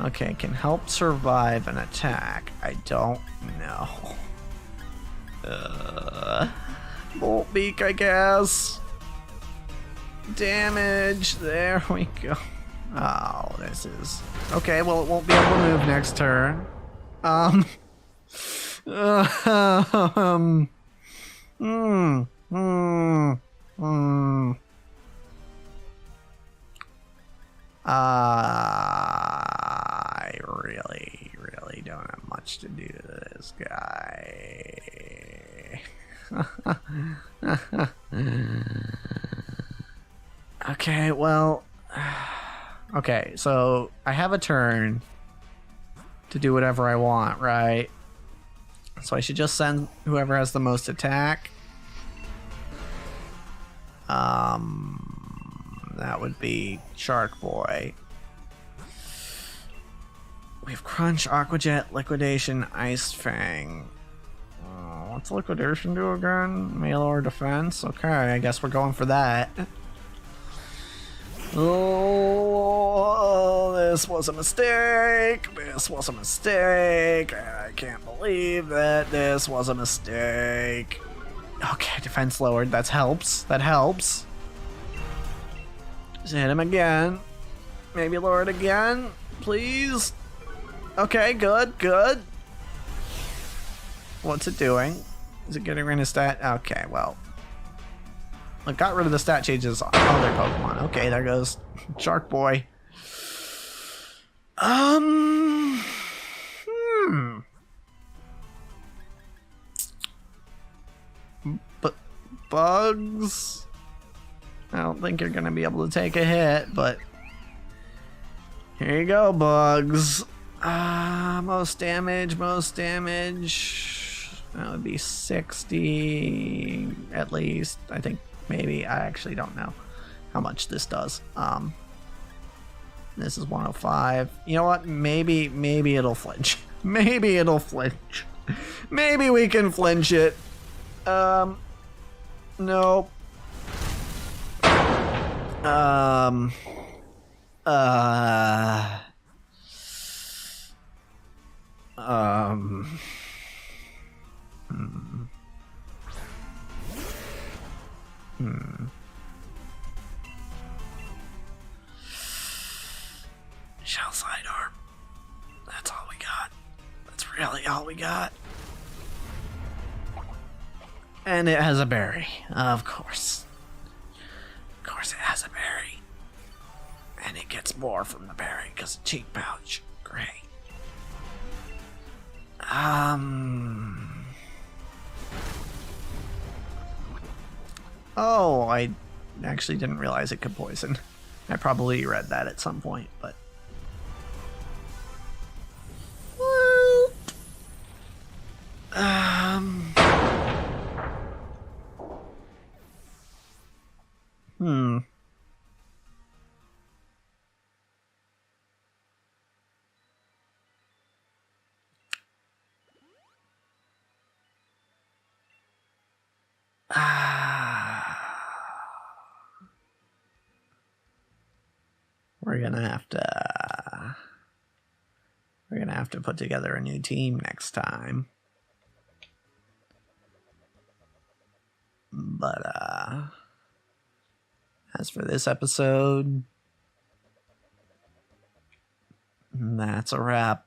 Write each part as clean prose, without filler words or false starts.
Okay, can help survive an attack. I don't know. Bolt beak, I guess. Damage. There we go. Oh, this is... Okay, well, it won't be able to move next turn. I really don't have much to do to this guy. Okay, well... Okay, so I have a turn to do whatever I want, right? So I should just send whoever has the most attack. That would be Shark Boy. We have Crunch, Aquajet, Liquidation, Ice Fang. What's Liquidation do again? Melee or defense? Okay, I guess we're going for that. Oh, this was a mistake. This was a mistake. I can't believe that this was a mistake. Okay, defense lowered. That helps. That helps. Just hit him again. Maybe lower it again, please. Okay, good, good. What's it doing? Is it getting rid of stat? Okay, well. It got rid of the stat changes on other Pokemon. Okay, there goes Shark Boy. But Bugs? I don't think you're gonna be able to take a hit, but here you go, Bugs. Most damage, most damage. That would be 60 at least. I think maybe. I actually don't know how much this does. This is 105. You know what? Maybe it'll flinch. Maybe it'll flinch. Maybe we can flinch it. Nope. Shell sidearm. That's all we got. That's really all we got. And it has a berry, of course. Of course it has a berry. And it gets more from the berry because of cheek pouch. Great. Oh, I actually didn't realize it could poison. I probably read that at some point, but... We're gonna have to put together a new team next time. But as for this episode, that's a wrap.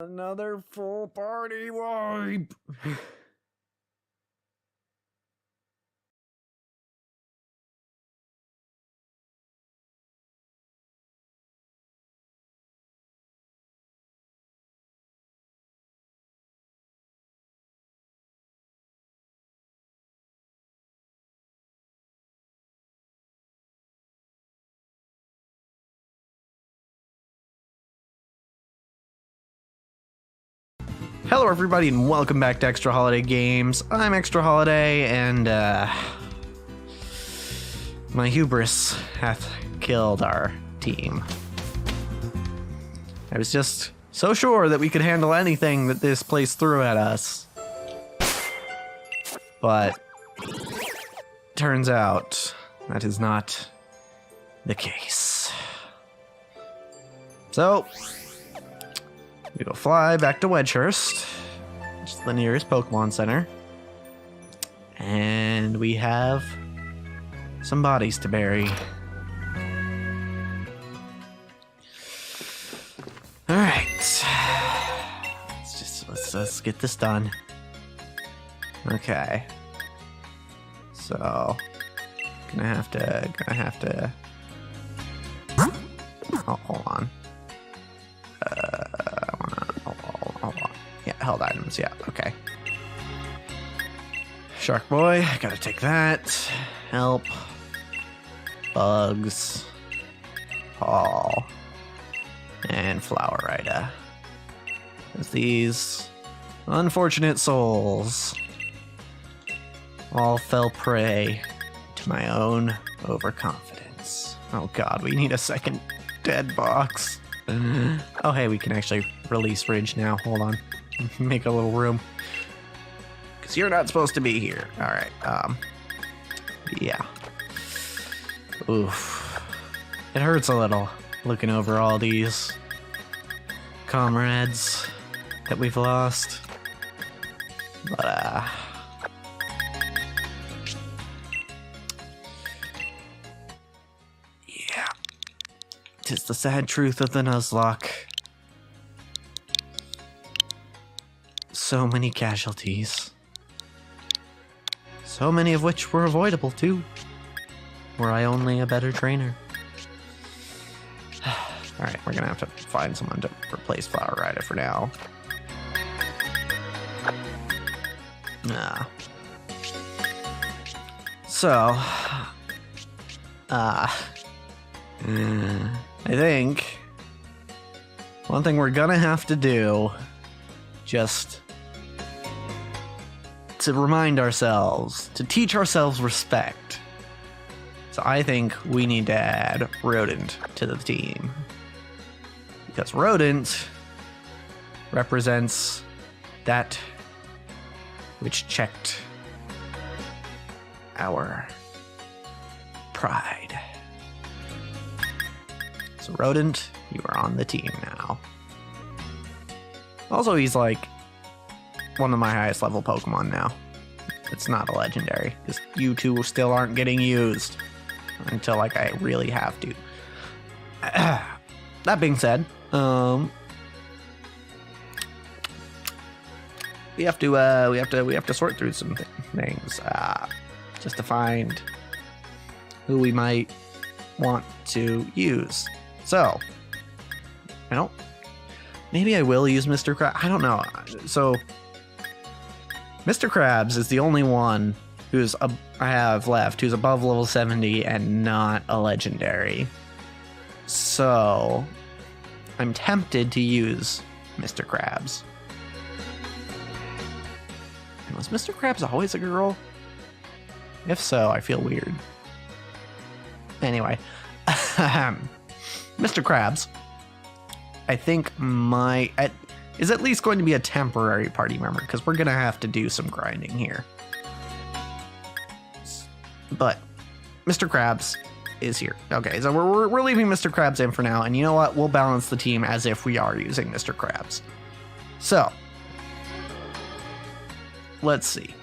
Another full party wipe. Hello everybody and welcome back to Extra Holiday Games. I'm ExtraHoliday and my hubris hath killed our team. I was just so sure that we could handle anything that this place threw at us. But turns out that is not the case. So we will fly back to Wedgehurst, which is the nearest Pokemon Center. And we have some bodies to bury. Alright. Let's get this done. Okay. So gonna have to oh, hold on. Hold on. Yeah, held items. Yeah, okay. Shark Boy, gotta take that. Help. Bugs. Paul. And Flower Rider. As these unfortunate souls all fell prey to my own overconfidence. Oh god, we need a second dead box. Oh hey, we can actually release Ridge now. Hold on. Make a little room. Because you're not supposed to be here. Alright, yeah. Oof. It hurts a little looking over all these comrades that we've lost. But, yeah. 'Tis the sad truth of the Nuzlocke. So many casualties. So many of which were avoidable, too. Were I only a better trainer. Alright, we're gonna have to find someone to replace Flower Rider for now. So, I think one thing we're gonna have to do, just to remind ourselves, to teach ourselves respect. So I think we need to add Rodent to the team. Because Rodent represents that which checked our pride. So Rodent, you are on the team now. Also, he's like one of my highest level Pokemon now. It's not a legendary, because you two still aren't getting used until like I really have to. That being said, we have to sort through some things just to find who we might want to use. So, maybe I will use Mr. Krabs. I don't know. So, Mr. Krabs is the only one who's I have left who's above level 70 and not a legendary. So, I'm tempted to use Mr. Krabs. And was Mr. Krabs always a girl? If so, I feel weird. Anyway, Mr. Krabs, I think is at least going to be a temporary party member, because we're going to have to do some grinding here. But Mr. Krabs is here. Okay, so we're leaving Mr. Krabs in for now, and you know what? We'll balance the team as if we are using Mr. Krabs. So, let's see.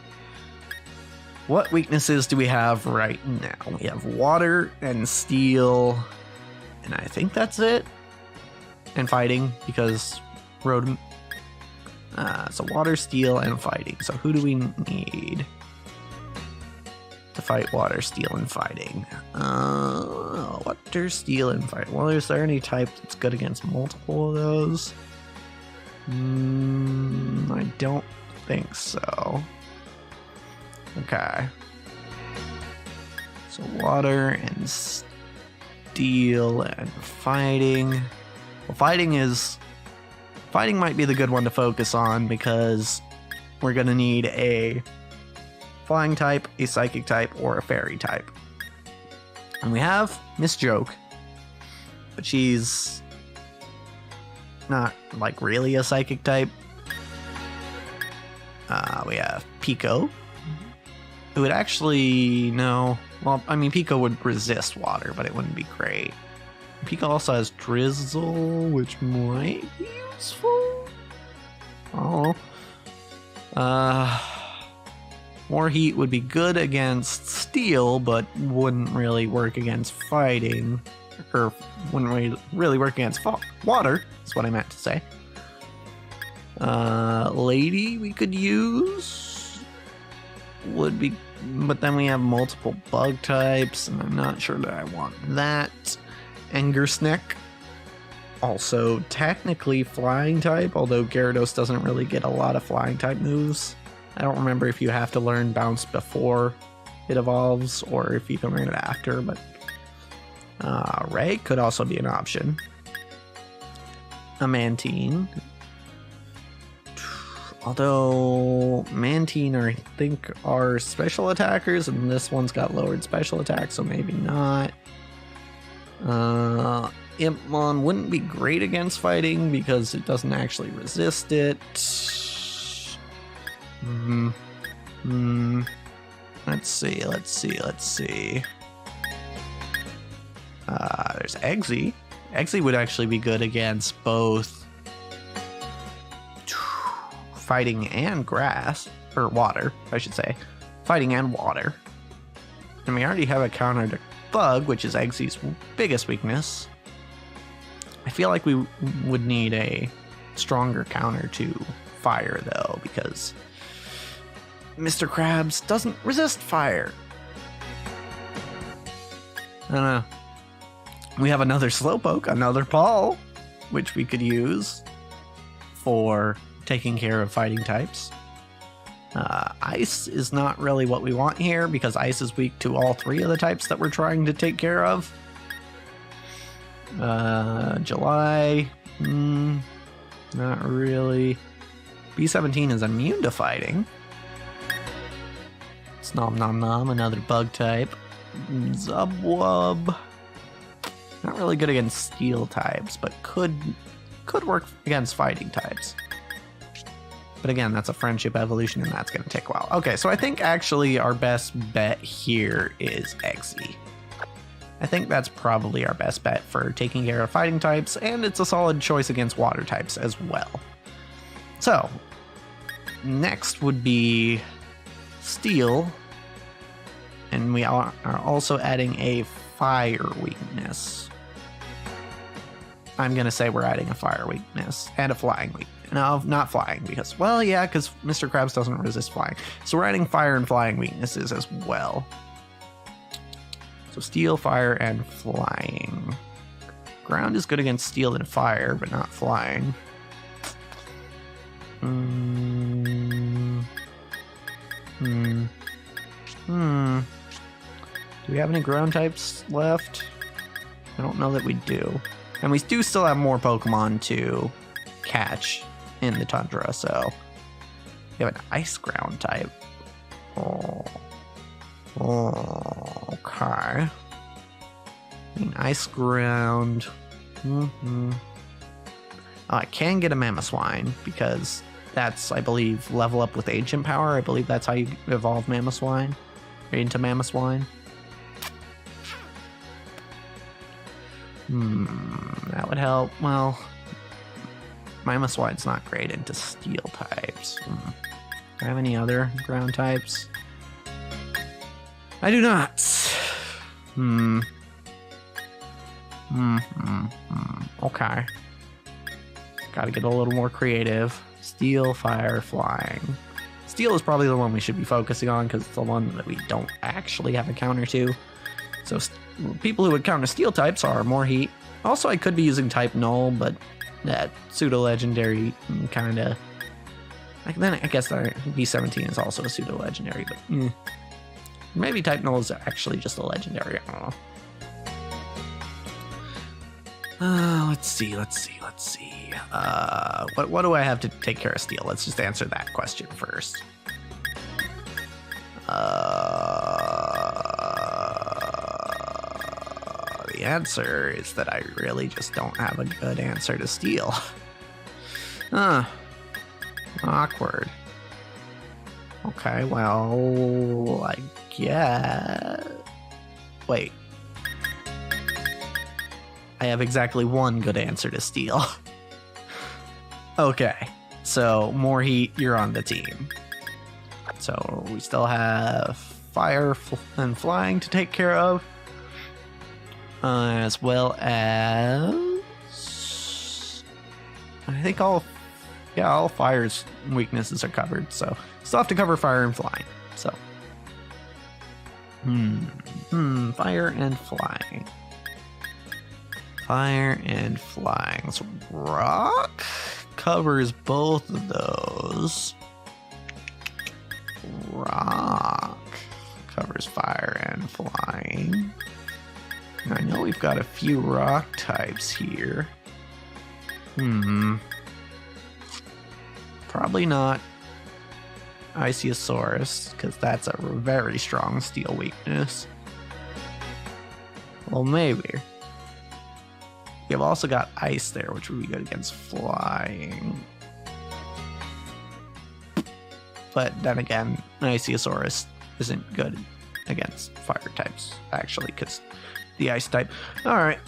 What weaknesses do we have right now? We have water and steel, and I think that's it. And fighting, because Rodent. So water, steel, and fighting. So who do we need to fight water, steel, and fighting? Water, steel, and fighting. Well, is there any type that's good against multiple of those? I don't think so. Okay. So water and steel and fighting. Well, fighting is Fighting might be the good one to focus on because we're going to need a flying type, a psychic type, or a fairy type. And we have Miss Joke, but she's not like really a psychic type. We have Pico, who would actually, no, well, I mean, Pico would resist water, but it wouldn't be great. Pico also has Drizzle, which might be useful. Oh. More heat would be good against steel, but wouldn't really work against fighting. Or wouldn't really work against water, is what I meant to say. Lady we could use. Would be, but then we have multiple bug types, and I'm not sure that I want that. Angersneck. Also technically flying type, although Gyarados doesn't really get a lot of flying type moves. I don't remember if you have to learn Bounce before it evolves or if you can learn it after, but Ray could also be an option. A Mantine. Although Mantine I think are special attackers, and this one's got lowered special attack, so maybe not. Impmon wouldn't be great against fighting because it doesn't actually resist it. Let's see. There's Eggsy. Eggsy would actually be good against both fighting and grass, or water, I should say. Fighting and water. And we already have a counter to Bug, which is Eggsy's biggest weakness. I feel like we would need a stronger counter to fire, though, because Mr. Krabs doesn't resist fire. I don't know. We have another Slowpoke, another Paul, which we could use for taking care of fighting types. Ice is not really what we want here because Ice is weak to all three of the types that we're trying to take care of. July, not really. B17 is immune to fighting. Snom Nom Nom, another bug type. Zubwub, not really good against steel types, but could work against fighting types. But again, that's a friendship evolution, and that's going to take a while. Okay, so I think actually our best bet here is Eggsy. I think that's probably our best bet for taking care of fighting types, and it's a solid choice against water types as well. So, next would be Steel, and we are also adding a fire weakness. I'm going to say we're adding a fire weakness and a flying weakness. No, not flying, because, well, yeah, because Mr. Krabs doesn't resist flying. So we're adding fire and flying weaknesses as well. So steel, fire, and flying. Ground is good against steel and fire, but not flying. Do we have any ground types left? I don't know that we do. And we do still have more Pokemon to catch in the tundra, so we have an ice ground type. Okay. I mean, ice ground. I can get a Mamoswine because that's, I believe, level up with ancient power. I believe that's how you evolve Mamoswine into Mamoswine. That would help. Well, Mamoswine's not great into steel types. Do I have any other ground types? I do not. Okay. Gotta get a little more creative. Steel, fire, flying. Steel is probably the one we should be focusing on because it's the one that we don't actually have a counter to. So people who would counter steel types are more heat. Also, I could be using type null, but that pseudo-legendary kind of... Then I guess B17 is also a pseudo-legendary, but... Maybe type null is actually just a legendary, I don't Let's see. What do I have to take care of steel? Let's just answer that question first. The answer is that I really just don't have a good answer to steel. Awkward. Okay, well, I guess... Wait. I have exactly one good answer to steel. Okay, so more heat, you're on the team. So we still have fire and flying to take care of. As well as... I think all fire's weaknesses are covered, so still have to cover fire and flying. So, fire and flying. Fire and flying. So rock covers both of those. Rock covers fire and flying. Now, I know we've got a few rock types here. Probably not Ichthyosaurus, because that's a very strong steel weakness. Well, maybe. We've also got ice there, which would be good against flying. But then again, Ichthyosaurus isn't good against fire types, actually, because the ice type. Alright,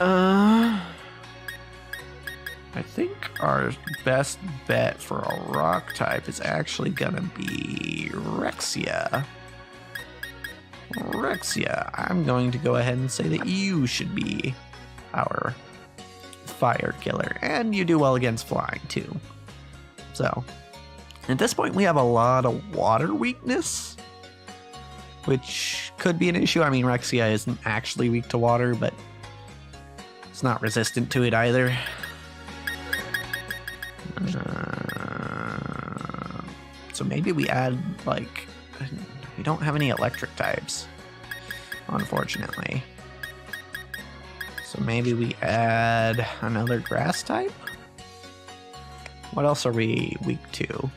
I think our best bet for a rock type is actually gonna be Rexia. I'm going to go ahead and say that you should be our fire killer, and you do well against flying too. So, at this point we have a lot of water weakness, which could be an issue. I mean, Rexia isn't actually weak to water, but it's not resistant to it either. So maybe we add, like, we don't have any electric types, unfortunately. So maybe we add another grass type? What else are we weak to?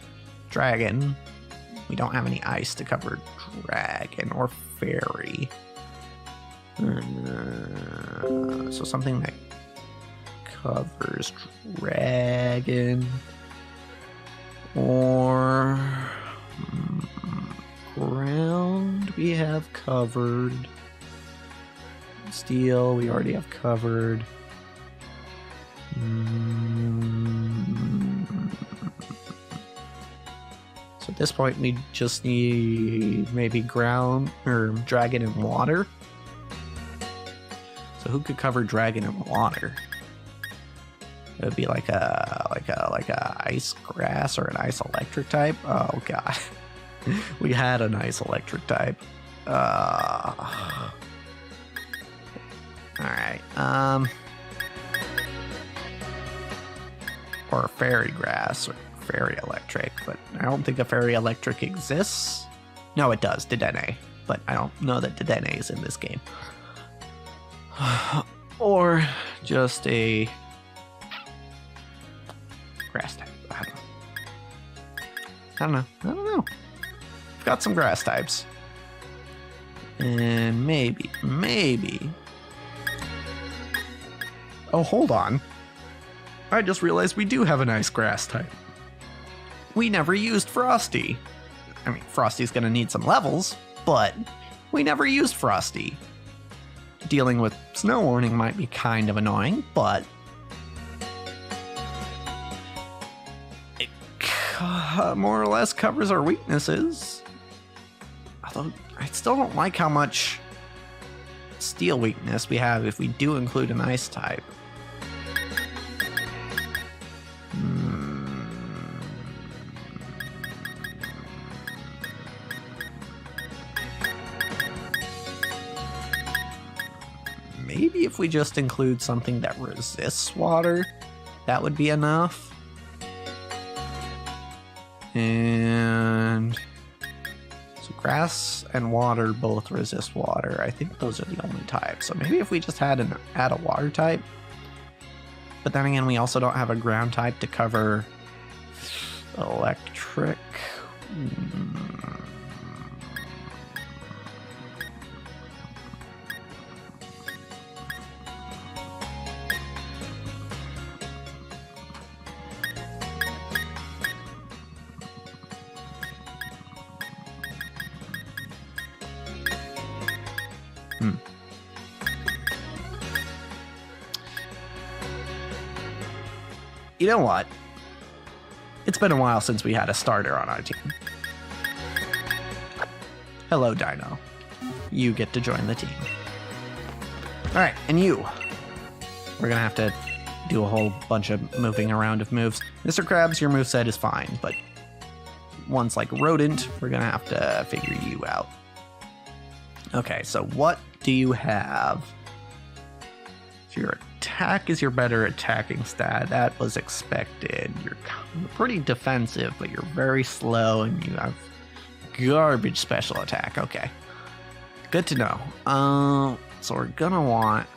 Dragon. We don't have any ice to cover dragon or fairy. So something that covers dragon or ground we have covered. Steel we already have covered. So at this point we just need maybe ground or dragon and water. So who could cover dragon and water? It would be like a ice grass or an ice electric type. Oh god, we had an ice electric type. All right. Or a fairy grass or fairy electric, but I don't think a fairy electric exists. No, it does, Dedenne, but I don't know that Dedenne is in this game. Or just a grass type. I don't know. We've got some grass types. And maybe. Oh, hold on. I just realized we do have a nice grass type. We never used Frosty. I mean, Frosty's gonna need some levels, but we never used Frosty. Dealing with snow warning might be kind of annoying, but it more or less covers our weaknesses. Although I still don't like how much steel weakness we have if we do include an ice type. Maybe if we just include something that resists water, that would be enough. And so grass and water both resist water. I think those are the only types. So maybe if we just add a water type, but then again, we also don't have a ground type to cover electric. You know what? It's been a while since we had a starter on our team. Hello, Dino. You get to join the team. Alright, and you. We're gonna have to do a whole bunch of moving around of moves. Mr. Krabs, your moveset is fine, but ones like Rodent, we're gonna have to figure you out. Okay, so what do you have? So your attack is your better attacking stat. That was expected. You're pretty defensive, but you're very slow, and you have garbage special attack. Okay, good to know. So we're gonna want...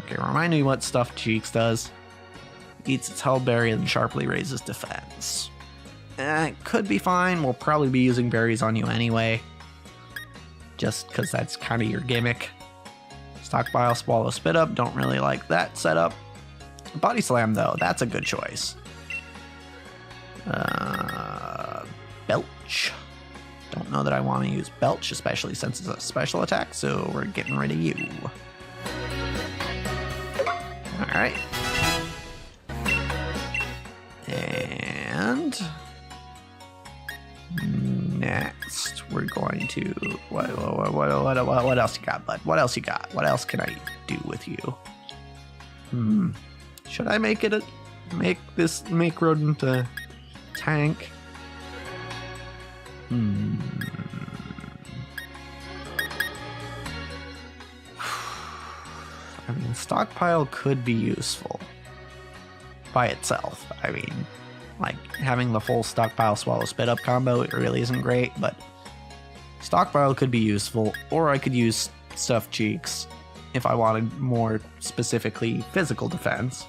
Okay, remind me what Stuffed Cheeks does. Eats its held berry and sharply raises defense. It could be fine. We'll probably be using berries on you anyway, just because that's kind of your gimmick. Stockpile, Swallow, Spit Up. Don't really like that setup. Body Slam, though, that's a good choice. Belch. Don't know that I want to use Belch, especially since it's a special attack, so we're getting rid of you. Alright. And next, we're going to... What else you got, bud? What else you got? What else can I do with you? Should I make Rodent a tank? I mean, Stockpile could be useful by itself. I mean, like, having the full Stockpile Swallow Spit Up combo, it really isn't great, but Stockpile could be useful, or I could use Stuffed Cheeks if I wanted more specifically physical defense.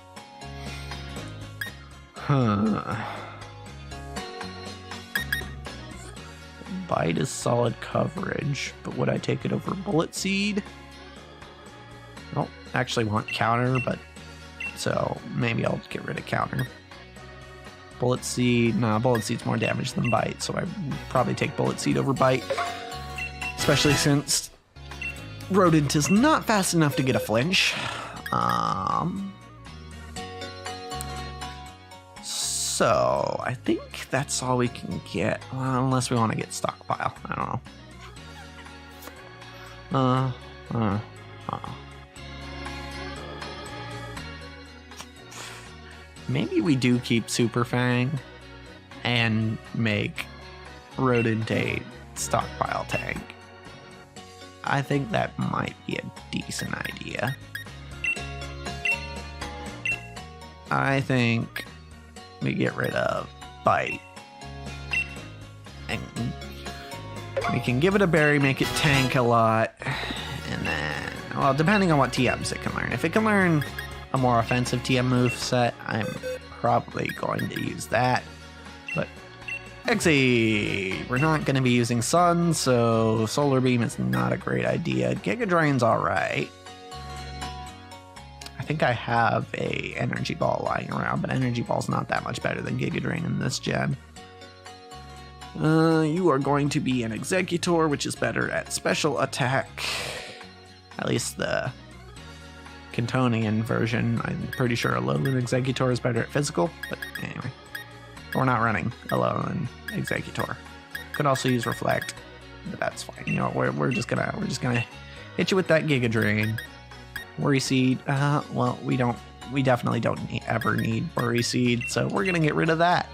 Bite is solid coverage, but would I take it over Bullet Seed? I don't actually want counter, but so maybe I'll get rid of counter. Bullet Seed, nah, Bullet Seed's more damage than Bite, so I'd probably take Bullet Seed over Bite, especially since Rodent is not fast enough to get a flinch. So I think that's all we can get, unless we want to get Stockpile. I don't know. Maybe we do keep Super Fang and make Rodent a Stockpile tank. I think that might be a decent idea. I think we get rid of Bite. And we can give it a berry, make it tank a lot. And then, well, depending on what TMs it can learn. If it can learn a more offensive TM move set, I'm probably going to use that. But we're not going to be using Sun, so Solar Beam is not a great idea. Giga Drain's alright. I think I have a Energy Ball lying around, but Energy Ball's not that much better than Giga Drain in this gen. You are going to be an Executor, which is better at special attack. At least the Cantonian version. I'm pretty sure Alolan Executor is better at physical, but anyway. We're not running Alolan Executor. Could also use Reflect, but that's fine. You know, we're just gonna hit you with that Giga Drain. Worry Seed. Well, we definitely don't ever need Worry Seed, so we're gonna get rid of that.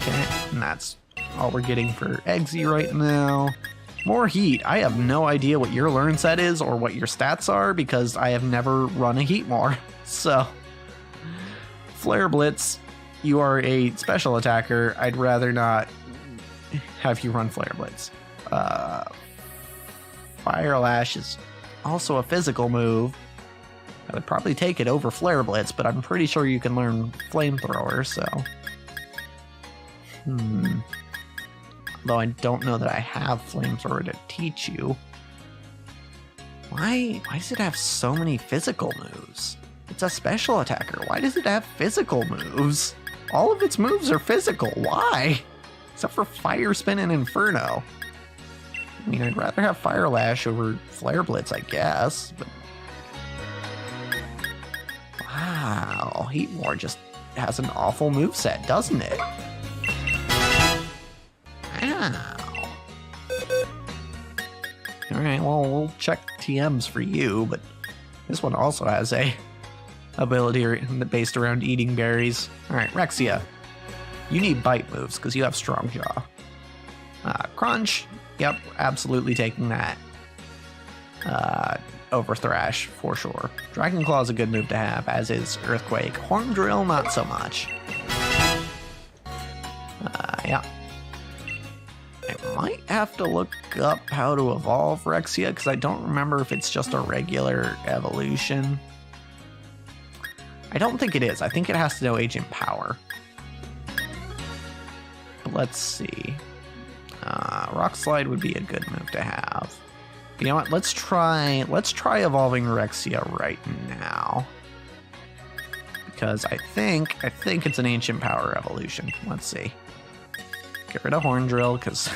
Okay, and that's all we're getting for Eggsy right now. More Heat. I have no idea what your learn set is or what your stats are because I have never run a Heatmor. So, Flare Blitz, you are a special attacker. I'd rather not have you run Flare Blitz. Fire Lash is also a physical move. I would probably take it over Flare Blitz, but I'm pretty sure you can learn Flamethrower, so... Though I don't know that I have Flamethrower to teach you. Why does it have so many physical moves? It's a special attacker. Why does it have physical moves? All of its moves are physical. Why? Except for Fire Spin and Inferno. I mean, I'd rather have Fire Lash over Flare Blitz, I guess. But... Wow, Heat War just has an awful moveset, doesn't it? Wow. Alright, well, we'll check TMs for you, but this one also has a ability based around eating berries. Alright, Rexia. You need bite moves, because you have Strong Jaw. Crunch. Yep, absolutely taking that. Over Thrash, for sure. Dragon Claw is a good move to have, as is Earthquake. Horn Drill, not so much. Yeah. I might have to look up how to evolve Rexia, because I don't remember if it's just a regular evolution. I don't think it is. I think it has to know Agent Power. But let's see. Rock Slide would be a good move to have. You know what? Let's try evolving Rexia right now. Because I think it's an Ancient Power evolution. Let's see. Get rid of Horn Drill, because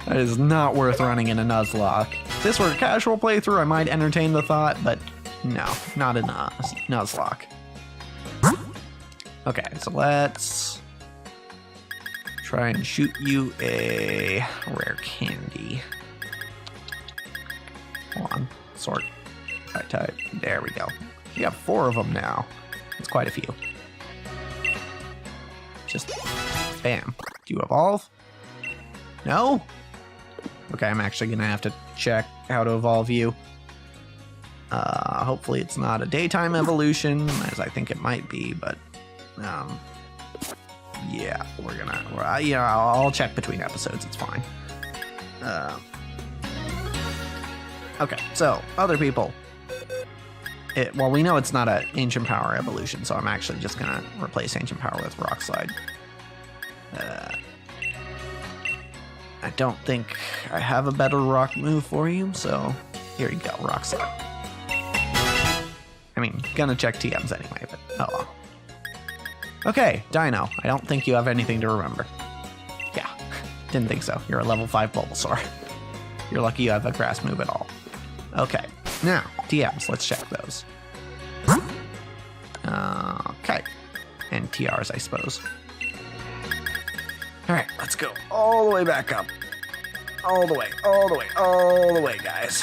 that is not worth running in a Nuzlocke. If this were a casual playthrough, I might entertain the thought, but no, not in a Nuzlocke. Okay, so let's try and shoot you a rare candy. Hold on, sort. Type. There we go. You have 4 of them now. That's quite a few. Just bam. Do you evolve? No? Okay, I'm actually gonna have to check how to evolve you. Hopefully it's not a daytime evolution, as I think it might be, but yeah, I'll check between episodes, it's fine. Okay, so other people. Well, we know it's not an Ancient Power evolution, so I'm actually just gonna replace Ancient Power with Rock Slide. I don't think I have a better rock move for you, so here you go, Rock Slide. I mean, gonna check TMs anyway, but oh well. Okay, Dino, I don't think you have anything to remember. Yeah, didn't think so. You're a level 5 Bulbasaur. You're lucky you have a grass move at all. Okay, now, TMs, let's check those. Okay, and TRs, I suppose. All right, let's go all the way back up. All the way, guys.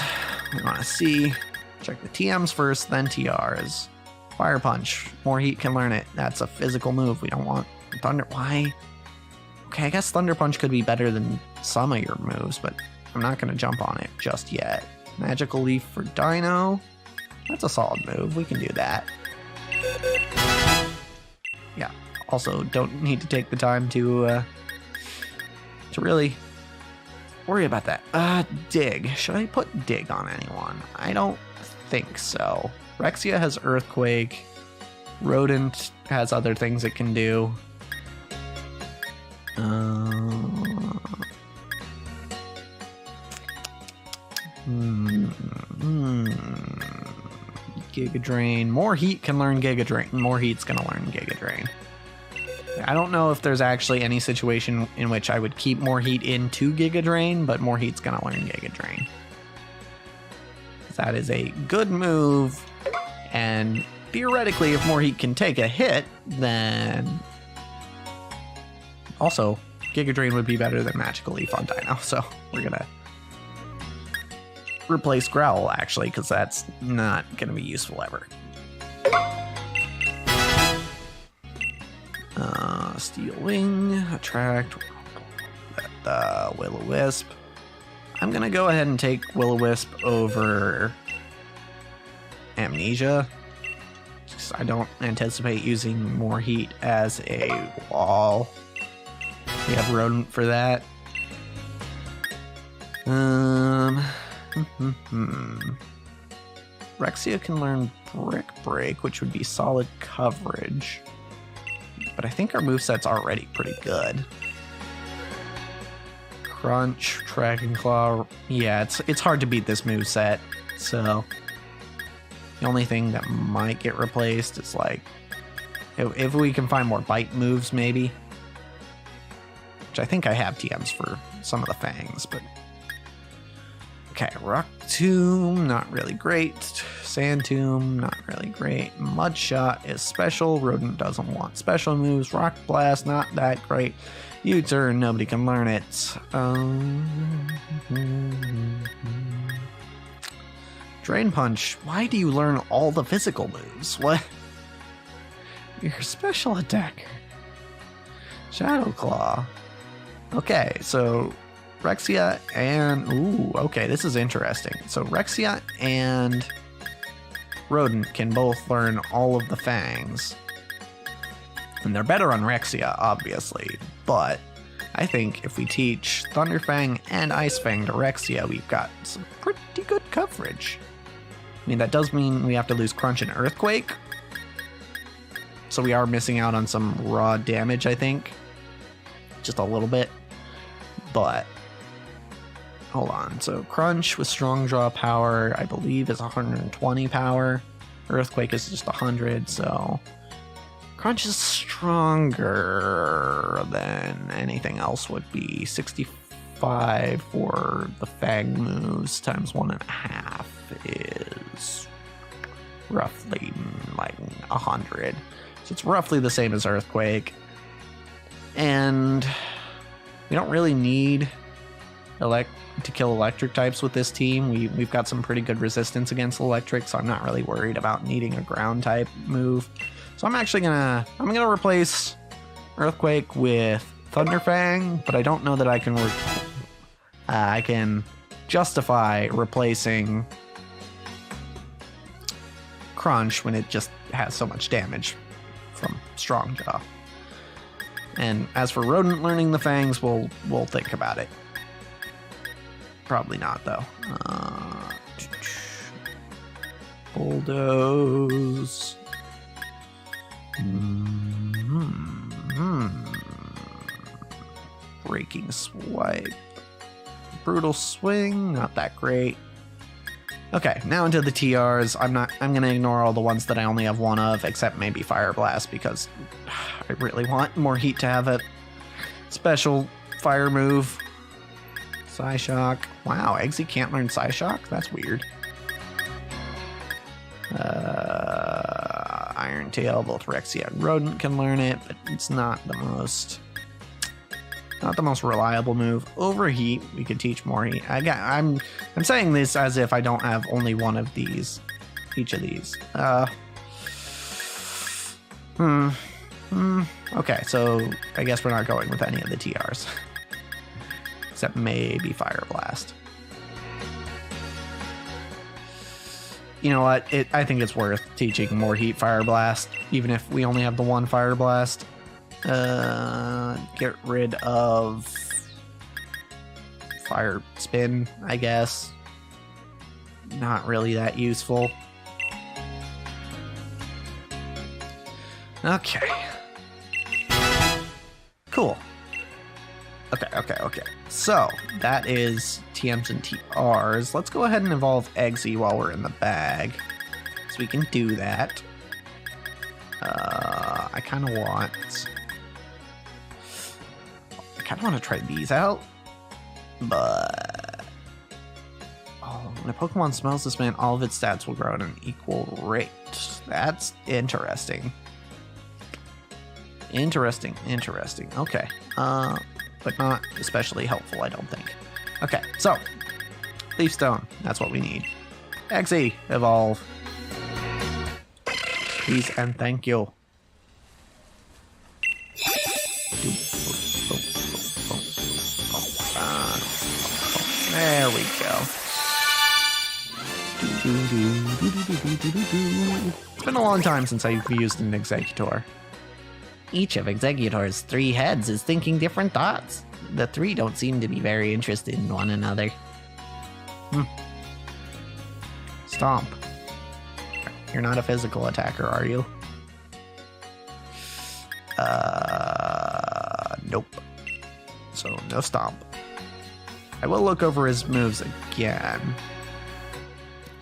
We want to see, check the TMs first, then TRs. Fire Punch, more heat can learn it. That's a physical move. We don't want Thunder. Why? Okay, I guess Thunder Punch could be better than some of your moves, but I'm not going to jump on it just yet. Magical Leaf for Dino. That's a solid move. We can do that. Yeah. Also, don't need to take the time to really worry about that. Dig. Should I put Dig on anyone? I don't think so. Rexia has Earthquake. Rodent has other things it can do. Giga Drain. More Heat can learn Giga Drain. More Heat's gonna learn Giga Drain. I don't know if there's actually any situation in which I would keep More Heat into Giga Drain, but More Heat's gonna learn Giga Drain. That is a good move, and theoretically, if More Heat can take a hit, then also Giga Drain would be better than Magical Leaf on Dino, so we're gonna replace Growl, actually, because that's not gonna be useful ever. Steel Wing, Attract, Will-O-Wisp. I'm gonna go ahead and take Will-O-Wisp over Amnesia. Just, I don't anticipate using More Heat as a wall. We have Rodent for that. Rexia can learn Brick Break, which would be solid coverage. But I think our moveset's already pretty good. Crunch, Dragon Claw. Yeah, it's hard to beat this moveset. So the only thing that might get replaced is like if we can find more bite moves, maybe. Which I think I have TMs for some of the fangs, but okay, Rock Tomb, not really great. Sand Tomb, not really great. Mud Shot is special. Rodent doesn't want special moves. Rock Blast, not that great. U-turn, nobody can learn it. Drain Punch, why do you learn all the physical moves? What? You're a special attacker. Shadow Claw. Okay, so Rexia and... Ooh, okay, this is interesting. So Rexia and Rodent can both learn all of the fangs. And they're better on Rexia, obviously. But I think if we teach Thunderfang and Ice Fang to Rexia, we've got some pretty good coverage. I mean, that does mean we have to lose Crunch and Earthquake. So we are missing out on some raw damage, I think. Just a little bit. But hold on. So Crunch with strong draw power, I believe, is 120 power. Earthquake is just 100, so Crunch is stronger than anything else would be. 65 for the Fang moves times 1.5 is roughly like 100. So it's roughly the same as Earthquake. And we don't really need to kill electric types with this team. We've got some pretty good resistance against electric, so I'm not really worried about needing a ground type move. So I'm actually gonna replace Earthquake with Thunderfang, but I don't know that I can justify replacing Crunch when it just has so much damage from Strong Jaw. And as for Rodent learning the fangs, we'll think about it. Probably not, though. Bulldoze. Breaking Swipe. Brutal Swing, not that great. Okay, now into the TRs. I'm gonna ignore all the ones that I only have one of, except maybe Fire Blast, because I really want more heat to have a special fire move. Psyshock. Wow, Eggsy can't learn Psyshock? That's weird. Iron Tail, both Rexia and Rodent can learn it, but it's not the most reliable move. Overheat, we could teach more heat. I'm saying this as if I don't have only one of these, each of these. Okay, so I guess we're not going with any of the TRs. Except maybe Fire Blast. You know what? I think it's worth teaching more heat Fire Blast, even if we only have the one Fire Blast. Get rid of Fire Spin, I guess. Not really that useful. Okay. Cool. Okay. So, that is TMs and TRs. Let's go ahead and evolve Eggsy while we're in the bag. So we can do that. I kind of want to try these out. But when a Pokemon smells this man, all of its stats will grow at an equal rate. That's interesting. Interesting. Okay. But not especially helpful, I don't think. Okay, so Leaf Stone, that's what we need. Eggsy, evolve. Please and thank you. There we go. It's been a long time since I've used an Executor. Each of Executor's 3 heads is thinking different thoughts. The 3 don't seem to be very interested in one another. Stomp. You're not a physical attacker, are you? Nope. So, no stomp. I will look over his moves again.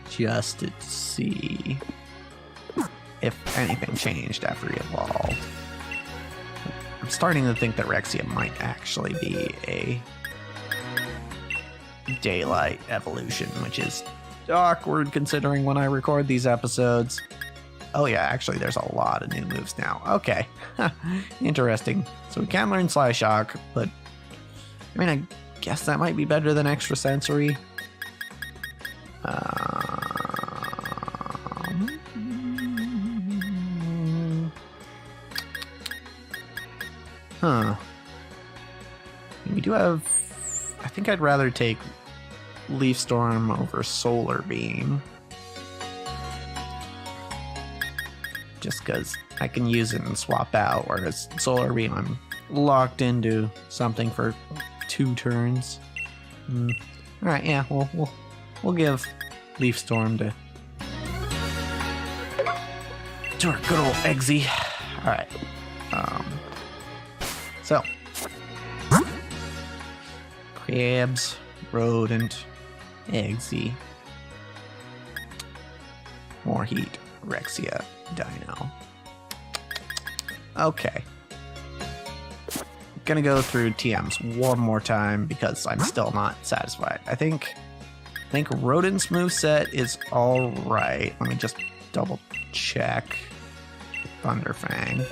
Just to see if anything changed after he evolved. I'm starting to think that Rexia might actually be a daylight evolution, which is awkward considering when I record these episodes. Oh yeah, actually there's a lot of new moves now. Okay, interesting. So we can learn Sly Shock, but I mean, I guess that might be better than Extrasensory. We do have... I think I'd rather take Leaf Storm over Solar Beam. Just because I can use it and swap out, whereas Solar Beam I'm locked into something for 2 turns. Alright, yeah, we'll give Leaf Storm to our good old Eggsy. Alright. So Crabs, Rodent, Eggsy, more heat, Rexia, Dino. Okay. Gonna go through TMs one more time because I'm still not satisfied. I think Rodent's moveset is alright. Let me just double check. Thunderfang.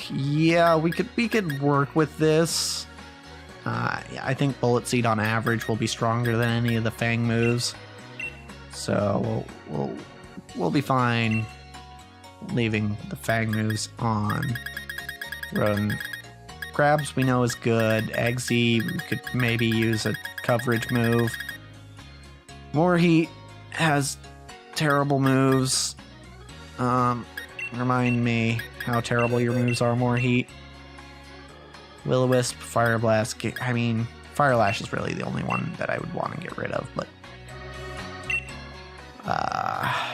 Yeah, we could work with this. Yeah, I think Bullet Seed on average will be stronger than any of the Fang moves, so we'll be fine leaving the Fang moves on. Rodent. Crabs we know is good. Eggsy, we could maybe use a coverage move. More Heat has terrible moves. Remind me how terrible your moves are, More Heat. Will-O-Wisp, Fire Blast. I mean, Fire Lash is really the only one that I would want to get rid of, but I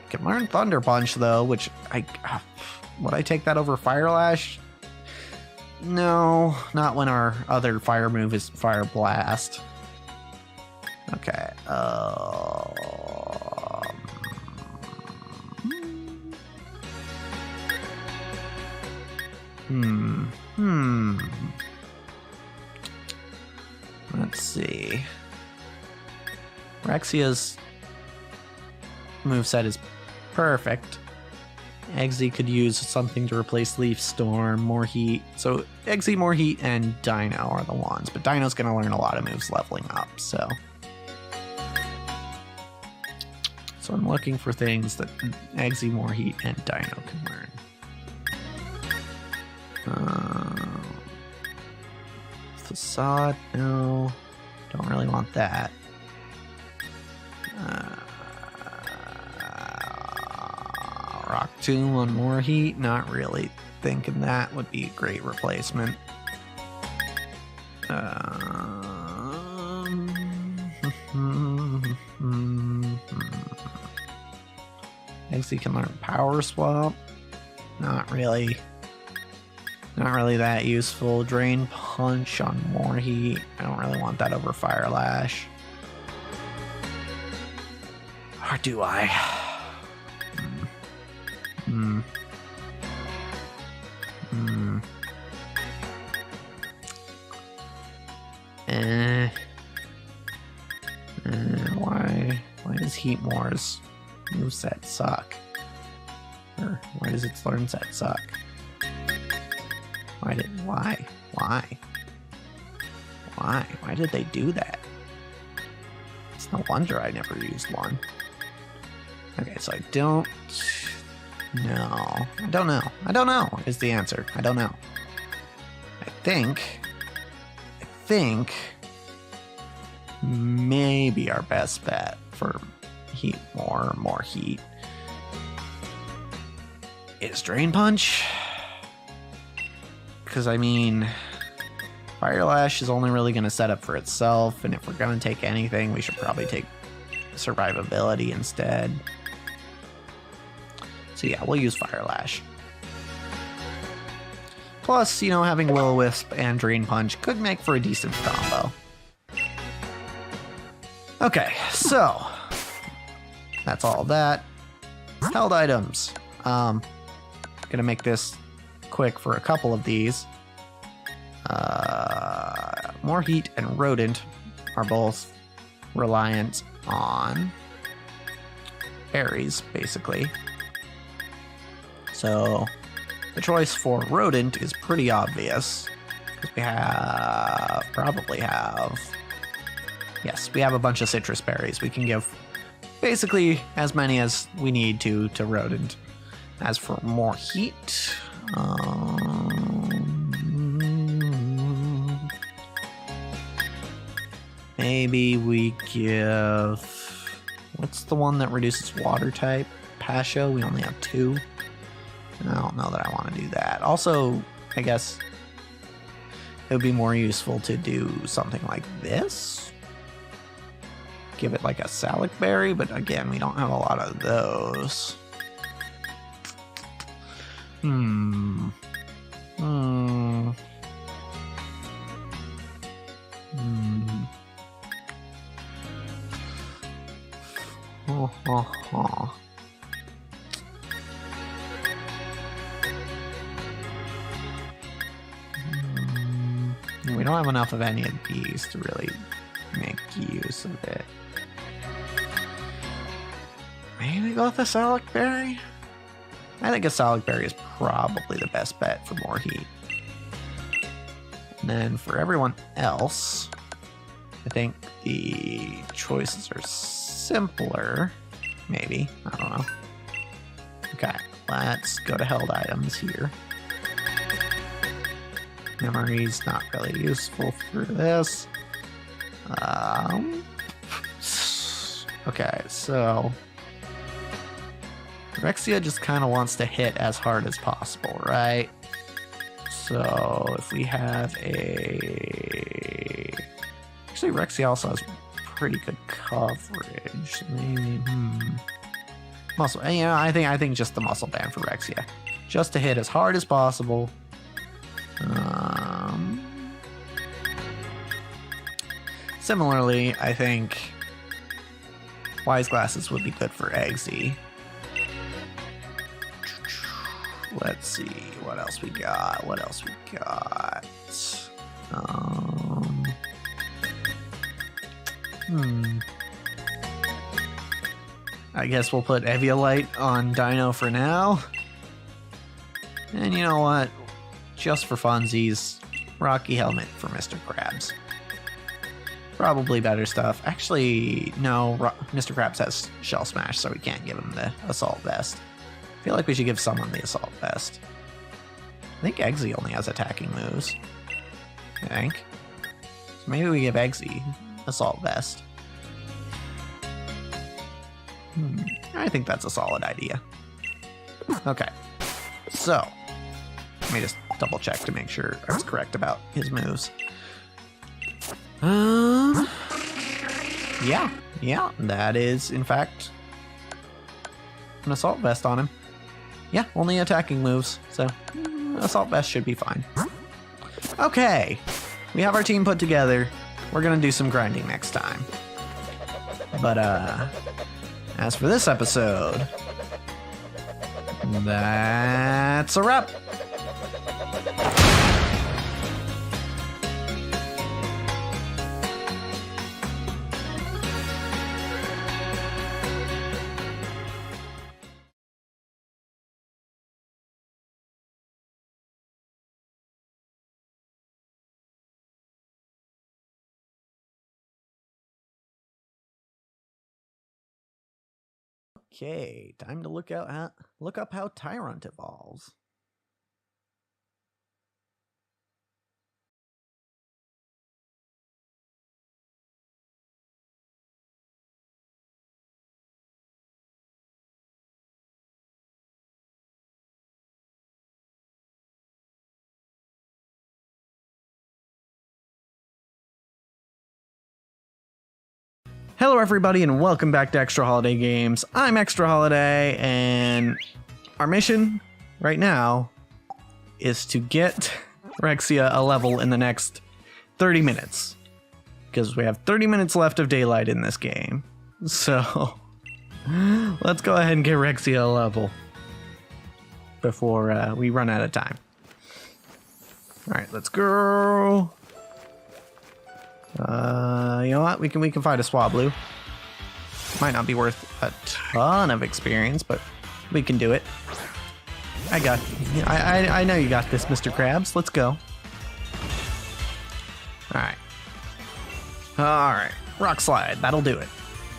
can learn Thunder Punch though, which would I take that over Fire Lash? No, not when our other fire move is Fire Blast. Okay. Let's see. Rexia's moveset is perfect. Eggsy could use something to replace Leaf Storm, More Heat. So Eggsy, More Heat, and Dino are the ones. But Dino's going to learn a lot of moves leveling up, so I'm looking for things that Eggsy, More Heat, and Dino can learn. Facade, no. Don't really want that. Rock Tomb on More Heat, not really thinking that would be a great replacement. Eggsy can learn Power Swap. Not really that useful. Drain Punch on More Heat. I don't really want that over Fire Lash. Or do I? Why does Heatmore's moveset suck? Or why does its learn set suck? Why did they do that? It's no wonder I never used one. Okay, so I don't know. I don't know is the answer. I don't know. I think maybe our best bet for more heat is Drain Punch. Because I mean, Fire Lash is only really going to set up for itself, and if we're going to take anything, we should probably take Survivability instead. So yeah, we'll use Fire Lash. Plus, you know, having Will-O-Wisp and Drain Punch could make for a decent combo. Okay, so that's all of that. Held items. Gonna make this quick for a couple of these. More Heat and Rodent are both reliant on berries, basically. So the choice for Rodent is pretty obvious, because we probably have, yes, we have a bunch of citrus berries. We can give basically as many as we need to Rodent. As for more Heat, maybe we give, what's the one that reduces water type? Pasho, we only have 2. I don't know that I want to do that. Also, I guess it would be more useful to do something like this. Give it like a Salic Berry, but again, we don't have a lot of those. We don't have enough of any of these to really make use of it. Maybe go with a Salic Berry? I think a Salic Berry is probably the best bet for more Heat. And then for everyone else, I think the choices are simpler. Maybe. I don't know. Okay, let's go to held items here. Memory's not really useful for this. Okay, so Rexia just kind of wants to hit as hard as possible, right? So if we have a... Actually, Rexia also has pretty good coverage. So maybe, Muscle, you know, I think just the muscle band for Rexia. Just to hit as hard as possible. Similarly, I think Wise Glasses would be good for Eggsy. Let's see what else we got. I guess we'll put Eviolite on Dino for now. And you know what? Just for funsies, Rocky Helmet for Mr. Krabs. Probably better stuff. Actually, no, Mr. Krabs has Shell Smash, so we can't give him the Assault Vest. I feel like we should give someone the Assault Vest. I think Eggsy only has attacking moves. I think. So maybe we give Eggsy Assault Vest. I think that's a solid idea. Okay. So, let me just double check to make sure I was correct about his moves. Yeah, that is, in fact, an Assault Vest on him. Yeah, only attacking moves, so Assault Vest should be fine. Okay, we have our team put together. We're gonna do some grinding next time. But, as for this episode, that's a wrap. Okay, time to look up how Tyrant evolves. Hello everybody and welcome back to Extra Holiday Games. I'm ExtraHoliday and our mission right now is to get Rexia a level in the next 30 minutes. Because we have 30 minutes left of daylight in this game. So let's go ahead and get Rexia a level before we run out of time. Alright, let's go. You know what? We can fight a Swablu. Might not be worth a ton of experience, but we can do it. I know you got this, Mr. Krabs. Let's go. Alright. Alright. Rock Slide. That'll do it.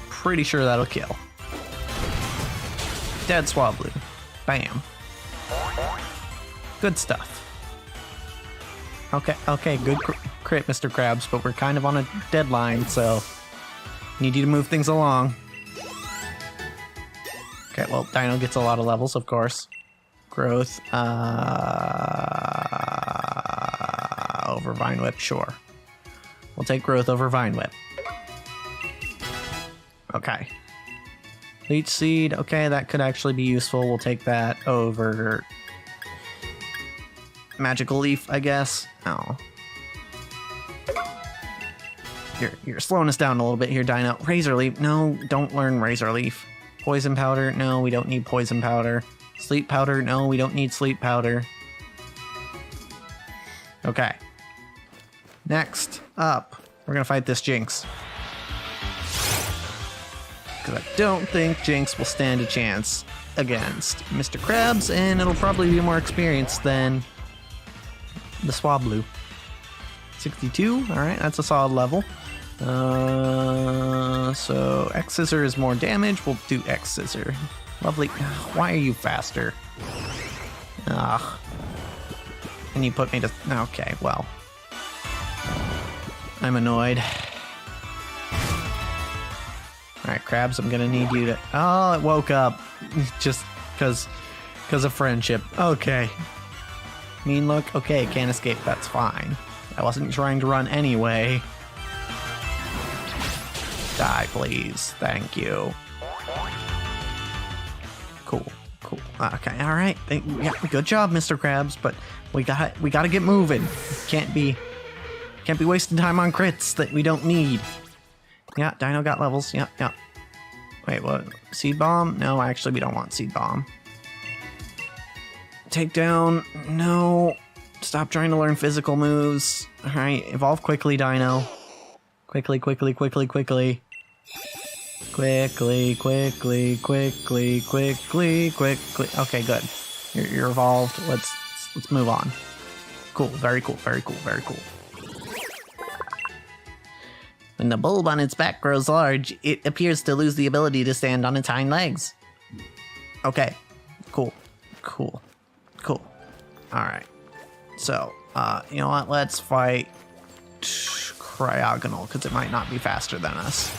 Pretty sure that'll kill. Dead Swablu. Bam. Good stuff. Okay, good crit, Mr. Krabs, but we're kind of on a deadline, so need you to move things along. Okay, well, Dino gets a lot of levels, of course. Growth, over Vine Whip, sure. We'll take Growth over Vine Whip. Okay. Leech Seed, okay, that could actually be useful. We'll take that over Magical Leaf, I guess. Oh. You're slowing us down a little bit here, Dino. Razor Leaf. No, don't learn Razor Leaf. Poison Powder. No, we don't need Poison Powder. Sleep Powder. No, we don't need Sleep Powder. Okay. Next up, we're going to fight this Jinx. Because I don't think Jinx will stand a chance against Mr. Krabs, and it'll probably be more experienced than the Swablu. 62, alright, that's a solid level. So X Scissor is more damage, we'll do X Scissor. Lovely. Why are you faster? Ugh. And you put me to... Okay, well. I'm annoyed. Alright, Krabs, I'm gonna need you to... Oh, it woke up. Just because of friendship. Okay. Mean look? Okay, can't escape, that's fine. I wasn't trying to run anyway. Die, please. Thank you. Cool. Okay, alright. Yeah, good job, Mr. Krabs, but we gotta get moving. Can't be wasting time on crits that we don't need. Yeah, Dino got levels. Yeah. Wait, what? Seed Bomb? No, actually, we don't want Seed Bomb. Takedown? No. Stop trying to learn physical moves. Alright, evolve quickly, Dino. Quickly. Okay, good. You're evolved. Let's move on. Cool, very cool. When the bulb on its back grows large, it appears to lose the ability to stand on its hind legs. Okay, cool. Alright. So, you know what? Let's fight Cryogonal, because it might not be faster than us.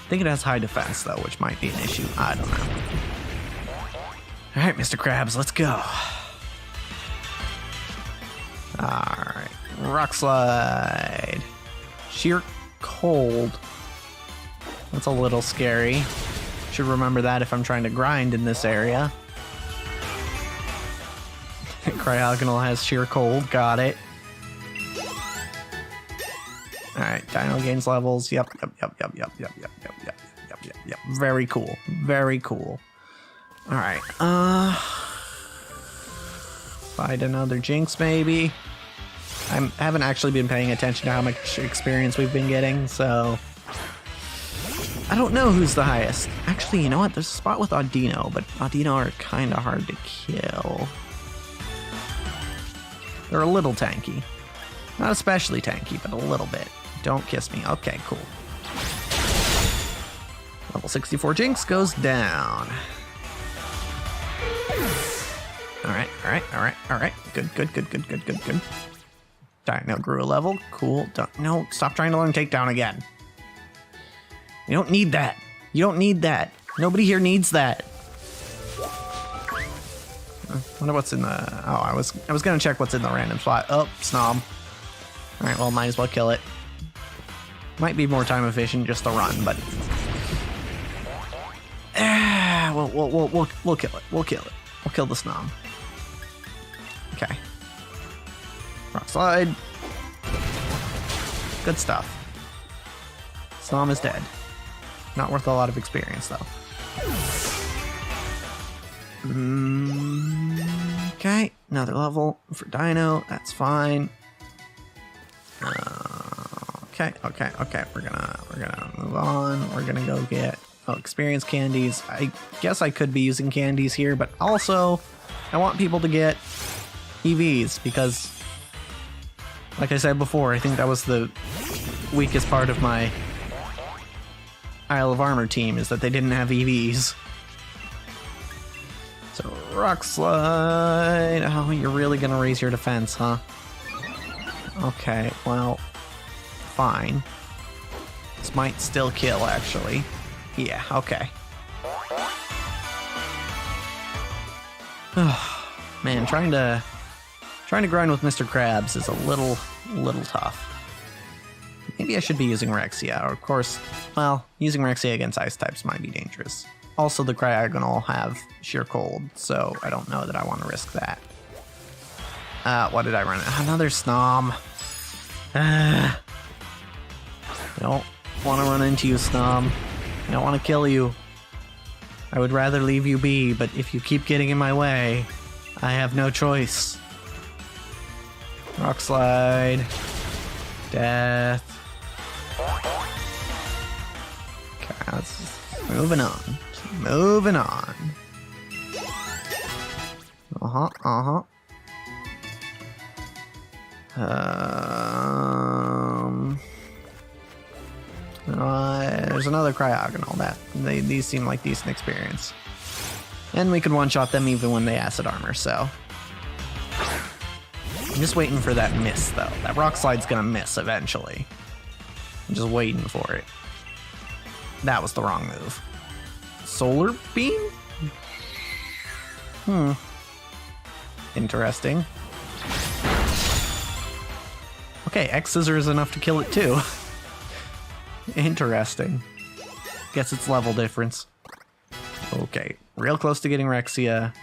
I think it has high defense, though, which might be an issue. I don't know. Alright, Mr. Krabs, let's go. Alright. Rock Slide. Sheer Cold. That's a little scary. Should remember that if I'm trying to grind in this area. Cryogonal has Sheer Cold. Got it. Alright, Dino gains levels. Yep. Very cool. Alright. Fight another Jinx, maybe. I haven't actually been paying attention to how much experience we've been getting, so I don't know who's the highest. Actually, you know what? There's a spot with Audino, but Audino are kind of hard to kill. They're a little tanky. Not especially tanky, but a little bit. Don't kiss me. Okay, cool. Level 64 Jinx goes down. Alright. Good. Dino grew a level. Cool. No, stop trying to learn takedown again. You don't need that. Nobody here needs that. I wonder what's in the... Oh, I was gonna check what's in the random slot. Oh, Snob. Alright, well, might as well kill it. Might be more time efficient just to run, but we'll kill it. We'll kill it. We'll kill the Snom. Okay. Rock slide. Good stuff. Snom is dead. Not worth a lot of experience though. Okay, another level for Dino. That's fine. Okay. We're gonna move on. We're gonna go get experience candies. I guess I could be using candies here, but also I want people to get EVs because, like I said before, I think that was the weakest part of my Isle of Armor team is that they didn't have EVs. So rock slide. Oh, you're really gonna raise your defense, huh? Okay, well, fine. This might still kill, actually. Yeah, okay. Man, trying to grind with Mr. Krabs is a little tough. Maybe I should be using Rexia, or of course, well, using Rexia against ice types might be dangerous. Also, the Cryogonal have sheer cold, so I don't know that I want to risk that. What did I run? Another Snom. I don't want to run into you, Snom. I don't want to kill you. I would rather leave you be, but if you keep getting in my way, I have no choice. Rock slide. Death. Okay, let's just moving on. Moving on. There's another Cryogonal. These seem like decent experience. And we could one-shot them even when they acid armor, so. I'm just waiting for that miss, though. That rock slide's gonna miss eventually. I'm just waiting for it. That was the wrong move. Solar beam? Interesting. Okay, X-Scissor is enough to kill it too. Interesting. Guess it's level difference. Okay, real close to getting Rexia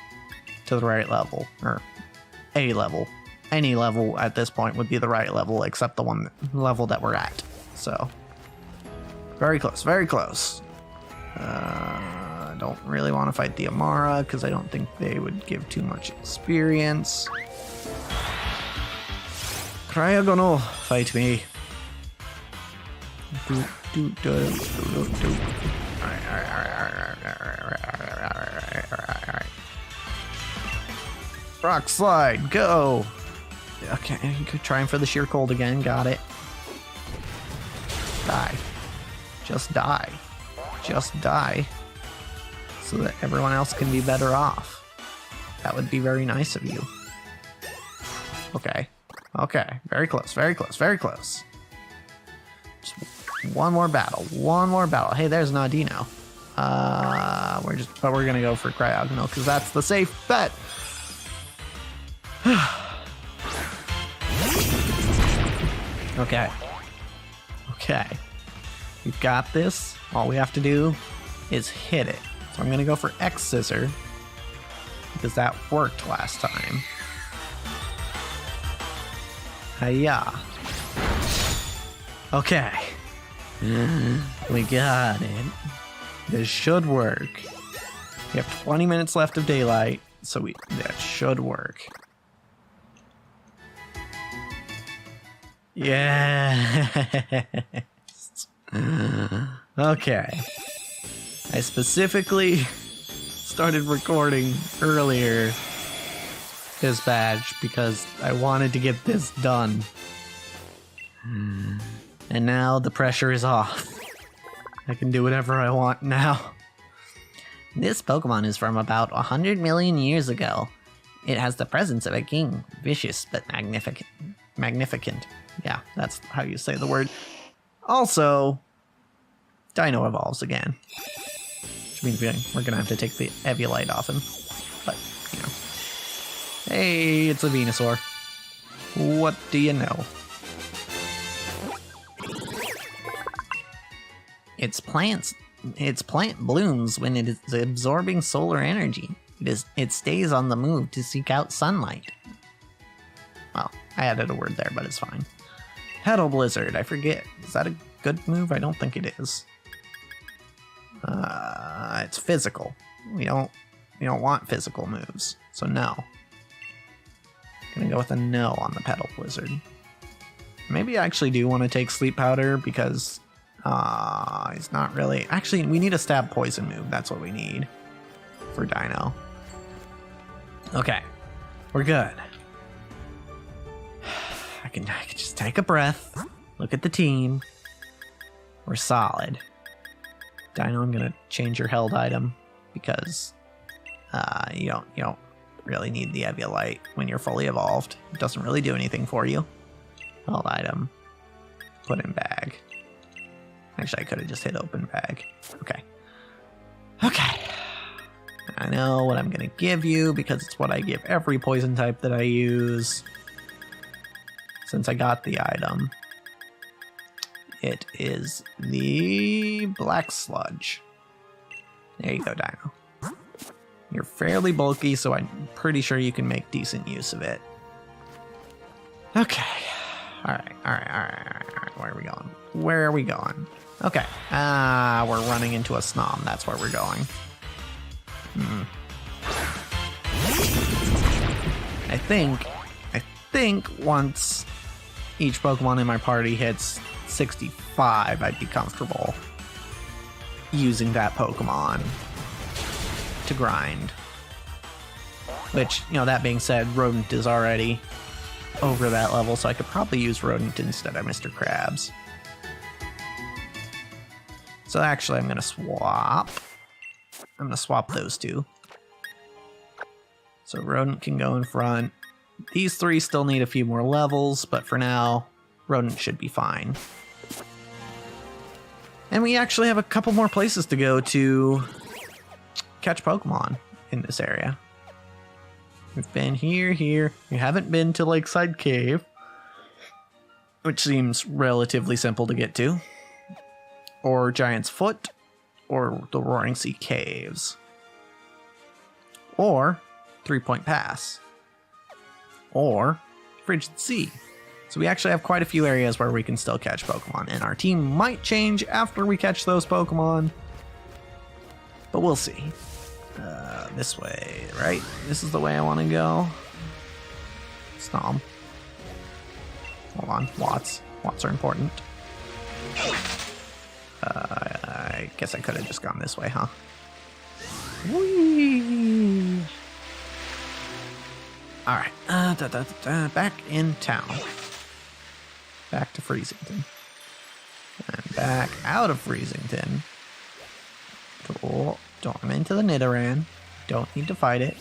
to the right level. Or a level. Any level at this point would be the right level, except the one level that we're at. So, very close, very close. I don't really want to fight the Amara, because I don't think they would give too much experience. Cryogonal, fight me. Alright. Rock slide, go! Okay, trying for the sheer cold again, got it. Die. Just die. Just die. So that everyone else can be better off. That would be very nice of you. Okay. Okay, very close, very close, very close. Just one more battle, one more battle. Hey, there's Nadino. But we're gonna go for Cryogonal because that's the safe bet. Okay. Okay. We've got this. All we have to do is hit it. So I'm gonna go for X-Scissor because that worked last time. Hiya. Okay. We got it. This should work. We have 20 minutes left of daylight, so that should work. Yes. Okay. I specifically started recording earlier this badge because I wanted to get this done. And now the pressure is off. I can do whatever I want now. This Pokemon is from about 100 million years ago. It has the presence of a king, vicious but magnificent. Yeah, that's how you say the word. Also, Dino evolves again. Which means we're gonna have to take the Eviolite off him. But, you know. Hey, it's a Venusaur. What do you know? Its plant blooms when it is absorbing solar energy. It stays on the move to seek out sunlight. Well, I added a word there, but it's fine. Petal Blizzard, I forget. Is that a good move? I don't think it is. It's physical. We don't want physical moves, so no. Gonna go with a no on the Petal Blizzard. Maybe I actually do want to take Sleep Powder because he's not really... Actually, we need a Stab Poison move. That's what we need for Dino. Okay, we're good. I can just take a breath, look at the team. We're solid. Dino, I'm gonna change your held item because you don't really need the Eviolite when you're fully evolved. It doesn't really do anything for you. Held item, put in bag. Actually, I could have just hit open bag. Okay. I know what I'm gonna give you because it's what I give every poison type that I use. Since I got the item, it is the Black Sludge. There you go, Dino. You're fairly bulky, so I'm pretty sure you can make decent use of it. Okay. All right. Where are we going? Okay. We're running into a Snom. That's where we're going. I think once each Pokemon in my party hits 65, I'd be comfortable using that Pokemon to grind. Which, that being said, Rodent is already over that level, so I could probably use Rodent instead of Mr. Krabs. So actually, I'm going to swap. I'm going to swap those two. So Rodent can go in front. These three still need a few more levels, but for now, Rodent should be fine. And we actually have a couple more places to go to catch Pokemon in this area. We've been here. We haven't been to Lakeside Cave, which seems relatively simple to get to. Or Giant's Foot, or the Roaring Sea Caves. Or 3 Point Pass. Or Frigid Sea. So we actually have quite a few areas where we can still catch Pokemon, and our team might change after we catch those Pokemon. But we'll see. This way, right? This is the way I want to go. Stomp. Hold on, Watts. Watts are important. I guess I could have just gone this way, huh? Whee! Alright, back in town. Back to Freezington. And back out of Freezington. Dorm into the Nidoran. Don't need to fight it.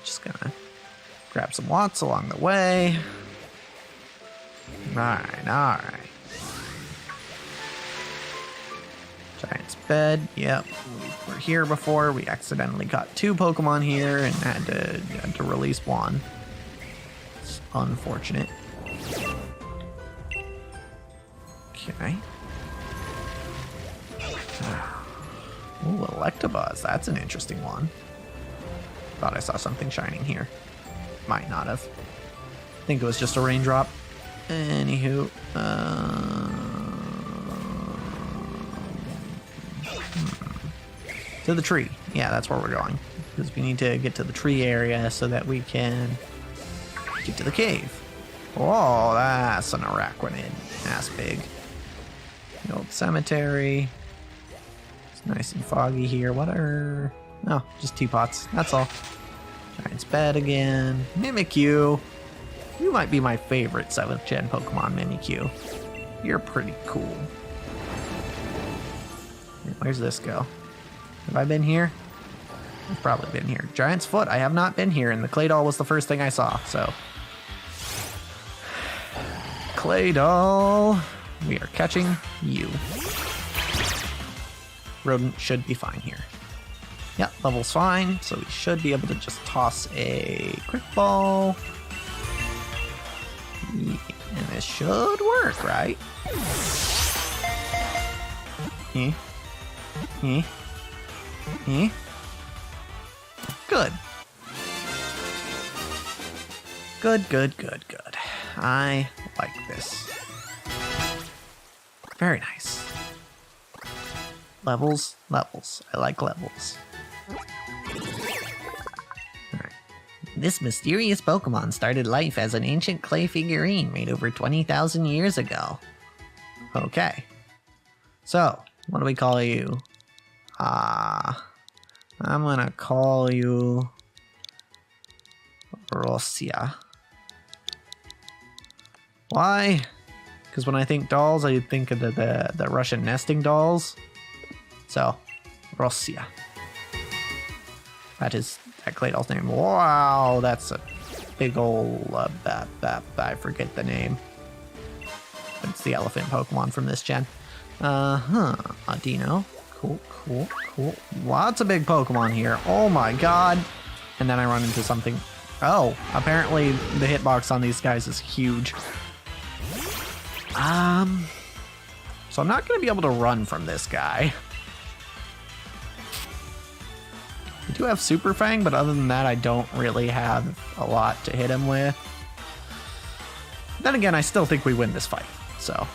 Just gonna grab some Watts along the way. Alright. Giant's Bed, yep. We were here before. We accidentally got 2 Pokemon here and had to release one. It's unfortunate. Okay. Ooh, Electabuzz. That's an interesting one. Thought I saw something shining here. Might not have. I think it was just a raindrop. Anywho. To the tree. Yeah, that's where we're going. Because we need to get to the tree area so that we can get to the cave. Oh, that's an Araquanid. That's big. The old cemetery. It's nice and foggy here. What are... No, just teapots. That's all. Giant's Bed again. Mimikyu. You might be my favorite 7th gen Pokemon, Mimikyu. You're pretty cool. Where's this go? Have I been here? I've probably been here. Giant's Foot, I have not been here, and the Claydol was the first thing I saw, so... Claydol, we are catching you. Rodent should be fine here. Yep, level's fine, so we should be able to just toss a Quick Ball. And this should work, right? Eh. Eh. Eh. Good. Good, good, good, good. I like this. Very nice. Levels, levels. I like levels. Alright. This mysterious Pokemon started life as an ancient clay figurine made over 20,000 years ago. Okay. So, what do we call you? I'm gonna call you Rosia. Why? Because when I think dolls, I think of the Russian nesting dolls. So, Rosia. That is that clay doll's name. Wow, that's a big old I forget the name. But it's the elephant Pokemon from this gen. Adino. Cool, cool, cool. Lots of big Pokemon here. Oh my god. And then I run into something. Oh, apparently the hitbox on these guys is huge. So I'm not going to be able to run from this guy. I do have Super Fang, but other than that, I don't really have a lot to hit him with. Then again, I still think we win this fight, so.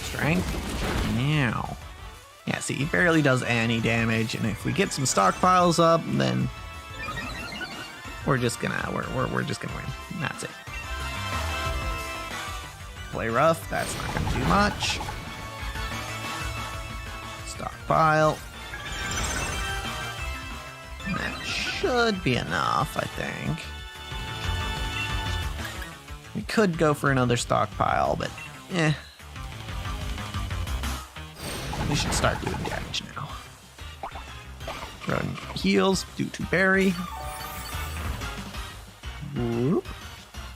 Strength. Now. Yeah, see, he barely does any damage, and if we get some stockpiles up, then we're just gonna we're just gonna win. And that's it. Play rough, that's not gonna do much. Stockpile. And that should be enough, I think. We could go for another stockpile, but eh. We should start doing damage now. Rodent heals due to berry. Whoop.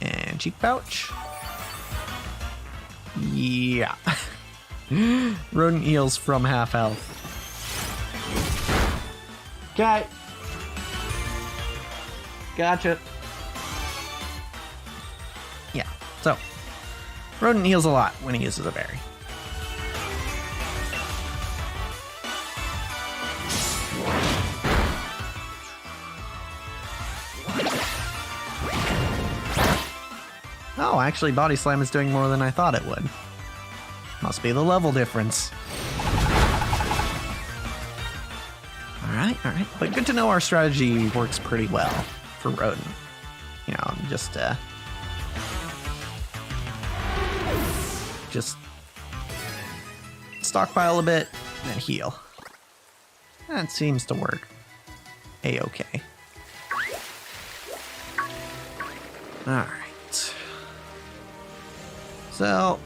And cheek pouch. Yeah. Rodent heals from half health. Okay. Gotcha. Yeah, so Rodent heals a lot when he uses a berry. Oh, actually, Body Slam is doing more than I thought it would. Must be the level difference. Alright. But good to know our strategy works pretty well for Rodent. You know, just stockpile a bit, then heal. That seems to work a-okay. Alright. So,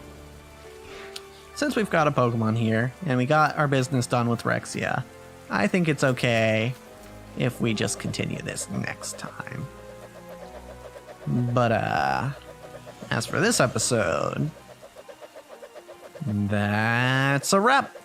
since we've got a Pokemon here, and we got our business done with Rexia, I think it's okay if we just continue this next time. But, as for this episode, that's a wrap.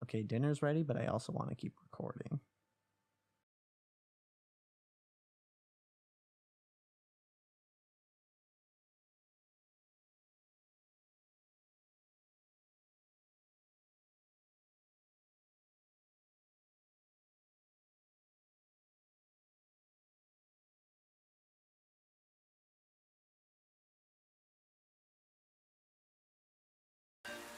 Okay, dinner's ready, but I also want to keep recording.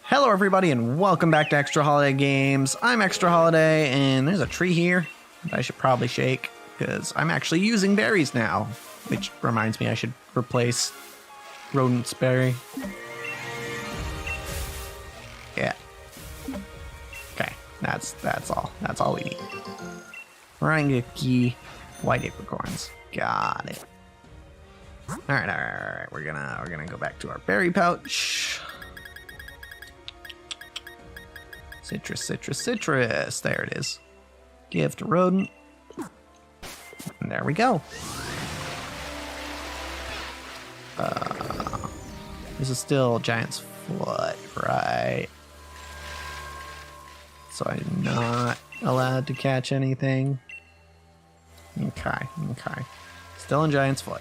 Hello everybody and welcome back to Extra Holiday Games. I'm Extra Holiday and there's a tree here that I should probably shake because I'm actually using berries now, which reminds me I should replace Rodent's berry. Yeah. Okay, that's all. That's all we need. Rangeki, white apricorns. Got it. Alright. We're gonna go back to our berry pouch. Citrus. There it is. Gift rodent. And there we go. This is still Giant's Foot, right? So I'm not allowed to catch anything. Okay. Still in Giant's Foot.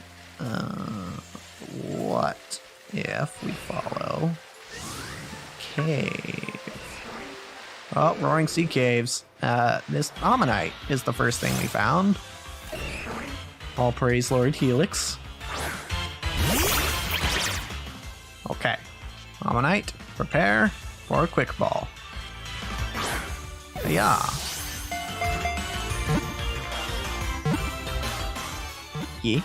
What if we follow cave? Oh, Roaring Sea Caves. This Ammonite is the first thing we found. All praise Lord Helix. Okay. Ammonite, prepare for a quick ball. Yeah. Yeah.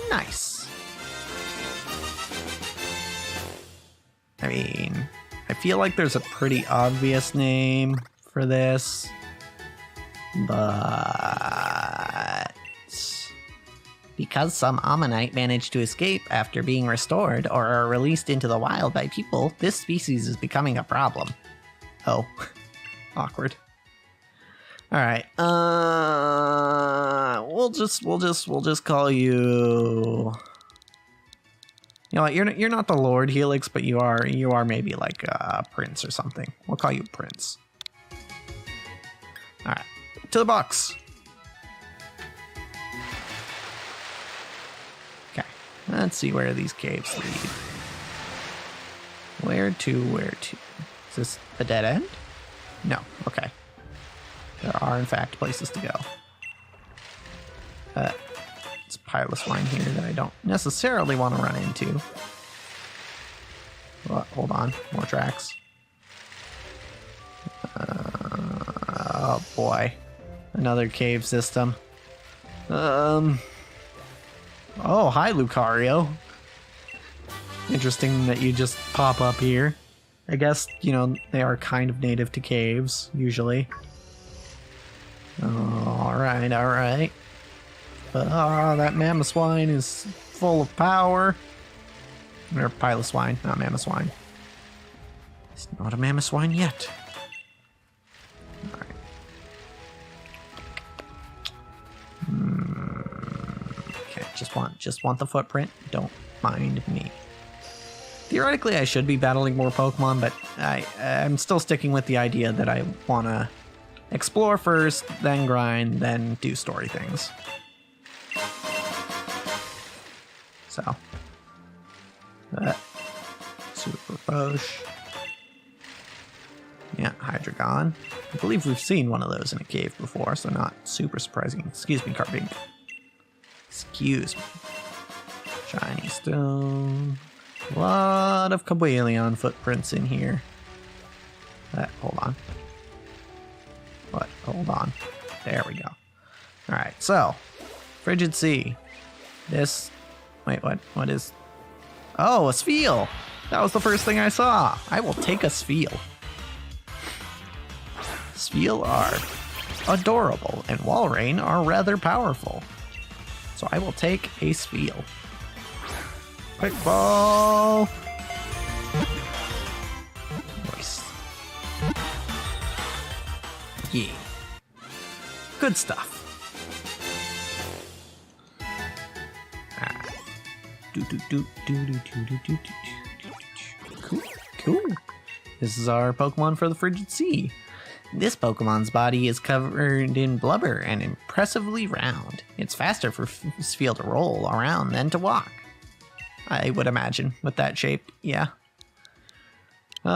Nice. I mean, I feel like there's a pretty obvious name for this, but because some Ammonite managed to escape after being restored or are released into the wild by people, this species is becoming a problem. Oh, awkward. All right, we'll just call you. You know what? You're not the Lord Helix, but you are maybe like a Prince or something. We'll call you Prince. All right, to the box. Okay, let's see where these caves lead. Where to? Is this a dead end? No. Okay. There are, in fact, places to go. It's a pile of swine here that I don't necessarily want to run into. Well, hold on. More tracks. Oh, boy. Another cave system. Oh, hi, Lucario. Interesting that you just pop up here. I guess, you know, they are kind of native to caves, usually. Alright. But, that Mammoth Swine is full of power. Or Pilot Swine, not Mammoth Swine. It's not a Mammoth Swine yet. Alright. Okay, just want the footprint. Don't mind me. Theoretically, I should be battling more Pokemon, but I'm still sticking with the idea that I want to explore first, then grind, then do story things. So, Super Posh. Yeah, Hydreigon. I believe we've seen one of those in a cave before, so not super surprising. Excuse me, Carbink. Excuse me. Shiny Stone. A lot of Cobalion footprints in here. Hold on. What? Hold on. There we go. Alright, so. Frigid Sea. This... Wait, what? What is... Oh, a Spheal! That was the first thing I saw. I will take a Spheal. Spheal are adorable, and Walrein are rather powerful. So I will take a Spheal. Quick ball! Nice. Yeah. Good stuff. Cool. This is our Pokemon for the Frigid Sea. This Pokemon's body is covered in blubber and impressively round. It's faster for Spheal to roll around than to walk. I would imagine, with that shape, yeah. You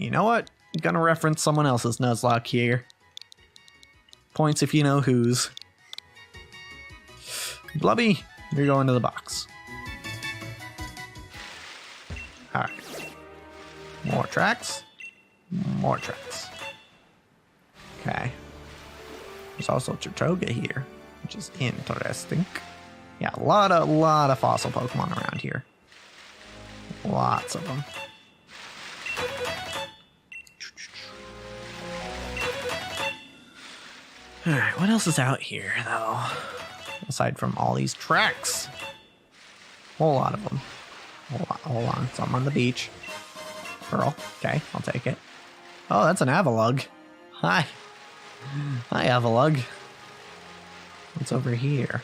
know what? I'm gonna reference someone else's Nuzlocke here. Points if you know whose. Blubby, you're going to the box. Alright. More tracks. More tracks. Okay. There's also Trovo here, which is interesting. Yeah, a lot of fossil Pokemon around here. Lots of them. Alright, what else is out here, though? Aside from all these tracks. Whole lot of them. Hold on. Some on the beach. Pearl. Okay, I'll take it. Oh, that's an Avalug. Hi. Hi, Avalug. What's over here?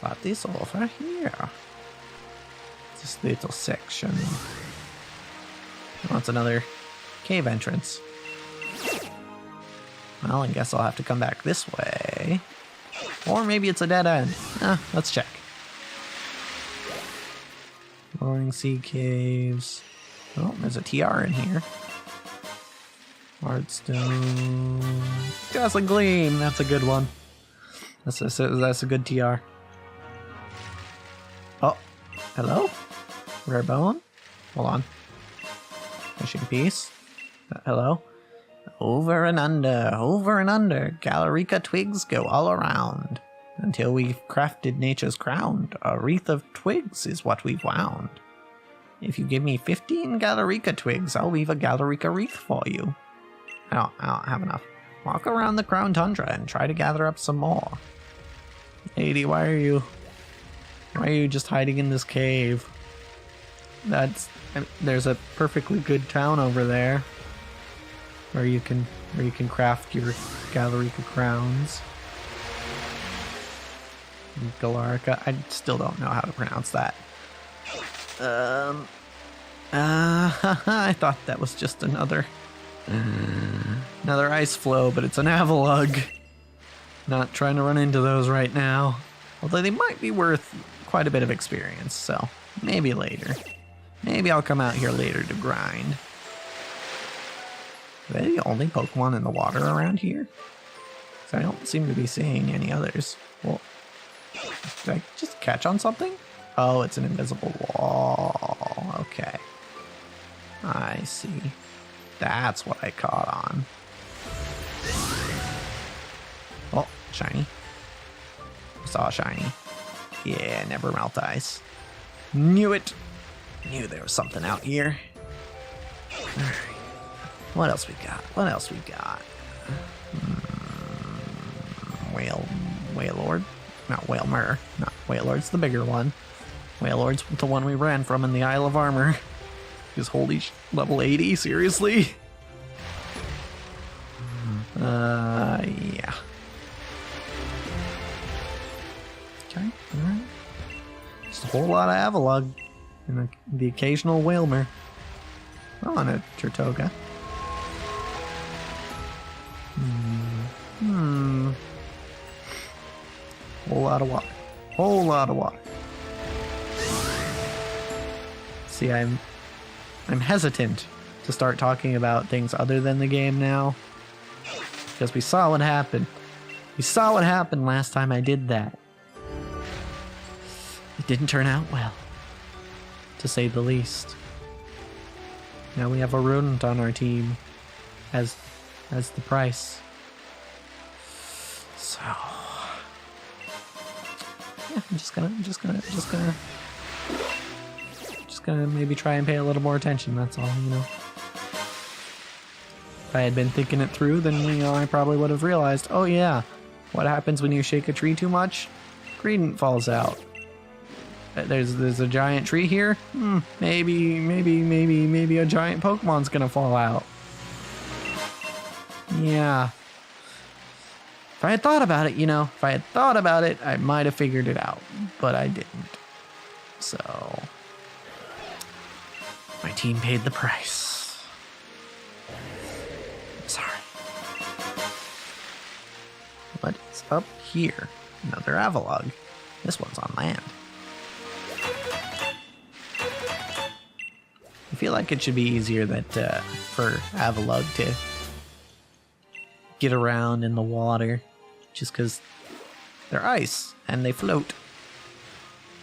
What is over here? This little section. Oh, it's another cave entrance. Well, I guess I'll have to come back this way. Or maybe it's a dead end. Let's check. Roaring Sea Caves. Oh, there's a TR in here. Hardstone. Dazzling Gleam. That's a good one. That's a good TR. Oh, hello? Rare bone? Hold on. Fishing piece. Hello? Over and under, Galarica twigs go all around. Until we've crafted nature's crown, a wreath of twigs is what we've wound. If you give me 15 Galarica twigs, I'll weave a Galarica wreath for you. I don't have enough. Walk around the Crown Tundra and try to gather up some more. Lady, why are you just hiding in this cave? There's a perfectly good town over there where you can craft your Galarica crowns. Galarica, I still don't know how to pronounce that. I thought that was just another ice flow, but it's an Avalug. Not trying to run into those right now. Although they might be worth quite a bit of experience, so maybe later. Maybe I'll come out here later to grind. Are they the only Pokemon in the water around here? Because I don't seem to be seeing any others. Well, did I just catch on something? Oh, it's an invisible wall. Okay. I see. That's what I caught on. Oh, shiny. Saw a shiny. Yeah, never melt ice. Knew it. Knew there was something out here. Alright. What else we got? Wailord? Not Wailmer. Not Wailord's the bigger one. Wailord's the one we ran from in the Isle of Armor. He's holy level 80, seriously? Yeah. Okay, alright. Just a whole lot of Avalug. And the occasional Wailmer. Oh, and a Turtoga. Whole lot of water. See, I'm hesitant to start talking about things other than the game now. Because we saw what happened. We saw what happened last time I did that. It didn't turn out well, to say the least. Now we have a rodent on our team as the price. So yeah, I'm just gonna maybe try and pay a little more attention, that's all, you know. If I had been thinking it through, then, you know, I probably would have realized, oh yeah, what happens when you shake a tree too much? Credent falls out. There's a giant tree here? Maybe a giant Pokemon's gonna fall out. Yeah. If I had thought about it, you know, I might have figured it out, but I didn't. So my team paid the price. Sorry. What is up here? Another Avalug. This one's on land. I feel like it should be easier that for Avalug to get around in the water, just because they're ice and they float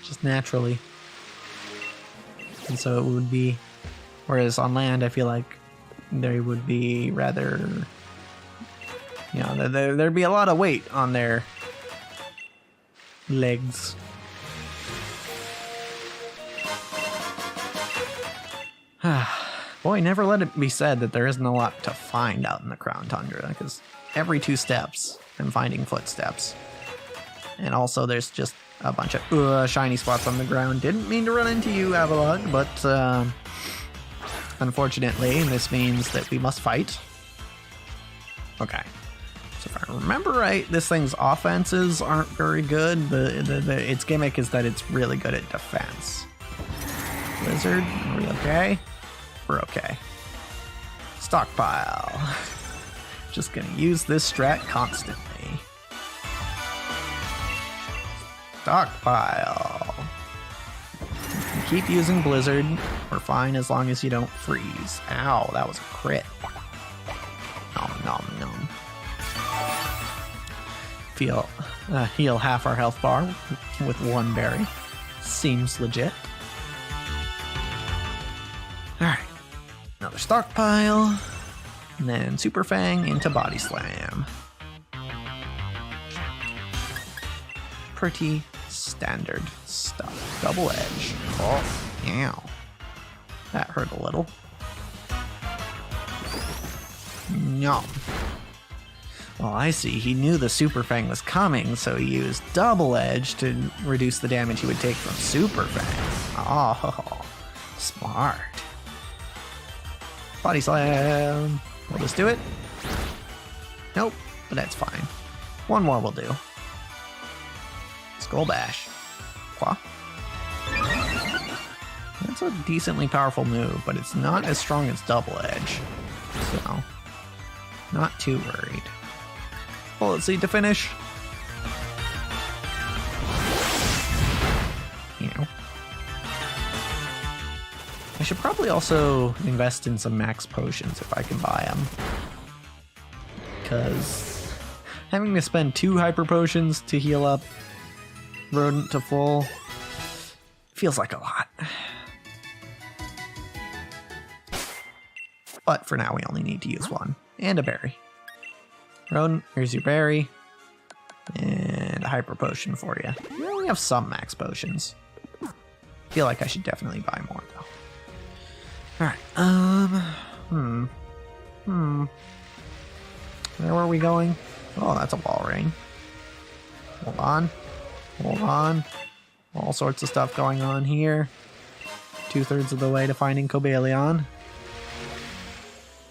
just naturally. And so it would be, whereas on land I feel like they would be rather, you know, there'd be a lot of weight on their legs. Boy, never let it be said that there isn't a lot to find out in the Crown Tundra, because every 2 steps I'm finding footsteps. And also there's just a bunch of shiny spots on the ground. Didn't mean to run into you, Avalug, but Unfortunately, this means that we must fight. Okay. So if I remember right, this thing's offenses aren't very good. Its gimmick is that it's really good at defense. Blizzard, are we okay? We're okay. Stockpile. Just gonna use this strat constantly. Stockpile. Keep using Blizzard. We're fine as long as you don't freeze. Ow, that was a crit. Nom nom nom. Heal half our health bar with one berry. Seems legit. Alright. Another stockpile. And then Super Fang into Body Slam. Pretty standard stuff. Double edge. Oh, ow. That hurt a little. No. Well, I see. He knew the Super Fang was coming, so he used double edge to reduce the damage he would take from Super Fang. Oh, smart. Body Slam. Will this do it? Nope, but that's fine. One more will do. Skull Bash. Qua. That's a decently powerful move, but it's not as strong as Double Edge. So, not too worried. Bullet Seed to finish. You know. I should probably also invest in some max potions if I can buy them. Because having to spend 2 hyper potions to heal up Rodent to full feels like a lot. But for now, we only need to use 1. And a berry. Rodent, here's your berry. And a hyper potion for you. We only have some max potions. Feel like I should definitely buy more, though. Alright, where were we going? Oh, that's a wall ring. Hold on. Hold on. All sorts of stuff going on here. 2/3 of the way to finding Cobalion.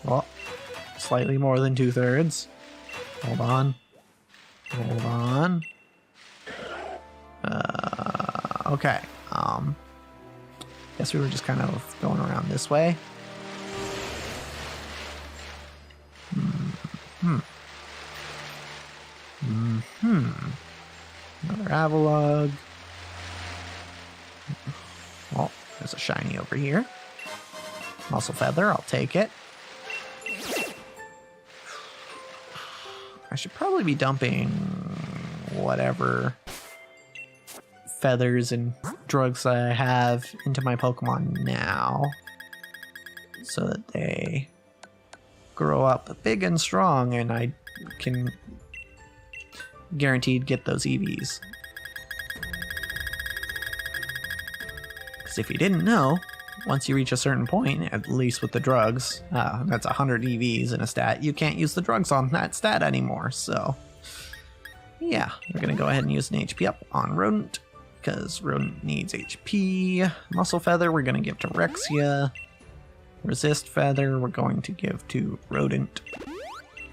Well, slightly more than 2/3. Hold on. Hold on. Okay. Guess we were just kind of going around this way. Another Avalug. Well, there's a shiny over here. Muscle Feather, I'll take it. I should probably be dumping whatever feathers and drugs I have into my Pokemon now, so that they grow up big and strong and I can guaranteed get those EVs. Because if you didn't know, once you reach a certain point, at least with the drugs, that's 100 EVs in a stat, you can't use the drugs on that stat anymore. So yeah, we're gonna go ahead and use an HP up on Rodent, because Rodent needs HP. Muscle Feather we're gonna give to Rexia. Resist Feather we're going to give to Rodent.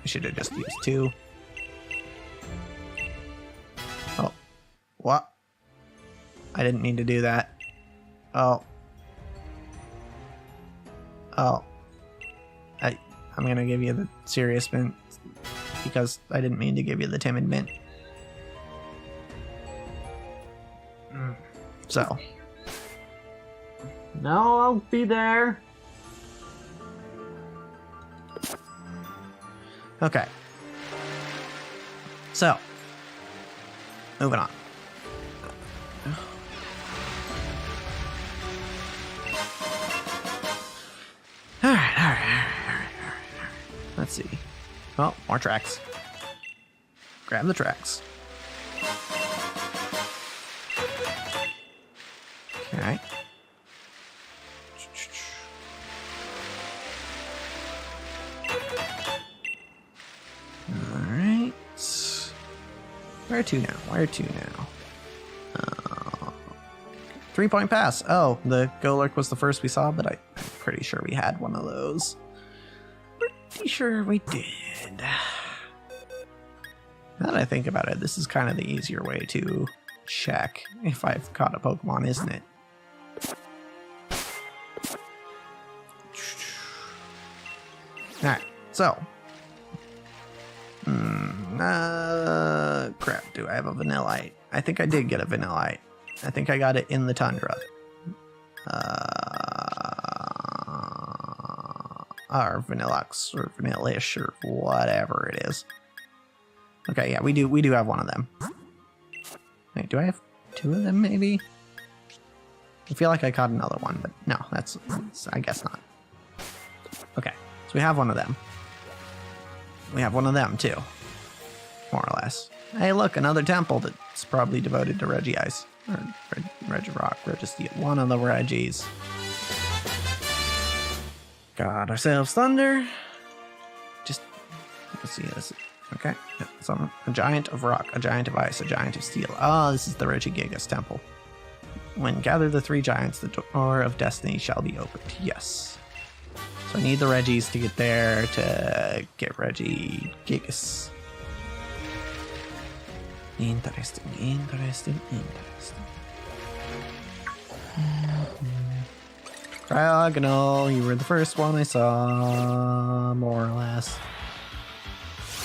I should have just used 2. Oh, what? I didn't mean to do that. Oh. Oh. I'm gonna give you the serious mint because I didn't mean to give you the timid mint. So. No, I'll be there. Okay. So. Moving on. Alright. Let's see. Oh, more tracks. Grab the tracks. Okay. Alright. Where to now? Where to now? 3-point pass. Oh, the Golurk was the first we saw, but I pretty sure we had one of those. Pretty sure we did. Now that I think about it, this is kind of the easier way to check if I've caught a Pokemon, isn't it? Alright, so. Crap, do I have a Vanillite? I think I did get a Vanillite. I think I got it in the Tundra. Or Vanilluxe, or Vanillish, or whatever it is. Okay, yeah, we do have one of them. Wait, do I have 2 of them, maybe? I feel like I caught another one, but no, that's I guess not. Okay, so we have one of them. We have one of them, too. More or less. Hey, look, another temple that's probably devoted to Regice. Or Regirock, Registeel. One of the Regis. Got ourselves Thunder. Just, let's see this. Okay, so a giant of rock, a giant of ice, a giant of steel. Oh, this is the Regigigas temple. When gather the 3 giants, the door of destiny shall be opened. Yes. So I need the Regis to get there to get Regigigas. Interesting, interesting, interesting. Cryogonal, you were the first one I saw, more or less.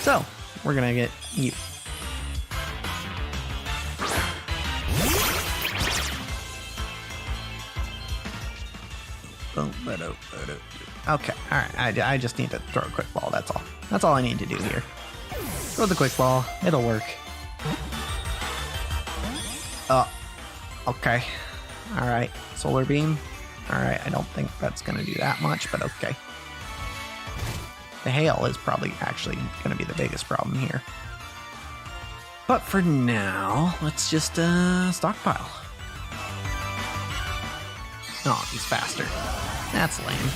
So, we're gonna get you. Okay, alright, I just need to throw a quick ball, that's all. That's all I need to do here. Throw the quick ball, it'll work. Okay. Alright, Solar Beam. Alright, I don't think that's gonna do that much, but okay. The hail is probably actually gonna be the biggest problem here. But for now, let's just stockpile. Oh, he's faster. That's lame.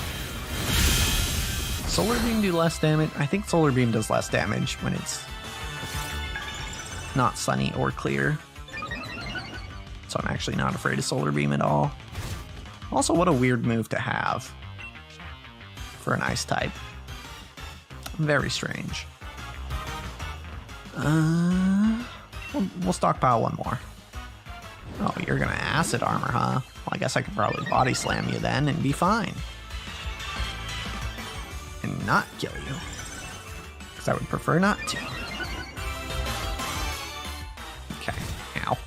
Solar Beam do less damage? I think Solar Beam does less damage when it's not sunny or clear. So I'm actually not afraid of Solar Beam at all. Also, what a weird move to have for an ice type. Very strange. We'll stockpile one more. Oh, you're gonna acid armor, huh? Well, I guess I could probably body slam you then and be fine. And not kill you. Because I would prefer not to. Okay, ow.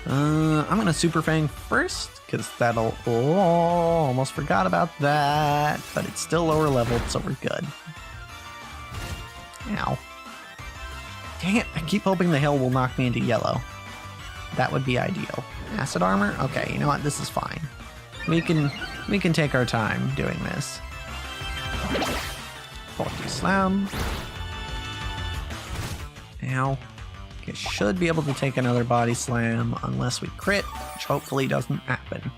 I'm gonna Super Fang first, because that'll... Oh, almost forgot about that. But it's still lower leveled, so we're good. Ow. Dang it, I keep hoping the hail will knock me into yellow. That would be ideal. Acid armor? Okay, you know what? This is fine. We can take our time doing this. 40 slam. Ow. Okay, should be able to take another body slam unless we crit, which hopefully doesn't happen.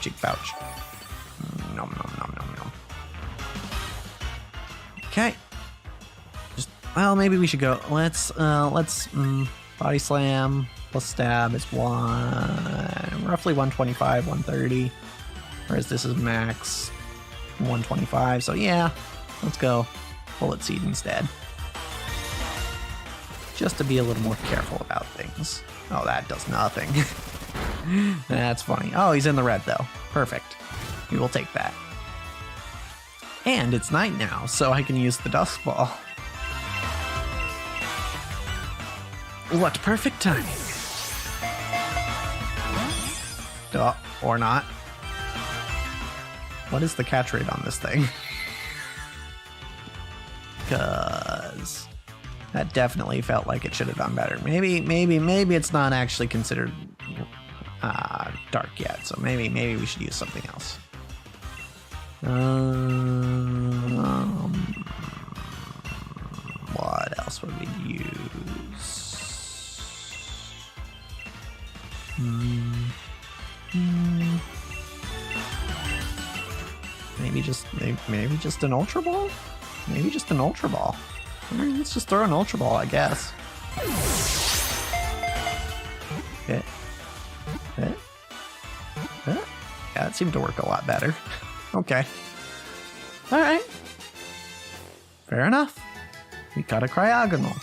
Cheek pouch. Nom nom nom nom nom. Okay. Just, well, maybe we should go. Let's body slam plus stab is roughly 125, 130. Whereas this is max 125. So yeah, let's go Bullet Seed instead. Just to be a little more careful about things. Oh, that does nothing. That's funny. Oh, he's in the red though. Perfect. We will take that. And it's night now, so I can use the Dusk Ball. What perfect timing. Or not. What is the catch rate on this thing? Because that definitely felt like it should have done better. Maybe it's not actually considered dark yet, so maybe we should use something else. What else would we use? Maybe just an Ultra Ball? Maybe just an Ultra Ball. Let's just throw an Ultra Ball, I guess. Okay. Yeah, that seemed to work a lot better. Okay. Alright. Fair enough. We got a cryogonal.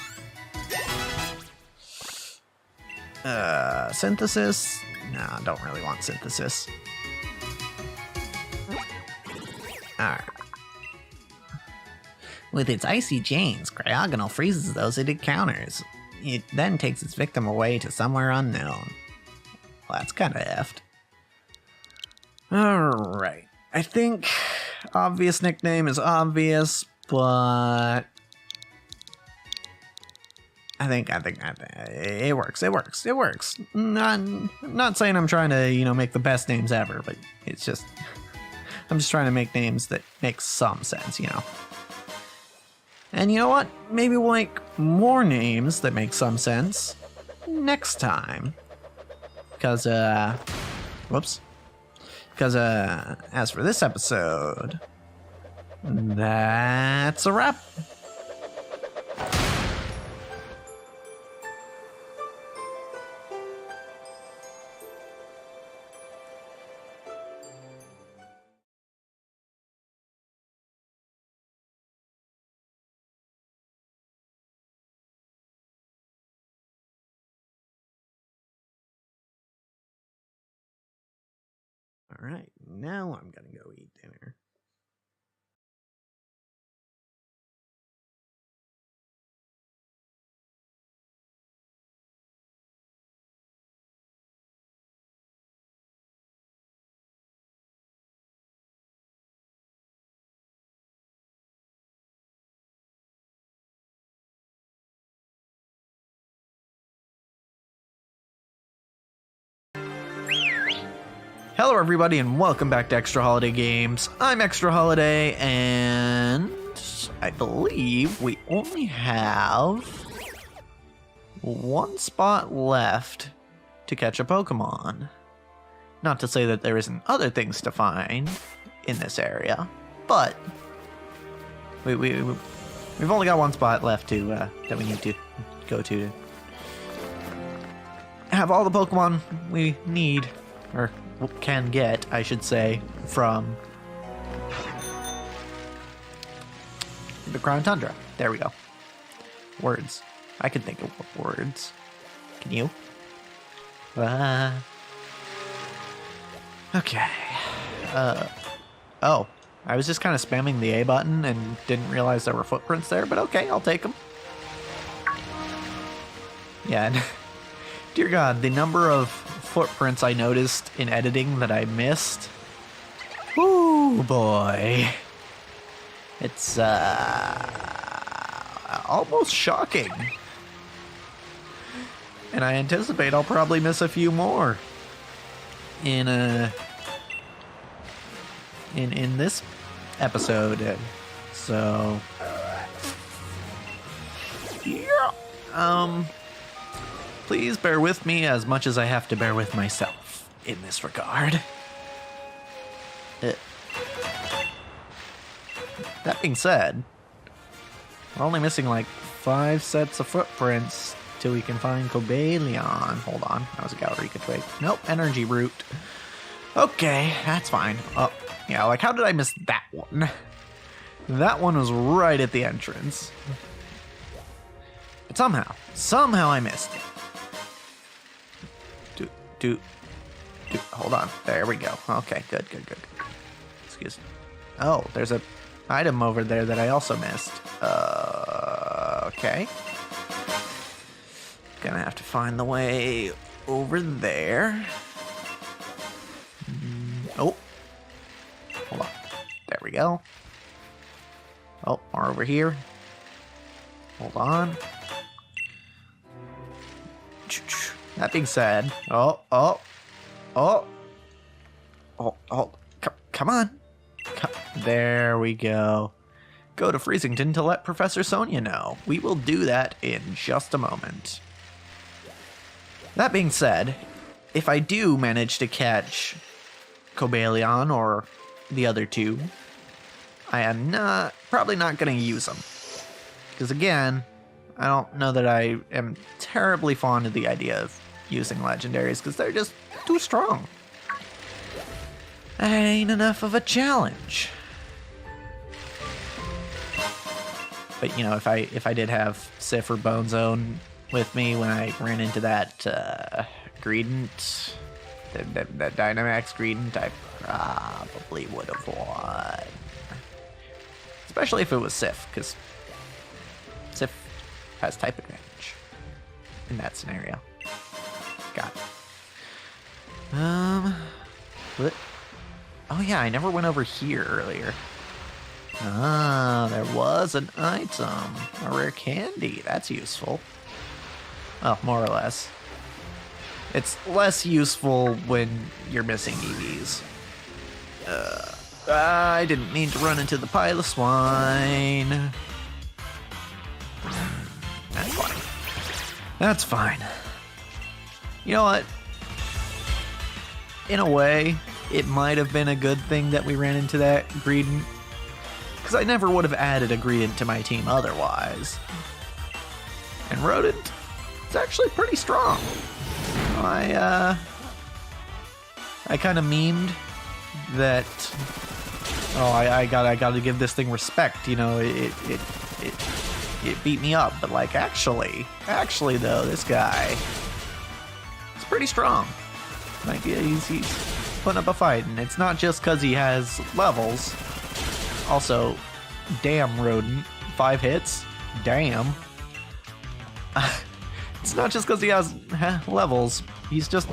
Synthesis? Nah, don't really want synthesis. Alright. With its icy chains, cryogonal freezes those it encounters. It then takes its victim away to somewhere unknown. Well, that's kinda effed. Alright. I think obvious nickname is obvious, but I think it works. It works. Not saying I'm trying to, make the best names ever, but it's just I'm just trying to make names that make some sense, And you know what? Maybe we'll make more names that make some sense next time. Because whoops. Because as for this episode, that's a wrap. All right, now I'm gonna go eat dinner. Hello everybody and welcome back to Extra Holiday Games. I'm Extra Holiday and I believe we only have one spot left to catch a Pokemon. Not to say that there isn't other things to find in this area, but we've only got one spot left to that we need to go to have all the Pokemon we need, or can get, I should say, from the Crown Tundra. There we go. Words. I can think of words. Can you? Okay. Oh. I was just kind of spamming the A button and didn't realize there were footprints there, but okay, I'll take them. Yeah, and dear God, the number of footprints I noticed in editing that I missed. Ooh, boy. It's, almost shocking. And I anticipate I'll probably miss a few more in this episode. So, yeah. Please bear with me as much as I have to bear with myself in this regard. That being said, we're only missing like 5 sets of footprints till we can find Cobalion. Hold on, that was a Galarica twig. Nope, energy root. Okay, that's fine. Oh, yeah, like how did I miss that one? That one was right at the entrance. But somehow I missed it. Hold on. There we go. Okay, good. Excuse me. Oh, there's a item over there that I also missed. Okay. Gonna have to find the way over there. Oh. Hold on. There we go. Oh, more over here. Hold on. That being said, come on. There we go. Go to Freezington to let Professor Sonia know. We will do that in just a moment. That being said, if I do manage to catch Cobalion or the other two, I am probably not going to use them. Because again, I don't know that I am terribly fond of the idea of using legendaries because they're just too strong. That ain't enough of a challenge. But, you know, if I did have Sif or Bone Zone with me when I ran into that Greedent, that Dynamax Greedent, I probably would have won. Especially if it was Sif, because Sif has type advantage in that scenario. Got it. What? Oh yeah, I never went over here earlier. Ah, there was an item. A rare candy. That's useful. Well, more or less. It's less useful when you're missing EVs. I didn't mean to run into the pile of swine. That's fine. That's fine. You know what? In a way, it might have been a good thing that we ran into that Greedent, because I never would have added a Greedent to my team otherwise. And Rodent, it's actually pretty strong. I kind of memed that. Oh, I gotta give this thing respect. You know, it beat me up, but like actually though, this guy is pretty strong. Like he's putting up a fight, and it's not just because he has levels. Also, damn Rodent, 5 hits, damn. It's not just because he has levels. He's just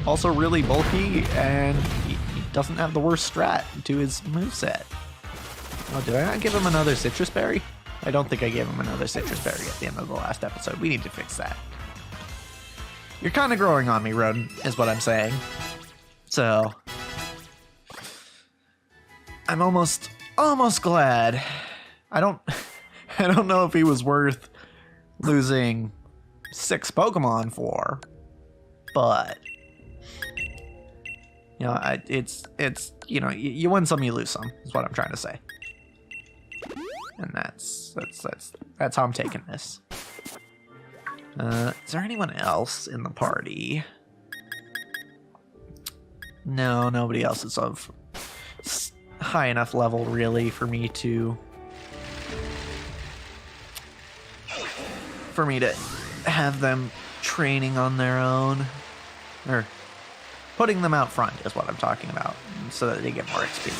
also really bulky, and he doesn't have the worst strat to his moveset. Oh, did I not give him another citrus berry? I don't think I gave him another citrus berry at the end of the last episode. We need to fix that. You're kind of growing on me, Rodent, is what I'm saying. So, I'm almost glad. I don't know if he was worth losing 6 Pokemon for, but you know, it's you know, you win some, you lose some, is what I'm trying to say, and that's how I'm taking this. Is there anyone else in the party? No, nobody else is of high enough level, really, for me to have them training on their own, or putting them out front is what I'm talking about, so that they get more XP.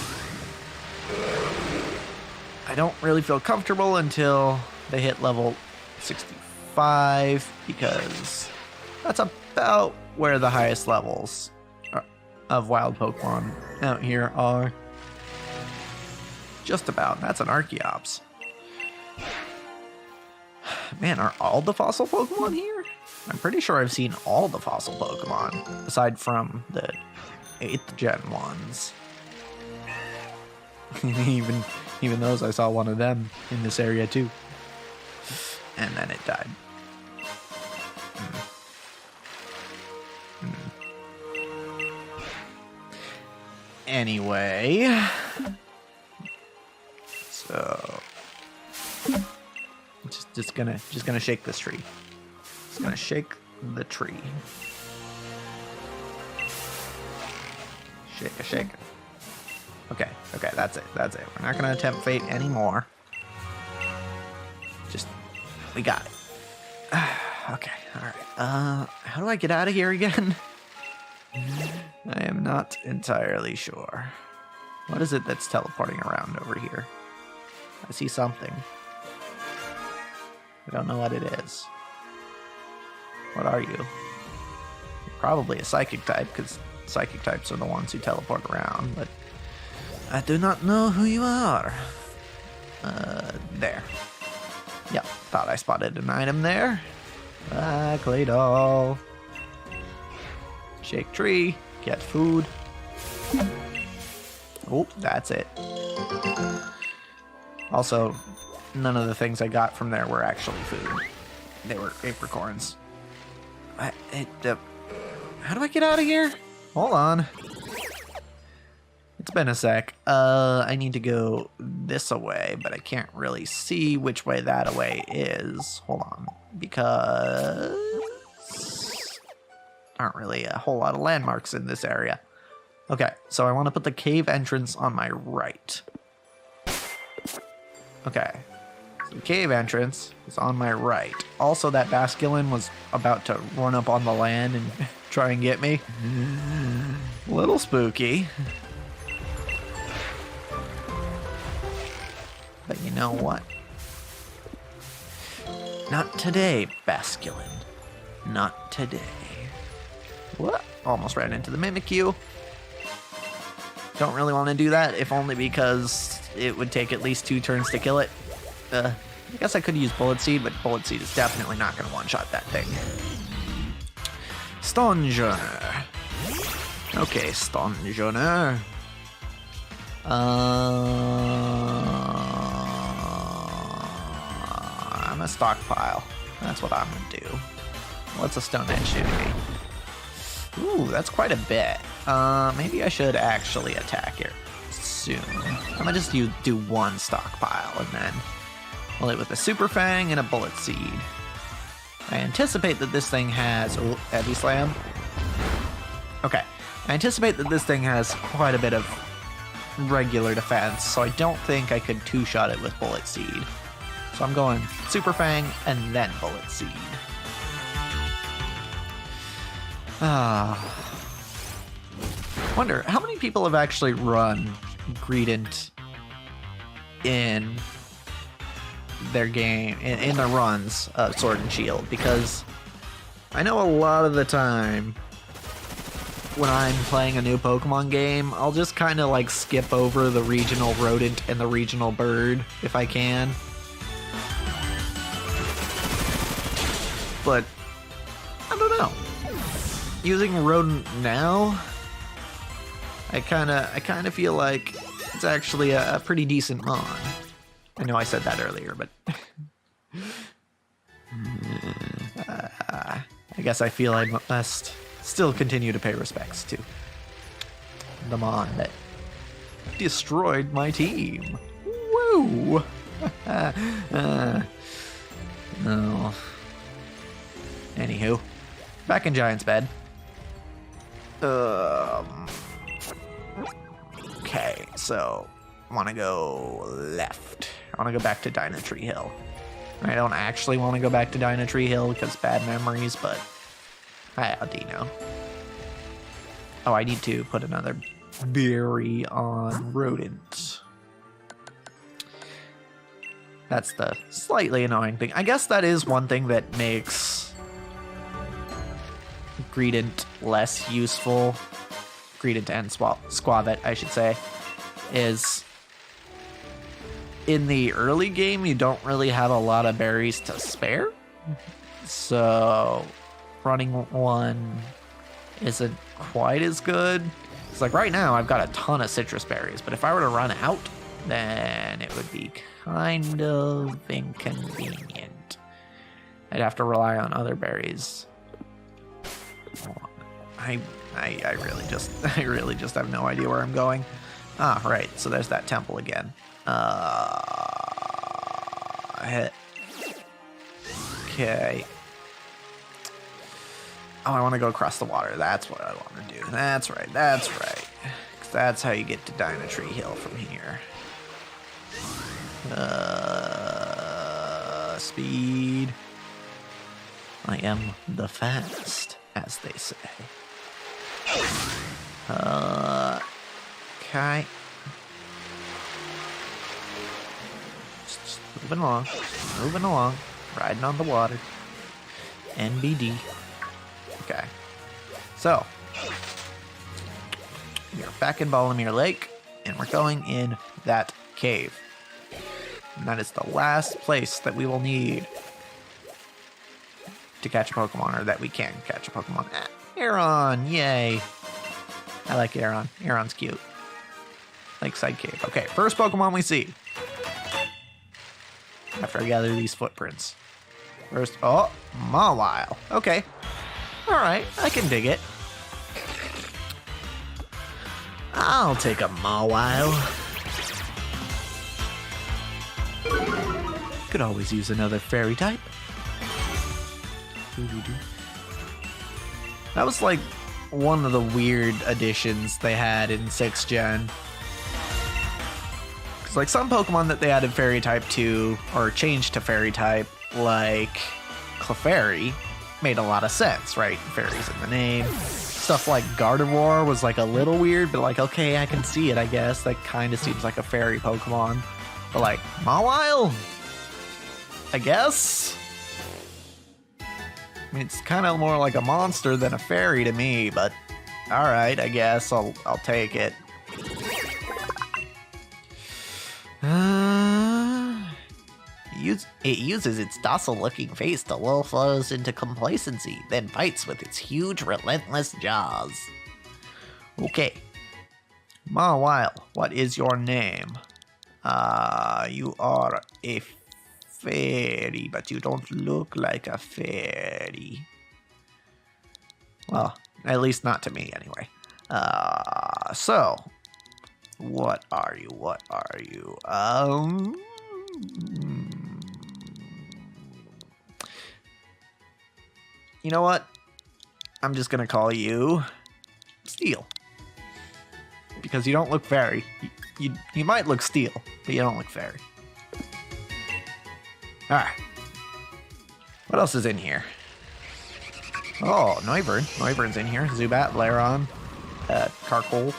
I don't really feel comfortable until they hit level 65, because that's about where the highest levels of wild Pokemon out here are. Just about. That's an Archeops. Man, are all the fossil Pokemon here? I'm pretty sure I've seen all the fossil Pokemon, aside from the 8th gen ones. Even those, I saw one of them in this area too. And then it died. Anyway, so just gonna shake this tree. Just gonna shake the tree. Shake a shake. Okay, that's it. We're not gonna attempt fate anymore. Just, we got it. Okay, alright. How do I get out of here again? I am not entirely sure. What is it that's teleporting around over here? I see something. I don't know what it is. What are you? You're probably a psychic type, because psychic types are the ones who teleport around, but I do not know who you are. There. Yep, thought I spotted an item there. Clay doll. Shake tree, get food. Oh, that's it. Also, none of the things I got from there were actually food. They were apricorns. How do I get out of here? Hold on. It's been a sec. I need to go this away, but I can't really see which way that away is. Hold on. Because aren't really a whole lot of landmarks in this area. Okay, so I want to put the cave entrance on my right. Okay, so the cave entrance is on my right. Also, that Basculin was about to run up on the land and try and get me. A little spooky. But you know what? Not today, Basculin. Not today. What? Almost ran into the Mimikyu. Don't really want to do that, if only because it would take at least 2 turns to kill it. I guess I could use Bullet Seed, but Bullet Seed is definitely not going to one-shot that thing. Stonjourner. Okay, Stonjourner. I'm a stockpile. That's what I'm going to do. What's a Stone Edge do to me? Ooh, that's quite a bit. Maybe I should actually attack it soon. I'm gonna just do 1 stockpile and then we'll hit with a Super Fang and a Bullet Seed. I anticipate that this thing has... Oh, Heavy Slam. Okay. I anticipate that this thing has quite a bit of regular defense, so I don't think I could 2-shot it with Bullet Seed. So I'm going Super Fang and then Bullet Seed. Wonder how many people have actually run Greedent in their game, in the runs of Sword and Shield, because I know a lot of the time when I'm playing a new Pokemon game, I'll just kind of like skip over the regional rodent and the regional bird if I can. But I don't know. Using rodent now, I kind of feel like it's actually a pretty decent mon. I know I said that earlier, but I guess I feel I must still continue to pay respects to the mon that destroyed my team. Woo! No. Anywho, back in Giant's bed. Okay, so I want to go left. I want to go back to Dynatree Hill. I don't actually want to go back to Dynatree Hill because bad memories, but how do you know? Oh, I need to put another berry on Rodent. That's the slightly annoying thing. I guess that is one thing that makes Greedent less useful. Greedent and Squavit, I should say, is in the early game, you don't really have a lot of berries to spare. So running one isn't quite as good. It's like right now I've got a ton of citrus berries, but if I were to run out, then it would be kind of inconvenient. I'd have to rely on other berries. I really just have no idea where I'm going. Ah, right. So there's that temple again. Okay. Oh, I want to go across the water. That's what I want to do. That's right. That's right. 'Cause that's how you get to Dynatree Hill from here. Speed. I am the fast, as they say. Okay. Just moving along, riding on the water. NBD. Okay. So, we're back in Balamir Lake, and we're going in that cave. And that is the last place that we will need to catch a Pokemon, or that we can catch a Pokemon at. Aeron, yay. I like Aeron. Aeron's cute. Lakeside Cave. Okay, first Pokemon we see. After I gather these footprints. First, oh, Mawile. Okay. Alright, I can dig it. I'll take a Mawile. Could always use another fairy type. That was like one of the weird additions they had in 6th Gen. Because, like, some Pokemon that they added Fairy type to, or changed to Fairy type, like Clefairy, made a lot of sense, right? Fairy's in the name. Stuff like Gardevoir was, like, a little weird, but, like, okay, I can see it, I guess. That kind of seems like a Fairy Pokemon. But, like, Mawile? I guess? I mean, it's kind of more like a monster than a fairy to me, but alright, I guess I'll take it. It uses its docile-looking face to lull foes into complacency, then bites with its huge, relentless jaws. Okay. Mawile, what is your name? You are a fairy, but you don't look like a fairy. Well, at least not to me, anyway. So, what are you? What are you? You know what? I'm just gonna call you Steel. Because you don't look fairy. You might look Steel, but you don't look fairy. Alright. What else is in here? Oh, Noivern. Noivern's in here. Zubat, Lairon, Carkol.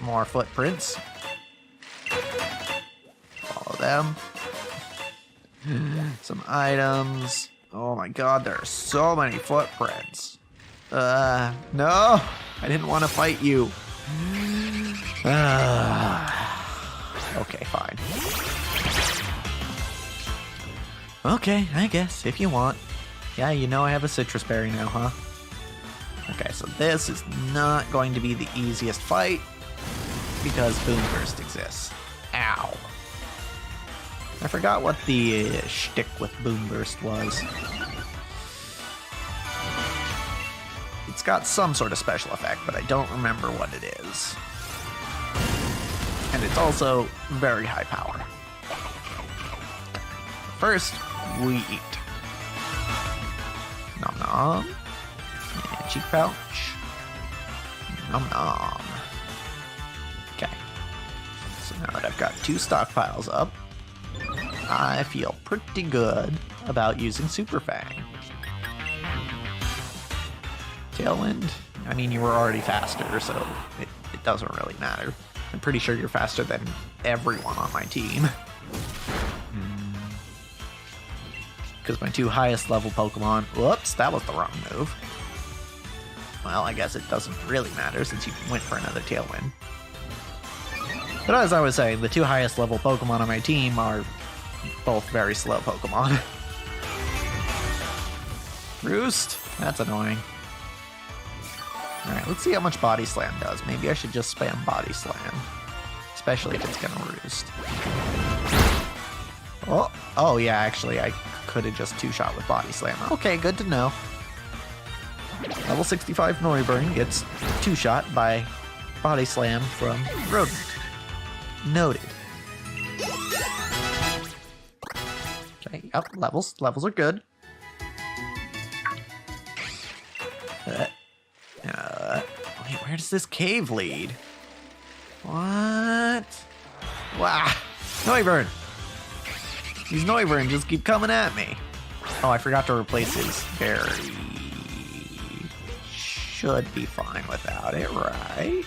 More footprints. Follow them. Some items. Oh my god, there are so many footprints. No! I didn't want to fight you. Okay, fine. Okay, I guess, if you want. Yeah, you know I have a citrus berry now, huh? Okay, so this is not going to be the easiest fight because Boomburst exists. Ow. I forgot what the shtick with Boomburst was. It's got some sort of special effect, but I don't remember what it is. And it's also very high power. First, we eat. Nom nom. And cheek pouch. Nom nom. Okay. So now that I've got 2 stockpiles up, I feel pretty good about using Super Fang. Tailwind? I mean, you were already faster, so it doesn't really matter. I'm pretty sure you're faster than everyone on my team. Because my 2 highest level Pokemon... Whoops, that was the wrong move. Well, I guess it doesn't really matter since you went for another Tailwind. But as I was saying, the 2 highest level Pokemon on my team are both very slow Pokemon. Roost? That's annoying. Alright, let's see how much Body Slam does. Maybe I should just spam Body Slam. Especially if it's gonna Roost. Oh yeah, actually, I could have just 2-shot with Body Slam. Okay, good to know. Level 65 Noivern gets 2-shot by Body Slam from Rodent. Noted. Okay, yep, levels. Levels are good. Wait, where does this cave lead? What? Wow. Noivern! These Noivern just keep coming at me. Oh, I forgot to replace his berry. Should be fine without it, right?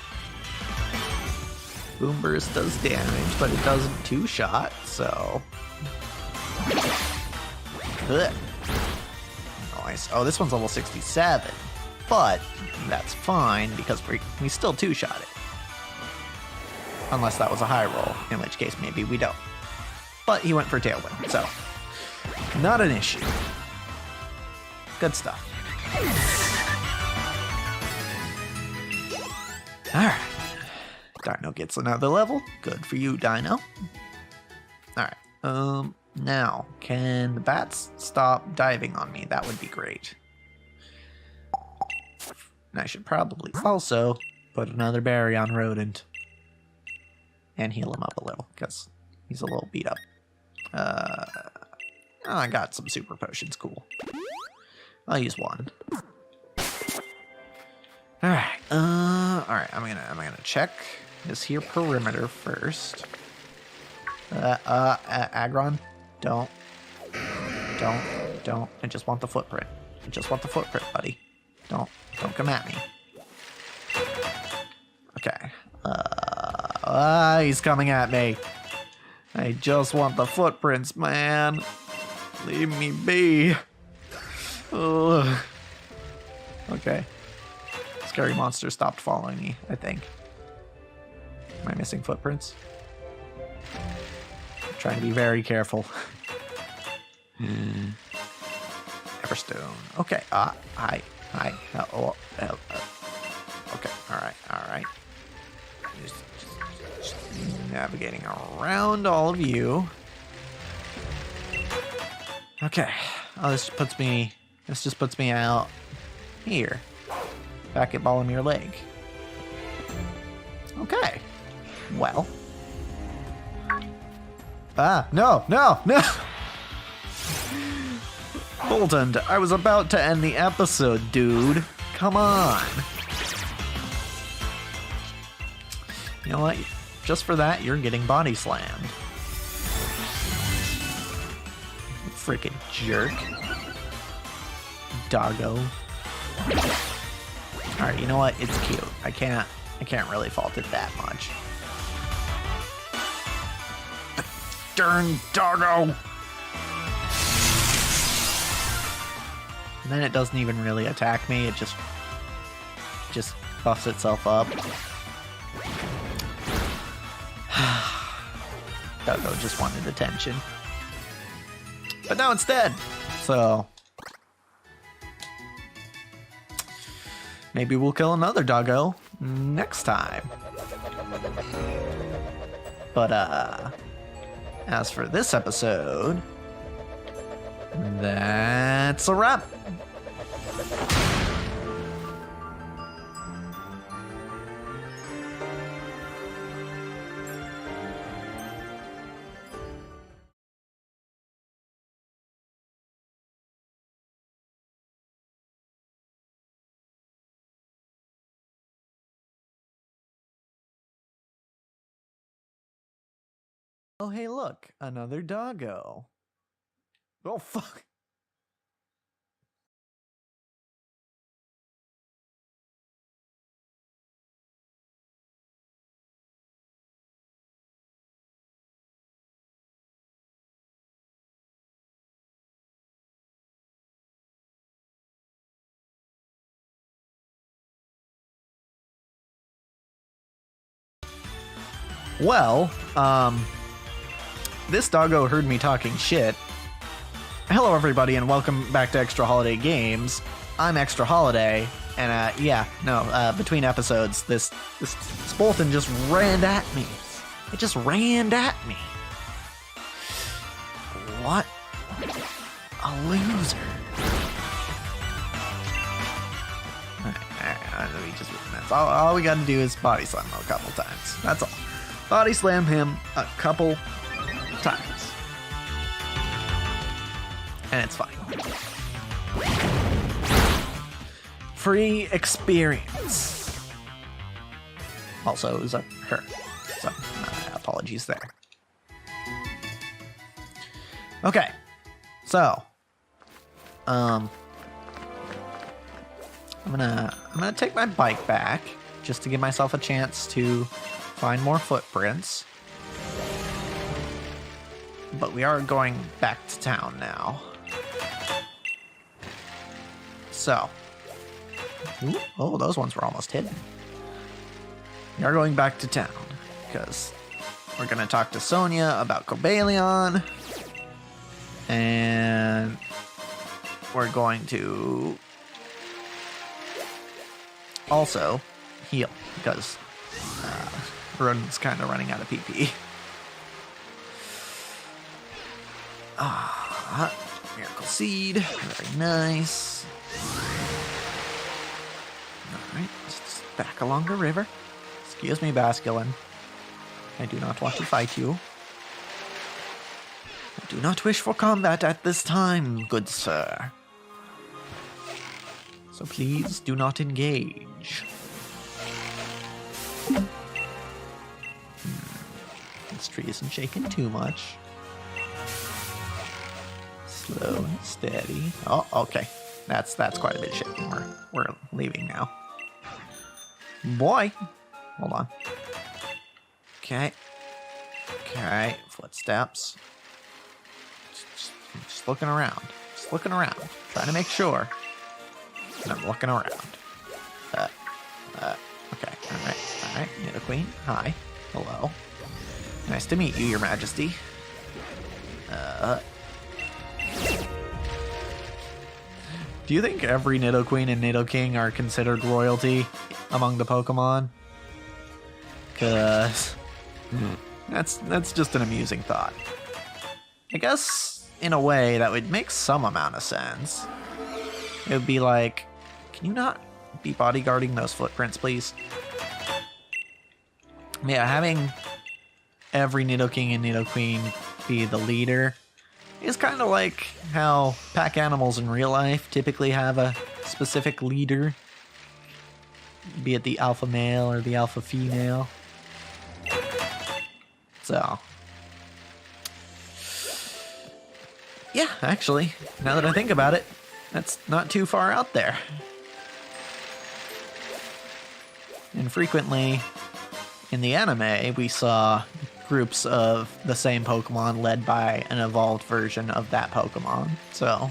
Boomburst does damage, but it doesn't 2-shot, so... Ugh. Nice. Oh, this one's level 67. But that's fine because we still 2-shot it. Unless that was a high roll, in which case maybe we don't. But he went for Tailwind, so not an issue. Good stuff. Alright. Dino gets another level. Good for you, Dino. Alright. Now, can the bats stop diving on me? That would be great. And I should probably also put another berry on Rodent. And heal him up a little, because he's a little beat up. Oh, I got some super potions. Cool. I'll use one. All right. All right. I'm gonna check this here perimeter first. Agron, don't. I just want the footprint. I just want the footprint, buddy. Don't come at me. Okay. He's coming at me. I just want the footprints, man. Leave me be. Ugh. Okay. Scary monster stopped following me, I think. Am I missing footprints? I'm trying to be very careful. Everstone. Okay. Hi. Hello. Okay. All right. Just navigating around all of you. Okay. Oh, this just puts me out here. Back at ball in your leg. Okay. Well. No. Bolton, I was about to end the episode, dude. Come on. You know what? Just for that, you're getting body slammed. Freaking jerk. Doggo. Alright, you know what? It's cute. I can't really fault it that much. Darn doggo! And then it doesn't even really attack me, it just buffs itself up. Doggo just wanted attention. But now it's dead! So maybe we'll kill another doggo next time. But as for this episode, that's a wrap. Oh, hey, look, another doggo. Oh, fuck. Well, this doggo heard me talking shit. Hello, everybody, and welcome back to Extra Holiday Games. I'm ExtraHoliday, and between episodes, this Bolton just ran at me. It just ran at me. What a loser. All we gotta do is body slam him a couple times. That's all. Body slam him a couple times. And it's fine. Free experience. Also, it was her. So, apologies there. Okay. So, I'm gonna take my bike back just to give myself a chance to find more footprints. But we are going back to town now. So. Ooh, oh, those ones were almost hidden. We are going back to town because we're going to talk to Sonia about Cobalion. And we're going to also heal because Rodent's kind of running out of PP. Miracle Seed. Very nice. Alright, just back along the river. Excuse me, Basculin. I do not want to fight you. I do not wish for combat at this time, good sir. So please do not engage. This tree isn't shaking too much. Slow and steady. Oh, okay. That's quite a bit shaking. We're leaving now. Boy. Hold on. Okay. Okay. Footsteps. Just looking around. Just looking around. Trying to make sure. And I'm looking around. Okay. Alright. Nido Queen. Hi. Hello. Nice to meet you, Your Majesty. Do you think every Nido Queen and Nido King are considered royalty among the Pokemon? Cause that's just an amusing thought. I guess in a way that would make some amount of sense. It would be like, can you not be bodyguarding those footprints, please? Yeah, having every Nido King and Nido Queen be the leader is kind of like how pack animals in real life typically have a specific leader, be it the alpha male or the alpha female. So, yeah, actually, now that I think about it, that's not too far out there. And frequently in the anime, we saw groups of the same Pokemon led by an evolved version of that Pokemon. So,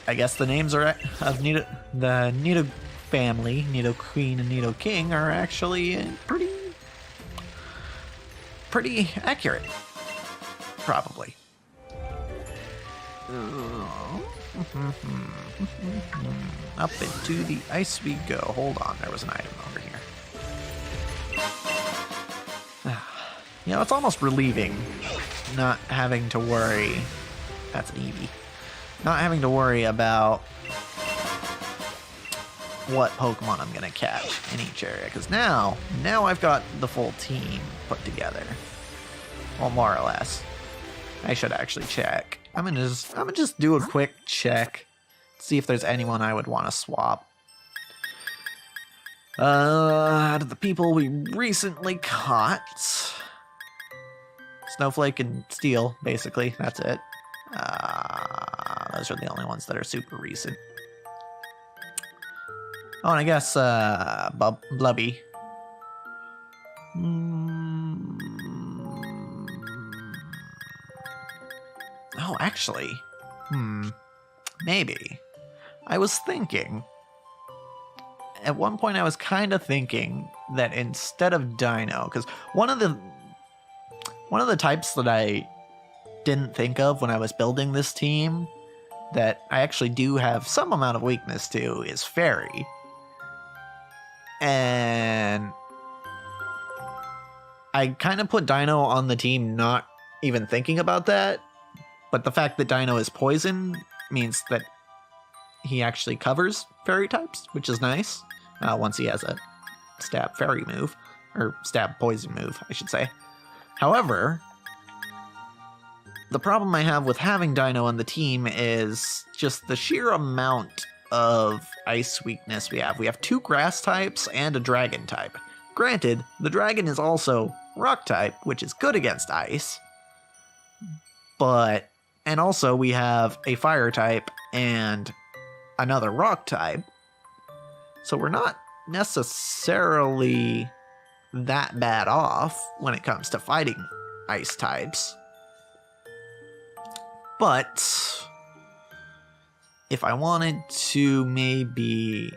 I guess the names are of the Nido family, Nido Queen and Nido King, are actually pretty accurate. Probably. Up into the ice we go. Hold on, there was an item over here. You know, it's almost relieving not having to worry. That's an Eevee. Not having to worry about what Pokemon I'm gonna catch in each area, because now I've got the full team put together. Well, more or less. I should actually check. I'm gonna just do a quick check, see if there's anyone I would want to swap. Out of the people we recently caught, Snowflake and Steel, basically. That's it. Those are the only ones that are super recent. Oh, and I guess Blubby. Oh, actually, maybe. I was thinking. At one point, I was kind of thinking that instead of Dino, because one of the types that I didn't think of when I was building this team, that I actually do have some amount of weakness to, is Fairy. And I kind of put Dino on the team not even thinking about that, but the fact that Dino is poison means that he actually covers Fairy types, which is nice, once he has a stab Fairy move, or stab poison move, I should say. However, the problem I have with having Dino on the team is just the sheer amount of ice weakness we have. We have 2 grass types and a dragon type. Granted, the dragon is also rock type, which is good against ice, and also we have a fire type and another rock type, so we're not necessarily that bad off when it comes to fighting ice types. But if I wanted to maybe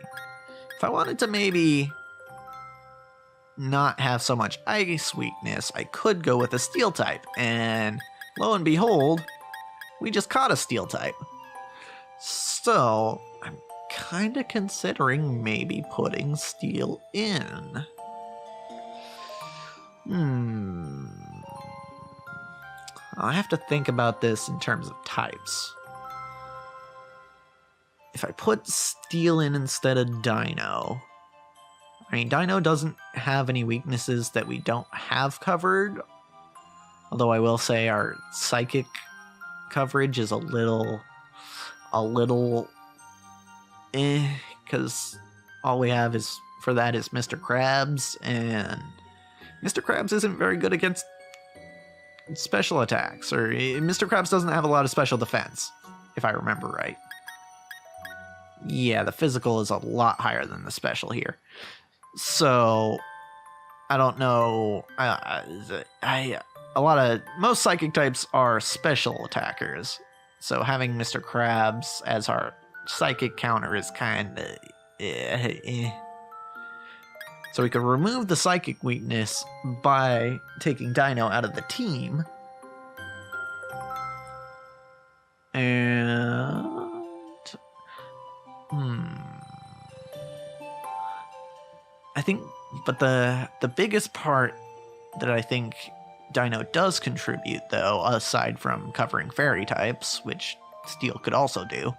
not have so much ice weakness, I could go with a steel type, and lo and behold, we just caught a steel type. So I'm kind of considering maybe putting steel in. I have to think about this in terms of types. If I put steel in instead of Dino, I mean, Dino doesn't have any weaknesses that we don't have covered. Although I will say our psychic coverage is a little because all we have is for that is Mr. Krabs, and Mr. Krabs isn't very good against special attacks, or Mr. Krabs doesn't have a lot of special defense, if I remember right. Yeah, the physical is a lot higher than the special here. So, I don't know. Most psychic types are special attackers. So having Mr. Krabs as our psychic counter is kind of So we could remove the psychic weakness by taking Dino out of the team. And I think, but the biggest part that I think Dino does contribute, though, aside from covering fairy types, which Steel could also do,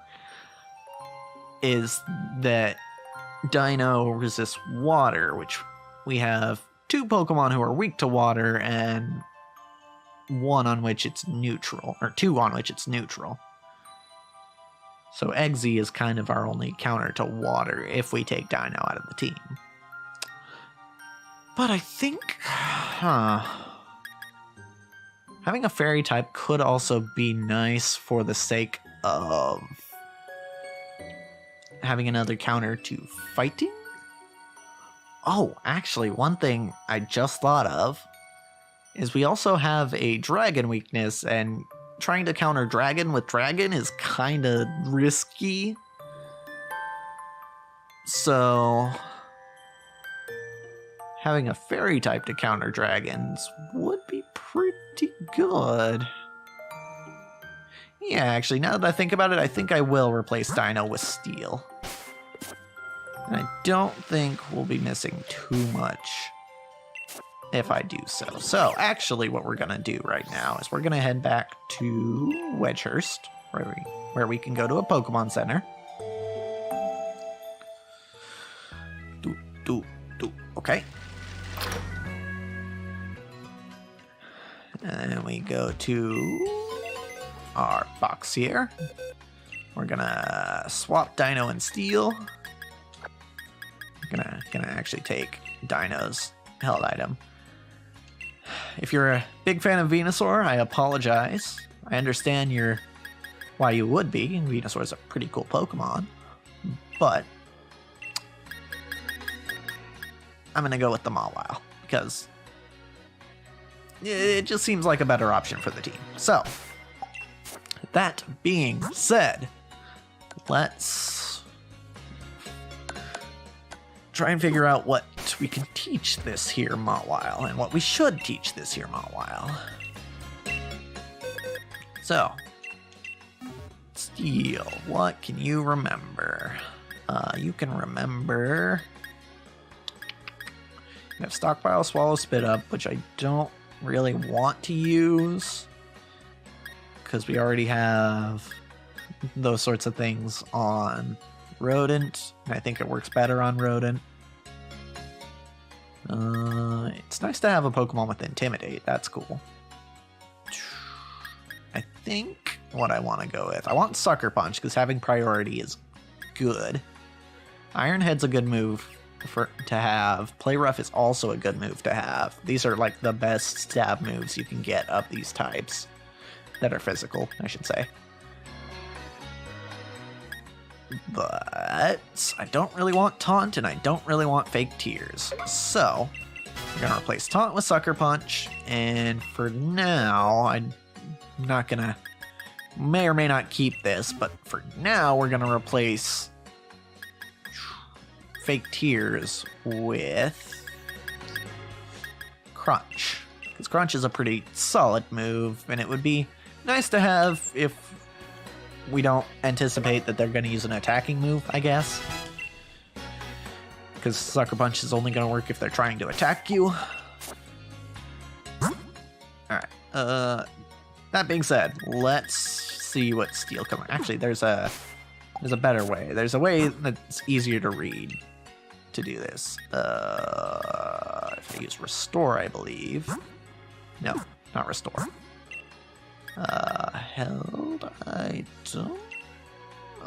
is that Dino resists water, which we have 2 Pokemon who are weak to water and 1 on which it's neutral, or 2 on which it's neutral. So Eggsy is kind of our only counter to water if we take Dino out of the team. But I think, having a fairy type could also be nice for the sake of having another counter to fighting. Oh, actually, one thing I just thought of is we also have a dragon weakness, and trying to counter dragon with dragon is kind of risky. So having a fairy type to counter dragons would be pretty good. Yeah, actually, now that I think about it, I think I will replace Dino with Steel. And I don't think we'll be missing too much if I do so. So, actually, what we're going to do right now is we're going to head back to Wedgehurst, where we can go to a Pokemon Center. Okay. And we go to our box here. We're gonna swap Dino and Steel. Gonna actually take Dino's held item. If you're a big fan of Venusaur, I apologize. I understand why you would be. Venusaur is a pretty cool Pokemon, but I'm gonna go with the Mawile because it just seems like a better option for the team. So, that being said, let's try and figure out what we can teach this here Mawile and what we should teach this here Mawile. So, Steel, what can you remember? You can remember... You have Stockpile, Swallow, Spit Up, which I don't really want to use because we already have those sorts of things on Rodent, and I think it works better on Rodent. It's nice to have a Pokemon with Intimidate. That's cool. I think what I want to go with, I want Sucker Punch because having priority is good. Iron Head's a good move to have. Play Rough is also a good move to have. These are like the best stab moves you can get of these types that are physical, I should say. But I don't really want Taunt and I don't really want Fake Tears. So we're gonna replace Taunt with Sucker Punch, and for now I'm not gonna, may or may not keep this, but for now we're gonna replace Fake Tears with Crunch, because Crunch is a pretty solid move, and it would be nice to have if we don't anticipate that they're going to use an attacking move, I guess. Because Sucker Punch is only going to work if they're trying to attack you. Alright, that being said, let's see what Steel can... Actually, there's a better way. There's a way that's easier to read to do this. If I use Restore, I believe. No. not restore. Held item.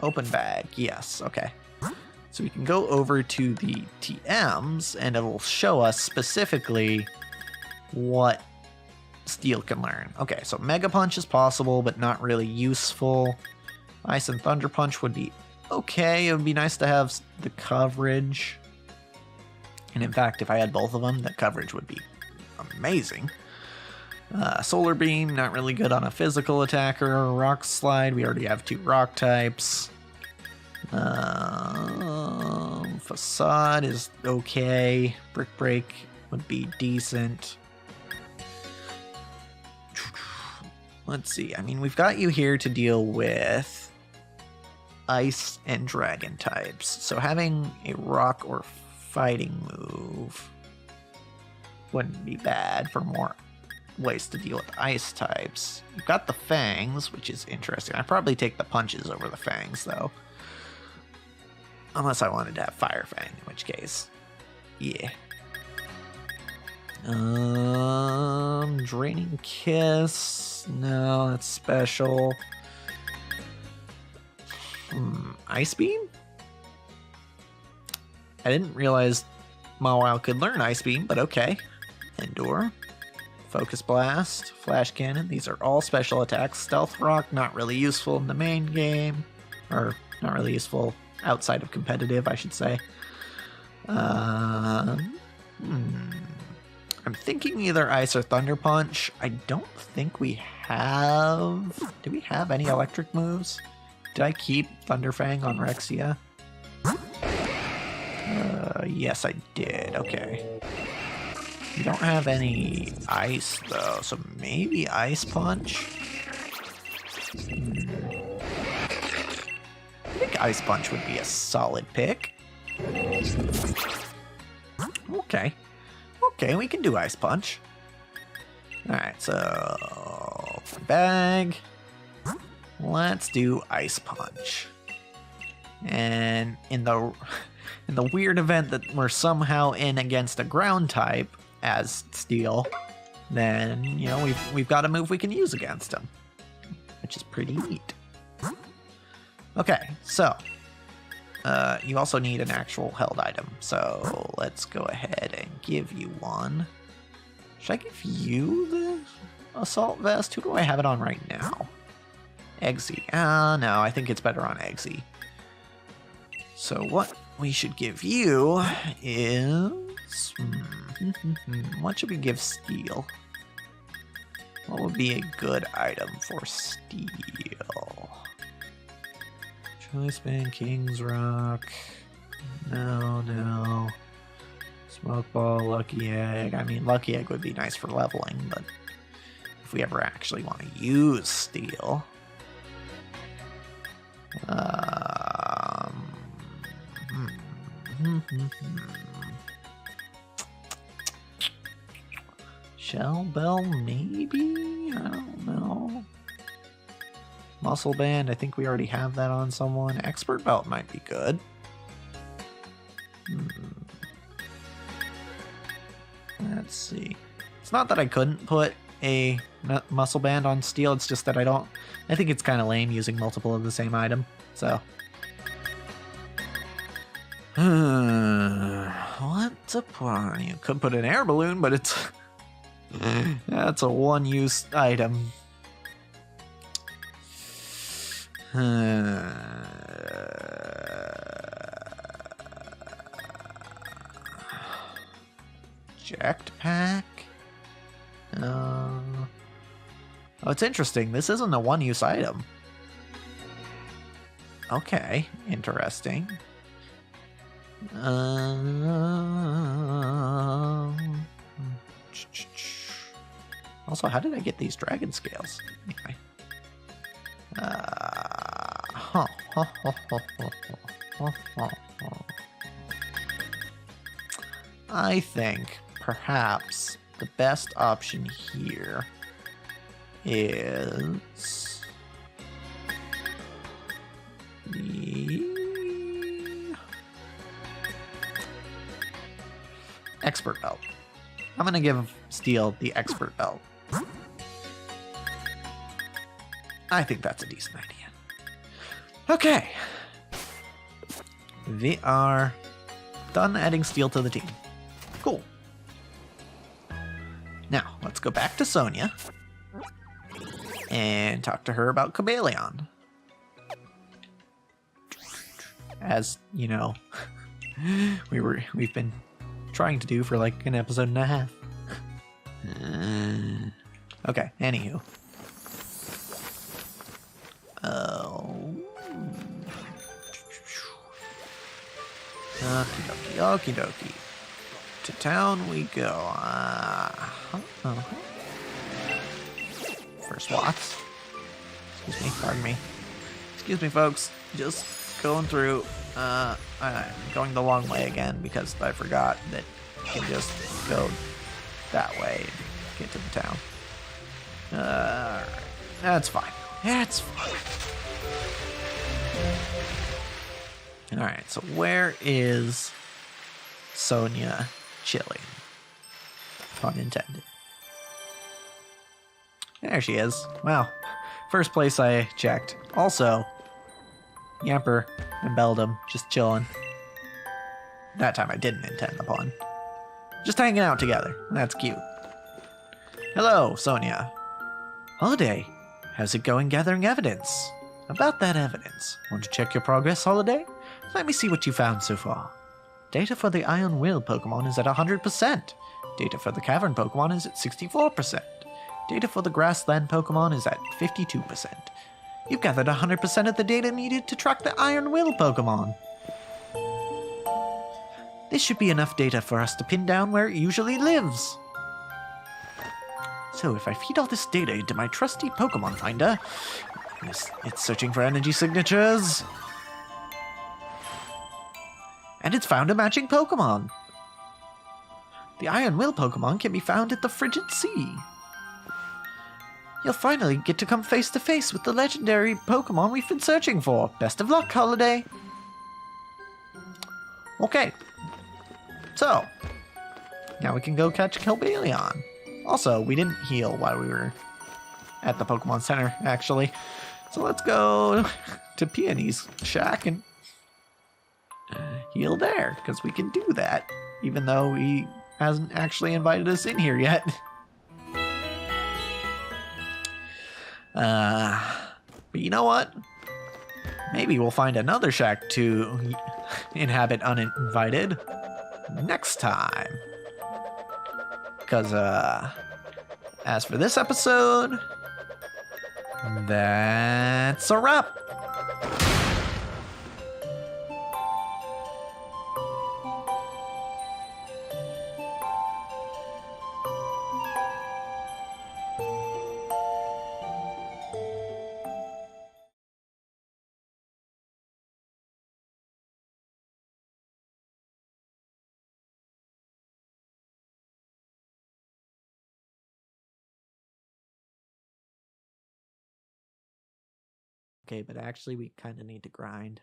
Open bag. Yes, okay. So we can go over to the TMs and it'll show us specifically what Steel can learn. Okay, so Mega Punch is possible, but not really useful. Ice and Thunder Punch would be okay. It would be nice to have the coverage. And in fact, if I had both of them, the coverage would be amazing. Solar Beam, not really good on a physical attacker. Rock Slide, we already have 2 rock types. Facade is okay. Brick Break would be decent. Let's see. I mean, we've got you here to deal with ice and dragon types. So having a rock or fighting move wouldn't be bad for more ways to deal with ice types. You've got the fangs, which is interesting. I'd probably take the punches over the fangs, though. Unless I wanted to have Fire Fang, in which case, yeah. Draining Kiss. No, that's special. Ice Beam? I didn't realize Mawile could learn Ice Beam, but okay. Endure. Focus Blast. Flash Cannon. These are all special attacks. Stealth Rock, not really useful in the main game. Or, not really useful outside of competitive, I should say. I'm thinking either Ice or Thunder Punch. I don't think we have... Do we have any electric moves? Did I keep Thunder Fang on Rexia? Yes, I did. Okay. We don't have any ice, though, so maybe Ice Punch? I think Ice Punch would be a solid pick. Okay. Okay, we can do Ice Punch. Alright, so... bag. Let's do Ice Punch. And in the weird event that we're somehow in against a ground type as Steel, then, you know, we've got a move we can use against him, which is pretty neat. Okay, so you also need an actual held item, so let's go ahead and give you one. Should I give you the Assault Vest? Who do I have it on right now? Eggsy. No, I think it's better on Eggsy. So what we should give you is... what should we give Steel? What would be a good item for Steel? Choice Band, King's Rock. No. Smoke Ball, Lucky Egg. I mean, Lucky Egg would be nice for leveling, but if we ever actually want to use Steel... Shell Bell, maybe? I don't know. Muscle Band, I think we already have that on someone. Expert Belt might be good. Let's see. It's not that I couldn't put a Muscle Band on Steel, it's just that I think it's kind of lame using multiple of the same item, so. What to put on? You could put an air balloon, but it's... that's a one-use item. Jacked Pack? Oh, it's interesting. This isn't a one-use item. Okay, interesting. Also, how did I get these dragon scales? Anyway. I think perhaps the best option here is the Expert Belt. I'm gonna give Steel the Expert Belt. I think that's a decent idea. Okay. We are done adding steel to the team. Cool. Now, let's go back to Sonia and talk to her about Cobalion. As, you know, we've been trying to do for like an episode and a half. Okay, anywho. Okie dokie. To town we go. First Watts. Excuse me, pardon me. Excuse me, folks. Just going through. I'm going the long way again because I forgot that you can just go that way and get to the town. Alright. That's fine. That's fine. Alright, so where is Sonia chilling? Pun intended. There she is. Wow. First place I checked. Also, Yamper and Beldum just chilling. That time I didn't intend the pun. Just hanging out together. That's cute. Hello, Sonia. Holiday, how's it going gathering evidence? About that evidence, want to check your progress, Holiday? Let me see what you found so far. Data for the Iron Will Pokemon is at 100%. Data for the Cavern Pokemon is at 64%. Data for the Grassland Pokemon is at 52%. You've gathered 100% of the data needed to track the Iron Will Pokemon. This should be enough data for us to pin down where it usually lives. So if I feed all this data into my trusty Pokemon Finder, it's searching for energy signatures. And it's found a matching Pokemon. The Iron Will Pokemon can be found at the Frigid Sea. You'll finally get to come face to face with the legendary Pokemon we've been searching for. Best of luck, Holiday. Okay. So, now we can go catch Cobalion. Also, we didn't heal while we were at the Pokemon Center, actually. So let's go to Peony's shack and heal there, because we can do that, even though he hasn't actually invited us in here yet. But you know what? Maybe we'll find another shack to inhabit uninvited next time. Because, as for this episode, that's a wrap. Okay, but actually we kind of need to grind.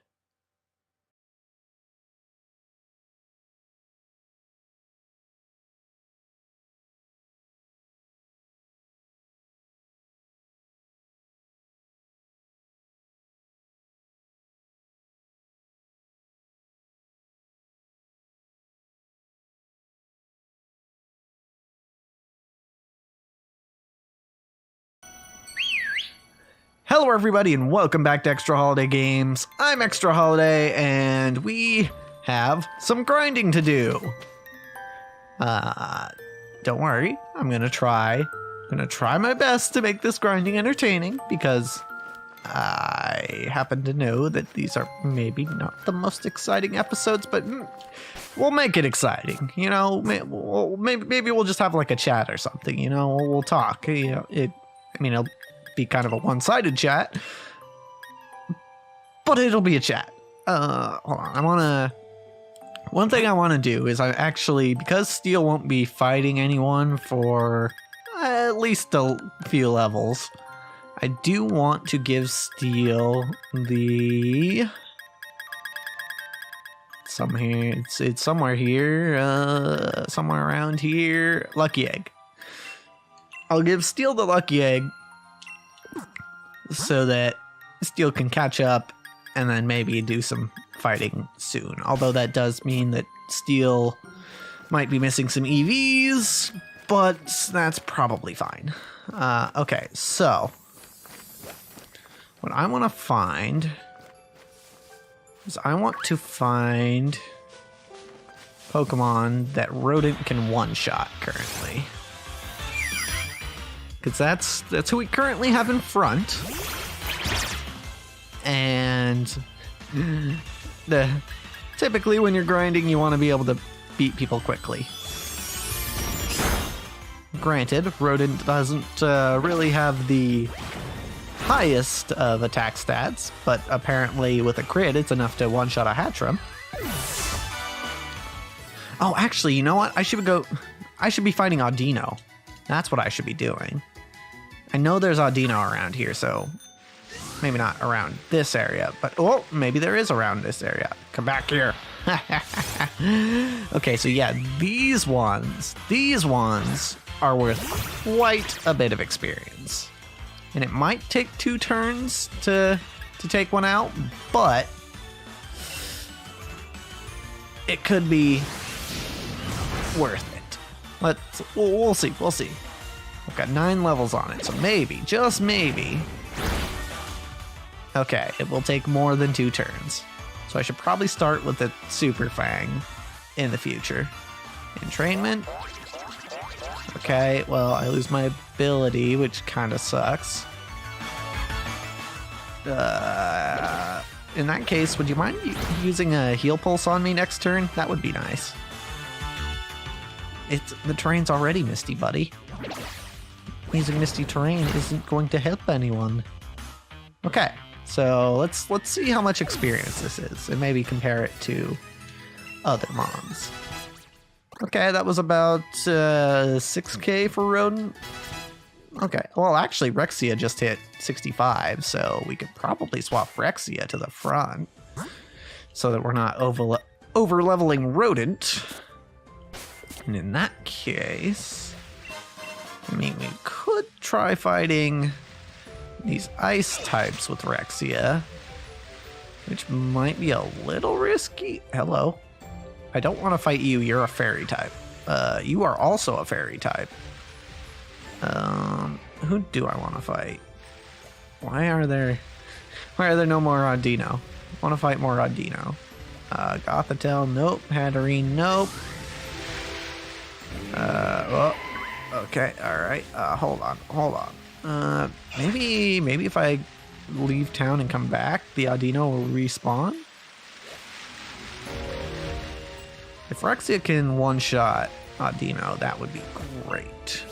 Hello everybody and welcome back to Extra Holiday Games. I'm Extra Holiday and we have some grinding to do. Don't worry, I'm gonna try my best to make this grinding entertaining because I happen to know that these are maybe not the most exciting episodes, but we'll make it exciting. You know, maybe we'll just have like a chat or something. You know, we'll talk. You know, it'll be kind of a one-sided chat, but it'll be a chat. Hold on. One thing I want to do is because Steel won't be fighting anyone for at least a few levels, I do want to give Steel the it's somewhere here, somewhere around here, Lucky Egg. I'll give Steel the Lucky Egg so that Steel can catch up and then maybe do some fighting soon. Although that does mean that Steel might be missing some EVs, but that's probably fine. Okay, so what I want to find is I want to find Pokemon that Rodent can one-shot currently. Because that's who we currently have in front. And typically when you're grinding, you want to be able to beat people quickly. Granted, Rodent doesn't really have the highest of attack stats, but apparently with a crit, it's enough to one-shot a Hatchram. Oh, actually, you know what? I should be fighting Audino. That's what I should be doing. I know there's Audino around here, so maybe not around this area, but oh, maybe there is around this area. Come back here. Okay, so yeah, these ones are worth quite a bit of experience. And it might take 2 turns to take one out, but it could be worth it. We'll see. I've got 9 levels on it, so maybe, just maybe. Okay, it will take more than 2 turns. So I should probably start with the Super Fang in the future. Entrainment. Okay, well, I lose my ability, which kind of sucks. In that case, would you mind using a Heal Pulse on me next turn? That would be nice. The terrain's already misty, buddy. Using misty terrain isn't going to help anyone. Okay, so let's see how much experience this is, and maybe compare it to other mons. Okay, that was about 6k for Rodent. Okay, well, actually, Rexia just hit 65, so we could probably swap Rexia to the front so that we're not over-leveling Rodent. And in that case, I mean, we could try fighting these ice types with Rexia, which might be a little risky. Hello. I don't want to fight you. You're a fairy type. You are also a fairy type. Who do I want to fight? Why are there no more Audino? I want to fight more Audino. Gothitelle, nope. Hatterene, nope. Well, okay, alright. Hold on. Maybe if I leave town and come back, the Audino will respawn? If Rexia can one-shot Audino, that would be great.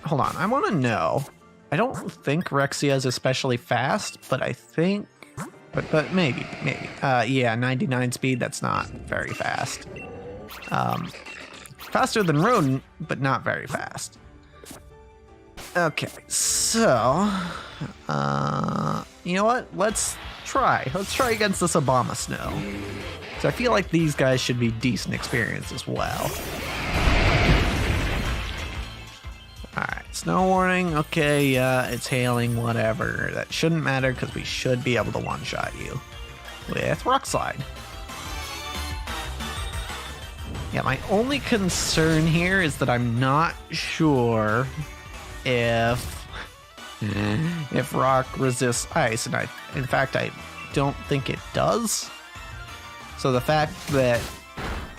Hold on, I want to know. I don't think Rexia is especially fast, but I think... But maybe. Yeah, 99 speed, that's not very fast. Faster than Rodent, but not very fast. Okay, so... you know what? Let's try against this Obama Snow. So I feel like these guys should be decent experience as well. Alright, snow warning. Okay, yeah, it's hailing, whatever. That shouldn't matter because we should be able to one-shot you with Rock Slide. Yeah, my only concern here is that I'm not sure if rock resists ice, and in fact, I don't think it does. So the fact that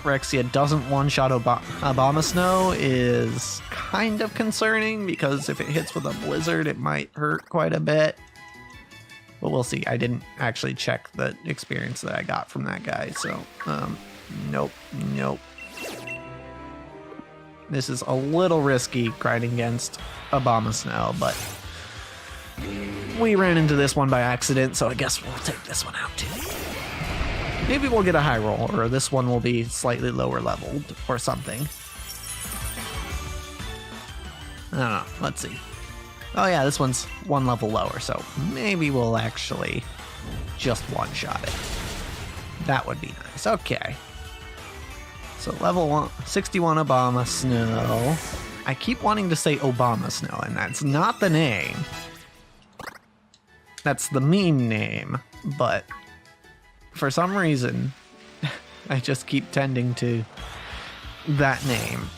Rexia doesn't one-shot Abomasnow is kind of concerning, because if it hits with a blizzard, it might hurt quite a bit. But we'll see. I didn't actually check the experience that I got from that guy, so nope. This is a little risky grinding against Abomasnow, but we ran into this one by accident, so I guess we'll take this one out too. Maybe we'll get a high roll, or this one will be slightly lower leveled, or something. I don't know. Let's see. Oh yeah, this one's 1 level lower, so maybe we'll actually just one-shot it. That would be nice. Okay. So level 61 Abomasnow. I keep wanting to say Obama Snow, and that's not the name. That's the meme name, but for some reason, I just keep tending to that name.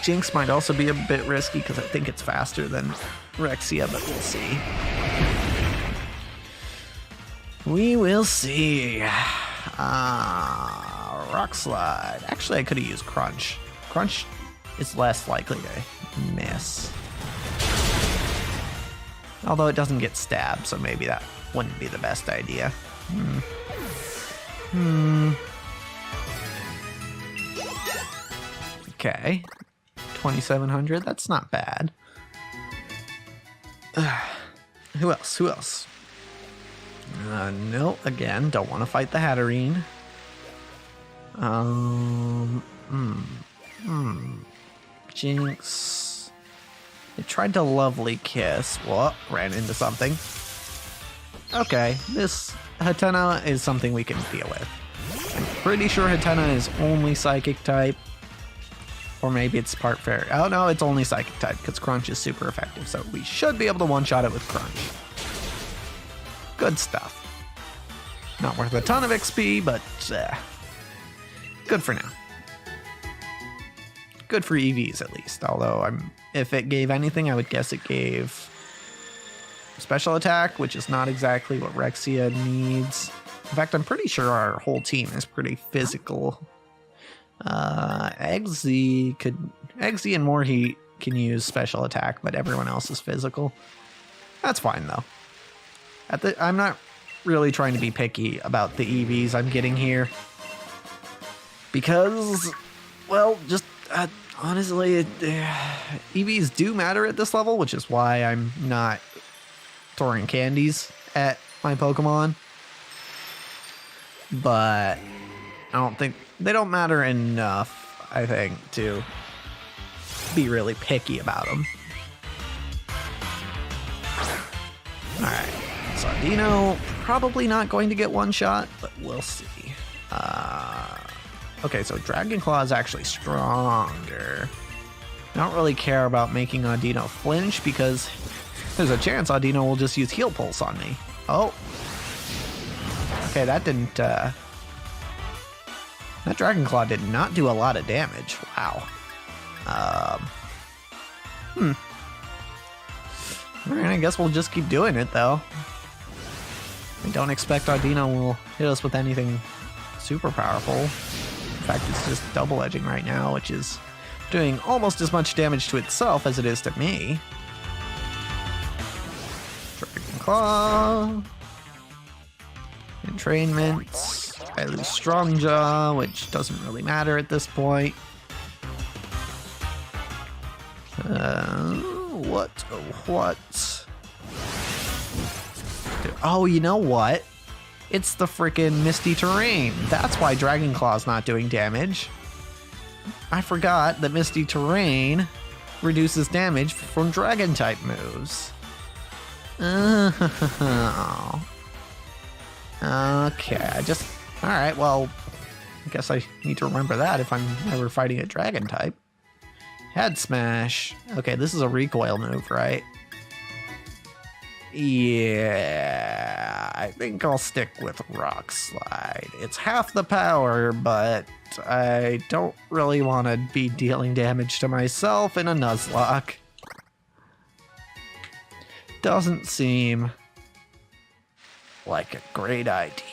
Jinx might also be a bit risky because I think it's faster than Rexia, but we'll see. We will see. Rock Slide. Actually, I could have used Crunch. Crunch is less likely to miss. Although it doesn't get stabbed, so maybe that wouldn't be the best idea. Okay. 2,700, that's not bad. Who else? Who else? No, again, don't want to fight the Hatterene. Jinx. They tried to Lovely Kiss. Whoa, ran into something. Okay, this Hatena is something we can deal with. I'm pretty sure Hatena is only Psychic type. Or maybe it's part Fairy. Oh no, it's only Psychic type because Crunch is super effective. So we should be able to one-shot it with Crunch. Good stuff. Not worth a ton of XP, but good for now. Good for EVs at least. Although if it gave anything, I would guess it gave special attack, which is not exactly what Rexia needs. In fact, I'm pretty sure our whole team is pretty physical. Eggsy and Morheat can use special attack, but everyone else is physical. That's fine though. I'm not really trying to be picky about the EVs I'm getting here. Because, well, just honestly, EVs do matter at this level, which is why I'm not throwing candies at my Pokemon. But I don't think they don't matter enough, I think, to be really picky about them. Alright, so Dino probably not going to get one shot, but we'll see. Okay, so Dragon Claw is actually stronger. I don't really care about making Audino flinch because there's a chance Audino will just use Heal Pulse on me. Oh. Okay, that didn't, that Dragon Claw did not do a lot of damage. Wow. Alright, I guess we'll just keep doing it, though. I don't expect Audino will hit us with anything super powerful. In fact, it's just double edging right now, which is doing almost as much damage to itself as it is to me. Dragon Claw. Entrainment. I lose Strong Jaw, which doesn't really matter at this point. What? Oh, you know what? It's the frickin' Misty Terrain. That's why Dragon Claw's not doing damage. I forgot that Misty Terrain reduces damage from Dragon-type moves. Oh. Okay, alright, well, I guess I need to remember that if I'm ever fighting a Dragon-type. Head Smash. Okay, this is a recoil move, right? Yeah, I think I'll stick with Rock Slide. It's half the power, but I don't really want to be dealing damage to myself in a Nuzlocke. Doesn't seem like a great idea.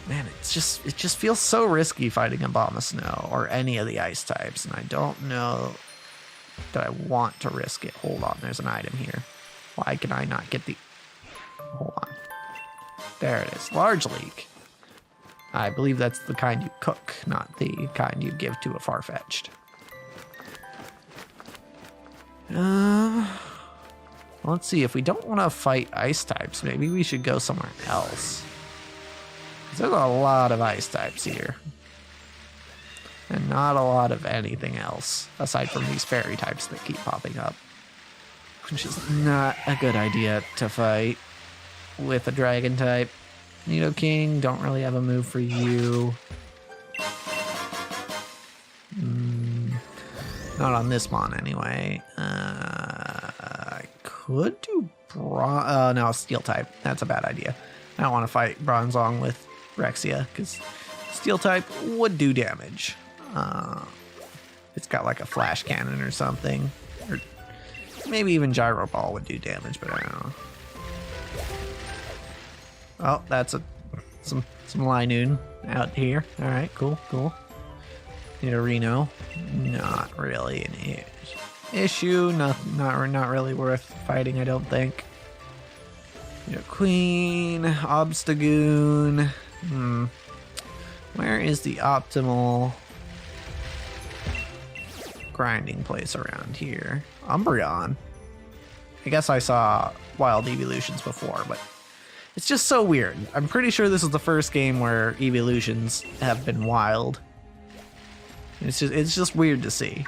Man, it just feels so risky fighting Abomasnow or any of the ice types, and I don't know that I want to risk it. Hold on, there's an item here. Why can I not get the... Hold on. There it is. Large Leak. I believe that's the kind you cook, not the kind you give to a Farfetch'd. Let's see, if we don't want to fight ice types, maybe we should go somewhere else. There's a lot of ice types here. And not a lot of anything else, aside from these fairy types that keep popping up. which is not a good idea to fight with a dragon type. Nidoking, don't really have a move for you. Not on this mon anyway. I could do no, steel type. That's a bad idea. I don't want to fight Bronzong with Rexia because steel type would do damage. It's got like a flash cannon or something. Or maybe even Gyro Ball would do damage, but I don't know. Oh, that's some Linoon out here. All right, cool. Nidorino, not really an issue. Not really worth fighting, I don't think. Queen, Obstagoon. Where is the optimal grinding place around here? Umbreon. I guess I saw wild evolutions before, but it's just so weird. I'm pretty sure this is the first game where evolutions have been wild. It's just weird to see.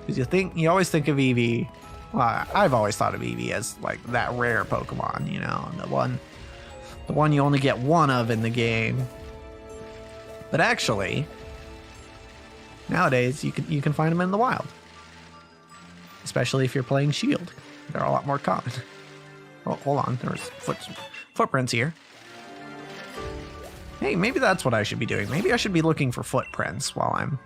Because you always think of Eevee. Well, I've always thought of Eevee as like that rare Pokemon, you know, the one you only get one of in the game. But actually, nowadays you can find them in the wild, especially if you're playing Shield. They're a lot more common. Oh, hold on, there's footprints here. Hey, maybe that's what I should be doing. Maybe I should be looking for footprints while I'm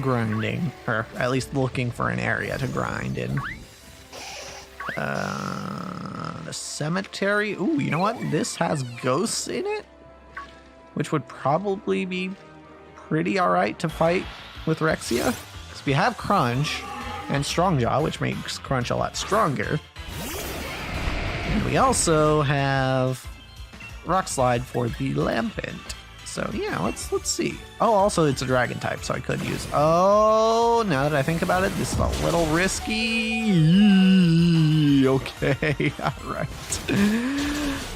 grinding, or at least looking for an area to grind in. The cemetery. Ooh, you know what? This has ghosts in it, which would probably be pretty alright to fight with Rexia. Because we have Crunch and Strongjaw, which makes Crunch a lot stronger. And we also have Rock Slide for the Lampent. So yeah, let's see. Oh, also it's a dragon type, so I could use. Oh, now that I think about it, this is a little risky. Okay,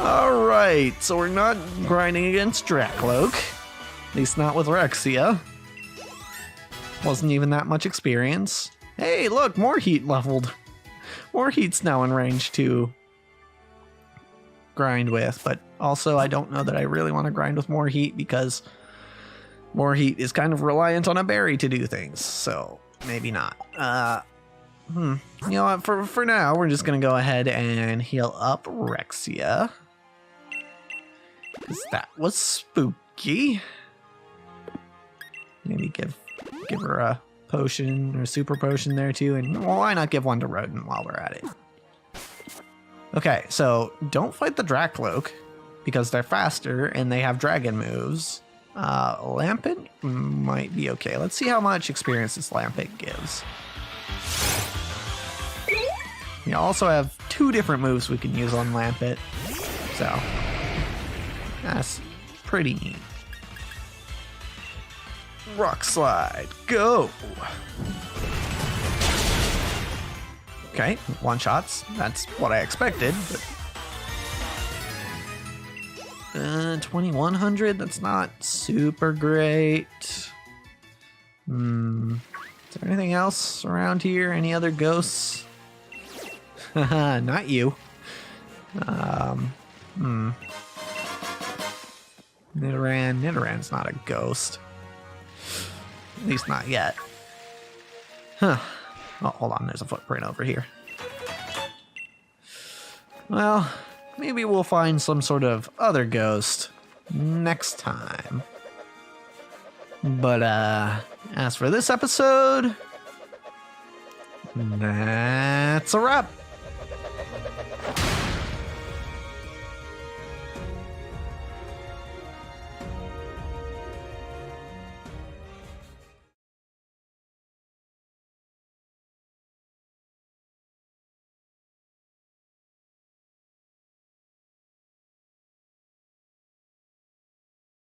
all right. So we're not grinding against Dracloak, at least not with Rexia. Wasn't even that much experience. Hey, look, more heat leveled. More heat's now in range to grind with, but also I don't know that I really want to grind with more heat because more heat is kind of reliant on a berry to do things, so maybe not. You know what, for now we're just gonna go ahead and heal up Rexia because that was spooky. Maybe give her a potion or a super potion there too, and why not give one to Rodent while we're at it. Okay, so don't fight the Dracloak because they're faster and they have dragon moves. Lampent might be okay. Let's see how much experience this Lampent gives. We also have 2 different moves we can use on Lampent, so that's pretty neat. Rock Slide, go! Okay, one shots. That's what I expected. But 2100. That's not super great. Is there anything else around here? Any other ghosts? Haha, not you. Nidoran's not a ghost. At least not yet. Huh. Oh, hold on, there's a footprint over here. Well, maybe we'll find some sort of other ghost next time. But, as for this episode, that's a wrap.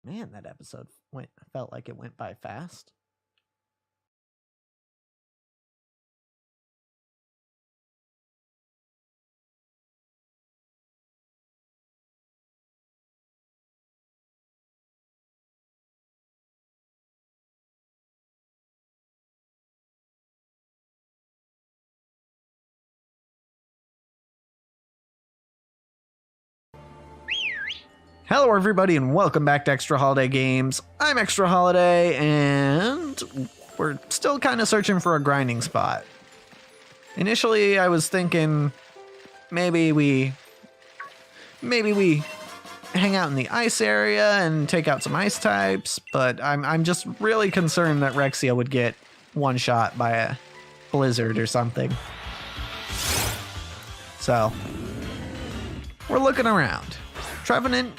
Man, that episode felt like it went by fast. Hello everybody and welcome back to Extra Holiday Games. I'm Extra Holiday and we're still kind of searching for a grinding spot. Initially I was thinking maybe we hang out in the ice area and take out some ice types, but I'm just really concerned that Rexia would get one shot by a blizzard or something. So we're looking around. Trevenant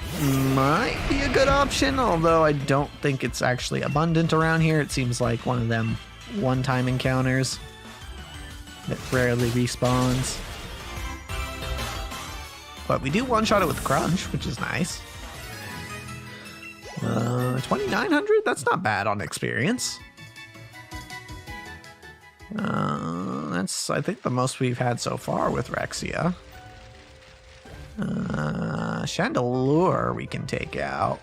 might be a good option, although I don't think it's actually abundant around here. It seems like one of them one-time encounters that rarely respawns. But we do one-shot it with Crunch, which is nice. 2,900? That's not bad on experience. That's, I think, the most we've had so far with Rexia. Chandelure we can take out.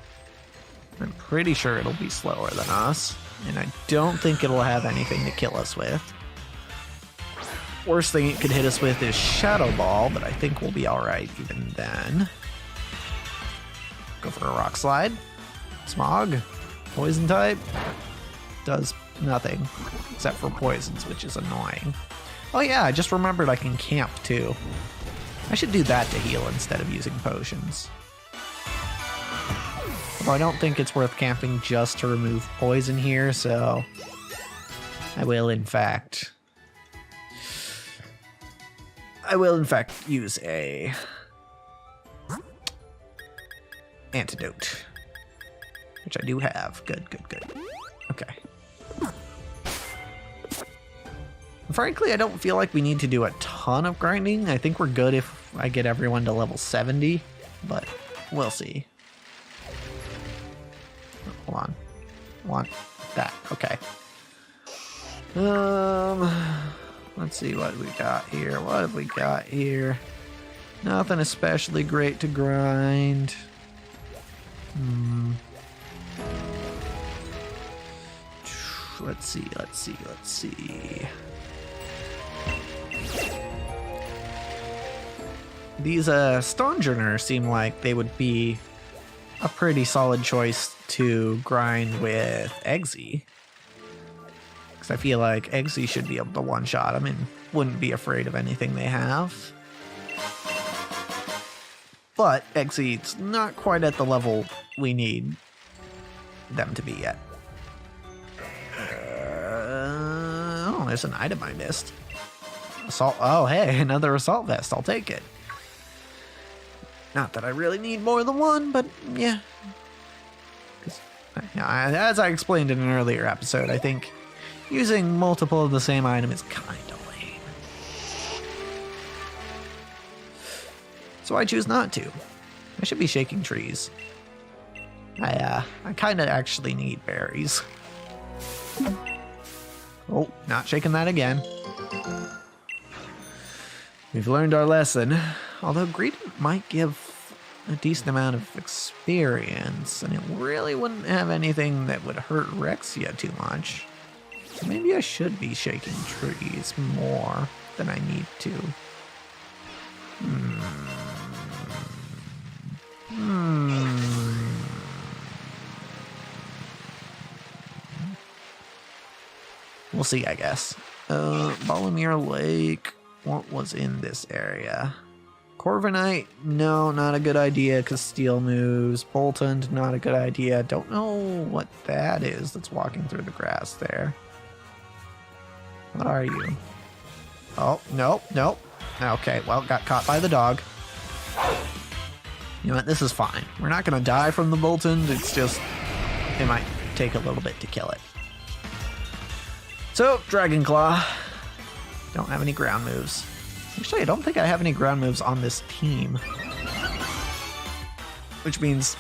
I'm pretty sure it'll be slower than us, and I don't think it'll have anything to kill us with. Worst thing it could hit us with is Shadow Ball, but I think we'll be alright even then. Go for a Rock Slide. Smog. Poison type. Does nothing, except for poisons, which is annoying. Oh yeah, I just remembered I can camp too. I should do that to heal instead of using potions. Well, I don't think it's worth camping just to remove poison here, so I will in fact use a antidote, which I do have. Good. Okay. Frankly, I don't feel like we need to do a ton of grinding. I think we're good if I get everyone to level 70, but we'll see. Hold on. That. Okay. Let's see what we got here. What have we got here? Nothing especially great to grind. Let's see. These Stonjourner seem like they would be a pretty solid choice to grind with Eggsy. Because I feel like Eggsy should be able to one-shot them and wouldn't be afraid of anything they have. But Eggsy's not quite at the level we need them to be yet. Oh, there's an item I missed. Assault. Oh, hey, another assault vest. I'll take it. Not that I really need more than one, but yeah. As I explained in an earlier episode, I think using multiple of the same item is kind of lame. So I choose not to. I should be shaking trees. I kind of actually need berries. Oh, not shaking that again. We've learned our lesson. Although Greedent might give a decent amount of experience, and it really wouldn't have anything that would hurt Rexia too much. So maybe I should be shaking trees more than I need to. We'll see, I guess. Ballamere Lake. What was in this area? Corviknight, no, not a good idea because steel moves. Bolton, not a good idea. Don't know what that is that's walking through the grass there. What are you? Oh, nope. Okay, well, got caught by the dog. You know what, this is fine. We're not going to die from the Bolton. It's just, it might take a little bit to kill it. So, Dragon Claw. Don't have any ground moves. Actually, I don't think I have any ground moves on this team. Which means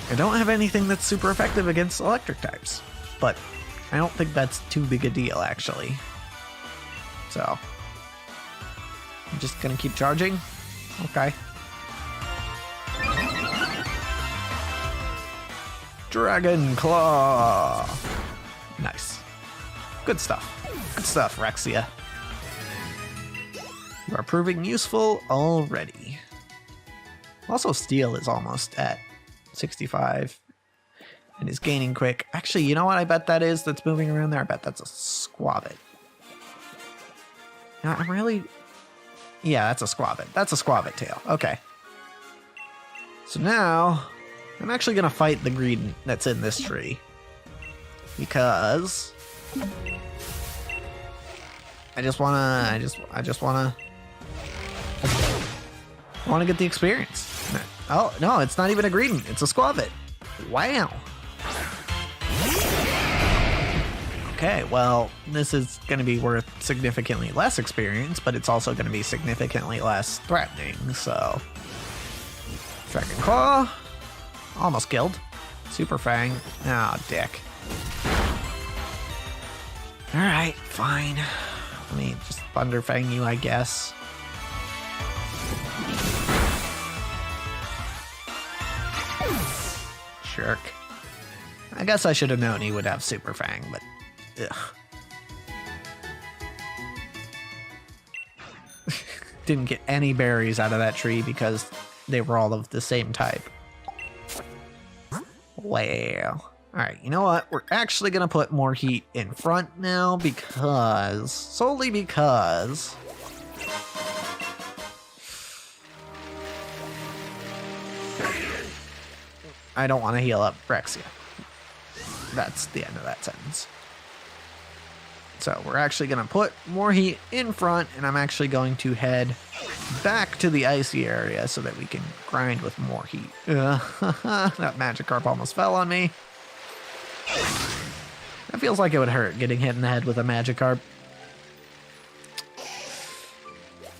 I don't have anything that's super effective against electric types. But I don't think that's too big a deal, actually. So I'm just gonna keep charging. Okay. Dragon Claw. Nice. Good stuff. Good stuff, Rexia. You are proving useful already. Also, steel is almost at 65 and is gaining quick. Actually, you know what I bet that is that's moving around there? I bet that's a squabbit. Now, I'm really... Yeah, that's a squabbit. That's a squabbit tail. Okay. So now, I'm actually going to fight the greed that's in this tree. Because... I just want to get the experience. Oh, no, it's not even a greedent. It's a squabbit. Wow. Okay, well, this is going to be worth significantly less experience, but it's also going to be significantly less threatening, so... Dragon Claw. Almost killed. Super Fang. Oh, dick. Alright, fine. Let me just Thunder Fang you, I guess. Jerk. I guess I should have known he would have Super Fang, but... Ugh. Didn't get any berries out of that tree because they were all of the same type. Well... Alright, you know what? We're actually going to put more heat in front now because... Solely because... I don't want to heal up Rexia. That's the end of that sentence. So we're actually going to put more heat in front, and I'm actually going to head back to the icy area so that we can grind with more heat. That Magikarp almost fell on me. That feels like it would hurt, getting hit in the head with a Magikarp.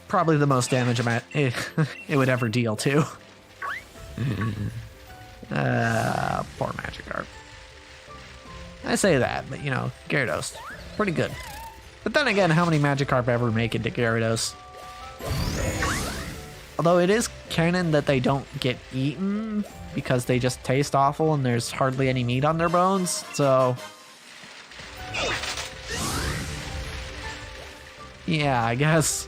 Probably the most damage it would ever deal, too. Poor Magikarp. I say that, but you know, Gyarados, pretty good. But then again, how many Magikarp ever make it to Gyarados? Although it is canon that they don't get eaten because they just taste awful and there's hardly any meat on their bones, so... Yeah, I guess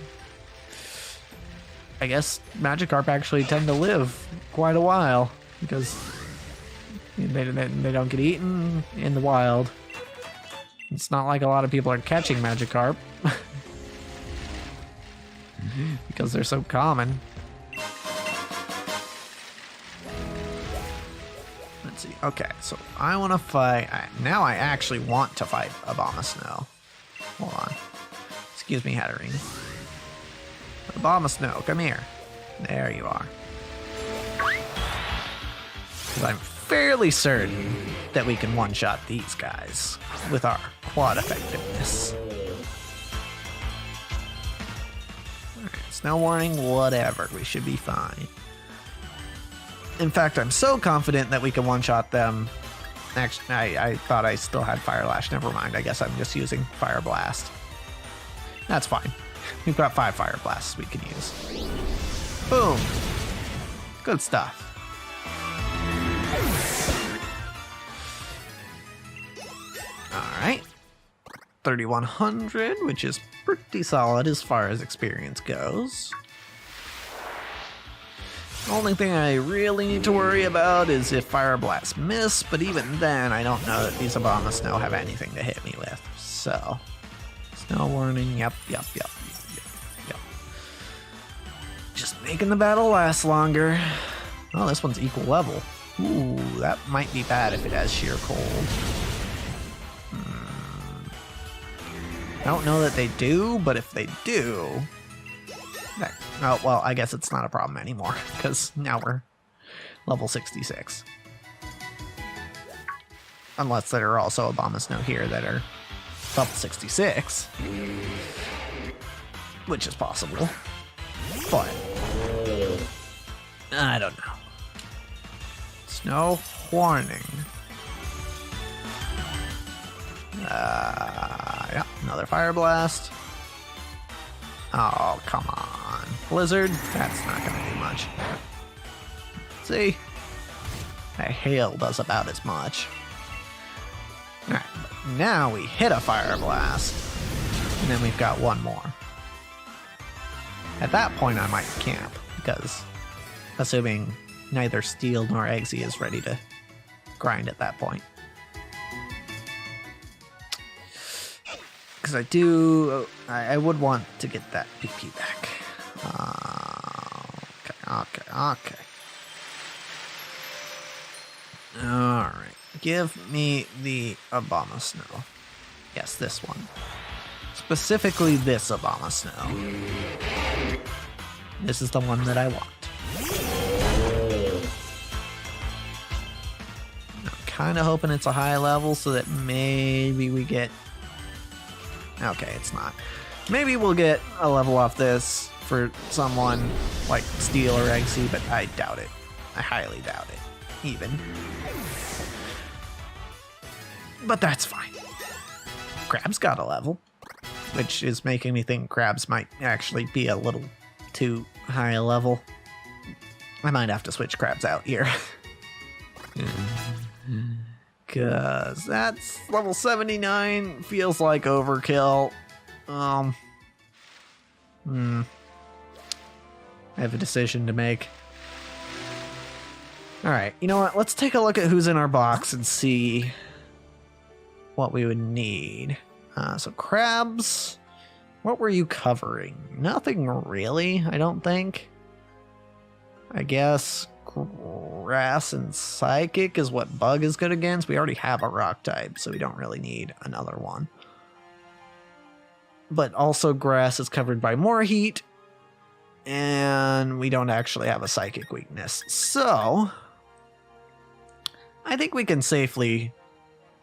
Magikarp actually tend to live quite a while because they don't get eaten in the wild. It's not like a lot of people are catching Magikarp because they're so common. Let's see. Okay, so I want to fight. Now I actually want to fight Abomasnow. Hold on. Excuse me, Hatterene. Abomasnow, come here. There you are. Because I'm fairly certain that we can one-shot these guys with our quad effectiveness. Alright, snow warning, whatever. We should be fine. In fact, I'm so confident that we can one-shot them. Actually, I thought I still had Fire Lash. Never mind. I guess I'm just using Fire Blast. That's fine. We've got 5 Fire Blasts we can use. Boom. Good stuff. Alright. 3,100, which is pretty solid as far as experience goes. The only thing I really need to worry about is if Fire Blasts miss, but even then, I don't know that these Abomasnow have anything to hit me with. So, snow warning, yep. Just making the battle last longer. Oh, this one's equal level. Ooh, that might be bad if it has sheer cold. I don't know that they do, but if they do... Oh, well, I guess it's not a problem anymore, because now we're level 66. Unless there are also Abomasnow here that are level 66. Which is possible. But I don't know. Snow warning. Yeah, another Fire Blast. Oh, come on. Blizzard? That's not going to do much. See? A hail does about as much. Alright, now we hit a Fire Blast. And then we've got one more. At that point, I might camp, because Assuming neither steel nor Eggsy is ready to grind at that point. Because I would want to get that PP back. Okay. Alright, give me the Obama Snow. Yes, this one. Specifically this Obama Snow. This is the one that I want. I'm kind of hoping it's a high level so that maybe we get... Okay, it's not. Maybe we'll get a level off this for someone like Steel or Eggsy, but I doubt it. I highly doubt it, even. But that's fine. Crab's got a level, which is making me think Crabs might actually be a little too high a level. I might have to switch Crabs out here. Cause that's level 79, feels like overkill. I have a decision to make. Alright, you know what? Let's take a look at who's in our box and see what we would need. So Crabs, what were you covering? Nothing really, I don't think. I guess Grass and Psychic is what Bug is good against. We already have a Rock type, so we don't really need another one. But also Grass is covered by more heat, and we don't actually have a Psychic weakness. So I think we can safely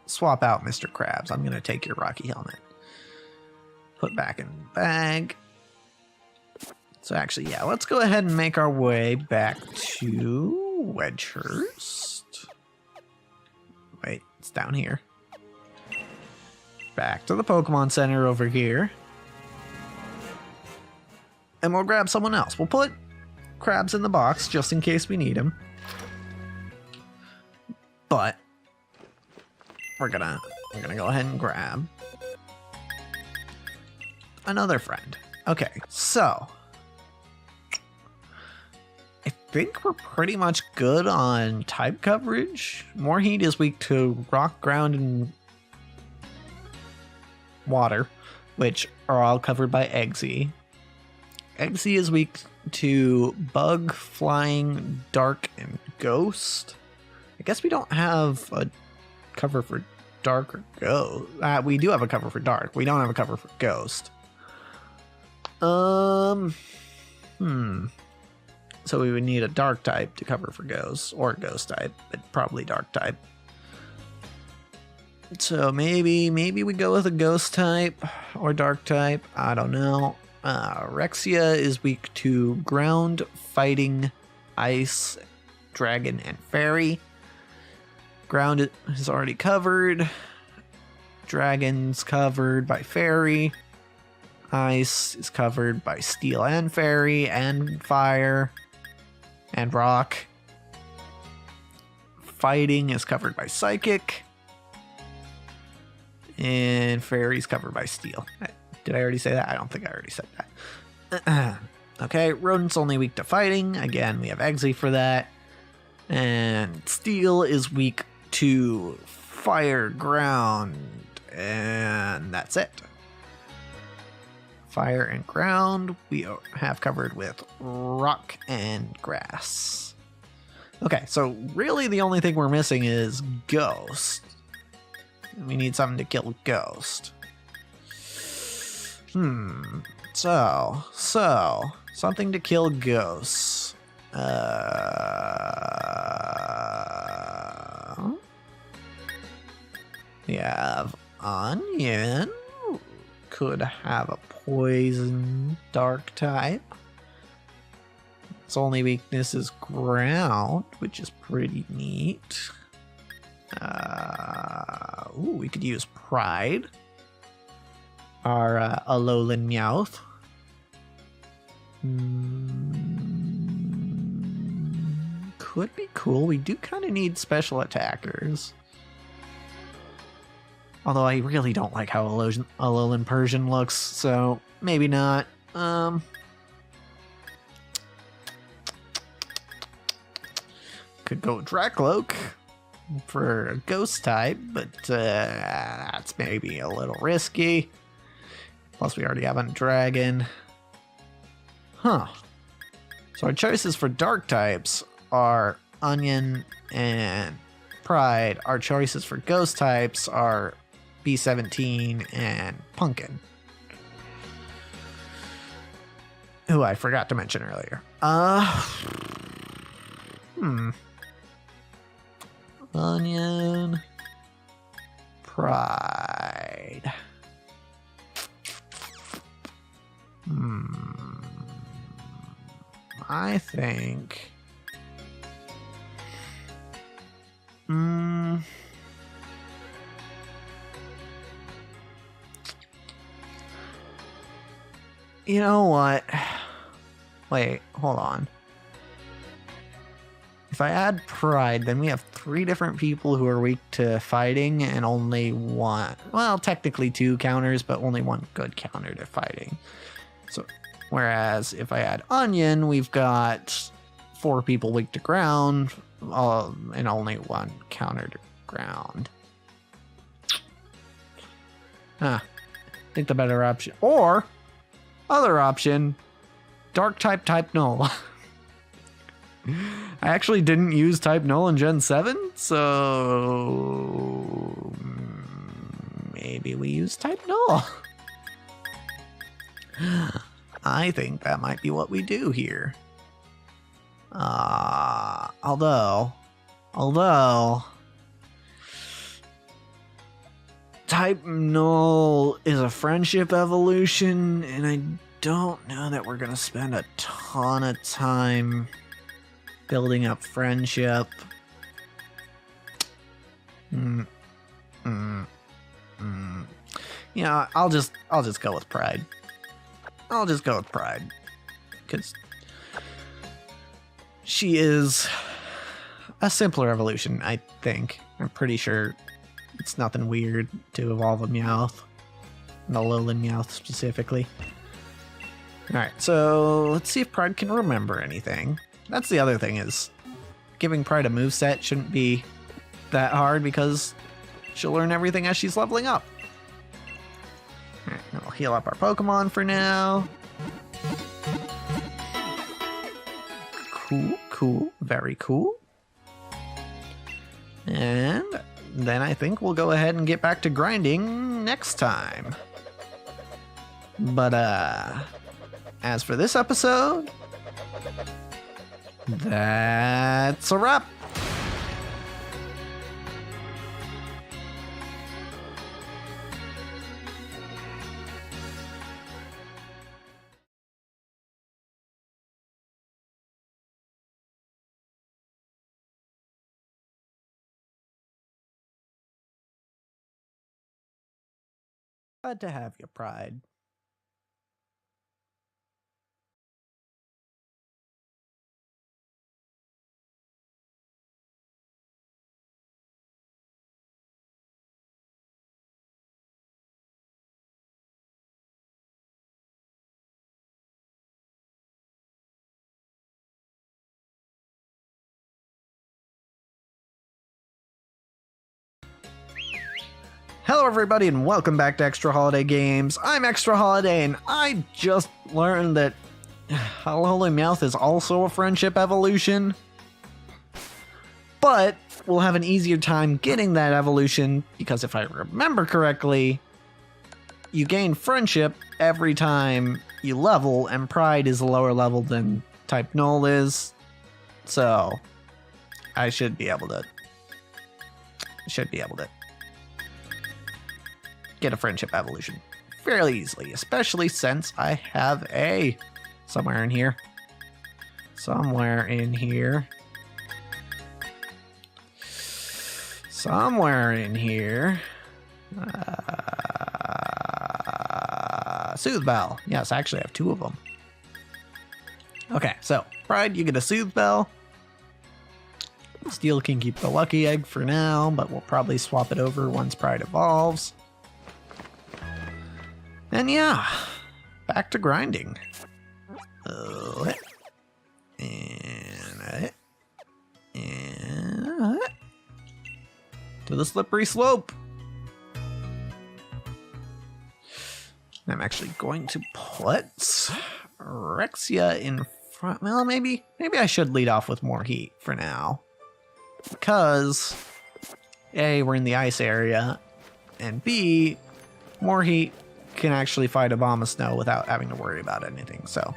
swap out Mr. Krabs. I'm going to take your Rocky Helmet. Put back in the bag. So actually, yeah, let's go ahead and make our way back to Wedgehurst. Wait, it's down here. Back to the Pokemon Center over here. And we'll grab someone else. We'll put Krabs in the box just in case we need him. But we're gonna go ahead and grab another friend. Okay, so I think we're pretty much good on type coverage. More Heat is weak to Rock, Ground, and Water, which are all covered by Eggsy. Eggsy is weak to Bug, Flying, Dark, and Ghost. I guess we don't have a cover for Dark or Ghost. We do have a cover for Dark. We don't have a cover for Ghost. So we would need a Dark type to cover for Ghost, or Ghost type, but probably Dark type. So maybe we go with a Ghost type or Dark type. I don't know. Rexia is weak to Ground, Fighting, Ice, Dragon, and Fairy. Ground is already covered. Dragon's covered by Fairy. Ice is covered by Steel and Fairy and Fire and Rock. Fighting is covered by Psychic. And Fairy's covered by Steel. Did I already say that? I don't think I already said that. Okay, Rodent's only weak to Fighting. Again, we have Eggsy for that. And Steel is weak to Fire, Ground, and that's it. Fire and Ground we have covered with Rock and Grass. Okay, so really the only thing we're missing is Ghost. We need something to kill Ghost. So something to kill Ghosts. We have Onion. Could have a Poison Dark type. Its only weakness is Ground, which is pretty neat. We could use Pride. Our Alolan Meowth. Could be cool. We do kind of need special attackers. Although I really don't like how Alolan Persian looks, so maybe not. Could go Dracloak for a ghost type, but that's maybe a little risky. Plus, we already have a dragon. Huh. So our choices for dark types are Onion and Pride. Our choices for ghost types are B17 and Pumpkin. Who I forgot to mention earlier. Onion, Pride. I think. You know what? Wait, hold on. If I add Pride, then we have 3 different people who are weak to fighting and only one, well, technically 2 counters, but only 1 good counter to fighting. So, whereas if I add Onion, we've got 4 people weak to ground and only 1 counter to ground. I think the better option, or other option, Dark type Null. I actually didn't use type Null in Gen 7, so maybe we use type Null. I think that might be what we do here. Although type Null is a friendship evolution, and I don't know that we're gonna spend a ton of time building up friendship. You know, I'll just go with Pride. I'll just go with Pride, because she is a simpler evolution, I think. I'm pretty sure it's nothing weird to evolve a Meowth, an Alolan Meowth specifically. Alright, so let's see if Pride can remember anything. That's the other thing, is giving Pride a moveset shouldn't be that hard because she'll learn everything as she's leveling up. Alright, we'll heal up our Pokemon for now. Cool, very cool. And then I think we'll go ahead and get back to grinding next time. But, as for this episode, that's a wrap. Glad to have you, Pride. Hello everybody and welcome back to Extra Holiday Games. I'm ExtraHoliday and I just learned that Alolan Meowth is also a friendship evolution. But we'll have an easier time getting that evolution because if I remember correctly, you gain friendship every time you level, and Pride is a lower level than type Null is. So I should be able to get a friendship evolution fairly easily, especially since I have a somewhere in here. Soothe Bell. Yes, I actually have 2 of them. Okay, so Pride, you get a Soothe Bell. Steel can keep the Lucky Egg for now, but we'll probably swap it over once Pride evolves. And yeah, back to grinding. And for the slippery slope. I'm actually going to put Rexia in front. Well, maybe I should lead off with more heat for now. Because A, we're in the ice area, and B, more heat can actually fight a bomb of snow without having to worry about anything, so.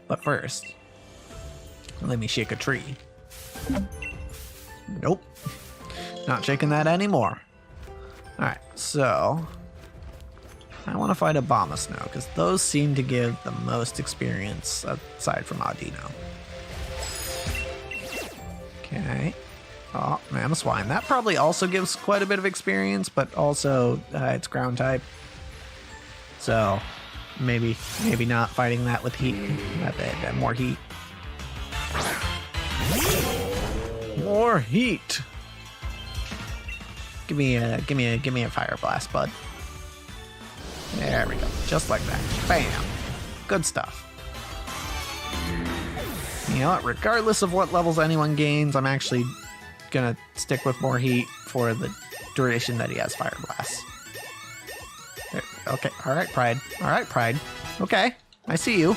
But first, let me shake a tree. Nope. Not shaking that anymore. Alright, so I want to fight a bomb of snow, because those seem to give the most experience aside from Audino. Okay. Oh, Mammoth Swine. That probably also gives quite a bit of experience, but also it's ground type. So maybe not fighting that with heat. More heat. More heat. Give me a fire blast, bud. There we go. Just like that. Bam. Good stuff. You know what? Regardless of what levels anyone gains, I'm actually gonna stick with more heat for the duration that he has fire blast. There. Okay. All right, Pride. All right, Pride. Okay. I see you.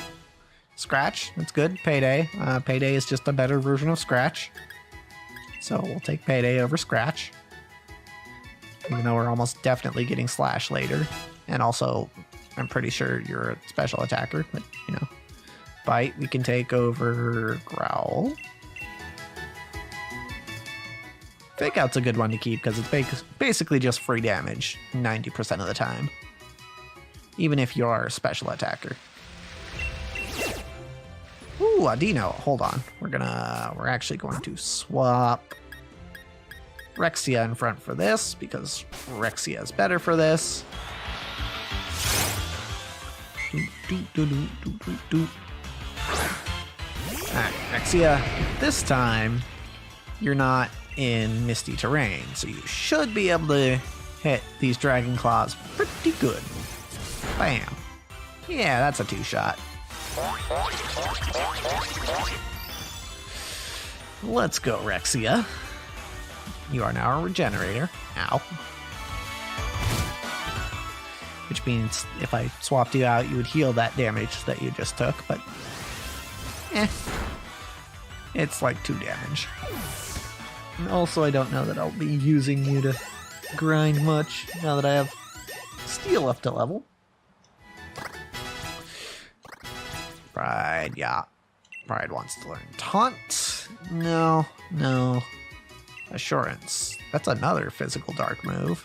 Scratch. That's good. Payday. Payday is just a better version of Scratch. So we'll take Payday over Scratch. Even though we're almost definitely getting Slash later. And also, I'm pretty sure you're a special attacker, but, you know. Bite, we can take over Growl. Fake Out's a good one to keep, because it's basically just free damage 90% of the time. Even if you're a special attacker. Ooh, Audino, hold on. We're actually going to swap Rexia in front for this, because Rexia is better for this. Alright, Rexia, this time you're not in misty terrain, so you should be able to hit these Dragon Claws pretty good. Bam. Yeah, that's a 2-shot. Let's go, Rexia. You are now a regenerator. Ow. Which means if I swapped you out, you would heal that damage that you just took, but it's like 2 damage. And also, I don't know that I'll be using you to grind much now that I have Steel up to level. Pride, yeah. Pride wants to learn Taunt. No. Assurance. That's another physical dark move.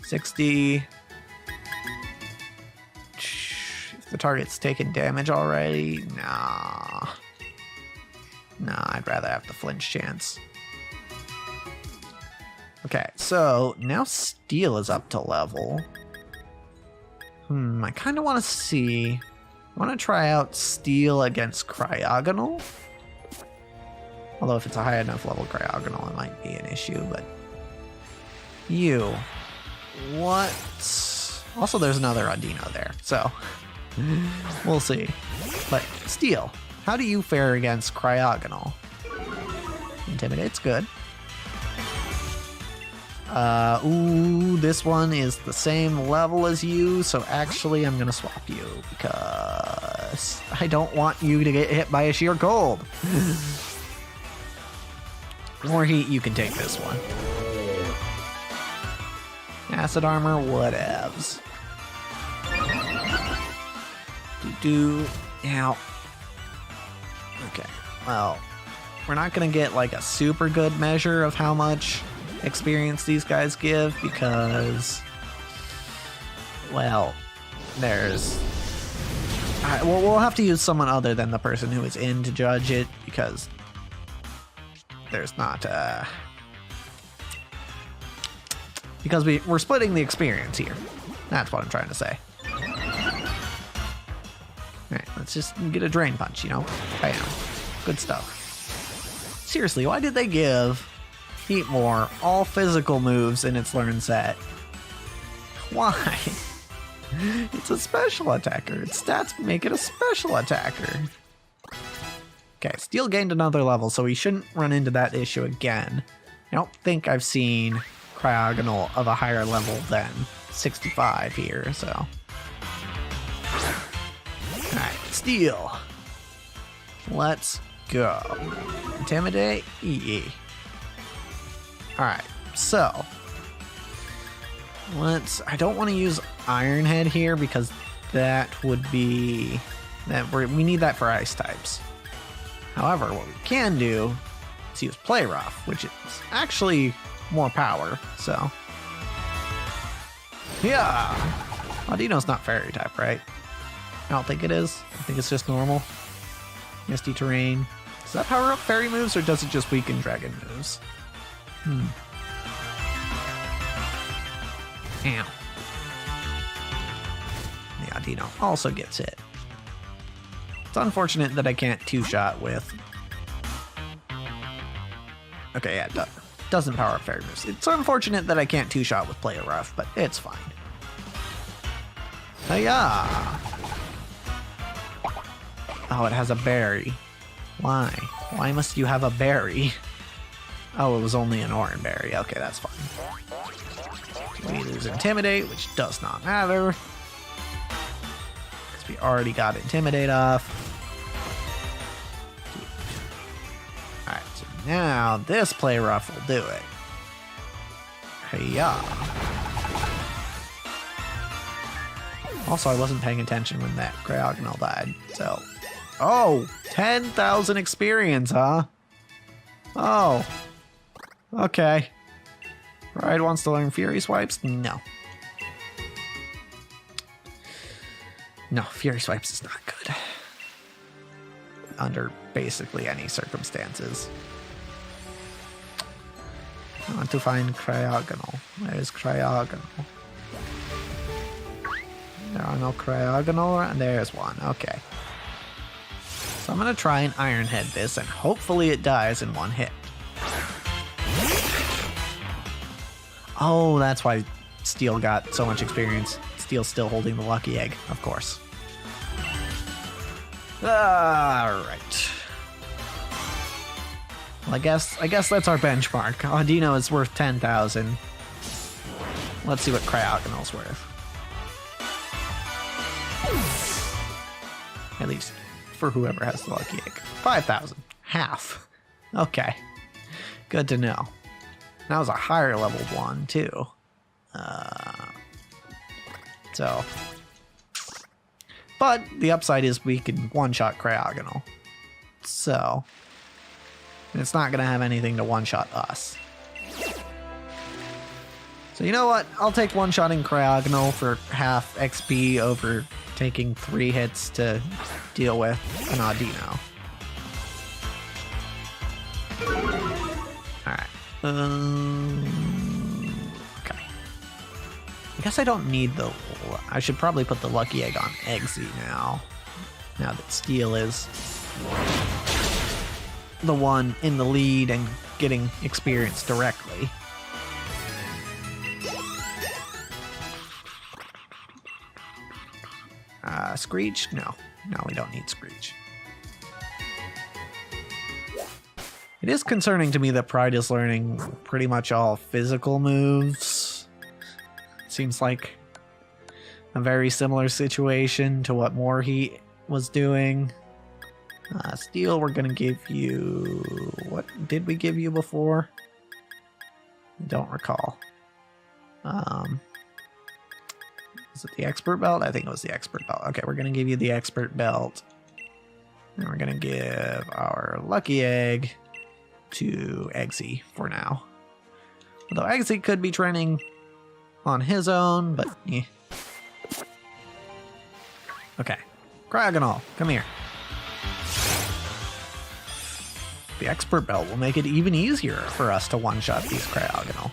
60. If the target's taken damage already, nah, I'd rather have the flinch chance. Okay, so now Steel is up to level. I kind of want to see. I want to try out Steel against Cryogonal. Although if it's a high enough level Cryogonal, it might be an issue, but you. What? Also, there's another Audino there, so we'll see. But Steel, how do you fare against Cryogonal? Intimidate's good. Ooh, this one is the same level as you, so actually I'm gonna swap you because I don't want you to get hit by a sheer cold. More heat, you can take this one. Acid armor, whatevs. Ow. Okay, well, we're not gonna get like a super good measure of how much experience these guys give because, well, there's we'll have to use someone other than the person who is in to judge it because there's not because we're splitting the experience here. That's what I'm trying to say. Alright, let's just get a drain punch, you know? Bam. Good stuff. Seriously, why did they give Heatmore all physical moves in its learn set? Why? It's a special attacker. Its stats make it a special attacker. Okay, Steel gained another level, so we shouldn't run into that issue again. I don't think I've seen Cryogonal of a higher level than 65 here, so. Alright, Steel. Let's go. Intimidate, EE. Alright, so. I don't want to use Iron Head here because that would be, we need that for ice types. However, what we can do is use Play Rough, which is actually more power, so. Yeah! Audino's not fairy type, right? I don't think it is. I think it's just normal. Misty terrain. Does that power up fairy moves or does it just weaken dragon moves? Ow. The Audino also gets hit. It's unfortunate that I can't two-shot with... Okay, yeah, it doesn't power up fairy moves. It's unfortunate that I can't two-shot with Play Rough, but it's fine. Hiya! Oh, it has a berry. Why? Why must you have a berry? Oh, it was only an orange berry. Okay, that's fine. We lose Intimidate, which does not matter. Because we already got Intimidate off. Alright, so now this Play Rough will do it. Hiya. Also, I wasn't paying attention when that Cryogonal died, so... Oh! 10,000 experience, huh? Oh. Okay. Pride wants to learn Fury Swipes? No. No, Fury Swipes is not good. Under basically any circumstances. I want to find Cryogonal. Where is Cryogonal? There are no Cryogonal, and there's one. Okay. So I'm gonna try and Iron Head this, and hopefully it dies in one hit. Oh, that's why Steel got so much experience. Steel's still holding the lucky egg, of course. Alright. Well, I guess that's our benchmark. Audino is worth 10,000. Let's see what Cryogonal's worth. At least for whoever has the lucky egg. 5,000. Half. Okay. Good to know. That was a higher level one, too. But the upside is we can one-shot Cryogonal. So, it's not going to have anything to one-shot us. So you know what? I'll take one-shotting Cryogonal for half XP over taking 3 hits to deal with an Audino. Alright. Okay. I guess I don't need the... I should probably put the lucky egg on Eggsy now. Now that Steel is the one in the lead and getting experience directly. Screech? No. No, we don't need Screech. It is concerning to me that Pride is learning pretty much all physical moves. Seems like a very similar situation to what Moorheat was doing. Steel, we're gonna give you... What did we give you before? I don't recall. Is it the Expert Belt? I think it was the Expert Belt. Okay, we're gonna give you the Expert Belt. And we're gonna give our lucky egg to Eggsy for now. Although Eggsy could be training on his own, but eh. Okay. Cryogonal, come here. The Expert Belt will make it even easier for us to one-shot these Cryogonal.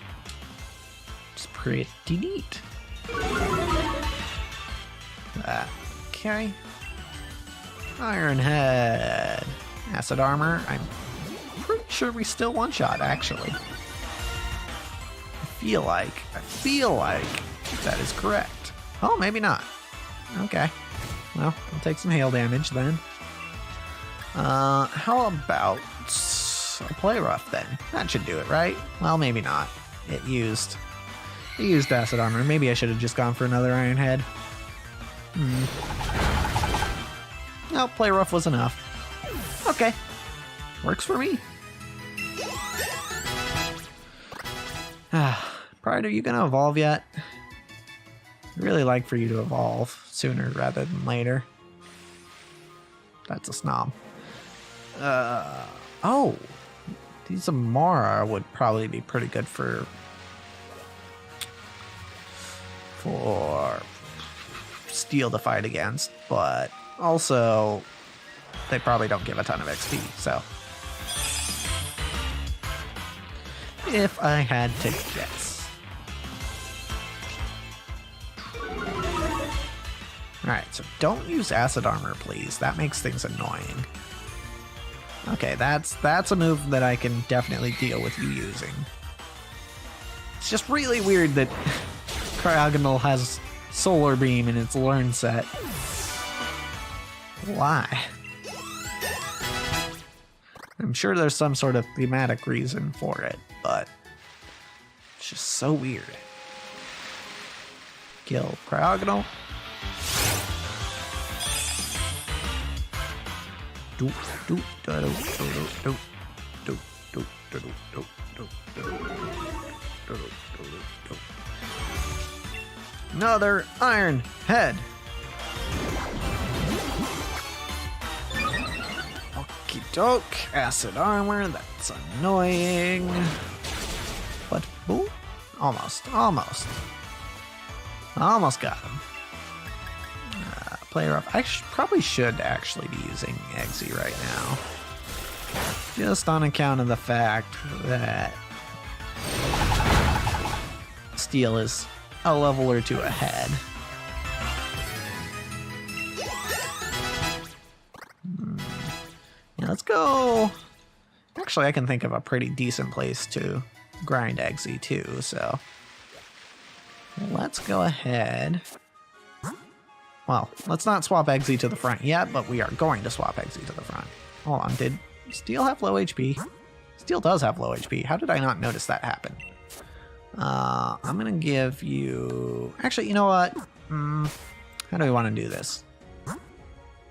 It's pretty neat. Okay. Iron Head. Acid Armor. I'm pretty sure we still one-shot, actually. I feel like that is correct. Oh, maybe not. Okay. Well, I'll take some hail damage then. How about... a play rough then. That should do it, right? Well, maybe not. It used acid armor. Maybe I should have just gone for another iron head. No, play rough was enough. Okay. Works for me. Pride, are you gonna evolve yet? I'd really like for you to evolve sooner rather than later. That's a snob. Oh, these Amara would probably be pretty good for Steel to fight against, but also they probably don't give a ton of XP, so if I had to guess. Alright, so don't use acid armor, please. That makes things annoying. Okay, that's a move that I can definitely deal with you using. It's just really weird that Cryogonal has Solar Beam in its learn set. Why? I'm sure there's some sort of thematic reason for it, but it's just so weird. Kill Cryogonal. Another iron head. Okie doke. Acid armor. That's annoying. But ooh, almost. Almost got him. Play rough. I probably should actually be using Eggsy right now. Just on account of the fact that Steel is a level or two ahead. Yeah, let's go. Actually, I can think of a pretty decent place to grind Eggsy too, so let's go ahead. Well, let's not swap Eggsy to the front yet, but we are going to swap Eggsy to the front. Hold on, did Steel have low HP? Steel does have low HP. How did I not notice that happen? I'm gonna give you... Actually, you know what? How do we want to do this?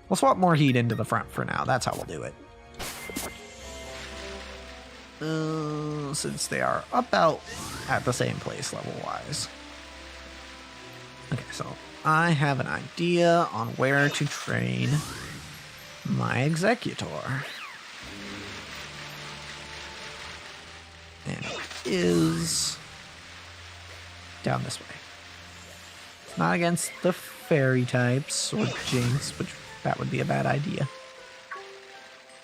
We'll swap more heat into the front for now. That's how we'll do it. Since they are about at the same place level-wise. Okay, so I have an idea on where to train my Executor. And it is down this way. It's not against the fairy types or Jinx, which that would be a bad idea.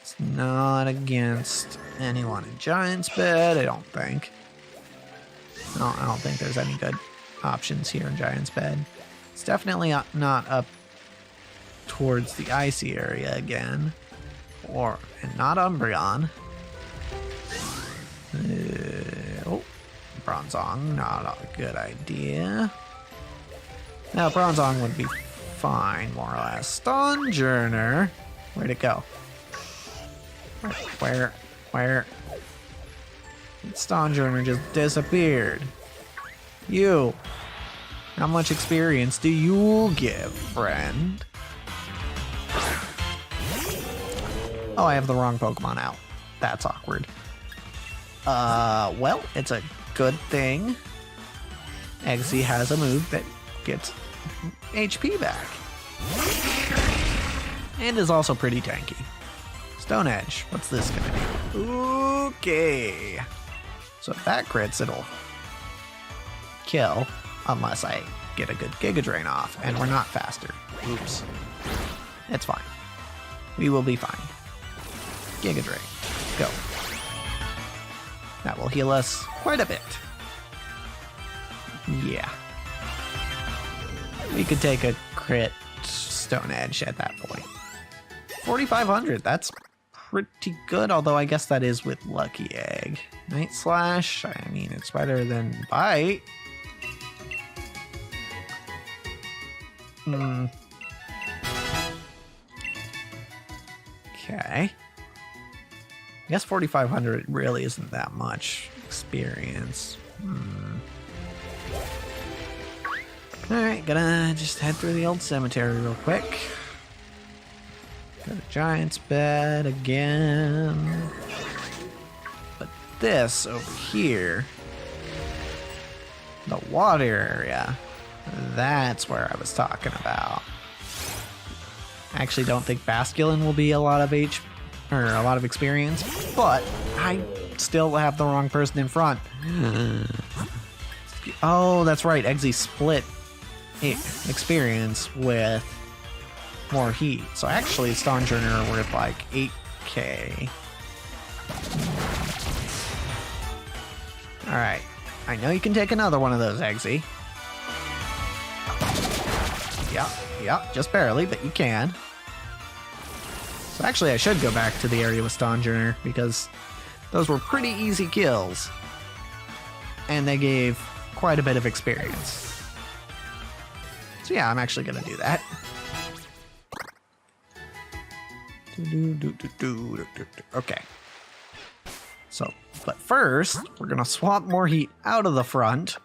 It's not against anyone in Giant's Bed, I don't think. No, I don't think there's any good options here in Giant's Bed. It's definitely not up towards the icy area again. And not Umbreon. Bronzong, not a good idea. Now, Bronzong would be fine, more or less. Stonjourner, where'd it go? Where? Stonjourner just disappeared. You. How much experience do you give, friend? Oh, I have the wrong Pokemon out. That's awkward. Well, it's a good thing Eggsy has a move that gets HP back. And is also pretty tanky. Stone Edge, what's this gonna do? Okay. So if that crits, it'll kill, unless I get a good Giga Drain off, and we're not faster. Oops. It's fine. We will be fine. Giga Drain. Go. That will heal us quite a bit. Yeah. We could take a crit Stone Edge at that point. 4,500, that's pretty good, although I guess that is with Lucky Egg. Night Slash, I mean, it's better than Bite. Okay. guess 4,500 really isn't that much experience. Alright, gonna just head through the old cemetery real quick. Got a giant's bed again. But this over here, the water area, that's where I was talking about. I actually don't think Basculin will be a lot of a lot of experience, but I still have the wrong person in front. Oh, that's right. Eggsy split experience with more heat. So actually, Stonjourner are worth like 8k. Alright. I know you can take another one of those, Eggsy. Yeah, just barely, but you can. So actually, I should go back to the area with Stonjourner because those were pretty easy kills. And they gave quite a bit of experience. So yeah, I'm actually gonna do that. Okay. So, but first, we're gonna swap more heat out of the front.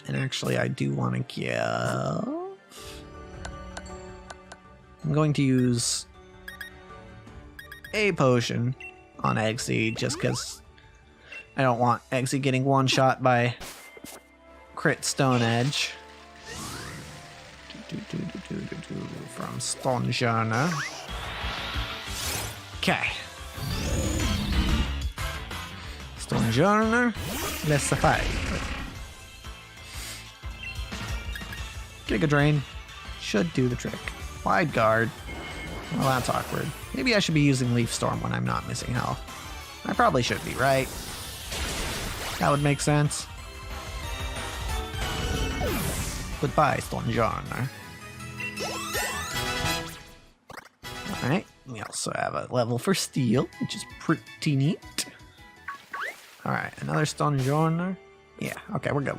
And actually, I do want to give... I'm going to use a potion on Eggsy just because I don't want Eggsy getting one shot by crit Stone Edge. From Stonjourner. Okay. Stonjourner, let's fight. Giga Drain should do the trick. Wide Guard. Well, that's awkward. Maybe I should be using Leaf Storm when I'm not missing health. I probably should be, right? That would make sense. Goodbye, Stonjourner. Alright, we also have a level for Steel, which is pretty neat. Alright, another Stonjourner. Yeah, okay, we're good.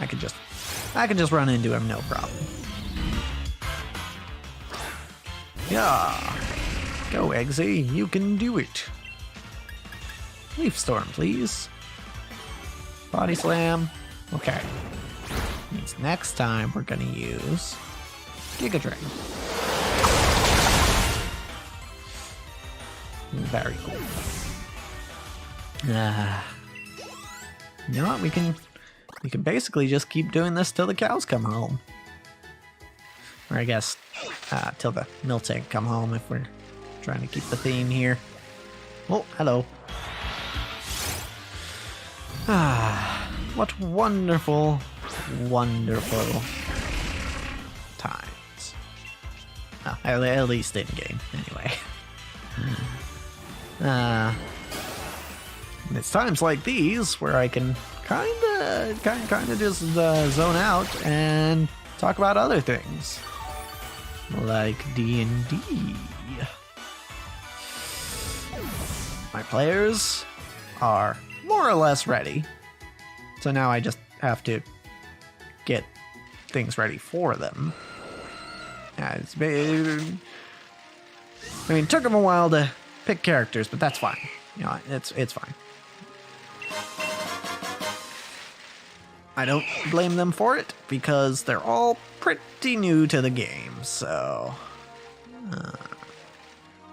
I can just run into him, no problem. Yeah. Go, Eggsy, you can do it. Leaf Storm, please. Body Slam. Okay. Means next time we're gonna use Giga Drain. Very cool. You know what? We can basically just keep doing this till the cows come home. Or I guess till the Miltank come home if we're trying to keep the theme here. Oh, hello. What wonderful, wonderful times. Oh, at least in game, anyway. It's times like these where I can kinda just zone out and talk about other things, like D&D. My players are more or less ready, so now I just have to get things ready for them. I mean, it took them a while to pick characters, but that's fine. You know, it's fine. I don't blame them for it because they're all pretty new to the game, so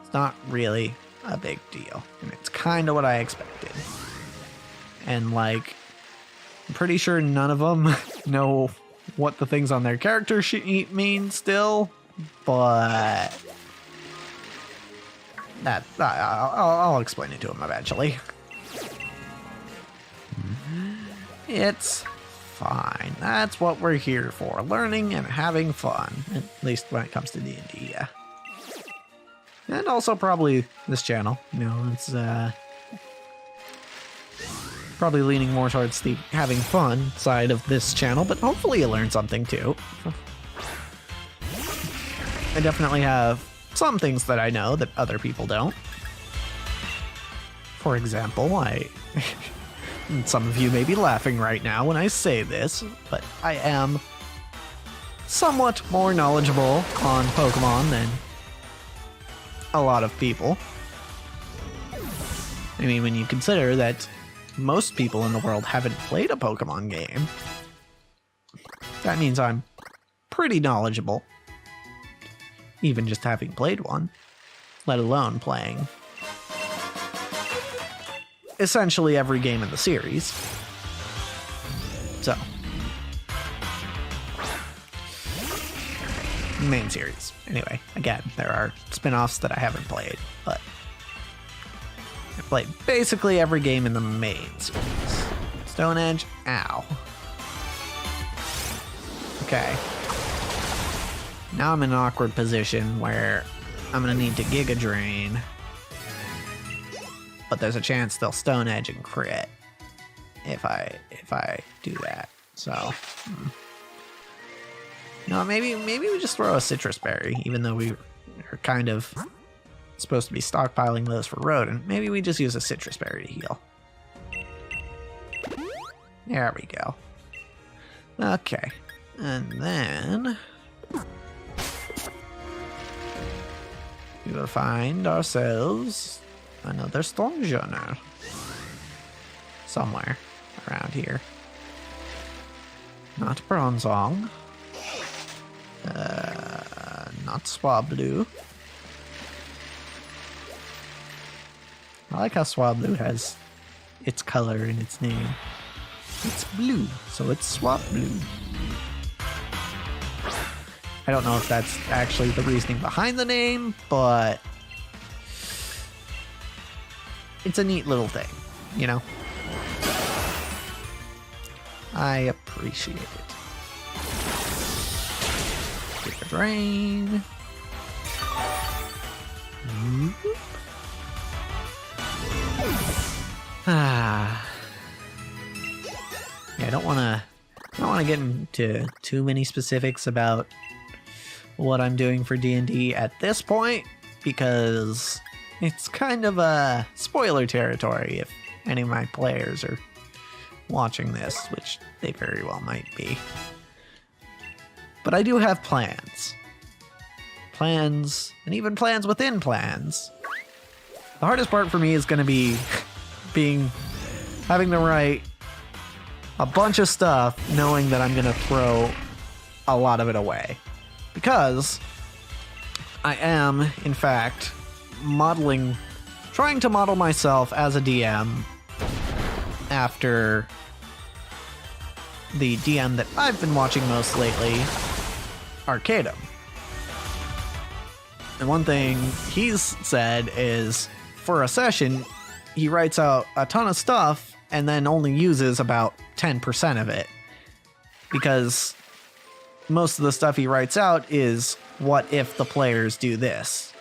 it's not really a big deal. And it's kind of what I expected. And like, I'm pretty sure none of them know what the things on their character sheet mean still, but that I'll explain it to them eventually. It's fine. That's what we're here for, learning and having fun, at least when it comes to D&D, yeah. And also probably this channel, you know, it's probably leaning more towards the having fun side of this channel, but hopefully you learn something too. I definitely have some things that I know that other people don't. For example, some of you may be laughing right now when I say this, but I am somewhat more knowledgeable on Pokemon than a lot of people. I mean, when you consider that most people in the world haven't played a Pokemon game, that means I'm pretty knowledgeable. Even just having played one, let alone playing essentially every game in the series. So, main series. Anyway, again, there are spin-offs that I haven't played, but I played basically every game in the main series. Stone Edge, ow. Okay. Now I'm in an awkward position where I'm gonna need to Giga Drain, but there's a chance they'll Stone Edge and crit if I do that. So, no, maybe we just throw a Citrus Berry, even though we are kind of supposed to be stockpiling those for Rodent. Maybe we just use a Citrus Berry to heal. There we go. Okay, and then we will find ourselves another Storm Journal somewhere around here. Not Bronzong. Not Swablu. I like how Swablu has its color in its name. It's blue, so it's Swablu. I don't know if that's actually the reasoning behind the name, but it's a neat little thing, you know? I appreciate it. Get the drain. Yeah, I don't want to get into too many specifics about what I'm doing for D&D at this point, because it's kind of a spoiler territory if any of my players are watching this, which they very well might be. But I do have plans. Plans, and even plans within plans. The hardest part for me is going to be having to write a bunch of stuff knowing that I'm going to throw a lot of it away. Because I am, in fact, trying to model myself as a DM after the DM that I've been watching most lately, Arcadum. And one thing he's said is, for a session, he writes out a ton of stuff and then only uses about 10% of it. Because most of the stuff he writes out is, what if the players do this?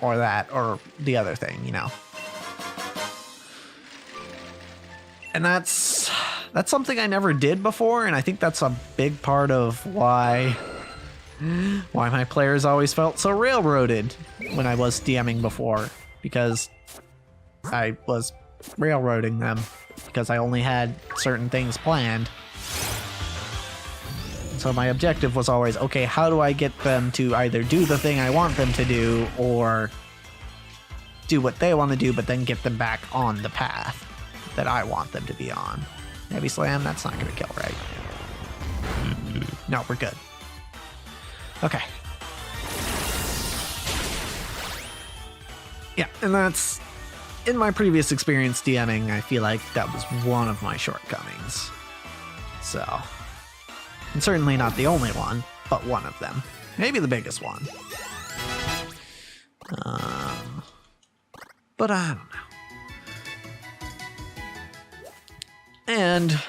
Or that, or the other thing, you know. And that's something I never did before, and I think that's a big part of why my players always felt so railroaded when I was DMing before, because I was railroading them because I only had certain things planned. So my objective was always, okay, how do I get them to either do the thing I want them to do, or do what they want to do, but then get them back on the path that I want them to be on. Heavy Slam, that's not going to kill, right? No, we're good. Okay. Yeah, and that's, in my previous experience DMing, I feel like that was one of my shortcomings. So, and certainly not the only one, but one of them. Maybe the biggest one. But I don't know. And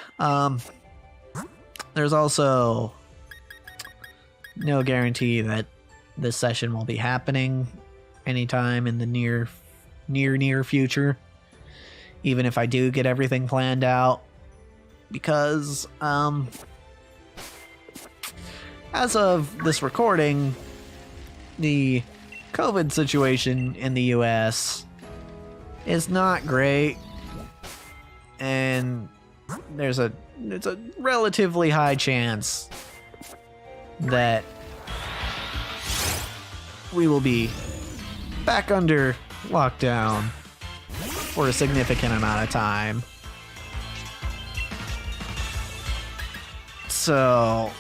there's also no guarantee that this session will be happening anytime in the near future, even if I do get everything planned out, because as of this recording, the COVID situation in the US is not great, and it's a relatively high chance that we will be back under lockdown for a significant amount of time. So,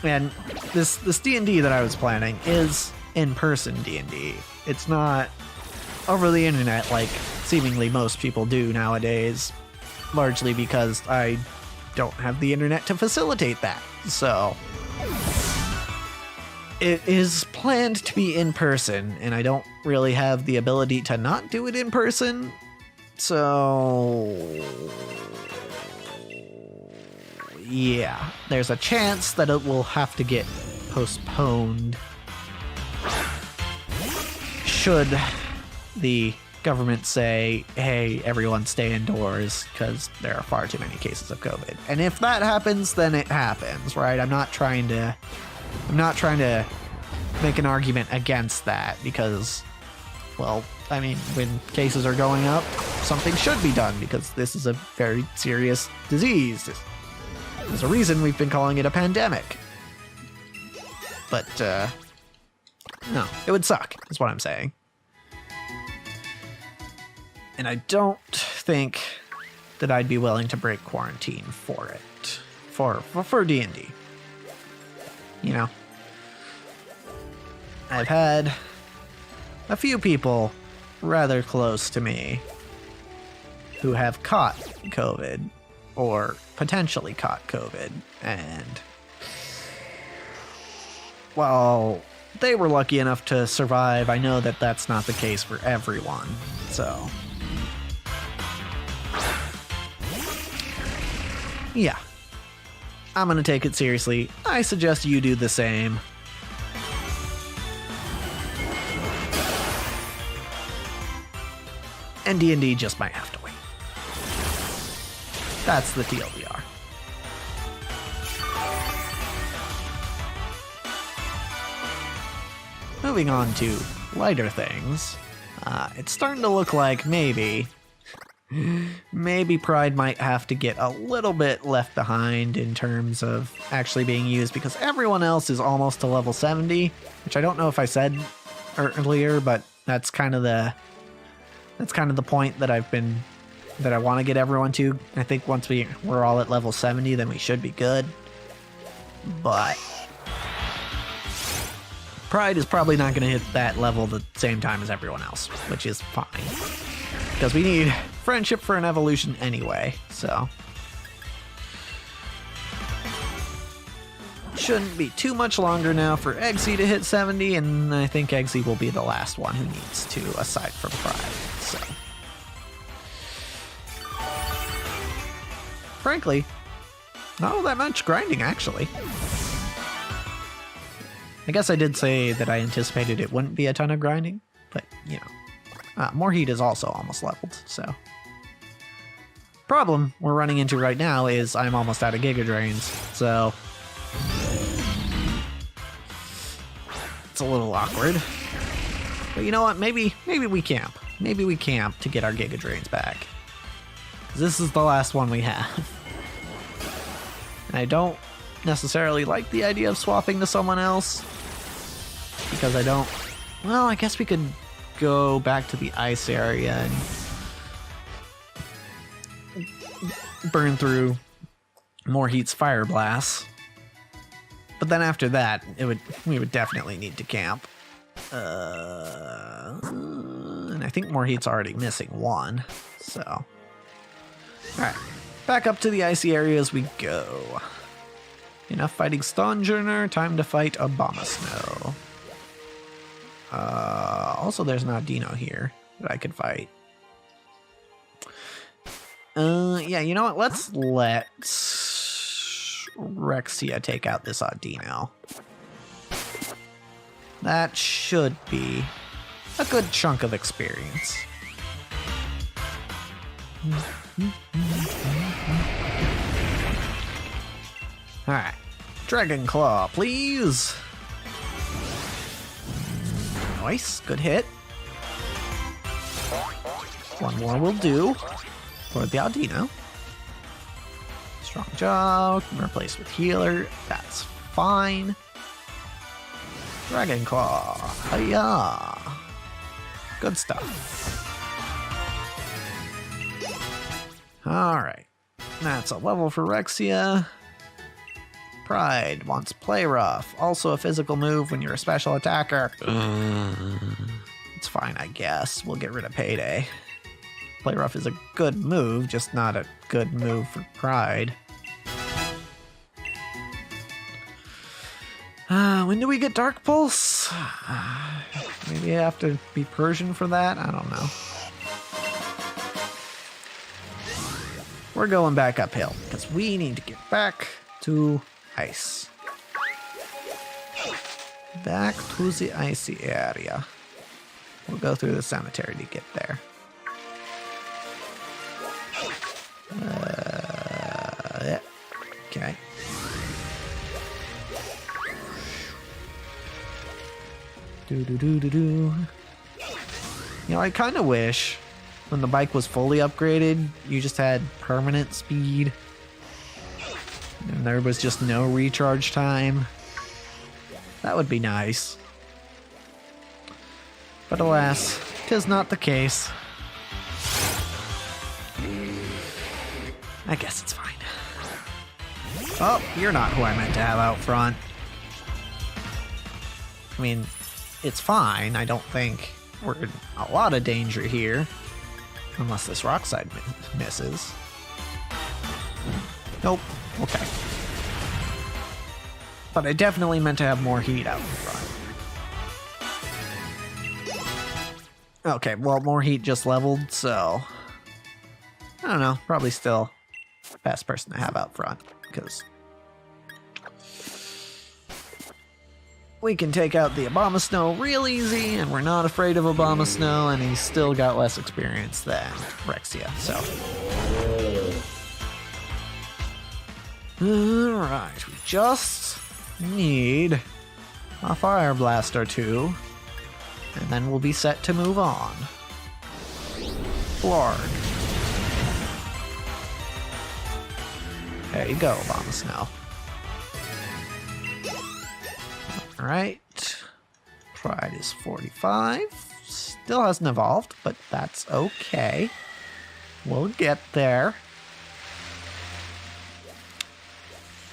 and this D&D that I was planning is in-person D&D. It's not over the internet like seemingly most people do nowadays, largely because I don't have the internet to facilitate that. So, it is planned to be in person, and I don't really have the ability to not do it in person. So, yeah, there's a chance that it will have to get postponed should the government say, hey, everyone stay indoors because there are far too many cases of COVID. And if that happens, then it happens, right? I'm not trying to make an argument against that because, well, I mean, when cases are going up, something should be done because this is a very serious disease. There's a reason we've been calling it a pandemic. But, no, it would suck, is what I'm saying. And I don't think that I'd be willing to break quarantine for it. For D&D. You know? I've had a few people rather close to me who have caught COVID or potentially caught COVID, and while they were lucky enough to survive, I know that that's not the case for everyone. So, yeah, I'm gonna take it seriously. I suggest you do the same. And D&D just might have to wait. That's the TLDR. Moving on to lighter things, it's starting to look like maybe Pride might have to get a little bit left behind in terms of actually being used because everyone else is almost to level 70, which I don't know if I said earlier, but that's kind of the point that I want to get everyone to. I think once we're all at level 70, then we should be good. But Pride is probably not going to hit that level the same time as everyone else, which is fine. Because we need friendship for an evolution anyway, so. Shouldn't be too much longer now for Eggsy to hit 70, and I think Eggsy will be the last one who needs to, aside from Pride, so. Frankly, not all that much grinding, actually. I guess I did say that I anticipated it wouldn't be a ton of grinding, but, you know. More Heat is also almost leveled, so. Problem we're running into right now is I'm almost out of Giga Drains, so. It's a little awkward. But you know what? Maybe we camp. Maybe we camp to get our Giga Drains back. This is the last one we have. And I don't necessarily like the idea of swapping to someone else. Because I don't... Well, I guess we could go back to the ice area and burn through More Heat's Fire Blast. But then after that, we would definitely need to camp. And I think More Heat's already missing one, so. Alright, back up to the icy areas we go. Enough fighting Stonjourner, time to fight Abomasnow. Also there's an Audino here that I could fight. Yeah, you know what? Let's let Rexia take out this Audino. That should be a good chunk of experience. Alright. Dragon Claw, please. Nice. Good hit. One more will do for the Audino. Strong Jaw. Replace with Healer. That's fine. Dragon Claw. Hiya! Good stuff. Alright. That's a level for Rexia. Pride wants Play Rough. Also a physical move when you're a special attacker. It's fine, I guess. We'll get rid of Payday. Play Rough is a good move, just not a good move for Pride. When do we get Dark Pulse? Maybe I have to be Persian for that? I don't know. We're going back uphill, because we need to get back to ice. Back to the icy area. We'll go through the cemetery to get there. Yeah. Okay. Do. You know, I kind of wish when the bike was fully upgraded, you just had permanent speed. And there was just no recharge time. That would be nice. But alas, 'tis not the case. I guess it's fine. Oh, you're not who I meant to have out front. I mean, it's fine. I don't think we're in a lot of danger here. Unless this rock side misses. Nope. Okay. But I definitely meant to have more heat out in front. Okay, well, more heat just leveled, so... I don't know. Probably still best person to have out front, because... we can take out the Abomasnow real easy, and we're not afraid of Abomasnow, and he's still got less experience than Rexia, so... Alright, we just need a Fire Blast or two, and then we'll be set to move on. Florg. There you go, Abomasnow. Alright. Pride is 45. Still hasn't evolved, but that's okay. We'll get there.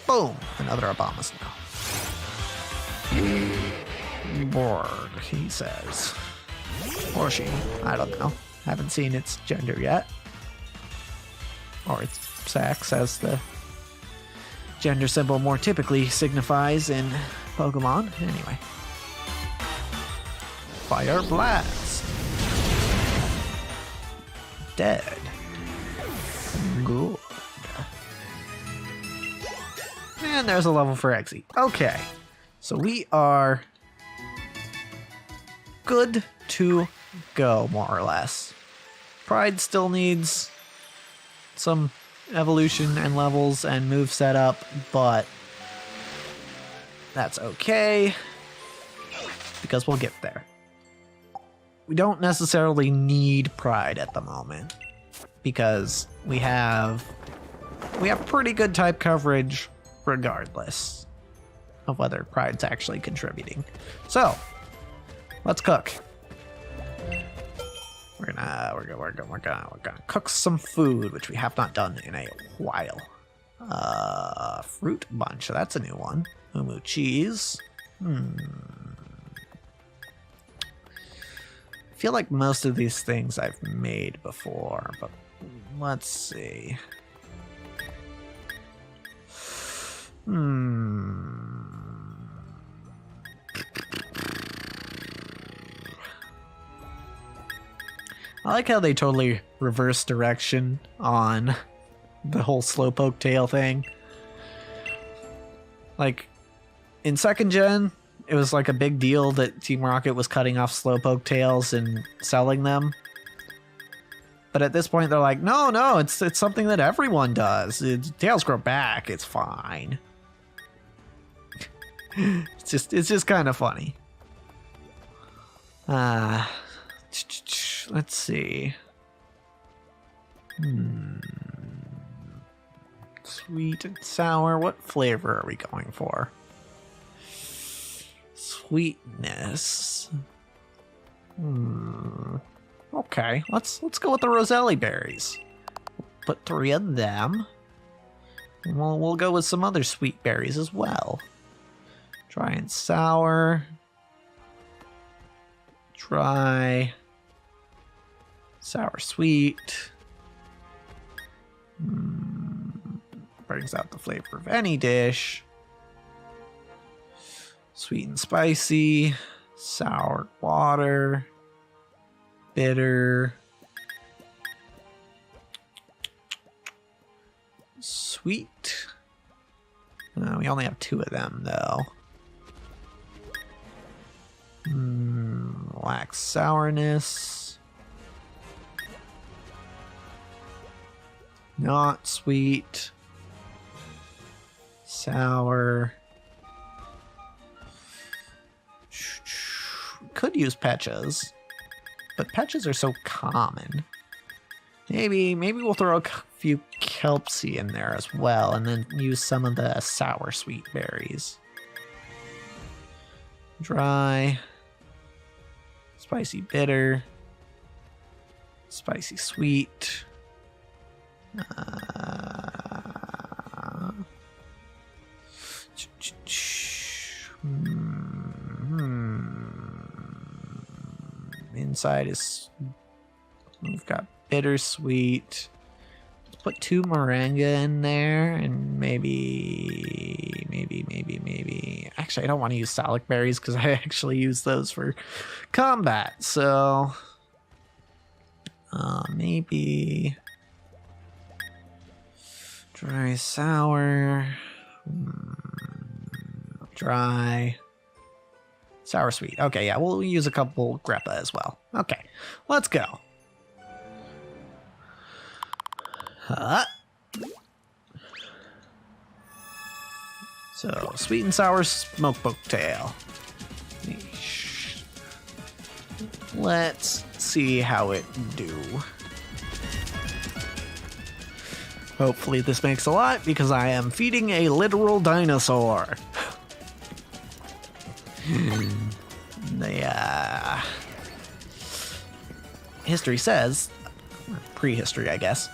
Boom! Another Abomasnow. Borg, he says. Or she. I don't know. Haven't seen its gender yet. Or its sex, as the gender symbol more typically signifies in Pokemon. Anyway. Fire Blast. Dead. Good. And there's a level for Exy. Okay. So we are good to go, more or less. Pride still needs some evolution and levels and move setup, but that's okay, because we'll get there. We don't necessarily need Pride at the moment, because we have pretty good type coverage regardless of whether Pride's actually contributing. So, let's cook. We're gonna cook some food, which we have not done in a while. Fruit bunch, that's a new one. Umu cheese. I feel like most of these things I've made before, but let's see. I like how they totally reverse direction on the whole Slowpoke tail thing. Like, in 2nd gen, it was like a big deal that Team Rocket was cutting off Slowpoke tails and selling them. But at this point, they're like, no, it's something that everyone does. Tails grow back, it's fine. It's just kind of funny. Let's see. Sweet and sour. What flavor are we going for? sweetness. Okay, let's go with the Roselli berries. Put 3 of them. And we'll go with some other sweet berries as well. Dry and sour. Dry. Sour sweet. Brings out the flavor of any dish. Sweet and spicy. Sour water. Bitter. Sweet. We only have 2 of them though. Lacks sourness. Not sweet. Sour. Could use Pechas, but Pechas are so common. Maybe we'll throw a few Kelpsy in there as well, and then use some of the sour sweet berries. Dry. Spicy bitter. Spicy sweet. Inside is, we've got bittersweet. Let's put 2 moringa in there, and maybe. Actually, I don't want to use Salic berries because I actually use those for combat. So maybe dry sour, dry. Sour sweet. Okay, yeah, we'll use a couple grappa as well. Okay, let's go. So, sweet and sour smoke poke tail. Let's see how it do. Hopefully this makes a lot because I am feeding a literal dinosaur. The history says, or prehistory, I guess,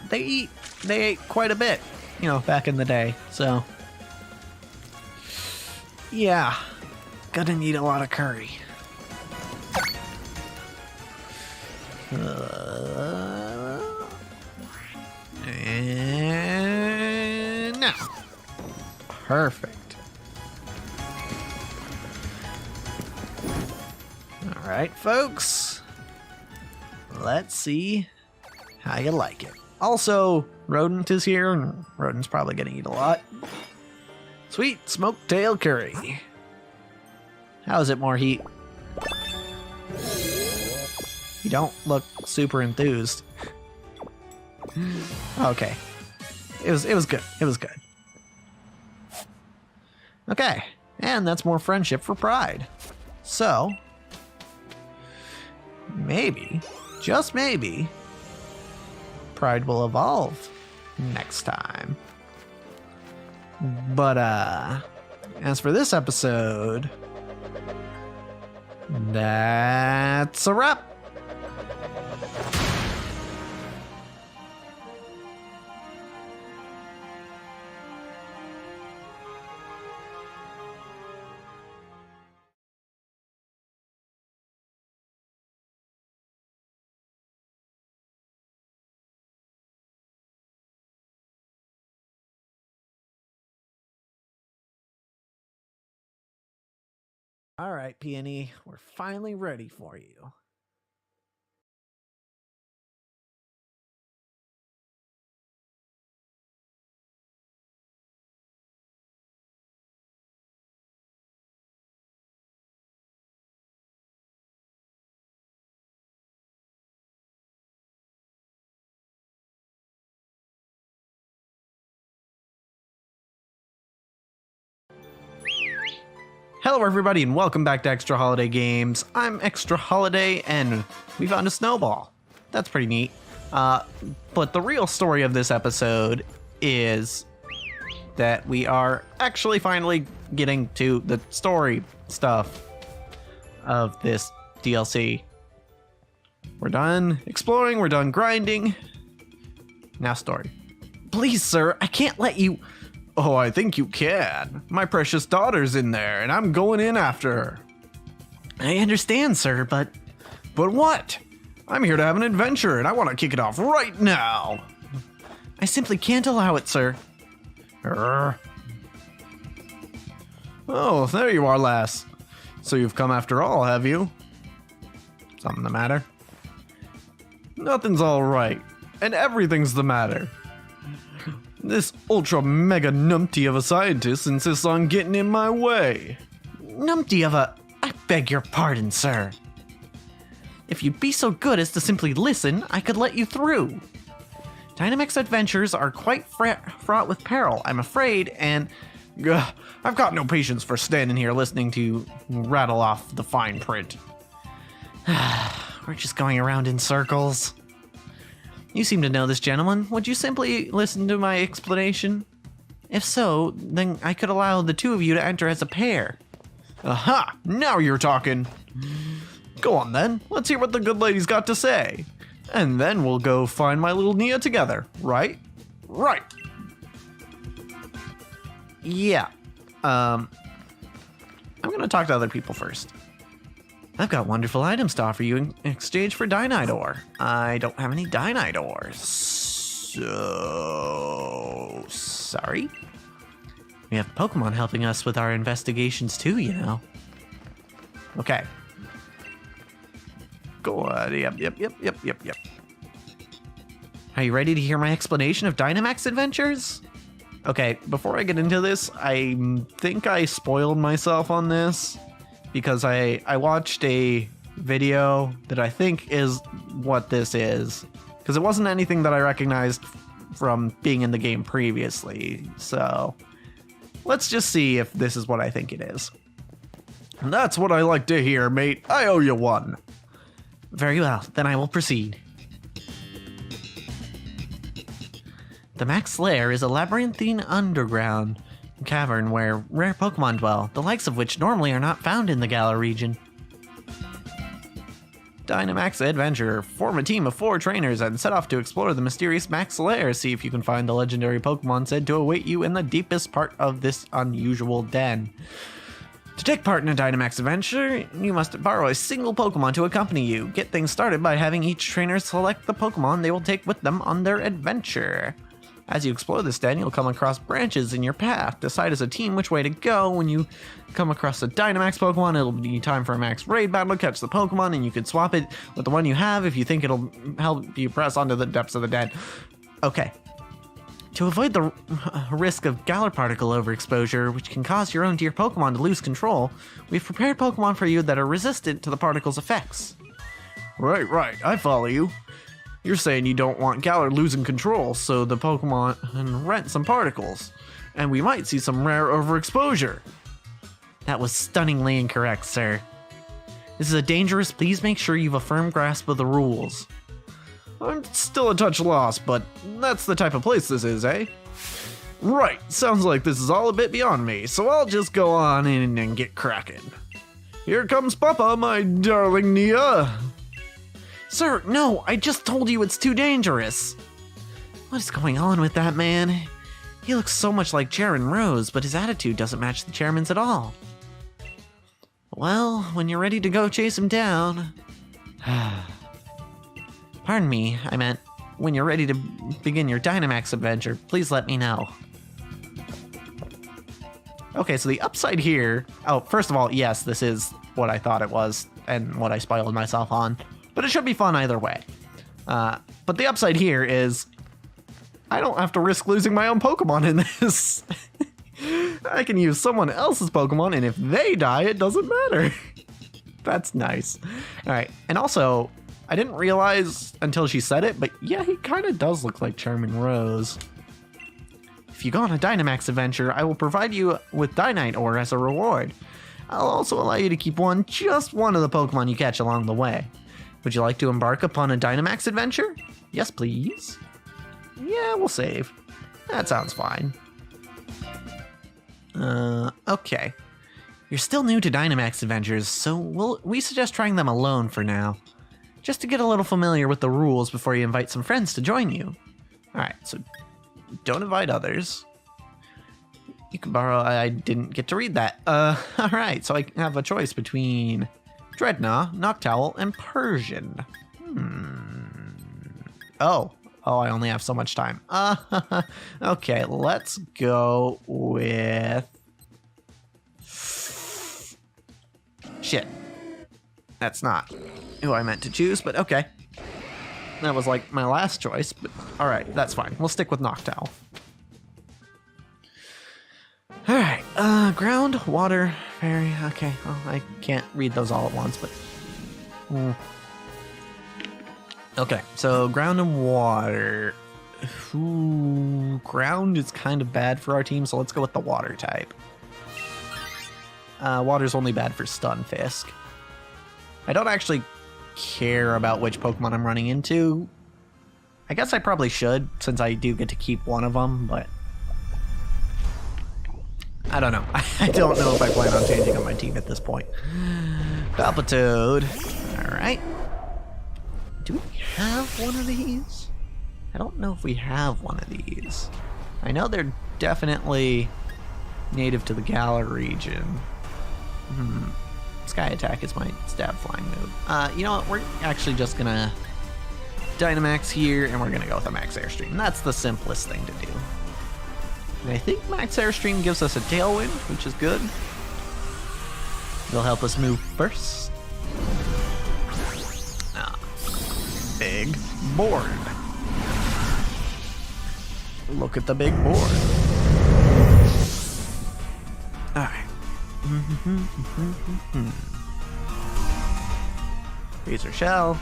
they ate quite a bit, you know, back in the day. So, yeah, gonna need a lot of curry. And now, perfect. All right, folks, let's see how you like it. Also, Rodent is here, and Rodent's probably gonna eat a lot. Sweet smoked tail curry. How is it, more heat? You don't look super enthused. Okay, it was good. It was good. Okay, and that's more friendship for Pride. So, maybe, just maybe, Pride will evolve next time. But, as for this episode, that's a wrap. All right, Peony, we're finally ready for you. Hello everybody and welcome back to Extra Holiday Games. I'm Extra Holiday and we found a snowball. That's pretty neat. But the real story of this episode is that we are actually finally getting to the story stuff of this DLC. We're done exploring, we're done grinding. Now story. Please, sir, I can't let you... Oh, I think you can. My precious daughter's in there, and I'm going in after her. I understand, sir, but... But what? I'm here to have an adventure, and I want to kick it off right now. I simply can't allow it, sir. Oh, there you are, lass. So you've come after all, have you? Something the matter? Nothing's all right, and everything's the matter. This ultra mega numpty of a scientist insists on getting in my way. Numpty of a... I beg your pardon, sir. If you'd be so good as to simply listen, I could let you through. Dynamax adventures are quite fraught with peril, I'm afraid, and... I've got no patience for standing here listening to you rattle off the fine print. We're just going around in circles. You seem to know this gentleman. Would you simply listen to my explanation? If so, then I could allow the two of you to enter as a pair. Aha! Now you're talking! Go on then, let's hear what the good lady's got to say. And then we'll go find my little Nia together, right? Right! Yeah. I'm gonna talk to other people first. I've got wonderful items to offer you in exchange for Dynite ore. I don't have any Dynite ores, so... Sorry? We have Pokemon helping us with our investigations too, you know. Okay. Go on, yep. Are you ready to hear my explanation of Dynamax adventures? Okay, before I get into this, I think I spoiled myself on this. Because I watched a video that I think is what this is. Because it wasn't anything that I recognized from being in the game previously. So let's just see if this is what I think it is. And that's what I like to hear, mate. I owe you one. Very well, then I will proceed. The Max Lair is a labyrinthine underground cavern where rare Pokemon dwell, the likes of which normally are not found in the Galar region. Dynamax Adventure. Form a team of 4 trainers and set off to explore the mysterious Max Lair. See if you can find the legendary Pokemon said to await you in the deepest part of this unusual den. To take part in a Dynamax adventure, you must borrow a single Pokemon to accompany you. Get things started by having each trainer select the Pokemon they will take with them on their adventure. As you explore this den, you'll come across branches in your path. Decide as a team which way to go. When you come across a Dynamax Pokemon, it'll be time for a Max Raid battle to catch the Pokemon, and you can swap it with the one you have if you think it'll help you press onto the depths of the den. Okay. To avoid the risk of Galar particle overexposure, which can cause your own dear Pokemon to lose control, we've prepared Pokemon for you that are resistant to the particle's effects. Right, I follow you. You're saying you don't want Galar losing control, so the Pokemon can rent some particles, and we might see some rare overexposure. That was stunningly incorrect, sir. This is a dangerous. Please make sure you've a firm grasp of the rules. I'm still a touch lost, but that's the type of place this is, eh? Right, sounds like this is all a bit beyond me, so I'll just go on in and get cracking. Here comes Papa, my darling Nia. Sir, no, I just told you it's too dangerous. What is going on with that man? He looks so much like Chairman Rose, but his attitude doesn't match the chairman's at all. Well, when you're ready to go chase him down... Pardon me, I meant when you're ready to begin your Dynamax adventure, please let me know. Okay, so the upside here... Oh, first of all, yes, this is what I thought it was and what I spoiled myself on. But it should be fun either way. But the upside here is I don't have to risk losing my own Pokemon in this. I can use someone else's Pokemon, and if they die, it doesn't matter. That's nice. All right, and also, I didn't realize until she said it, but yeah, he kind of does look like Chairman Rose. If you go on a Dynamax adventure, I will provide you with Dynite ore as a reward. I'll also allow you to keep just one of the Pokemon you catch along the way. Would you like to embark upon a Dynamax adventure? Yes, please. Yeah, we'll save. That sounds fine. Okay. You're still new to Dynamax adventures, so we suggest trying them alone for now. Just to get a little familiar with the rules before you invite some friends to join you. Alright, so don't invite others. You can borrow... I didn't get to read that. Alright, so I have a choice between Dreadnought, Noctowl, and Persian. Oh, I only have so much time. Okay, let's go with... Shit. That's not who I meant to choose, but okay. That was like my last choice, but alright, that's fine. We'll stick with Noctowl. Alright, ground, water, fairy, okay. Well, I can't read those all at once, but... Okay, so ground and water. Ooh, ground is kind of bad for our team, so let's go with the water type. Water's only bad for Stunfisk. I don't actually care about which Pokemon I'm running into. I guess I probably should, since I do get to keep one of them, but... I don't know. I don't know if I plan on changing on my team at this point. Palpitoad. Alright. Do we have one of these? I don't know if we have one of these. I know they're definitely native to the Galar region. Sky Attack is my stab flying move. You know what? We're actually just gonna Dynamax here, and we're gonna go with a Max Airstream. That's the simplest thing to do. And I think Max Airstream gives us a Tailwind, which is good. It'll help us move first. Big board. Look at the big board. Alright. Razor Shell.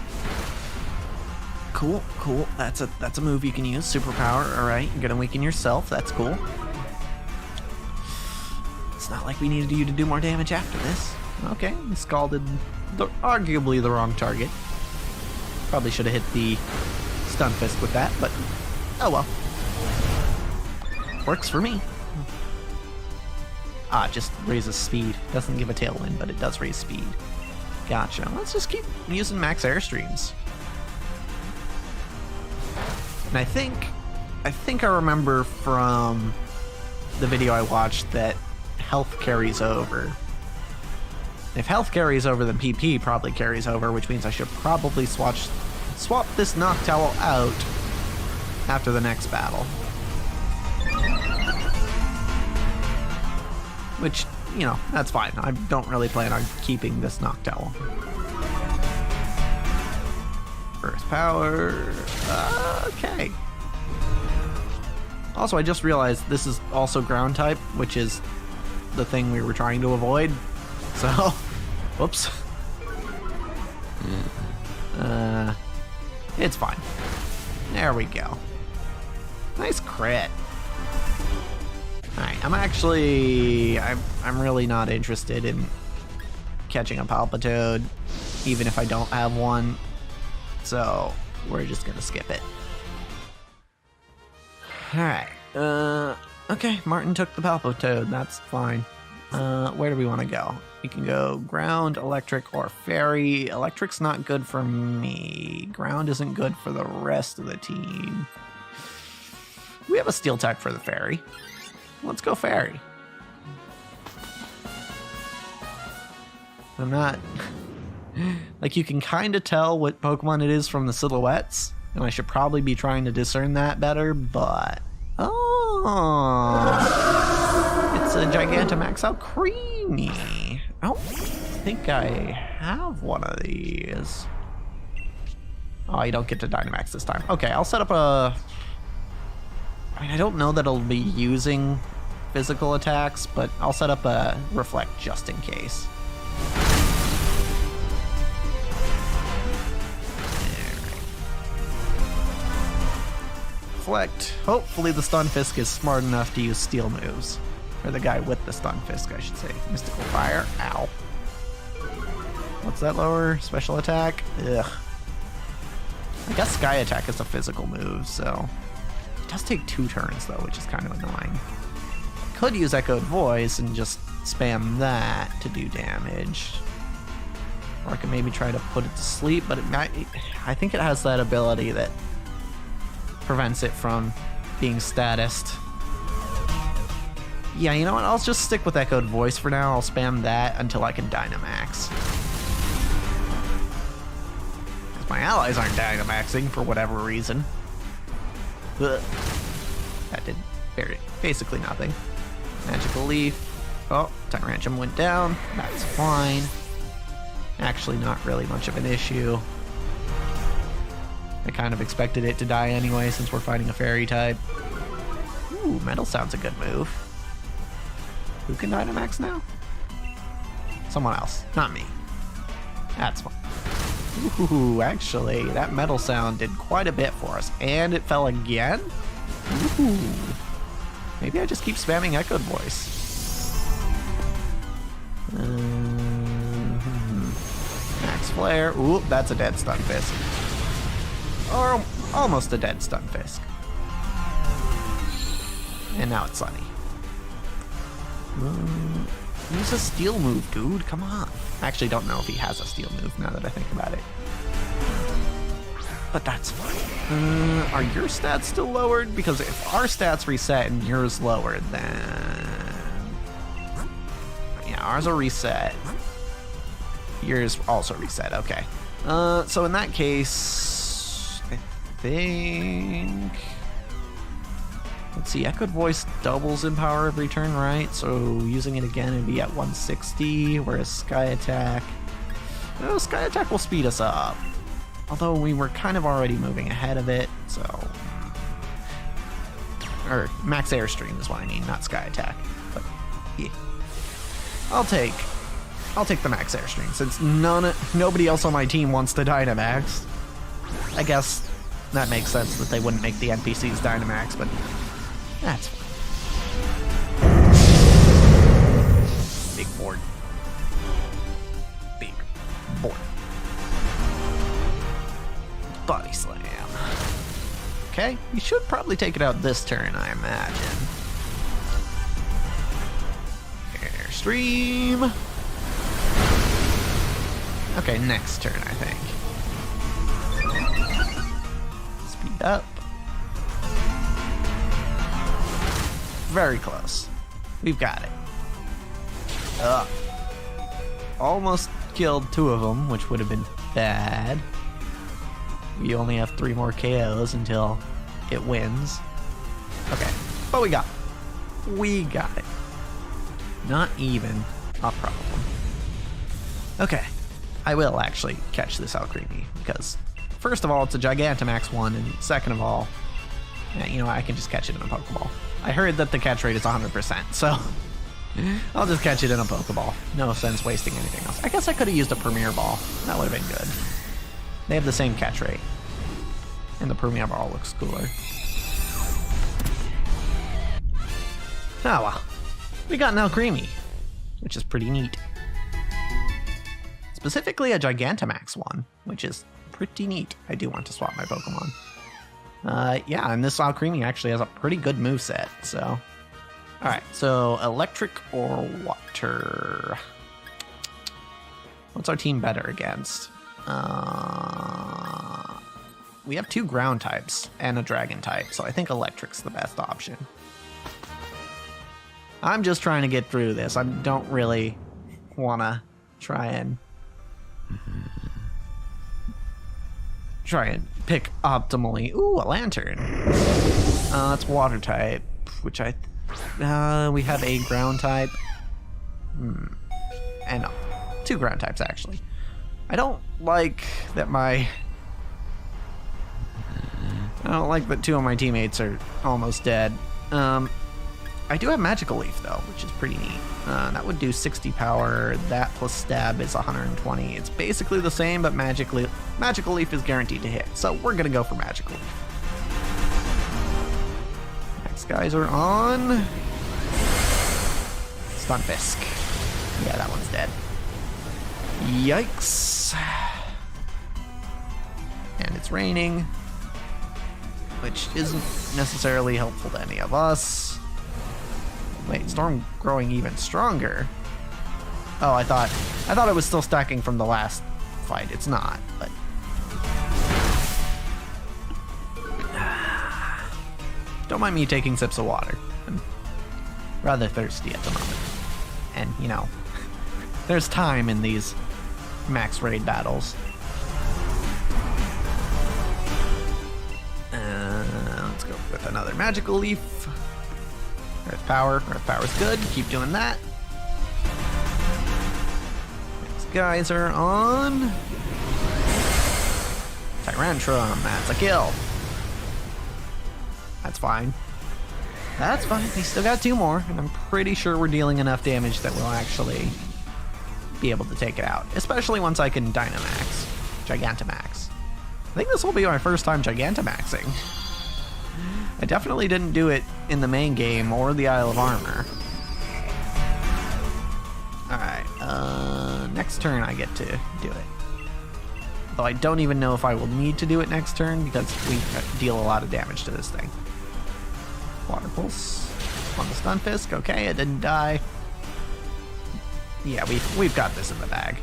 Cool. That's a move you can use. Superpower. Alright, you're gonna weaken yourself. That's cool. It's not like we needed you to do more damage after this. Okay, we scalded arguably the wrong target. Probably should have hit the Stunfisk with that, but oh well. Works for me. Just raises speed. Doesn't give a Tailwind, but it does raise speed. Gotcha. Let's just keep using Max Airstreams. And I think I remember from the video I watched that health carries over. If health carries over, then PP probably carries over, which means I should probably swap this Noctowl out after the next battle. Which, you know, that's fine. I don't really plan on keeping this Noctowl. Burst power. Okay. Also, I just realized this is also ground type, which is the thing we were trying to avoid. So, whoops. It's fine. There we go. Nice crit. Alright, I'm really not interested in catching a Palpitoad, even if I don't have one. So, we're just gonna skip it. Alright, okay, Martin took the Palpitoad, that's fine. Where do we want to go? We can go ground, electric, or fairy. Electric's not good for me. Ground isn't good for the rest of the team. We have a steel type for the fairy. Let's go fairy. I'm not... like, you can kind of tell what Pokemon it is from the silhouettes, and I should probably be trying to discern that better, but... Oh! It's a Gigantamax Alcremie. I don't think I have one of these. Oh, you don't get to Dynamax this time. Okay, I'll set up a... I don't know that I'll be using physical attacks, but I'll set up a Reflect just in case. Reflect. Hopefully the Stunfisk is smart enough to use steel moves. Or the guy with the Stunfisk, I should say. Mystical Fire. Ow. What's that lower? Special attack? Ugh. I guess Sky Attack is a physical move, so... It does take 2 turns, though, which is kind of annoying. Could use Echoed Voice and just spam that to do damage. Or I can maybe try to put it to sleep, but it might, I think it has that ability that prevents it from being statused. Yeah, you know what? I'll just stick with Echoed Voice for now. I'll spam that until I can Dynamax. Because my allies aren't Dynamaxing for whatever reason. Ugh. That did basically nothing. Magical Leaf. Oh, Tyrantrum went down. That's fine. Actually not really much of an issue. I kind of expected it to die anyway since we're fighting a fairy type. Ooh, Metal Sound's a good move. Who can Dynamax now? Someone else, not me. That's fine. Ooh, actually, that Metal Sound did quite a bit for us. And it fell again? Ooh. Maybe I just keep spamming Echoed Voice. Max Flare. Ooh, that's a dead Stunfisk. Or almost a dead Stunfisk. And now it's Sunny. Use a Steel move, dude. Come on. I actually don't know if he has a Steel move now that I think about it. But that's fine. Are your stats still lowered? Because if our stats reset and yours lowered, then... Yeah, ours are reset. Yours also reset, okay. So in that case, I think... Let's see, Echoed Voice doubles in power every turn, right? So using it again would be at 160, whereas Sky Attack... Oh, Sky Attack will speed us up. Although we were kind of already moving ahead of it, so... Or Max Airstream is what I mean, not Sky Attack. But, yeah. I'll take the Max Airstream, since nobody else on my team wants to Dynamax. I guess that makes sense that they wouldn't make the NPCs Dynamax, but that's fine. Big board. Big board. Body Slam. Okay, you should probably take it out this turn, I imagine. Airstream. Okay, next turn, I think. Speed up. Very close. We've got it. Ugh. Almost killed 2 of them, which would have been bad. We only have 3 more KOs until it wins. Okay, but we got it. We got it. Not even a problem. Okay, I will actually catch this Alcremie, because first of all, it's a Gigantamax one, and second of all, you know, I can just catch it in a Pokeball. I heard that the catch rate is 100%, so I'll just catch it in a Pokeball. No sense wasting anything else. I guess I could have used a Premier Ball. That would have been good. They have the same catch rate, and the Premier Ball looks cooler. Oh well. We got an Alcremie, which is pretty neat. Specifically a Gigantamax one, which is pretty neat. I do want to swap my Pokemon. Yeah, and this Alcremie actually has a pretty good moveset, so... Alright, so electric or water? What's our team better against? We have 2 ground types and a dragon type, so I think electric's the best option. I'm just trying to get through this. I don't really want to try and pick optimally. Ooh, a Lantern. That's water type, which we have a ground type. And 2 ground types, actually. I don't like that I don't like that 2 of my teammates are almost dead. I do have Magical Leaf, though, which is pretty neat. That would do 60 power. That plus Stab is 120. It's basically the same, but Magical Leaf is guaranteed to hit. So we're going to go for Magical Leaf. Next guys are on... Stunfisk. Yeah, that one's dead. Yikes. And it's raining, which isn't necessarily helpful to any of us. Wait, storm growing even stronger. Oh, I thought it was still stacking from the last fight. It's not, but don't mind me taking sips of water. I'm rather thirsty at the moment. And, you know, there's time in these max raid battles. Let's go with another magical leaf. Earth power. Earth power's good. Keep doing that. Next geyser on. Tyrantrum. That's a kill. That's fine. That's fine. We still got 2 more, and I'm pretty sure we're dealing enough damage that we'll actually be able to take it out. Especially once I can Dynamax. Gigantamax. I think this will be my first time Gigantamaxing. I definitely didn't do it in the main game or the Isle of Armor. Alright, next turn I get to do it. Though I don't even know if I will need to do it next turn because we deal a lot of damage to this thing. Water Pulse on the Stunfisk. Okay, it didn't die. Yeah, we've got this in the bag.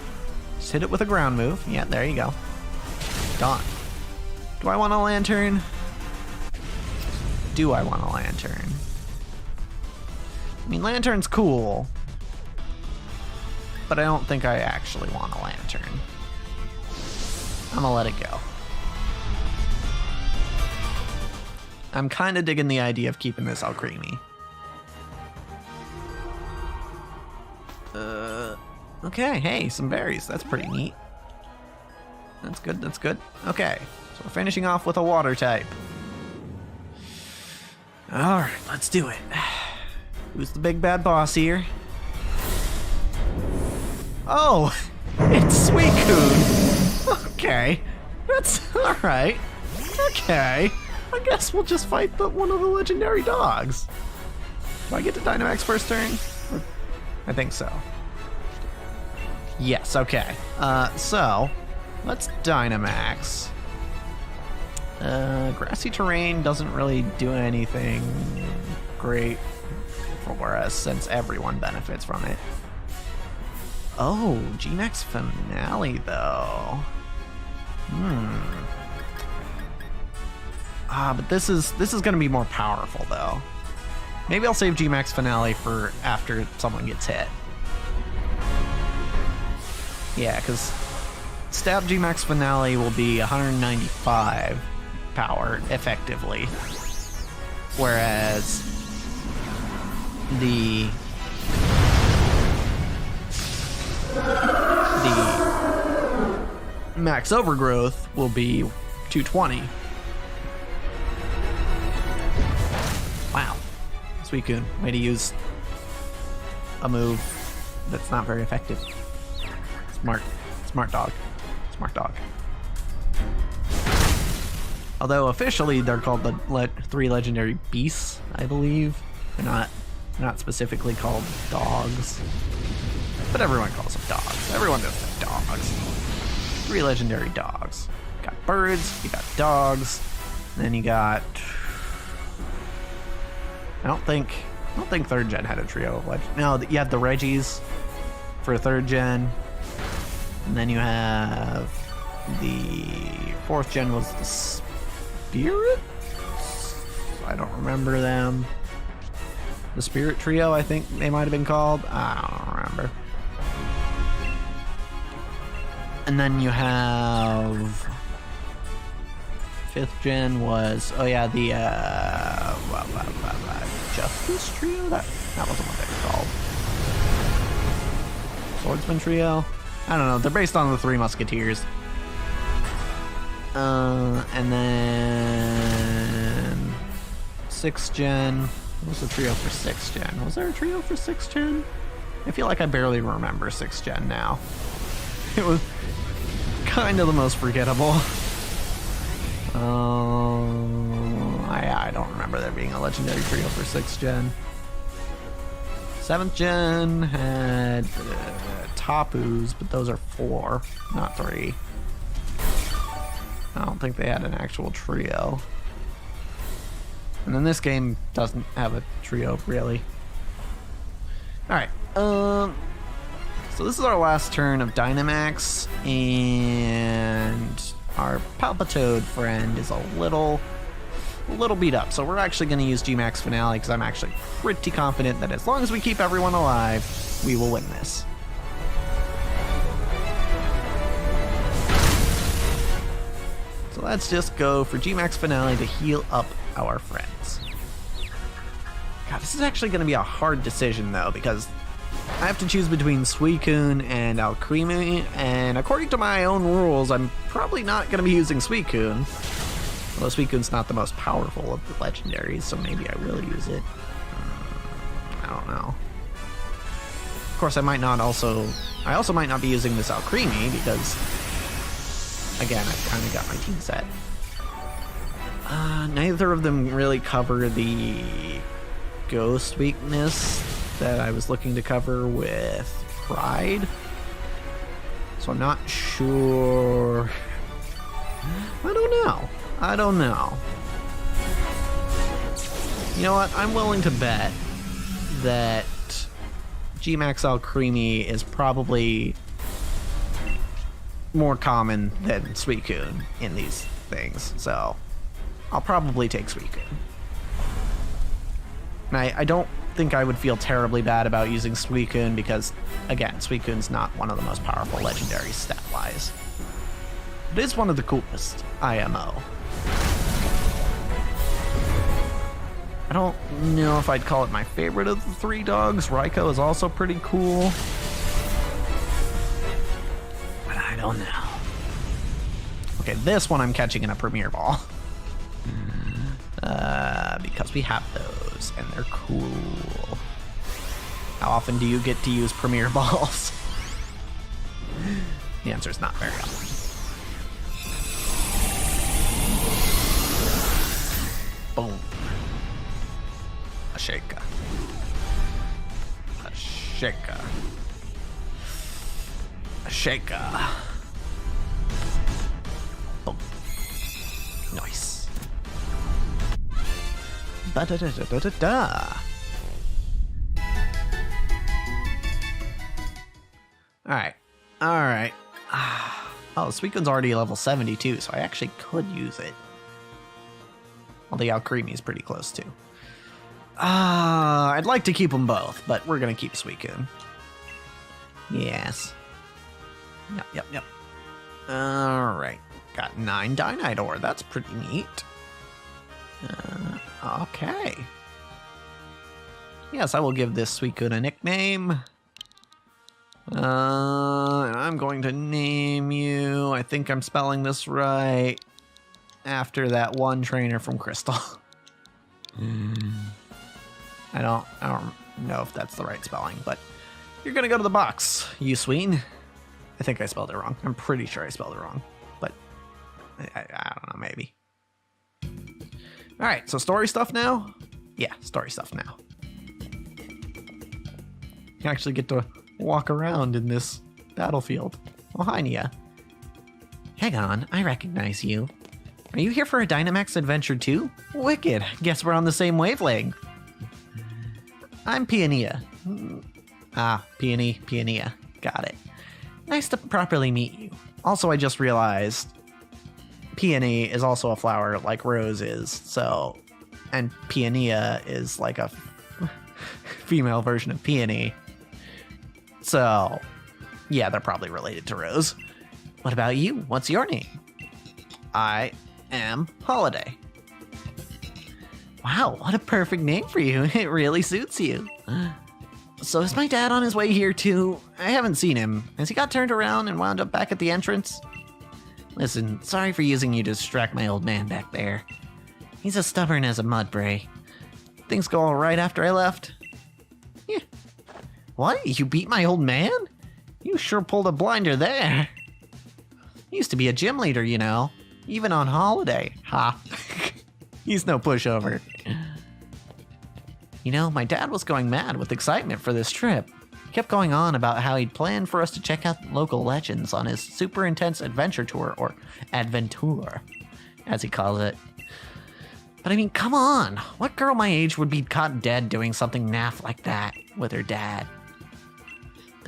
Just hit it with a ground move. Yeah, there you go. Done. Do I want a Lantern? Do I want a Lantern? I mean, Lantern's cool, but I don't think I actually want a Lantern. I'm gonna let it go. I'm kind of digging the idea of keeping this Alcremie. Okay, hey, some berries. That's pretty neat. That's good, that's good. Okay, so we're finishing off with a water type. Alright, let's do it. Who's the big bad boss here? Oh, it's Suicune. Okay, that's alright. Okay, I guess we'll just fight one of the legendary dogs. Do I get to Dynamax first turn? I think so. Yes, okay. So, let's Dynamax. Grassy terrain doesn't really do anything great for us since everyone benefits from it. Oh, G-Max Finale though. But this is gonna be more powerful though. Maybe I'll save G-Max Finale for after someone gets hit. Yeah, because Stab G-Max Finale will be 195 power effectively, whereas the max overgrowth will be 220. Wow, Suicune, way to use a move that's not very effective. Smart dog. Smart dog. Although officially they're called the 3 legendary beasts, I believe. They're not specifically called dogs, but everyone calls them dogs. Everyone does have dogs. 3 legendary dogs. You got birds. You got dogs. And then you got. I don't think 3rd gen had a trio of No, you had the Reggies for 3rd gen. And then you have the 4th gen was the Spirit? I don't remember them. The Spirit Trio, I think they might have been called. I don't remember. And then you have 5th gen was the Justice Trio? That wasn't what they were called. Swordsman Trio? I don't know, they're based on the 3 Musketeers. And then 6th gen. What was the trio for 6th gen? Was there a trio for 6th gen? I feel like I barely remember 6th gen now. It was kind of the most forgettable. I don't remember there being a legendary trio for 6th gen. 7th gen had Tapus, but those are 4, not 3. I don't think they had an actual trio. And then this game doesn't have a trio, really. Alright, so this is our last turn of Dynamax, and our Palpitoad friend is a little beat up. So we're actually going to use Gmax Finale, because I'm actually pretty confident that as long as we keep everyone alive, we will win this. So let's just go for Gmax Finale to heal up our friends. God, this is actually going to be a hard decision, though, because I have to choose between Suicune and Alcremie, and according to my own rules, I'm probably not going to be using Suicune. Although Suicune's not the most powerful of the legendaries, so maybe I will use it. I don't know. Of course, I also might not be using this Alcremie, because, again, I've kind of got my team set. Neither of them really cover the ghost weakness that I was looking to cover with Pride. So I'm not sure. I don't know. You know what? I'm willing to bet that Gmax Alcremie is probably more common than Suicune in these things. So I'll probably take Suicune. And I don't think I would feel terribly bad about using Suicune because, again, Suicune's not one of the most powerful legendaries stat-wise. It is one of the coolest IMO. I don't know if I'd call it my favorite of the three dogs. Raikou is also pretty cool. But I don't know. Okay, this one I'm catching in a Premier Ball. Because we have those, and they're cool. How often do you get to use Premier Balls? The answer is not very often. Boom. A shaker. A shaker. A shaker. Boom. Nice. Ba-da-da-da-da-da-da. Alright. Oh, Suicune's already level 72, so I actually could use it. Well, the Alcremie is pretty close, too. I'd like to keep them both, but we're going to keep Suicune. Yes. Yep. Alright. Got 9 Dynidor. That's pretty neat. Okay. Yes, I will give this Suicune a nickname. And I'm going to name you, I think I'm spelling this right, after that one trainer from Crystal. I don't know if that's the right spelling, but you're gonna go to the box, you sween. I think I spelled it wrong. I'm pretty sure I spelled it wrong, but I don't know, maybe. Alright, so story stuff now? Yeah, story stuff now. You actually get to walk around in this battlefield. Oh, hi, Nia. Hang on, I recognize you. Are you here for a Dynamax adventure too? Wicked, guess we're on the same wavelength. I'm Peonia. Peonia. Got it. Nice to properly meet you. Also, I just realized Peony is also a flower like Rose is, so, and Peonia is like a female version of Peony. So, yeah, they're probably related to Rose. What about you? What's your name? I am Holiday. Wow, what a perfect name for you. It really suits you. So is my dad on his way here too? I haven't seen him. Has he got turned around and wound up back at the entrance? Listen, sorry for using you to distract my old man back there. He's as stubborn as a mudbray. Things go all right after I left? Yeah. What? You beat my old man? You sure pulled a blinder there. He used to be a gym leader, you know. Even on holiday. Ha. He's no pushover. You know, my dad was going mad with excitement for this trip. He kept going on about how he'd planned for us to check out local legends on his super intense adventure tour, or adventure, as he calls it. But I mean, come on. What girl my age would be caught dead doing something naff like that with her dad?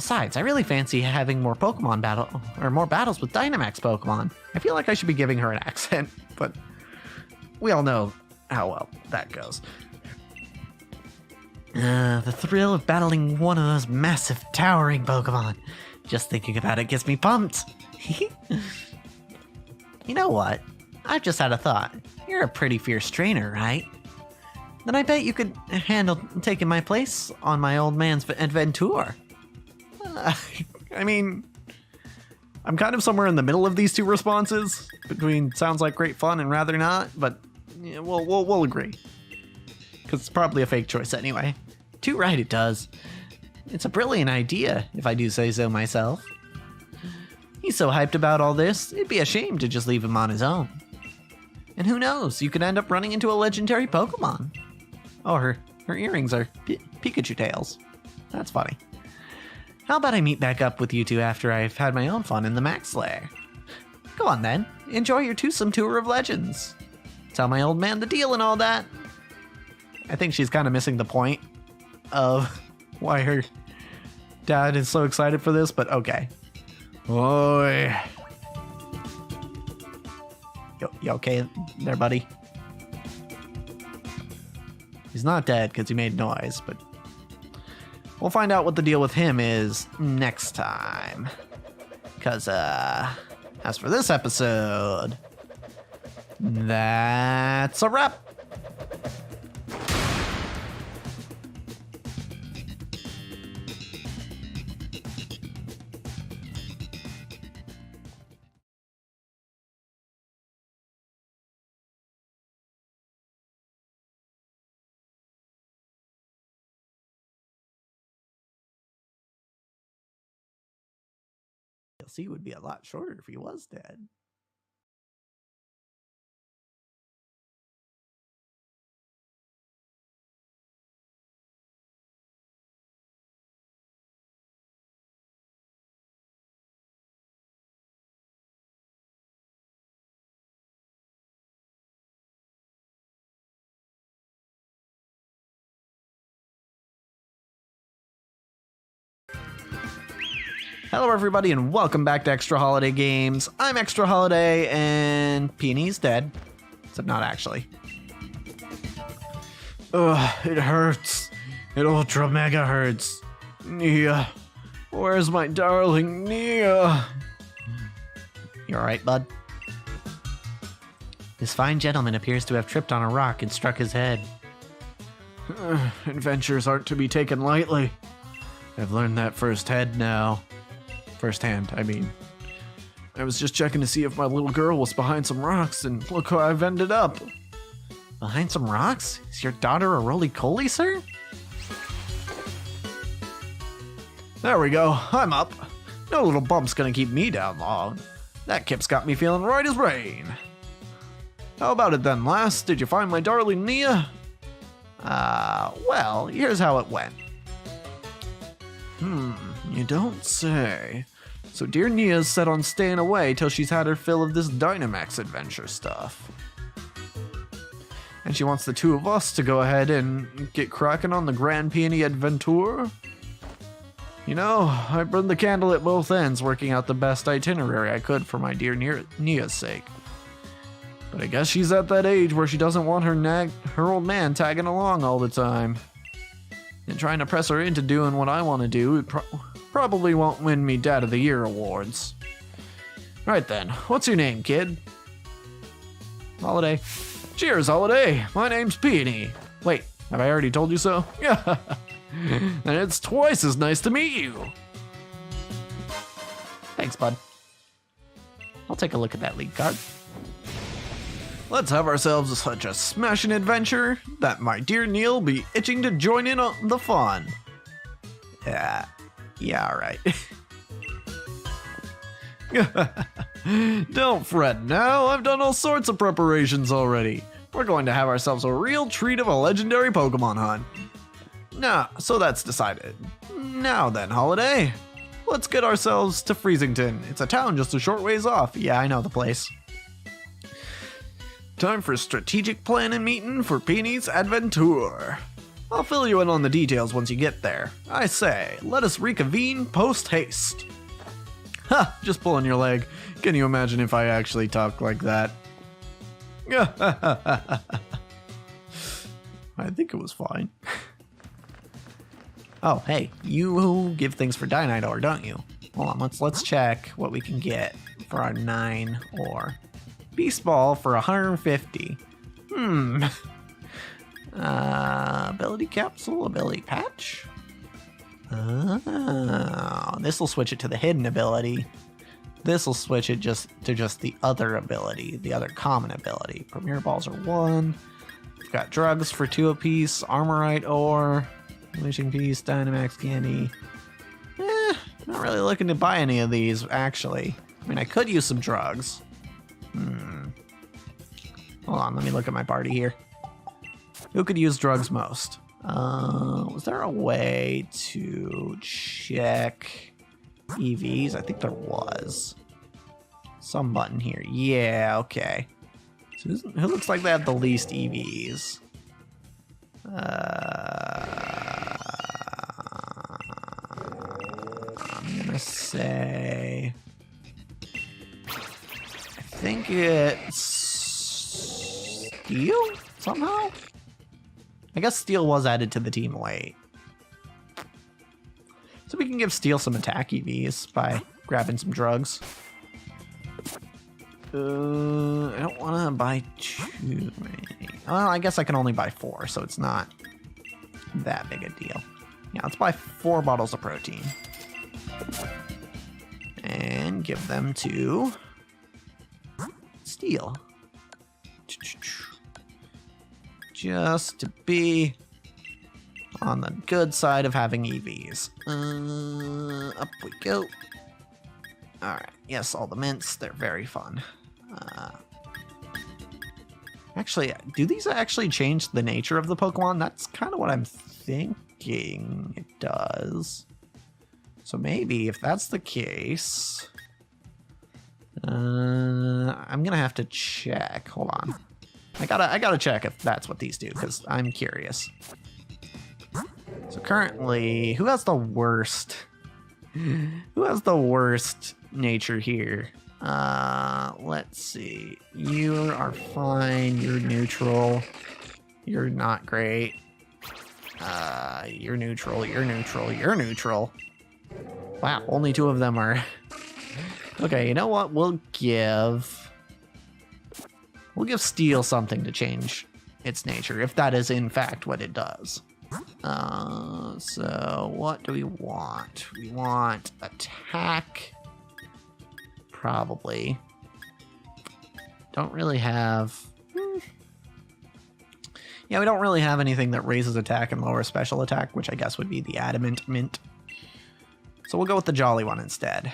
Besides, I really fancy having more more battles with Dynamax Pokemon. I feel like I should be giving her an accent, but we all know how well that goes. The thrill of battling one of those massive, towering Pokemon. Just thinking about it gets me pumped. You know what? I've just had a thought. You're a pretty fierce trainer, right? Then I bet you could handle taking my place on my old man's adventure. I mean, I'm kind of somewhere in the middle of these two responses, between sounds like great fun and rather not, but yeah, we'll agree. Because it's probably a fake choice anyway. Too right it does. It's a brilliant idea, if I do say so myself. He's so hyped about all this, it'd be a shame to just leave him on his own. And who knows, you could end up running into a legendary Pokemon. Oh, her earrings are Pikachu tails. That's funny. How about I meet back up with you two after I've had my own fun in the Max Lair? Go on then, enjoy your twosome tour of legends. Tell my old man the deal and all that. I think she's kind of missing the point of why her dad is so excited for this, but okay. Oi. You okay there, buddy? He's not dead because he made noise, but we'll find out what the deal with him is next time. Because, as for this episode, that's a wrap. DLC would be a lot shorter if he was dead. Hello everybody and welcome back to Extra Holiday Games. I'm Extra Holiday and Peony's dead. Except not actually. Ugh, it hurts. It ultra mega hurts. Nia. Where's my darling Nia? You alright, bud? This fine gentleman appears to have tripped on a rock and struck his head. Adventures aren't to be taken lightly. I've learned that firsthand now. Firsthand, I mean. I was just checking to see if my little girl was behind some rocks, and look how I've ended up. Behind some rocks? Is your daughter a roly-coly, sir? There we go, I'm up. No little bump's gonna keep me down long. That kip's got me feeling right as rain. How about it then, lass? Did you find my darling Nia? Well, here's how it went. You don't say. So dear Nia's set on staying away till she's had her fill of this Dynamax adventure stuff. And she wants the two of us to go ahead and get cracking on the Grand Peony Adventure. You know, I burned the candle at both ends, working out the best itinerary I could for my dear Nia's sake. But I guess she's at that age where she doesn't want her old man tagging along all the time. And trying to press her into doing what I want to do probably won't win me Dad of the Year awards. Right then, what's your name, kid? Holiday. Cheers, Holiday. My name's Peony. Wait, have I already told you so? Yeah. And it's twice as nice to meet you. Thanks, bud. I'll take a look at that league card. Let's have ourselves such a smashing adventure that my dear Neil be itching to join in on the fun. Yeah, alright. Don't fret now, I've done all sorts of preparations already. We're going to have ourselves a real treat of a legendary Pokemon hunt. Nah, so that's decided. Now then, Holiday, let's get ourselves to Freezington. It's a town just a short ways off. Yeah, I know the place. Time for strategic planning meeting for Peony's Adventure. I'll fill you in on the details once you get there. I say, let us reconvene post-haste. Ha! Just pulling your leg. Can you imagine if I actually talk like that? I think it was fine. Oh, hey, you give things for Dynite ore, don't you? Hold on, let's check what we can get for our 9 ore. Beast Ball for 150. Ability Capsule, Ability Patch? Oh, this will switch it to the hidden ability. This will switch it to just the other ability, the other common ability. Premier Balls are 1. We've got drugs for 2 apiece, Armorite ore, Unleashing Piece, Dynamax Candy. Not really looking to buy any of these, actually. I mean, I could use some drugs. Hold on, let me look at my party here. Who could use drugs most? Was there a way to check EVs? I think there was. Some button here. Yeah, okay. So who looks like they have the least EVs? I'm gonna say... I think it's... Steel? Somehow? I guess Steel was added to the team late. So we can give Steel some attack EVs by grabbing some drugs. I don't want to buy too many. Well, I guess I can only buy 4, so it's not that big a deal. Yeah, let's buy 4 bottles of protein. And give them to Steel. Just to be on the good side of having EVs. Up we go. Alright, yes, all the mints, they're very fun. Actually, do these actually change the nature of the Pokemon? That's kind of what I'm thinking it does. So maybe, if that's the case... I'm gonna have to check. Hold on. I gotta check if that's what these do, because I'm curious. So currently, who has the worst? Who has the worst nature here? Let's see. You are fine. You're neutral. You're not great. You're neutral. You're neutral. You're neutral. Wow, only 2 of them are. Okay, you know what? We'll give Steel something to change its nature, if that is in fact what it does. So what do we want? We want attack. Probably. Don't really have... Yeah, we don't really have anything that raises attack and lowers special attack, which I guess would be the Adamant Mint. So we'll go with the Jolly one instead.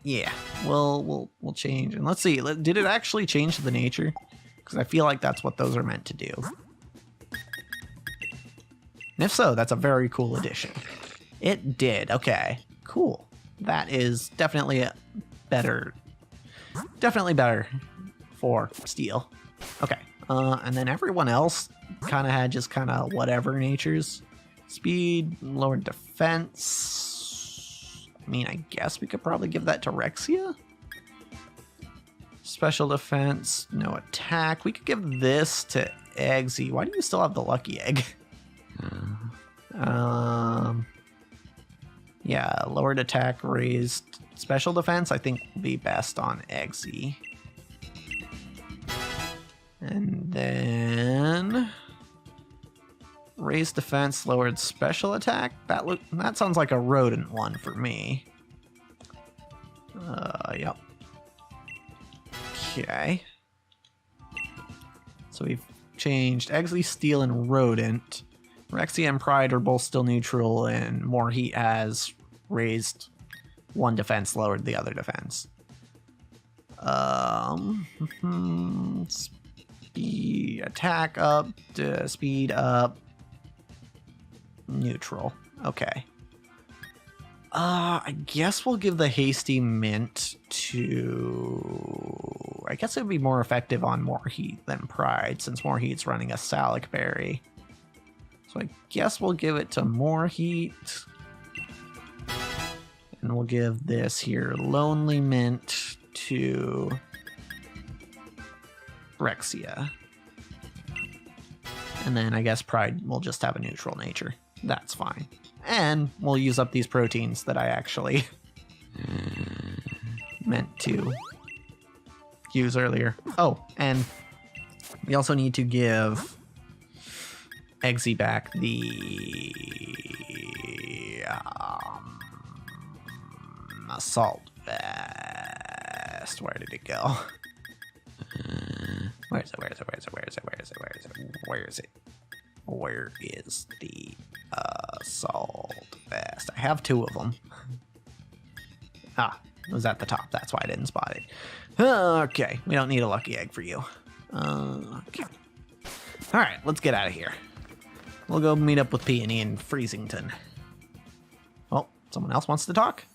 Yeah, we'll change. And let's see, did it actually change the nature? Because I feel like that's what those are meant to do. And if so, that's a very cool addition. It did. Okay, cool. That is definitely better. Definitely better for Steel. Okay, and then everyone else kind of had just kind of whatever natures. Speed, lowered defense. I mean, I guess we could probably give that to Rexia. Special defense, no attack. We could give this to Eggsy. Why do you still have the lucky egg? Yeah, lowered attack, raised special defense, I think will be best on Eggsy. And then raised defense, lowered special attack. That sounds like a rodent one for me. Yep. Okay. So we've changed Eggsy, Steel, and Rodent. Rexia and Pride are both still neutral, and More Heat has raised 1 defense, lowered the other defense. Speed, attack up, speed up, neutral. Okay. I guess we'll give the Hasty Mint to... I guess it would be more effective on More Heat than Pride, since More Heat's running a Salic Berry. So I guess we'll give it to more heat. And we'll give this here Lonely Mint to Rexia. And then I guess Pride will just have a neutral nature. That's fine. And we'll use up these proteins that I actually meant to use earlier. Oh, and we also need to give Eggsy back the assault vest. Where did it go? Where is it? Where is it? Where is it? Where is it? Where is it? Where is it? Where is it? Where is the assault vest? I have 2 of them. Ah, it was at the top. That's why I didn't spot it. Okay, we don't need a lucky egg for you. Okay. All right, let's get out of here. We'll go meet up with Peony in Freezington. Oh, someone else wants to talk?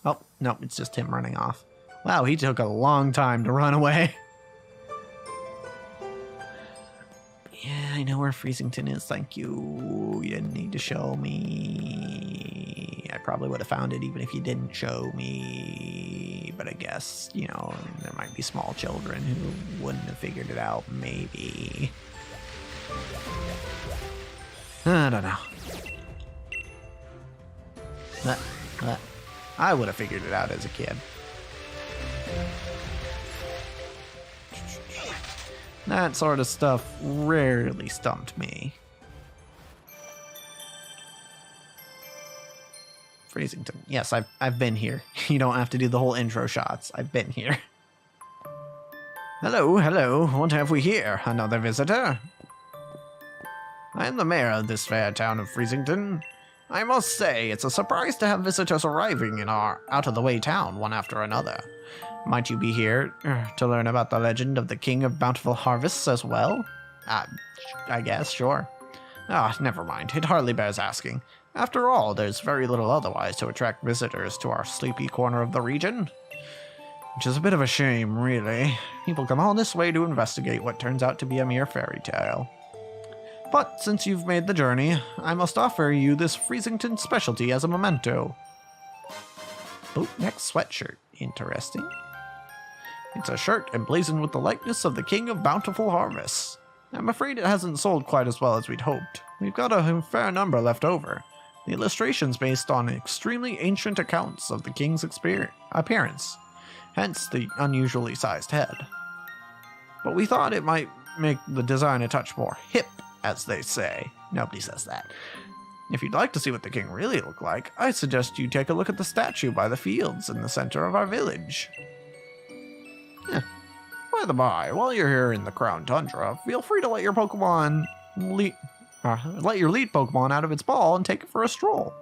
Oh, no, it's just him running off. Wow, he took a long time to run away. Yeah, I know where Freezington is, thank you. You didn't need to show me. I probably would have found it even if you didn't show me. But I guess, you know, there might be small children who wouldn't have figured it out, maybe. I don't know. I would have figured it out as a kid. That sort of stuff rarely stumped me. Freezington. Yes, I've been here. You don't have to do the whole intro shots. I've been here. Hello, hello. What have we here? Another visitor? I am the mayor of this fair town of Freezington. I must say, it's a surprise to have visitors arriving in our out-of-the-way town one after another. Might you be here to learn about the legend of the King of Bountiful Harvests as well? I guess, sure. Never mind. It hardly bears asking. After all, there's very little otherwise to attract visitors to our sleepy corner of the region. Which is a bit of a shame, really. People come all this way to investigate what turns out to be a mere fairy tale. But since you've made the journey, I must offer you this Freezington specialty as a memento. Bootneck sweatshirt. Interesting. It's a shirt emblazoned with the likeness of the King of Bountiful Harvests. I'm afraid it hasn't sold quite as well as we'd hoped. We've got a fair number left over. The illustration's based on extremely ancient accounts of the king's appearance, hence the unusually sized head. But we thought it might make the design a touch more hip, as they say. Nobody says that. If you'd like to see what the king really looked like, I suggest you take a look at the statue by the fields in the center of our village. By the by, while you're here in the Crown Tundra, feel free to let your Pokemon let your lead Pokemon out of its ball and take it for a stroll.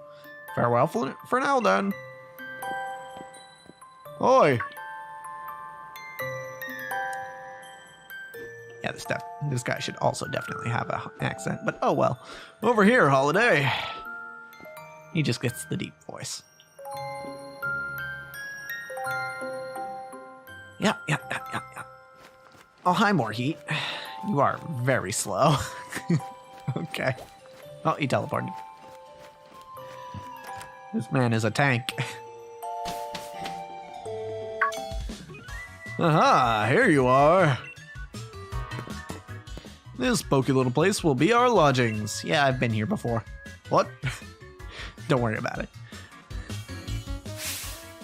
Farewell for now, then. Oi! Yeah, this guy should also definitely have an accent, but oh well. Over here, Holiday. He just gets the deep voice. Yeah. Oh, hi, more heat. You are very slow. Okay. Oh, he teleported. This man is a tank. Aha, here you are. This pokey little place will be our lodgings. Yeah, I've been here before. What? Don't worry about it.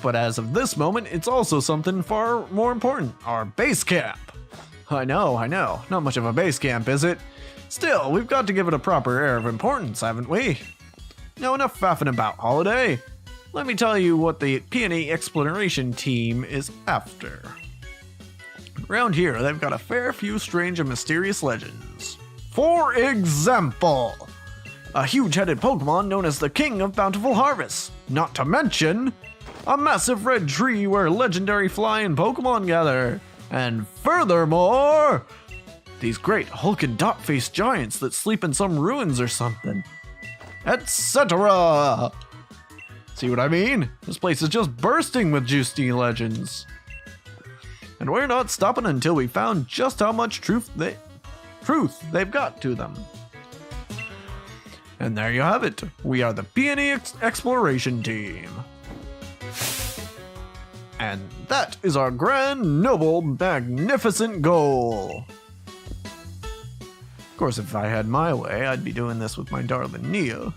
But as of this moment, it's also something far more important. Our base camp. I know. Not much of a base camp, is it? Still, we've got to give it a proper air of importance, haven't we? Now enough faffing about, Holiday. Let me tell you what the Peony exploration team is after. Around here, they've got a fair few strange and mysterious legends. For example, a huge-headed Pokemon known as the King of Bountiful Harvests. Not to mention, a massive red tree where legendary flying Pokemon gather. And furthermore, these great hulking dot-faced giants that sleep in some ruins or something. Etc. See what I mean? This place is just bursting with juicy legends. And we're not stopping until we found just how much truth they've got to them. And there you have it. We are the Peony Exploration Team. And that is our grand, noble, magnificent goal. Of course, if I had my way, I'd be doing this with my darling Nia.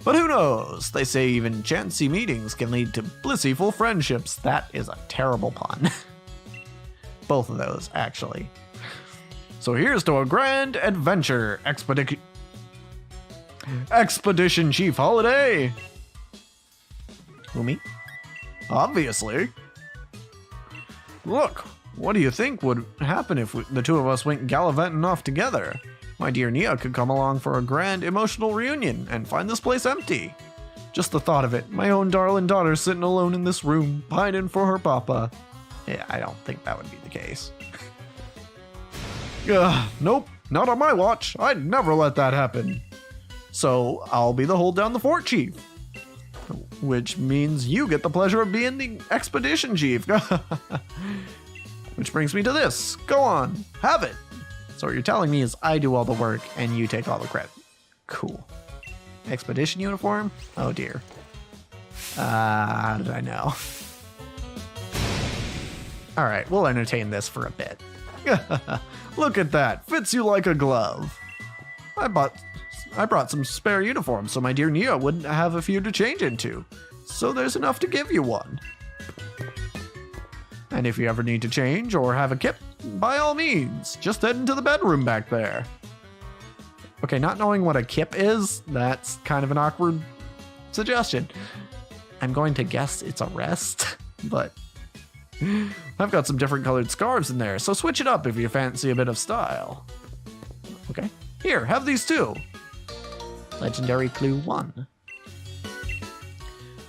But who knows? They say even chancy meetings can lead to blissful friendships. That is a terrible pun. Both of those, actually. So here's to a grand adventure Expedition Chief Holiday. Who, me? Obviously. Look, what do you think would happen if the two of us went gallivanting off together? My dear Nia could come along for a grand emotional reunion and find this place empty. Just the thought of it, my own darling daughter sitting alone in this room, pining for her papa. Yeah, I don't think that would be the case. Nope, not on my watch. I'd never let that happen. So I'll be the hold down the fort chief. Which means you get the pleasure of being the expedition chief. Which brings me to this. Go on, have it. So what you're telling me is I do all the work and you take all the credit. Cool. Expedition uniform? Oh dear. How did I know? Alright, we'll entertain this for a bit. Look at that, fits you like a glove. I brought some spare uniforms so my dear Nia wouldn't have a few to change into. So there's enough to give you one. And if you ever need to change or have a kip, by all means, just head into the bedroom back there. Okay, not knowing what a kip is, that's kind of an awkward suggestion. I'm going to guess it's a rest, but I've got some different colored scarves in there, so switch it up if you fancy a bit of style. Okay, here, have these too. Legendary Clue 1.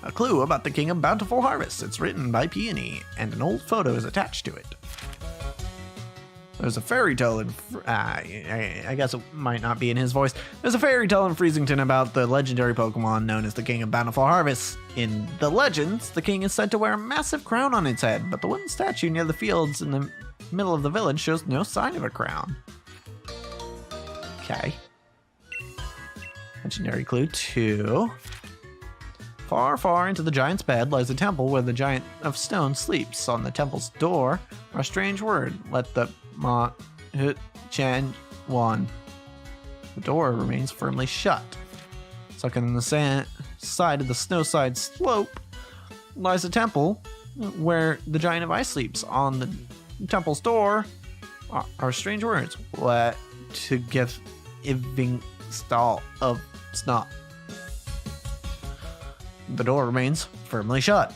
A clue about the King of Bountiful Harvest. It's written by Peony, and an old photo is attached to it. There's a fairy tale in... I guess it might not be in his voice. There's a fairy tale in Freezington about the legendary Pokemon known as the King of Bountiful Harvest. In the legends, the king is said to wear a massive crown on its head, but the wooden statue near the fields in the middle of the village shows no sign of a crown. Okay. Legendary Clue 2. Far, far into the giant's bed lies a temple where the giant of stone sleeps. On the temple's door are a strange word. Let the ma hut chan wan. The door remains firmly shut. Stuck in the side of the snowside slope lies a temple where the giant of ice sleeps. On the temple's door are strange words. What to give iving stall of snot. The door remains firmly shut.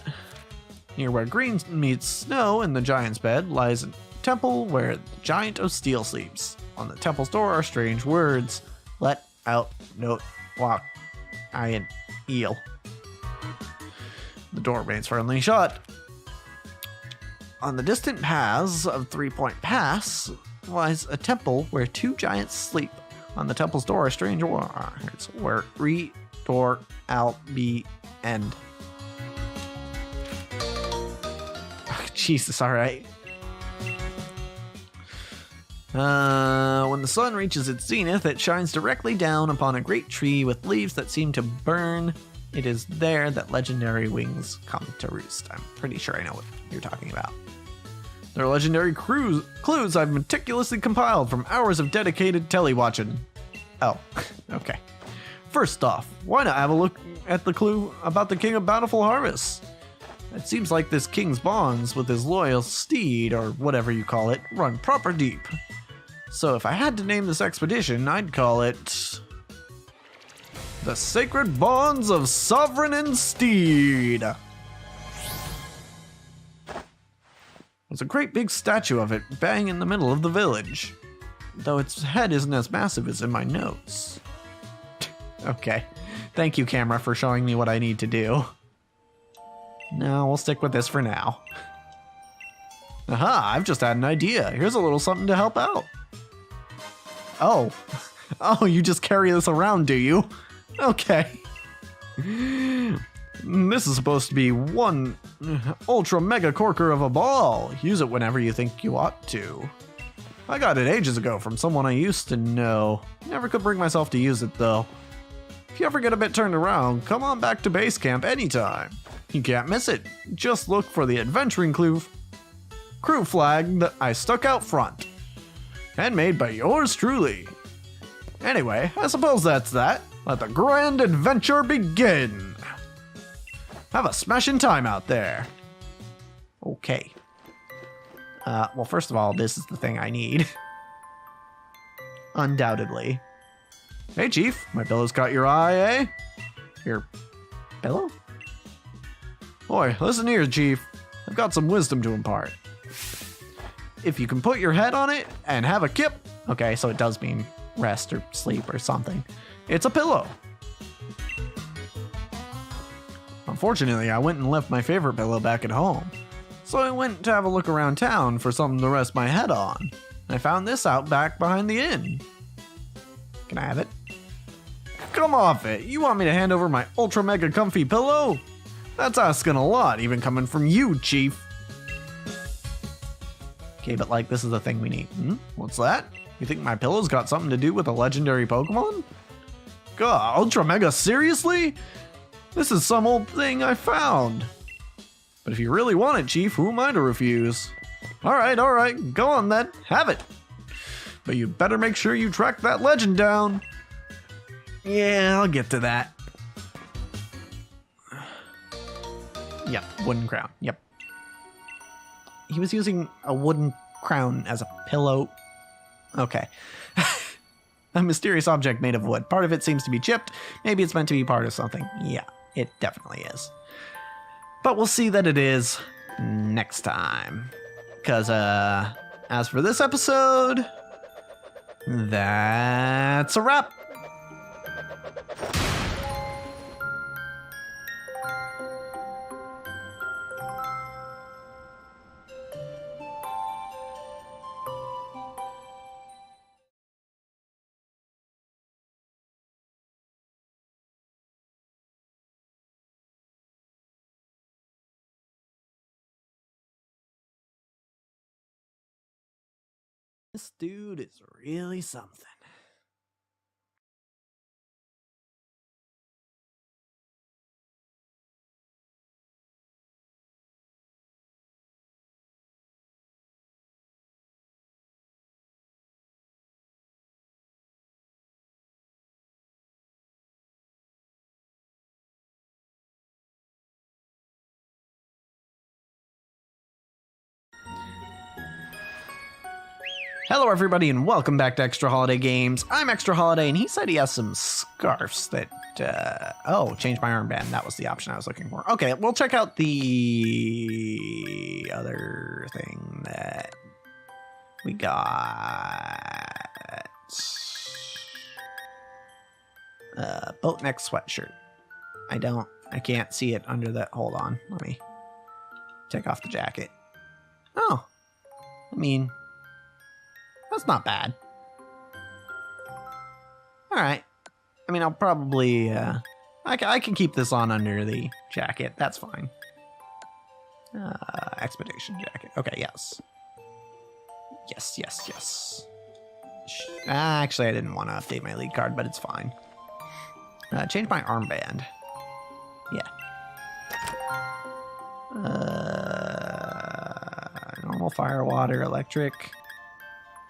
Near where green meets snow in the giant's bed lies a temple where the giant of steel sleeps. On the temple's door are strange words. Let out, note, walk, iron, eel. The door remains firmly shut. On the distant paths of 3 Point Pass lies a temple where two giants sleep. On the temple's door are strange words. Where re, door, al, be, end. Oh, Jesus, alright. When the sun reaches its zenith, it shines directly down upon a great tree with leaves that seem to burn. It is there that legendary wings come to roost. I'm pretty sure I know what you're talking about. There are legendary clues I've meticulously compiled from hours of dedicated telewatching. Oh, okay. First off, why not have a look at the clue about the King of Bountiful Harvest? It seems like this king's bonds with his loyal steed, or whatever you call it, run proper deep. So if I had to name this expedition, I'd call it The Sacred Bonds of Sovereign and Steed. There's a great big statue of it bang in the middle of the village, though its head isn't as massive as in my notes. Okay, thank you, camera, for showing me what I need to do. No, we'll stick with this for now. Aha, I've just had an idea. Here's a little something to help out. Oh, you just carry this around, do you? Okay. This is supposed to be one ultra mega corker of a ball. Use it whenever you think you ought to. I got it ages ago from someone I used to know. Never could bring myself to use it though. If you ever get a bit turned around, come on back to base camp anytime. You can't miss it. Just look for the adventuring crew flag that I stuck out front. Handmade by yours truly. Anyway, I suppose that's that. Let the grand adventure begin. Have a smashing time out there. Okay. Well, first of all, this is the thing I need. Undoubtedly. Hey, Chief. My pillow's caught your eye, eh? Your pillow? Boy, listen here, Chief. I've got some wisdom to impart. If you can put your head on it and have a kip... Okay, so it does mean rest or sleep or something. It's a pillow. Unfortunately, I went and left my favorite pillow back at home. So I went to have a look around town for something to rest my head on. I found this out back behind the inn. Can I have it? Come off it. You want me to hand over my ultra mega comfy pillow? That's asking a lot, even coming from you, Chief. Okay, but like, this is the thing we need. What's that? You think my pillow's got something to do with a legendary Pokemon? God, ultra mega, seriously? This is some old thing I found. But if you really want it, Chief, who am I to refuse? Alright, go on then, have it. But you better make sure you track that legend down. Yeah, I'll get to that. Yep, wooden crown, yep. He was using a wooden crown as a pillow. Okay. A mysterious object made of wood. Part of it seems to be chipped. Maybe it's meant to be part of something. Yeah, it definitely is. But we'll see that it is next time. Because, as for this episode, that's a wrap. This dude is really something. Hello everybody and welcome back to Extra Holiday Games. I'm Extra Holiday and he said he has some scarves that, oh, change my armband. That was the option I was looking for. Okay, we'll check out the other thing that we got. Boat neck sweatshirt. I can't see it under that. Hold on, let me take off the jacket. Oh, I mean, that's not bad. Alright. I mean, I'll probably, I can keep this on under the jacket. That's fine. Expedition jacket. Okay, yes. Yes. Actually, I didn't want to update my lead card, but it's fine. Change my armband. Yeah. Normal, fire, water, electric.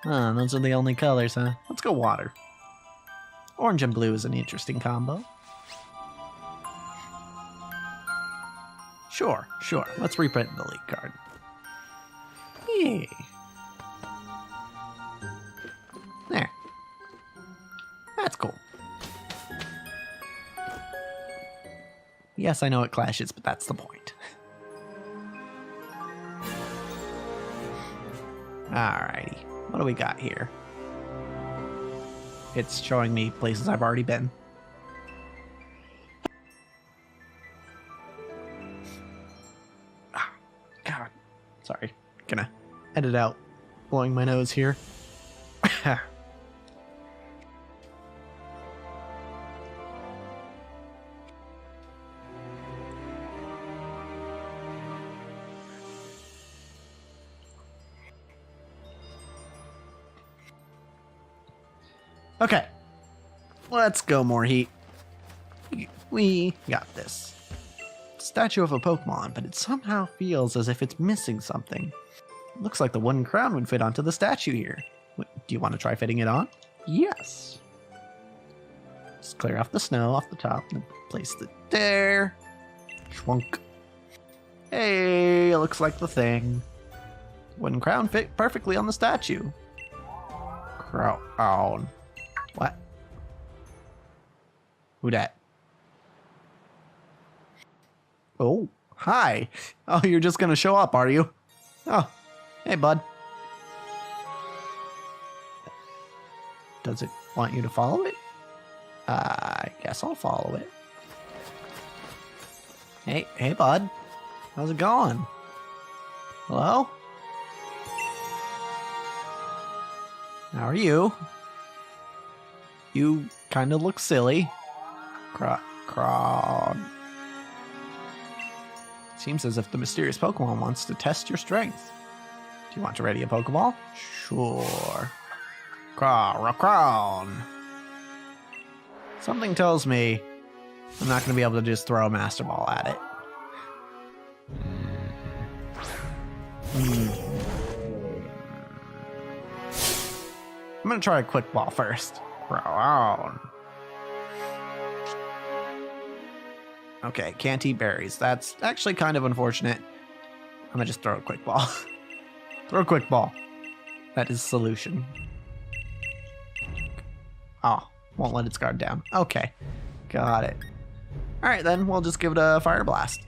Those are the only colors, huh? Let's go water. Orange and blue is an interesting combo. Sure. Let's reprint the lead card. Yay. There. That's cool. Yes, I know it clashes, but that's the point. Alrighty. What do we got here? It's showing me places I've already been. Ah, God. Sorry. Gonna edit out blowing my nose here. Okay. Let's go, more heat. We got this. Statue of a Pokemon, but it somehow feels as if it's missing something. Looks like the wooden crown would fit onto the statue here. Do you want to try fitting it on? Yes. Just clear off the snow off the top and place it there. Schwunk. Hey, it looks like the thing. Wooden crown fit perfectly on the statue. Crown. What? Who dat? Oh, hi. Oh, you're just gonna show up, are you? Oh, hey, bud. Does it want you to follow it? I guess I'll follow it. Hey, bud. How's it going? Hello? How are you? You kind of look silly. Crown. Seems as if the mysterious Pokemon wants to test your strength. Do you want to ready a Pokeball? Sure. Crown. Something tells me I'm not going to be able to just throw a Master Ball at it. I'm going to try a Quick Ball first. Crown. Okay, can't eat berries. That's actually kind of unfortunate. I'm gonna just throw a Quick Ball. Throw a Quick Ball. That is the solution. Oh, won't let its guard down. Okay, got it. Alright then, we'll just give it a Fire Blast.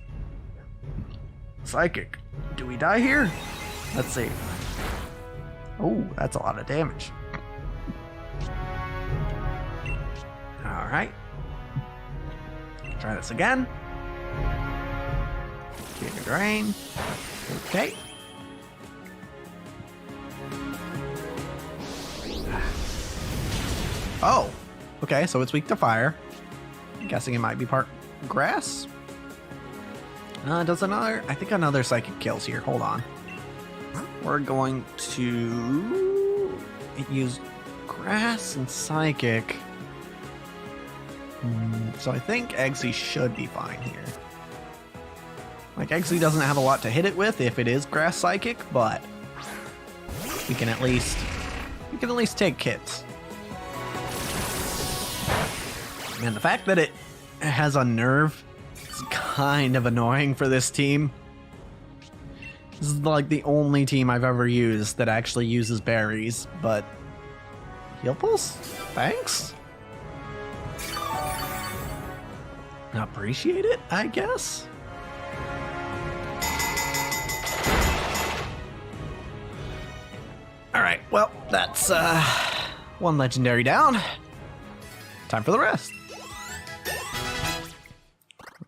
Psychic. Do we die here? Let's see. Oh, that's a lot of damage. Alright. Try this again. Give it drain. Okay. Oh, okay, so it's weak to fire. I'm guessing it might be part grass. Does another? I think another psychic kills here. Hold on. We're going to use grass and psychic. So I think Eggsy should be fine here. Like, Eggsy doesn't have a lot to hit it with if it is grass psychic, but we can at least take hits. Man, the fact that it has Unnerve is kind of annoying for this team. This is like the only team I've ever used that actually uses berries, but Heal Pulse? Thanks. Appreciate it, I guess. Alright, well, that's one legendary down. Time for the rest.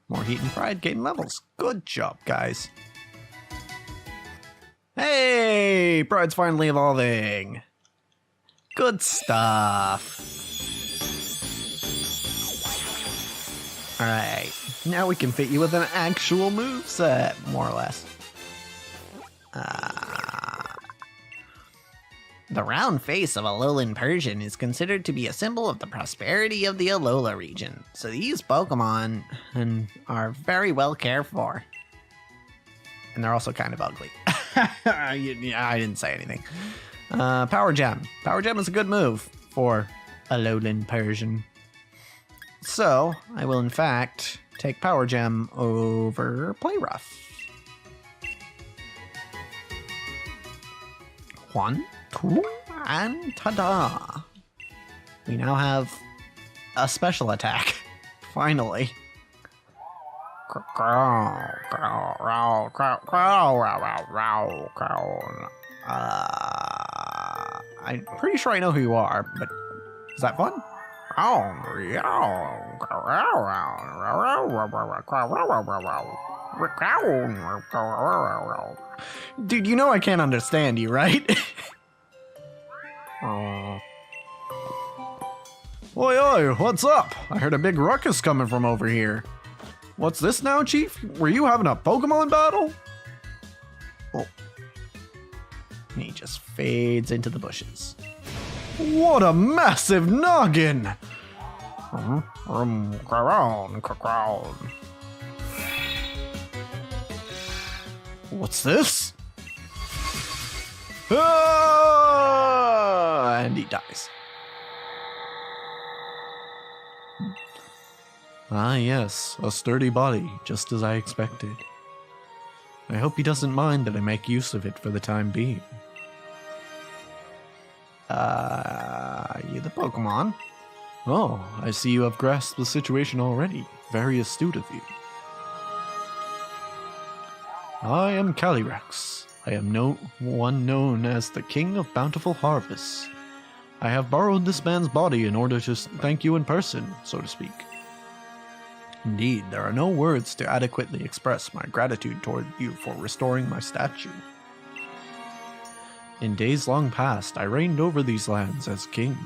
More heat and pride, gain levels. Good job, guys. Hey, pride's finally evolving. Good stuff. Alright, now we can fit you with an actual moveset, more or less. The round face of a lowland Persian is considered to be a symbol of the prosperity of the Alola region, so these Pokemon are very well cared for. And they're also kind of ugly. Yeah, I didn't say anything. Power Gem. Power Gem is a good move for a lowland Persian. So, I will in fact take Power Gem over Play Rough. 1, 2, and ta-da! We now have a special attack. Finally. I'm pretty sure I know who you are, but is that fun? Dude, you know I can't understand you, right? Oi, oi, what's up? I heard a big ruckus coming from over here. What's this now, Chief? Were you having a Pokemon battle? Oh. And he just fades into the bushes. What a massive noggin! What's this? Ah! And he dies. Ah, yes, a sturdy body, just as I expected. I hope he doesn't mind that I make use of it for the time being. You the Pokemon? Oh, I see you have grasped the situation already. Very astute of you. I am Calyrex. I am one known as the King of Bountiful Harvests. I have borrowed this man's body in order to thank you in person, so to speak. Indeed, there are no words to adequately express my gratitude toward you for restoring my statue. In days long past, I reigned over these lands as king.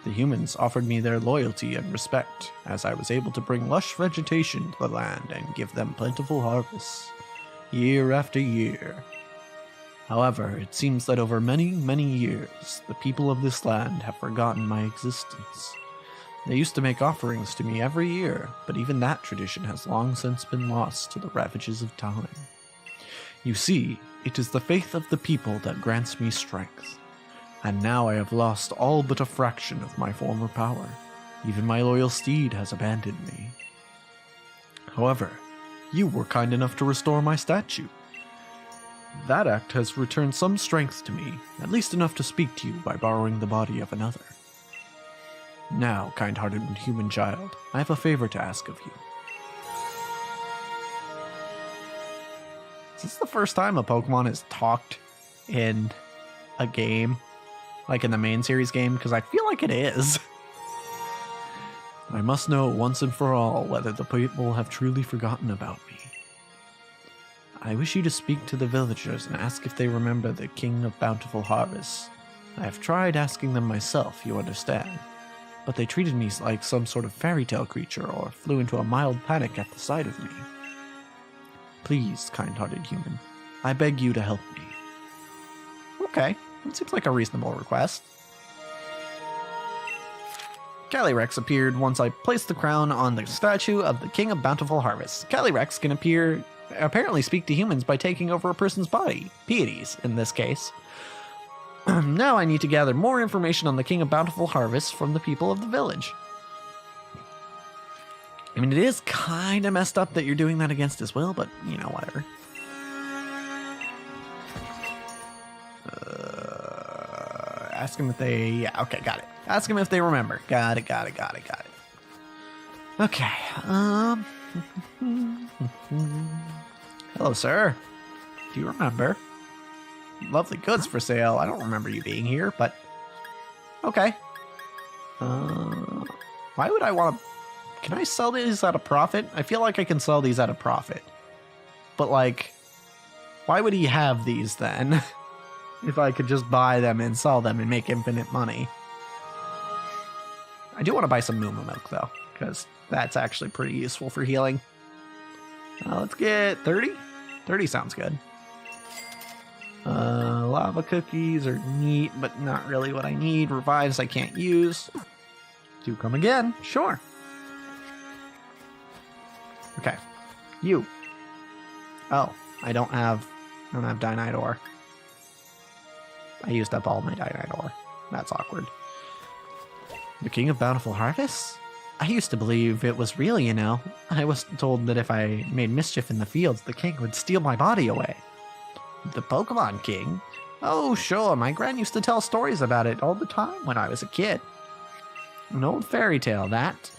The humans offered me their loyalty and respect, as I was able to bring lush vegetation to the land and give them plentiful harvests, year after year. However, it seems that over many, many years, the people of this land have forgotten my existence. They used to make offerings to me every year, but even that tradition has long since been lost to the ravages of time. You see, it is the faith of the people that grants me strength, and now I have lost all but a fraction of my former power. Even my loyal steed has abandoned me. However, you were kind enough to restore my statue. That act has returned some strength to me, at least enough to speak to you by borrowing the body of another. Now, kind-hearted human child, I have a favor to ask of you. Is this the first time a Pokemon has talked in a game? Like in the main series game? Because I feel like it is. I must know once and for all whether the people have truly forgotten about me. I wish you to speak to the villagers and ask if they remember the King of Bountiful Harvests. I have tried asking them myself, you understand. But they treated me like some sort of fairy tale creature or flew into a mild panic at the sight of me. Please, kind-hearted human, I beg you to help me. Okay, that seems like a reasonable request. Calyrex appeared once I placed the crown on the statue of the King of Bountiful Harvests. Calyrex can apparently speak to humans by taking over a person's body, pieties in this case. Now I need to gather more information on the King of Bountiful Harvests from the people of the village. I mean, it is kind of messed up that you're doing that against his will, but, you know, whatever. Ask him if they... Yeah, okay, got it. Ask him if they remember. Got it. Okay, hello, sir. Do you remember? Lovely goods for sale. I don't remember you being here, but... Okay. Why would I want to... Can I sell these at a profit? I feel like I can sell these at a profit. But, like... Why would he have these, then? If I could just buy them and sell them and make infinite money. I do want to buy some Moo Milk, though. Because that's actually pretty useful for healing. Let's get 30? 30 sounds good. Lava cookies are neat, but not really what I need. Revives I can't use. Do come again. Sure. Okay. You. Oh, I don't have Dynite ore. I used up all my Dynite ore. That's awkward. The King of Bountiful Harvests? I used to believe it was real, you know. I was told that if I made mischief in the fields, the king would steal my body away. The Pokemon King? Oh, sure, my gran used to tell stories about it all the time when I was a kid. An old fairy tale, that.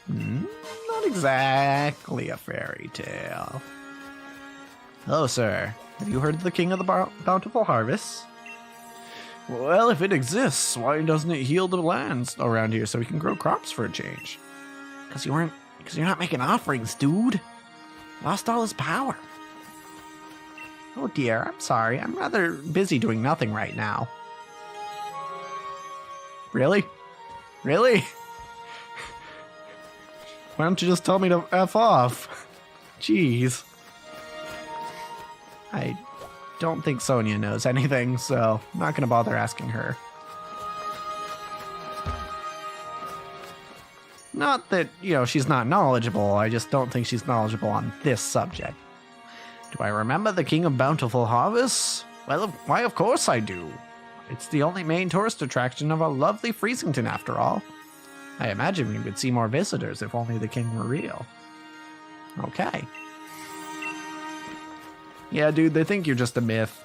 Not exactly a fairy tale. Hello, sir. Have you heard of the King of the Bountiful Harvests? Well, if it exists, why doesn't it heal the lands around here so we can grow crops for a change? Because you're not making offerings, dude. Lost all his power. Oh dear, I'm sorry. I'm rather busy doing nothing right now. Really? Really? Why don't you just tell me to F off? Jeez. don't think Sonia knows anything, so I'm not going to bother asking her. Not that, she's not knowledgeable, I just don't think she's knowledgeable on this subject. Do I remember the King of Bountiful Harvests? Well, why, of course I do. It's the only main tourist attraction of our lovely Freesington, after all. I imagine we would see more visitors if only the king were real. Okay. Yeah, dude, they think you're just a myth,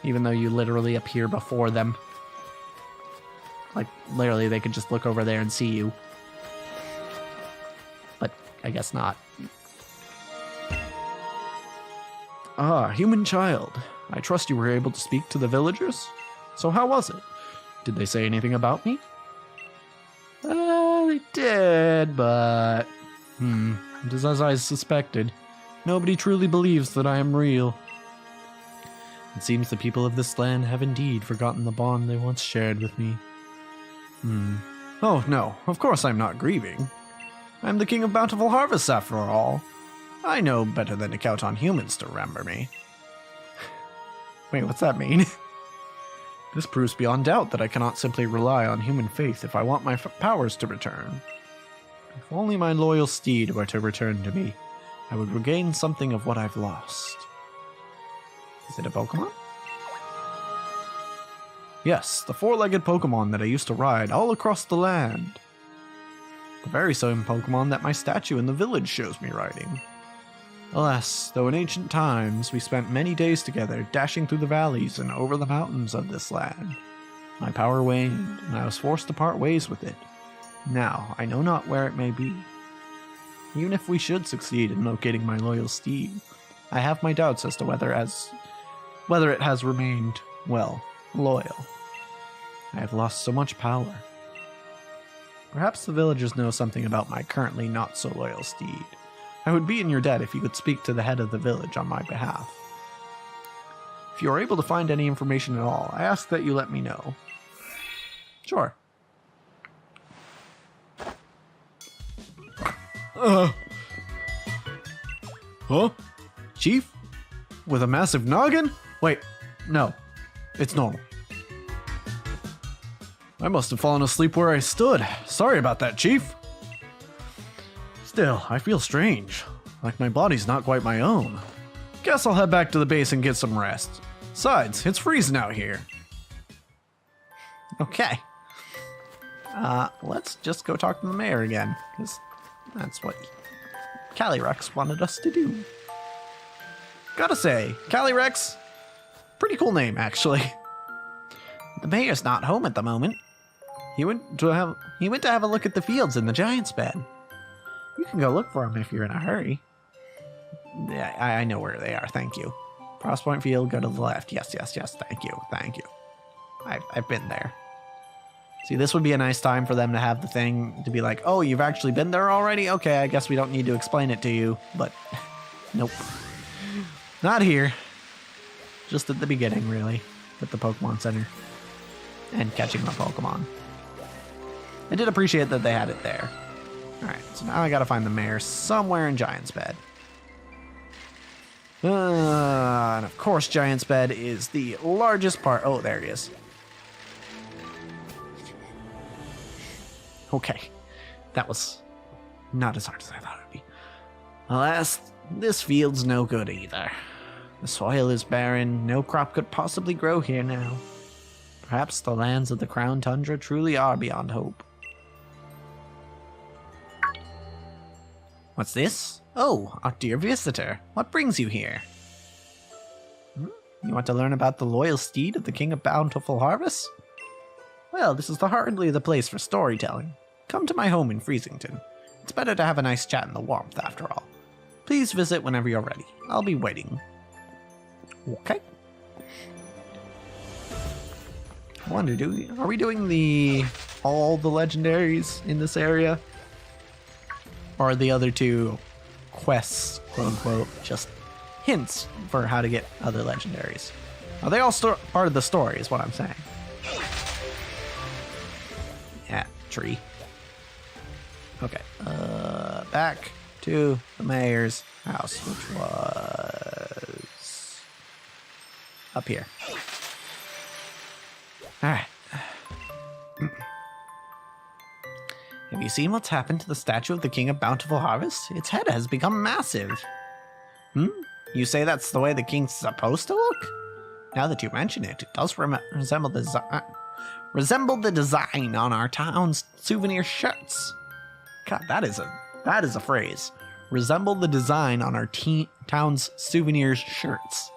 even though you literally appear before them. Like, literally, they could just look over there and see you. But I guess not. Ah, human child. I trust you were able to speak to the villagers? So how was it? Did they say anything about me? They did, but... it is as I suspected. Nobody truly believes that I am real. It seems the people of this land have indeed forgotten the bond they once shared with me. Oh, no, of course I'm not grieving. I'm the King of Bountiful Harvests, after all. I know better than to count on humans to remember me. Wait, what's that mean? This proves beyond doubt that I cannot simply rely on human faith if I want my powers to return. If only my loyal steed were to return to me, I would regain something of what I've lost. Is it a Pokemon? Yes, the four-legged Pokemon that I used to ride all across the land. The very same Pokemon that my statue in the village shows me riding. Alas, though in ancient times we spent many days together dashing through the valleys and over the mountains of this land, my power waned and I was forced to part ways with it. Now, I know not where it may be. Even if we should succeed in locating my loyal steed, I have my doubts as to whether it has remained, well, loyal. I have lost so much power. Perhaps the villagers know something about my currently not-so-loyal steed. I would be in your debt if you could speak to the head of the village on my behalf. If you are able to find any information at all, I ask that you let me know. Sure. Huh? Chief? With a massive noggin? Wait, no. It's normal. I must have fallen asleep where I stood. Sorry about that, Chief. Still, I feel strange. Like my body's not quite my own. Guess I'll head back to the base and get some rest. Besides, it's freezing out here. Okay. Let's just go talk to the mayor again, because that's what Calyrex wanted us to do. Gotta say, Calyrex, pretty cool name, actually. The mayor's not home at the moment. He went to have a look at the fields in the Giant's Bed. You can go look for him if you're in a hurry. Yeah, I know where they are, thank you. Cross Point Field, go to the left. Yes, thank you. I've been there. See, this would be a nice time for them to have the thing to be like, oh, you've actually been there already? Okay, I guess we don't need to explain it to you, but nope. Not here. Just at the beginning, really, with the Pokemon Center and catching the Pokemon. I did appreciate that they had it there. Alright, so now I gotta find the mayor somewhere in Giant's Bed. And of course, Giant's Bed is the largest part. Oh, there he is. Okay, that was not as hard as I thought it would be. Alas, this field's no good either. The soil is barren, no crop could possibly grow here now. Perhaps the lands of the Crown Tundra truly are beyond hope. What's this? Oh, our dear visitor. What brings you here? You want to learn about the loyal steed of the King of Bountiful Harvests? Well, this is hardly the place for storytelling. Come to my home in Freesington. It's better to have a nice chat in the warmth, after all. Please visit whenever you're ready. I'll be waiting. Okay. I wonder, are we doing all the legendaries in this area? Or are the other two quests, quote unquote, just hints for how to get other legendaries? Are they all part of the story, is what I'm saying. Yeah, tree. Okay, back to the mayor's house, which was... up here. Alright. Have you seen what's happened to the statue of the King of Bountiful Harvest? Its head has become massive. You say that's the way the king's supposed to look? Now that you mention it, it does resemble the design on our town's souvenir shirts. God, that is a phrase. Resemble the design on our town's souvenir shirts.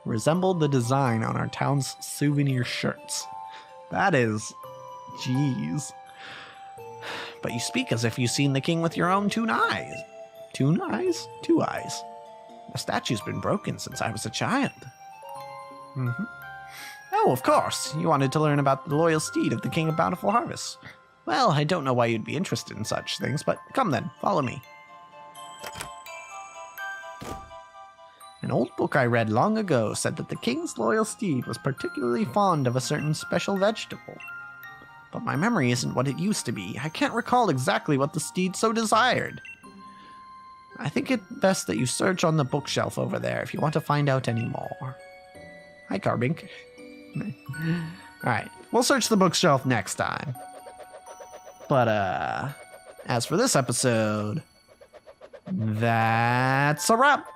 Resemble the design on our town's souvenir shirts. That is... Jeez. But you speak as if you've seen the king with your own 2 eyes. 2 eyes? 2 eyes. The statue's been broken since I was a child. Oh, of course. You wanted to learn about the loyal steed of the King of Bountiful Harvest. Well, I don't know why you'd be interested in such things, but come then, follow me. An old book I read long ago said that the king's loyal steed was particularly fond of a certain special vegetable. But my memory isn't what it used to be. I can't recall exactly what the steed so desired. I think it best that you search on the bookshelf over there if you want to find out any more. Hi, Carbink. Alright, we'll search the bookshelf next time. But, as for this episode, that's a wrap.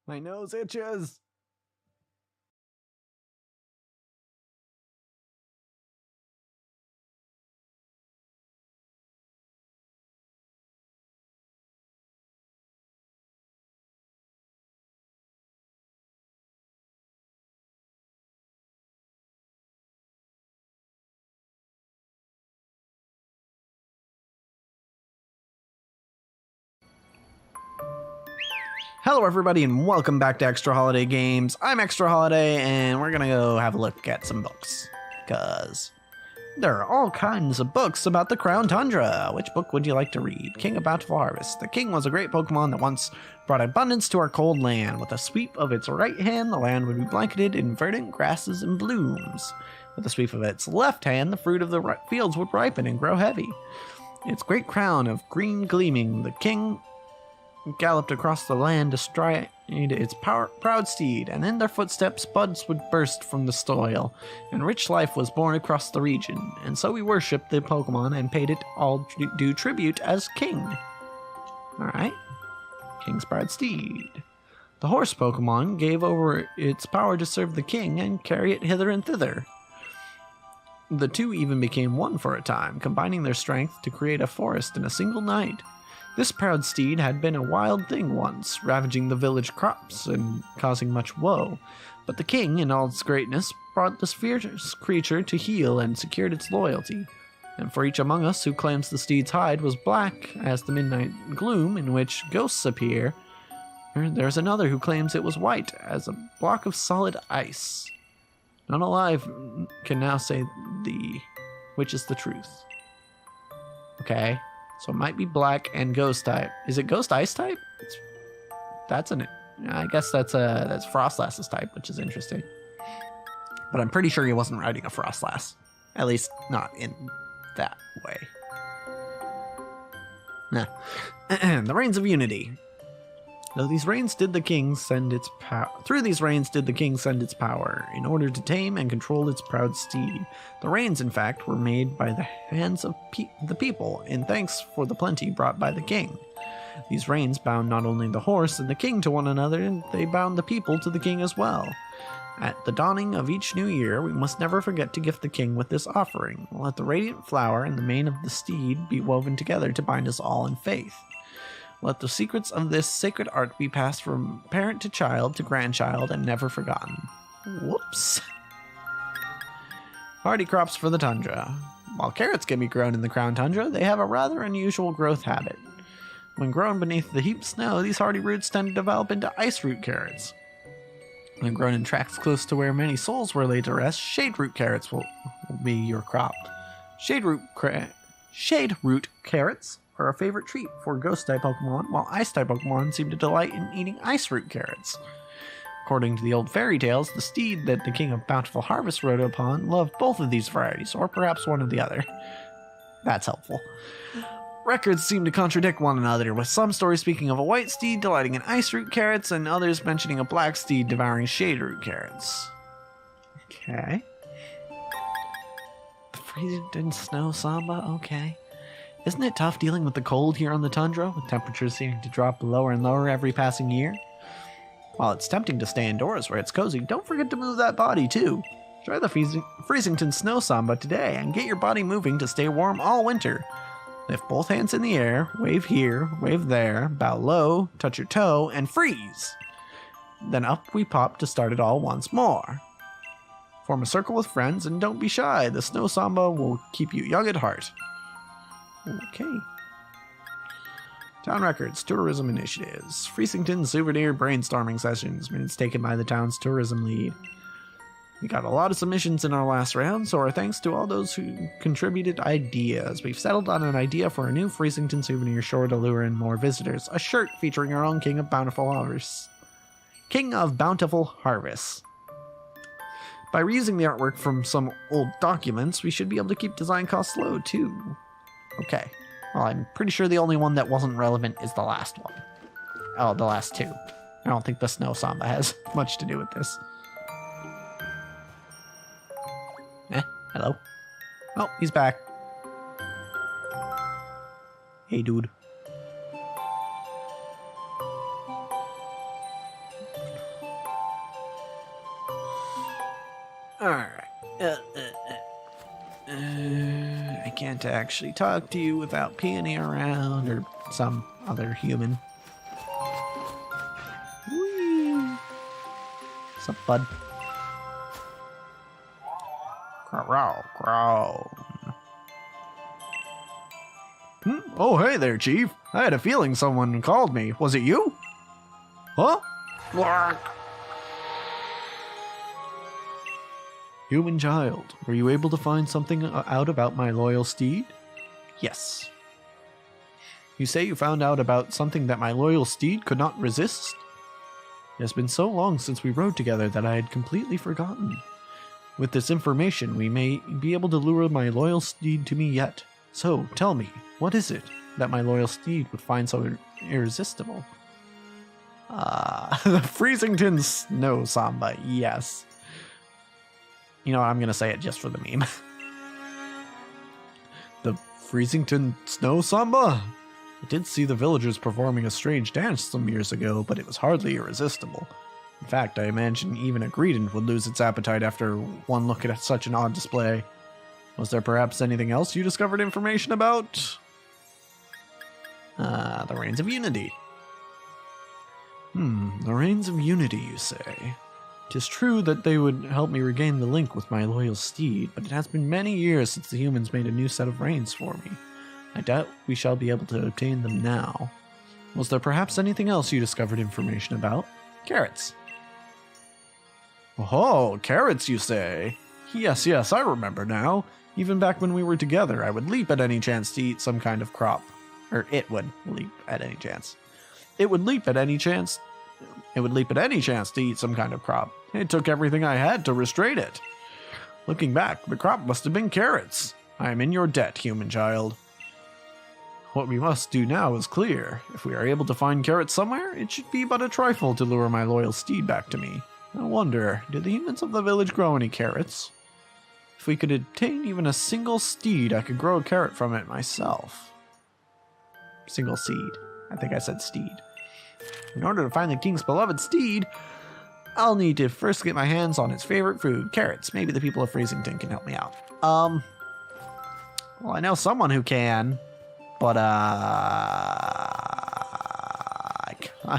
My nose itches. Hello everybody and welcome back to Extra Holiday Games. I'm Extra Holiday and we're gonna go have a look at some books. Because there are all kinds of books about the Crown Tundra. Which book would you like to read? King of Bountiful Harvest. The king was a great Pokemon that once brought abundance to our cold land. With a sweep of its right hand, the land would be blanketed in verdant grasses and blooms. With a sweep of its left hand, the fruit of the fields would ripen and grow heavy. Its great crown of green gleaming, the king galloped across the land to stride its proud steed, and in their footsteps buds would burst from the soil, and rich life was born across the region, and so we worshipped the Pokemon and paid it all due tribute as king. Alright. King's proud steed. The horse Pokemon gave over its power to serve the king and carry it hither and thither. The two even became one for a time, combining their strength to create a forest in a single night. This proud steed had been a wild thing once, ravaging the village crops and causing much woe. But the king, in all its greatness, brought this fierce creature to heel and secured its loyalty. And for each among us who claims the steed's hide was black as the midnight gloom in which ghosts appear, there's another who claims it was white as a block of solid ice. None alive can now say which is the truth. Okay. So it might be black and ghost type. Is it ghost ice type? I guess that's Frostlass's type, which is interesting. But I'm pretty sure he wasn't riding a Frostlass. At least not in that way. Nah. The Reigns of Unity. Through these reigns did the king send its power in order to tame and control its proud steed. The reins, in fact, were made by the hands of the people in thanks for the plenty brought by the king. These reins bound not only the horse and the king to one another, they bound the people to the king as well. At the dawning of each new year, we must never forget to gift the king with this offering. Let the radiant flower and the mane of the steed be woven together to bind us all in faith. Let the secrets of this sacred art be passed from parent to child to grandchild and never forgotten. Whoops. Hardy crops for the tundra. While carrots can be grown in the Crown Tundra, they have a rather unusual growth habit. When grown beneath the heaped snow, these hardy roots tend to develop into ice root carrots. When grown in tracts close to where many souls were laid to rest, shade root carrots will be your crop. Shade root carrots are a favorite treat for ghost-type Pokemon, while ice-type Pokemon seem to delight in eating ice root carrots. According to the old fairy tales, the steed that the King of Bountiful Harvest rode upon loved both of these varieties, or perhaps one or the other. That's helpful. Records seem to contradict one another, with some stories speaking of a white steed delighting in ice root carrots, and others mentioning a black steed devouring shade root carrots. Okay. The freezing snow samba, okay. Isn't it tough dealing with the cold here on the tundra, with temperatures seeming to drop lower and lower every passing year? While it's tempting to stay indoors where it's cozy, don't forget to move that body too. Try the Freezington Snow Samba today and get your body moving to stay warm all winter. Lift both hands in the air, wave here, wave there, bow low, touch your toe, and freeze. Then up we pop to start it all once more. Form a circle with friends and don't be shy. The Snow Samba will keep you young at heart. Okay. Town records, tourism initiatives, Freezington souvenir brainstorming sessions, minutes taken by the town's tourism lead. We got a lot of submissions in our last round, so our thanks to all those who contributed ideas. We've settled on an idea for a new Freezington souvenir sure to lure in more visitors. A shirt featuring our own King of Bountiful Harvest. King of Bountiful Harvest. By reusing the artwork from some old documents, we should be able to keep design costs low, too. Okay. Well, I'm pretty sure the only one that wasn't relevant is the last one. Oh, the last two. I don't think the Snow Samba has much to do with this. Hello? Oh, he's back. Hey, dude. Alright. I can't actually talk to you without Peony around or some other human. Whee! What's up, bud? Crow. Oh, hey there, Chief. I had a feeling someone called me. Was it you? Huh? Human child, were you able to find something out about my loyal steed? Yes. You say you found out about something that my loyal steed could not resist? It has been so long since we rode together that I had completely forgotten. With this information, we may be able to lure my loyal steed to me yet. So, tell me, what is it that my loyal steed would find so irresistible? The Freezington Snow Samba, yes. You know what, I'm gonna say it just for the meme. The Freezington Snow Samba? I did see the villagers performing a strange dance some years ago, but it was hardly irresistible. In fact, I imagine even a Greedent would lose its appetite after one look at such an odd display. Was there perhaps anything else you discovered information about? The Reigns of Unity. The Reigns of Unity, you say? 'Tis true that they would help me regain the link with my loyal steed, but it has been many years since the humans made a new set of reins for me. I doubt we shall be able to obtain them now. Was there perhaps anything else you discovered information about? Carrots. Oh, carrots, you say? Yes, I remember now. Even back when we were together, I would leap at any chance to eat some kind of crop. Or it would leap at any chance. It would leap at any chance to eat some kind of crop. It took everything I had to restrain it. Looking back, the crop must have been carrots. I am in your debt, human child. What we must do now is clear. If we are able to find carrots somewhere, it should be but a trifle to lure my loyal steed back to me. I wonder, do the humans of the village grow any carrots? If we could obtain even a single steed, I could grow a carrot from it myself. Single seed. I think I said steed. In order to find the king's beloved steed, I'll need to first get my hands on its favorite food, carrots. Maybe the people of Freezington can help me out. Well, I know someone who can, but I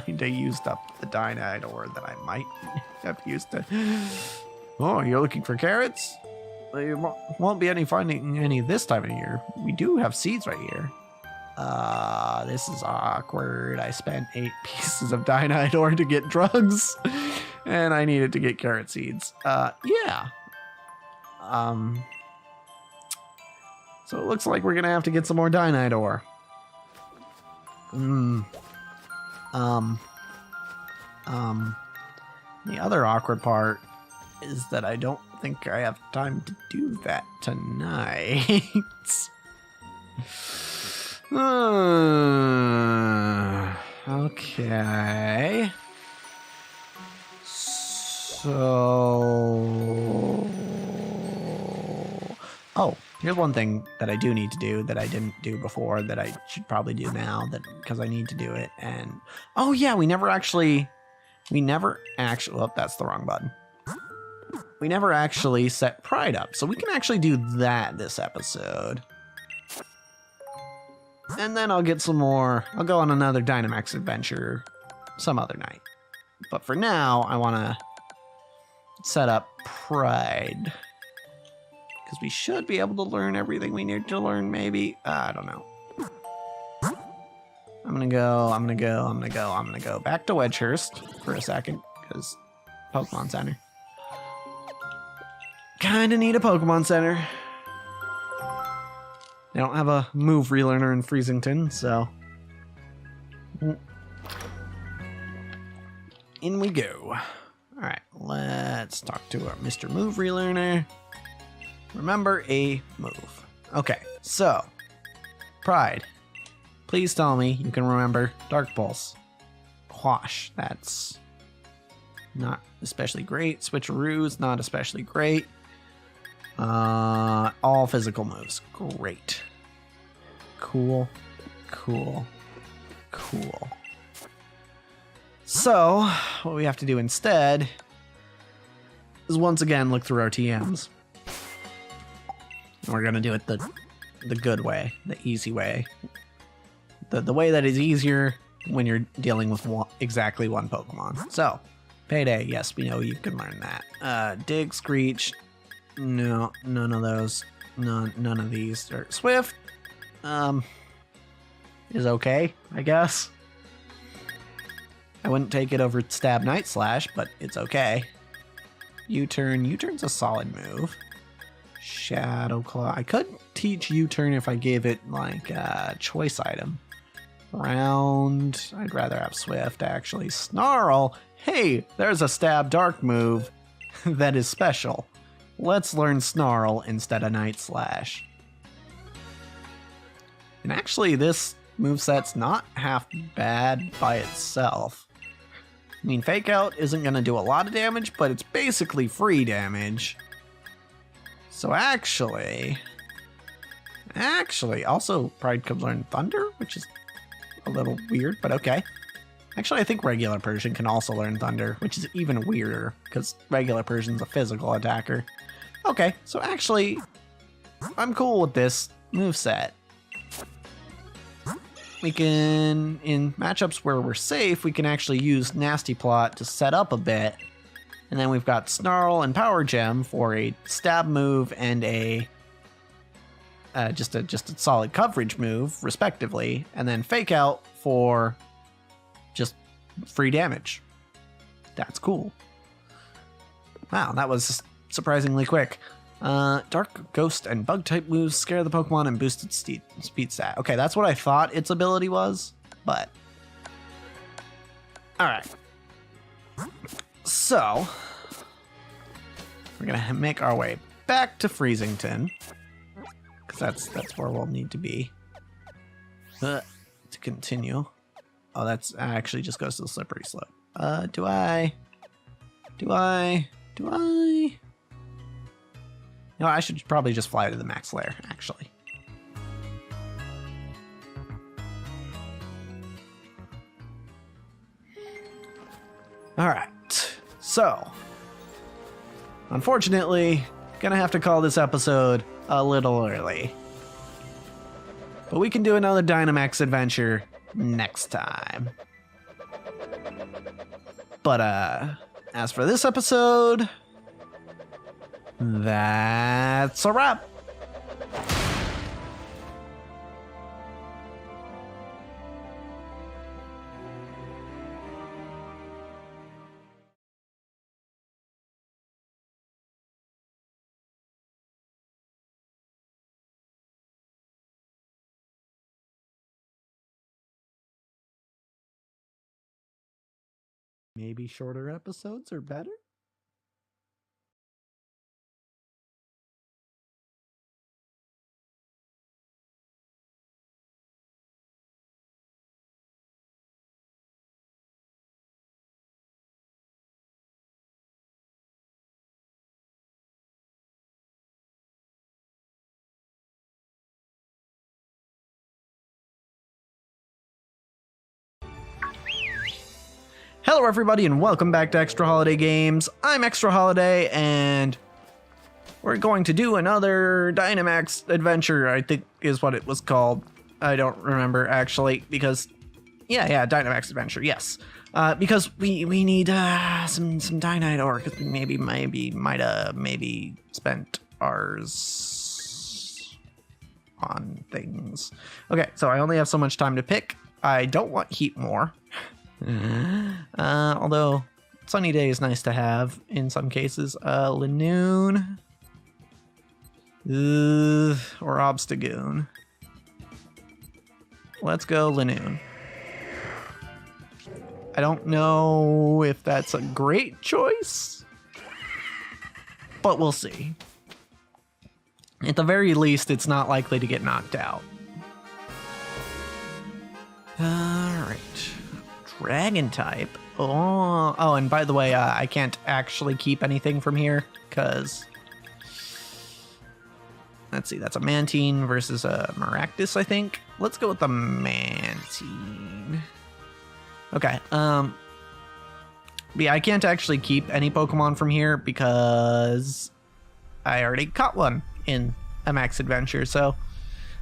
kinda used up the Dynite ore that I might have used to. Oh, you're looking for carrots? There won't be any finding any this time of year. We do have seeds right here. This is awkward. I spent 8 pieces of Dynite ore to get drugs, and I needed to get carrot seeds. Yeah. So it looks like we're gonna have to get some more Dynite ore. The other awkward part is that I don't think I have time to do that tonight. Okay. So... Oh, here's one thing that I do need to do that I didn't do before that I should probably do now because I need to do it. And oh yeah, we never actually, oh, that's the wrong button. We never actually set Pride up, so we can actually do that this episode. And then I'll get some more, I'll go on another Dynamax adventure some other night. But for now, I want to set up Pride. Because we should be able to learn everything we need to learn, maybe. I don't know. I'm gonna go back to Wedgehurst for a second, because Pokemon Center. Kinda need a Pokemon Center. They don't have a move relearner in Freezington, so... In we go. Alright, let's talk to our Mr. Move Relearner. Remember a move. Okay, so... Pride. Please tell me you can remember Dark Pulse. Quash, that's... not especially great. Switcheroo's not especially great. All physical moves. Great. Cool. Cool. Cool. So, what we have to do instead is once again look through our TMs. We're gonna do it the good way, the easy way. The way that is easier when you're dealing with exactly one Pokemon. So, Payday, yes, we know you can learn that. Dig, Screech, no, none of those. None of these. Swift, is okay, I guess. I wouldn't take it over Stab Night Slash, but it's okay. U-Turn. U-Turn's a solid move. Shadow Claw. I could teach U-Turn if I gave it, like, a choice item. Round. I'd rather have Swift, actually. Snarl. Hey, there's a Stab Dark move that is special. Let's learn Snarl instead of Night Slash. And actually, this moveset's not half bad by itself. I mean, Fake Out isn't going to do a lot of damage, but it's basically free damage. So actually, also Pride could learn Thunder, which is a little weird, but okay. Actually, I think regular Persian can also learn Thunder, which is even weirder, because regular Persian's a physical attacker. Okay, so actually, I'm cool with this moveset. We can, in matchups where we're safe, we can actually use Nasty Plot to set up a bit. And then we've got Snarl and Power Gem for a stab move and a just a solid coverage move, respectively. And then Fake Out for just free damage. That's cool. Wow, that was surprisingly quick. Dark Ghost and Bug type moves scare the Pokemon and boosted speed stat. Okay, that's what I thought its ability was, but... Alright. So, we're gonna make our way back to Freezington, because that's where we'll need to be to continue. Oh, that's actually just goes to the slippery slope. Do I? No, I should probably just fly to the max lair, actually. Alright, so, unfortunately, gonna have to call this episode a little early. But we can do another Dynamax adventure next time. But, as for this episode, that's a wrap. Maybe shorter episodes are better? Hello everybody and welcome back to Extra Holiday Games. I'm Extra Holiday and we're going to do another Dynamax adventure, I think is what it was called. I don't remember actually because, yeah, Dynamax adventure, yes. Because we need some Dynite ore because we maybe spent ours on things. Okay, so I only have so much time to pick. I don't want heat more. Although sunny day is nice to have in some cases. Linoon or Obstagoon. Let's go Linoon. I don't know if that's a great choice, but we'll see. At the very least, it's not likely to get knocked out. Alright. Dragon type. Oh, and by the way, I can't actually keep anything from here because let's see, that's a Mantine versus a Maractus, I think. Let's go with the Mantine. Okay. Yeah, I can't actually keep any Pokemon from here because I already caught one in a Max Adventure, so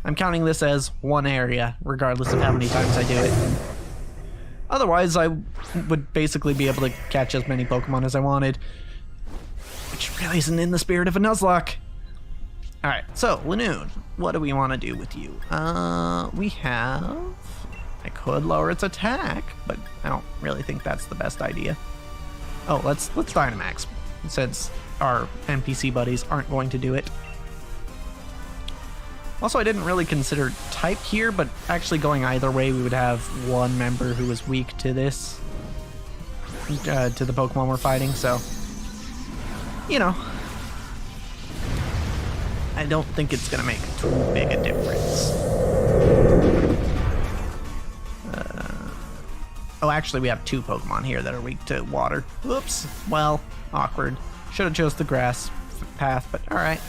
I'm counting this as one area, regardless of how many times I do it. Otherwise, I would basically be able to catch as many Pokemon as I wanted, which really isn't in the spirit of a Nuzlocke. Alright, so, Linoon, what do we want to do with you? We have... I could lower its attack, but I don't really think that's the best idea. Oh, let's Dynamax, since our NPC buddies aren't going to do it. Also, I didn't really consider type here, but actually going either way, we would have one member who was weak to this, to the Pokemon we're fighting, so, you know, I don't think it's going to make too big a difference. Oh, actually, we have two Pokemon here that are weak to water. Oops, well, awkward. Should have chose the grass path, but alright.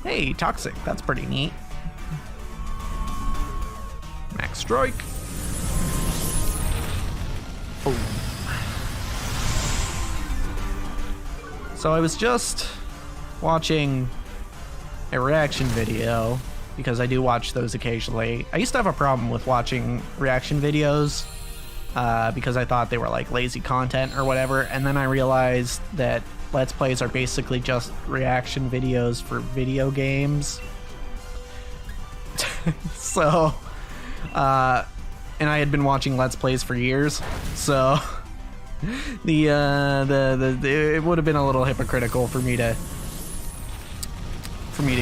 Hey, Toxic, that's pretty neat. Max Strike. Oh. So I was just watching a reaction video, because I do watch those occasionally. I used to have a problem with watching reaction videos, because I thought they were like lazy content or whatever, and then I realized that Let's Plays are basically just reaction videos for video games. So, and I had been watching Let's Plays for years, so it would have been a little hypocritical for me to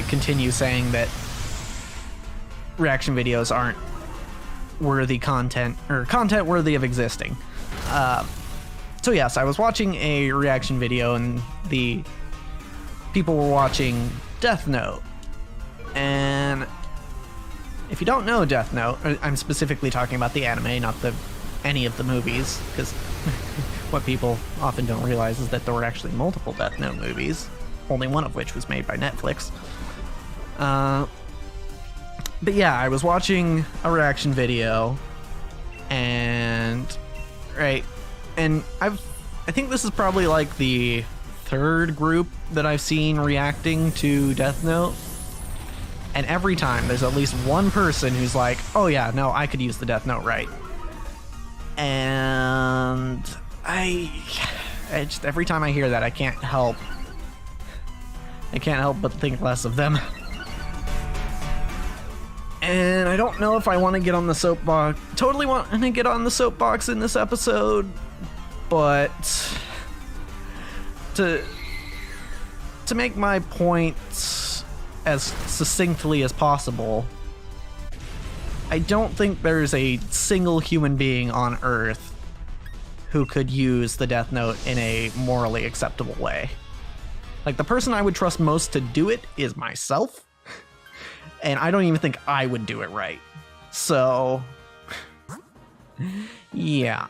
continue saying that reaction videos aren't worthy content, or content worthy of existing. So yes, I was watching a reaction video and the people were watching Death Note. And if you don't know Death Note, I'm specifically talking about the anime, not any of the movies, because what people often don't realize is that there were actually multiple Death Note movies, only one of which was made by Netflix. But yeah, I was watching a reaction video, and I think this is probably like the third group that I've seen reacting to Death Note, and every time there's at least one person who's like, oh yeah, no, I could use the Death Note right. And I just, every time I hear that, I can't help but think less of them. And I don't know if I want to get on the soapbox. Totally want to get on the soapbox in this episode, but to make my point as succinctly as possible, I don't think there's a single human being on Earth who could use the Death Note in a morally acceptable way. Like, the person I would trust most to do it is myself, and I don't even think I would do it right. So, yeah,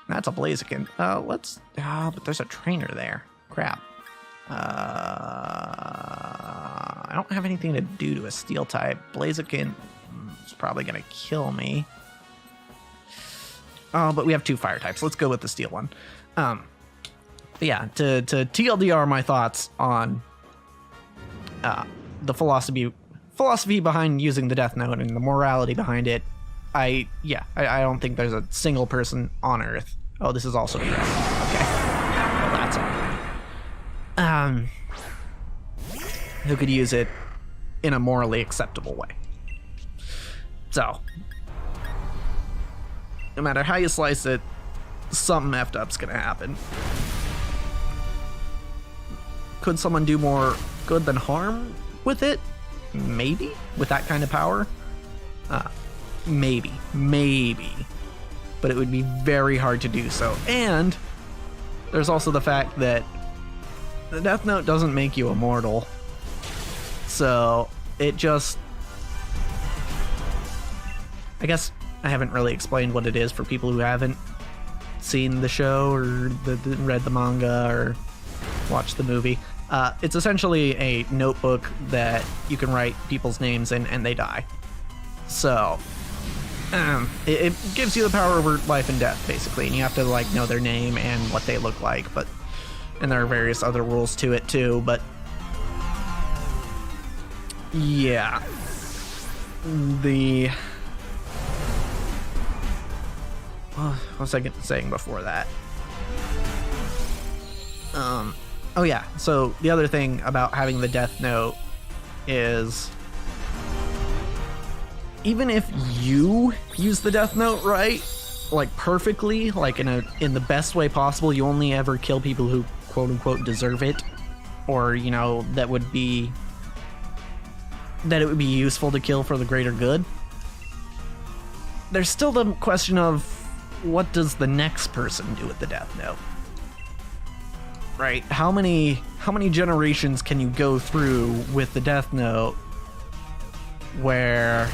that's a Blaziken. But there's a trainer there. Crap. I don't have anything to do to a steel type. Blaziken is probably going to kill me. Oh, but we have 2 fire types. Let's go with the steel one. But yeah, to TLDR my thoughts on the philosophy behind using the Death Note and the morality behind it, I don't think there's a single person on Earth. Oh, this is also correct. Okay. Well, that's all. Who could use it in a morally acceptable way. So, no matter how you slice it, something effed up's gonna happen. Could someone do more good than harm with it? Maybe, with that kind of power. Maybe. But it would be very hard to do so. And there's also the fact that the Death Note doesn't make you immortal. So it just... I guess I haven't really explained what it is for people who haven't seen the show or read the manga or watched the movie. It's essentially a notebook that you can write people's names in and they die. So it gives you the power over life and death, basically, and you have to like know their name and what they look like. And there are various other rules to it too. But yeah, what was I saying before that? Oh yeah, so the other thing about having the Death Note is even if you use the Death Note right, like perfectly, like in the best way possible, you only ever kill people who quote unquote deserve it, or you know, that it would be useful to kill for the greater good. There's still the question of what does the next person do with the Death Note? Right? How many generations can you go through with the Death Note where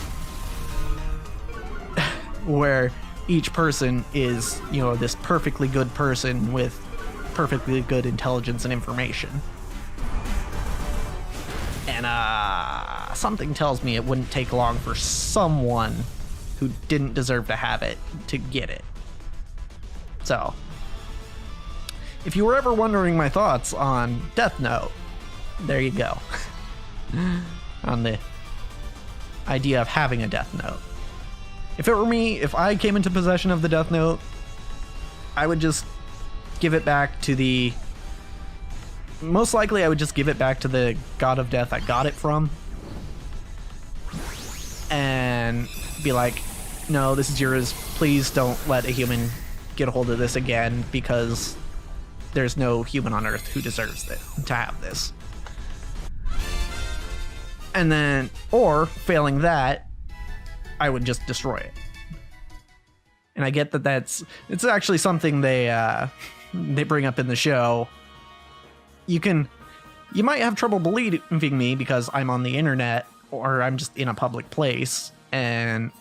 each person is, you know, this perfectly good person with perfectly good intelligence and information? And something tells me it wouldn't take long for someone who didn't deserve to have it to get it. So, if you were ever wondering my thoughts on Death Note, there you go. On the idea of having a Death Note. If it were me, if I came into possession of the Death Note, I would just give it back to the... Most likely, I would just give it back to the God of Death I got it from. And be like, no, this is yours. Please don't let a human get a hold of this again, because there's no human on Earth who deserves it to have this. And then, or failing that, I would just destroy it. And I get that it's actually something they bring up in the show. You might have trouble believing me because I'm on the internet or I'm just in a public place, and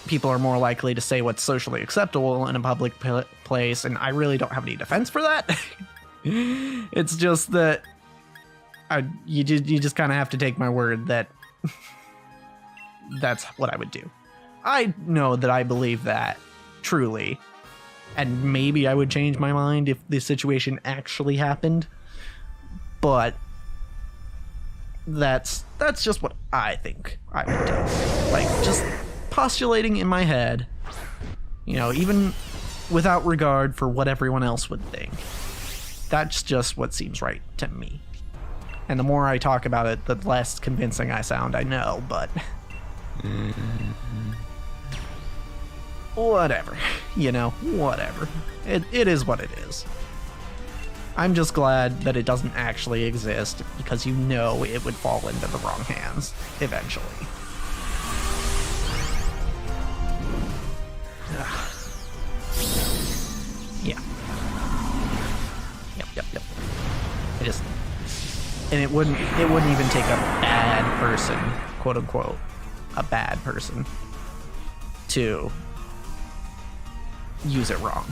people are more likely to say what's socially acceptable in a public place, and I really don't have any defense for that. It's just that you just kind of have to take my word that that's what I would do. I know that I believe that, truly, and maybe I would change my mind if the situation actually happened, but that's just what I think I would do. Like, just postulating in my head, you know, even without regard for what everyone else would think. That's just what seems right to me. And the more I talk about it, the less convincing I sound, I know, but... whatever. You know, whatever. It is what it is. I'm just glad that it doesn't actually exist, because you know it would fall into the wrong hands eventually. And it wouldn't even take a bad person, quote unquote, a bad person, to use it wrong.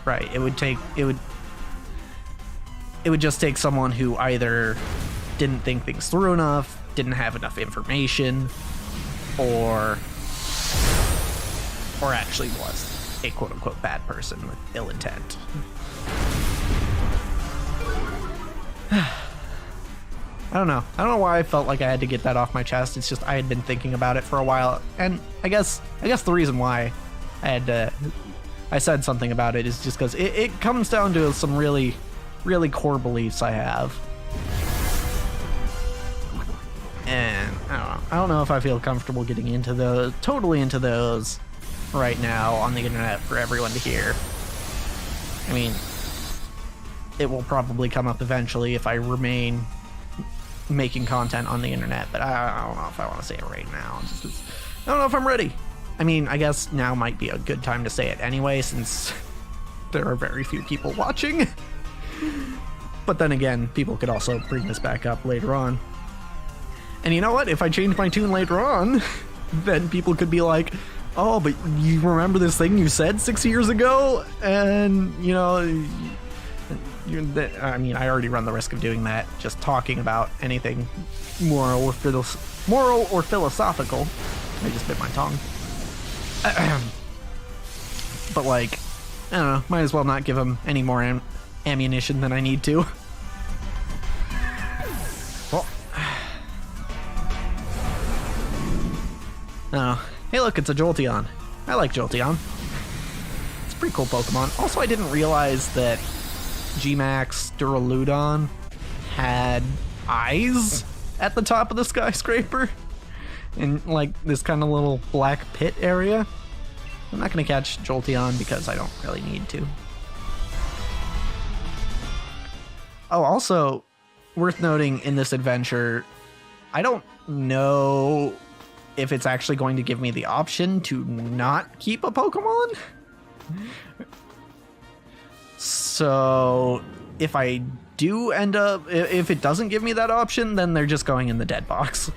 Right? It would just take someone who either didn't think things through enough, didn't have enough information, or actually was a quote unquote bad person with ill intent. I don't know why I felt like I had to get that off my chest. It's just I had been thinking about it for a while, and I guess the reason why I said something about it is just because it comes down to some really core beliefs I have. And I don't know if I feel comfortable getting into those, totally into those right now on the internet for everyone to hear. I mean, it will probably come up eventually if I remain making content on the internet, but I don't know if I want to say it right now. I don't know if I'm ready. I mean, I guess now might be a good time to say it anyway, since there are very few people watching. But then again, people could also bring this back up later on. And you know what? If I change my tune later on, then people could be like, oh, but you remember this thing you said 6 years ago? And, you know, I mean, I already run the risk of doing that, just talking about anything moral or philosophical. I just bit my tongue. But, like, I don't know, might as well not give them any more ammunition than I need to. Well, oh, hey look, it's a Jolteon. I like Jolteon. It's a pretty cool Pokemon. Also, I didn't realize that G-Max Duraludon had eyes at the top of the skyscraper in like this kind of little black pit area. I'm not going to catch Jolteon because I don't really need to. Oh, also worth noting in this adventure, I don't know if it's actually going to give me the option to not keep a Pokemon. So if I do end up, if it doesn't give me that option, then they're just going in the dead box.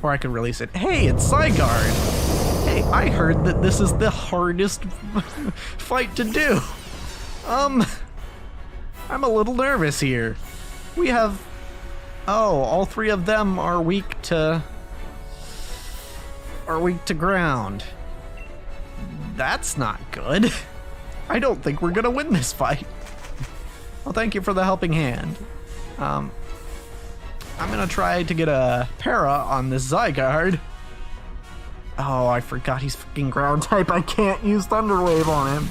Or I could release it. Hey, it's Zygarde. Hey, I heard that this is the hardest fight to do. I'm a little nervous here. We have, all three of them are weak to ground. That's not good. I don't think we're gonna win this fight. Well, thank you for the helping hand. I'm gonna try to get a para on this Zygarde. Oh, I forgot he's fucking ground type. I can't use Thunder Wave on him.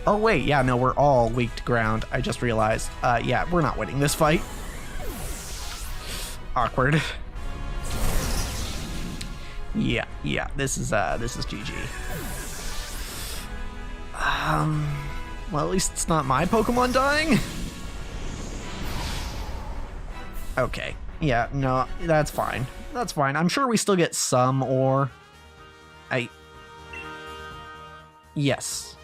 Oh wait, yeah, no, we're all weak to ground. I just realized. Yeah, we're not winning this fight. Awkward. Yeah, this is GG. Well, at least it's not my Pokemon dying. Okay, yeah, no, that's fine. That's fine. I'm sure we still get some ore. Yes.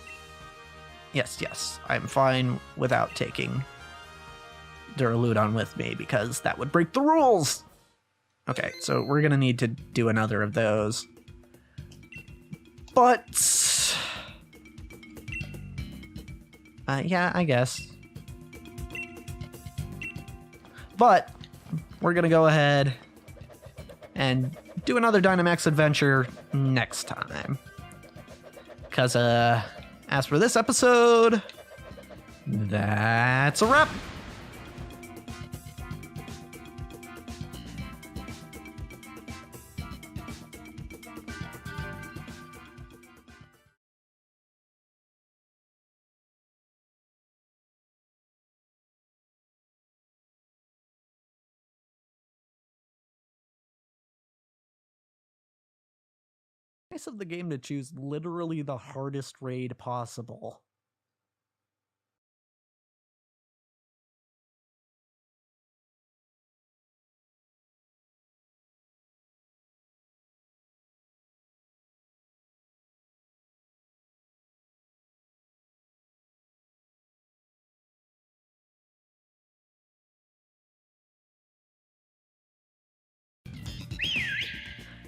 I'm fine without taking Duraludon with me because that would break the rules. Okay, so we're gonna need to do another of those. But yeah, I guess. But we're gonna go ahead and do another Dynamax adventure next time. Because as for this episode, that's a wrap. Nice of the game to choose literally the hardest raid possible.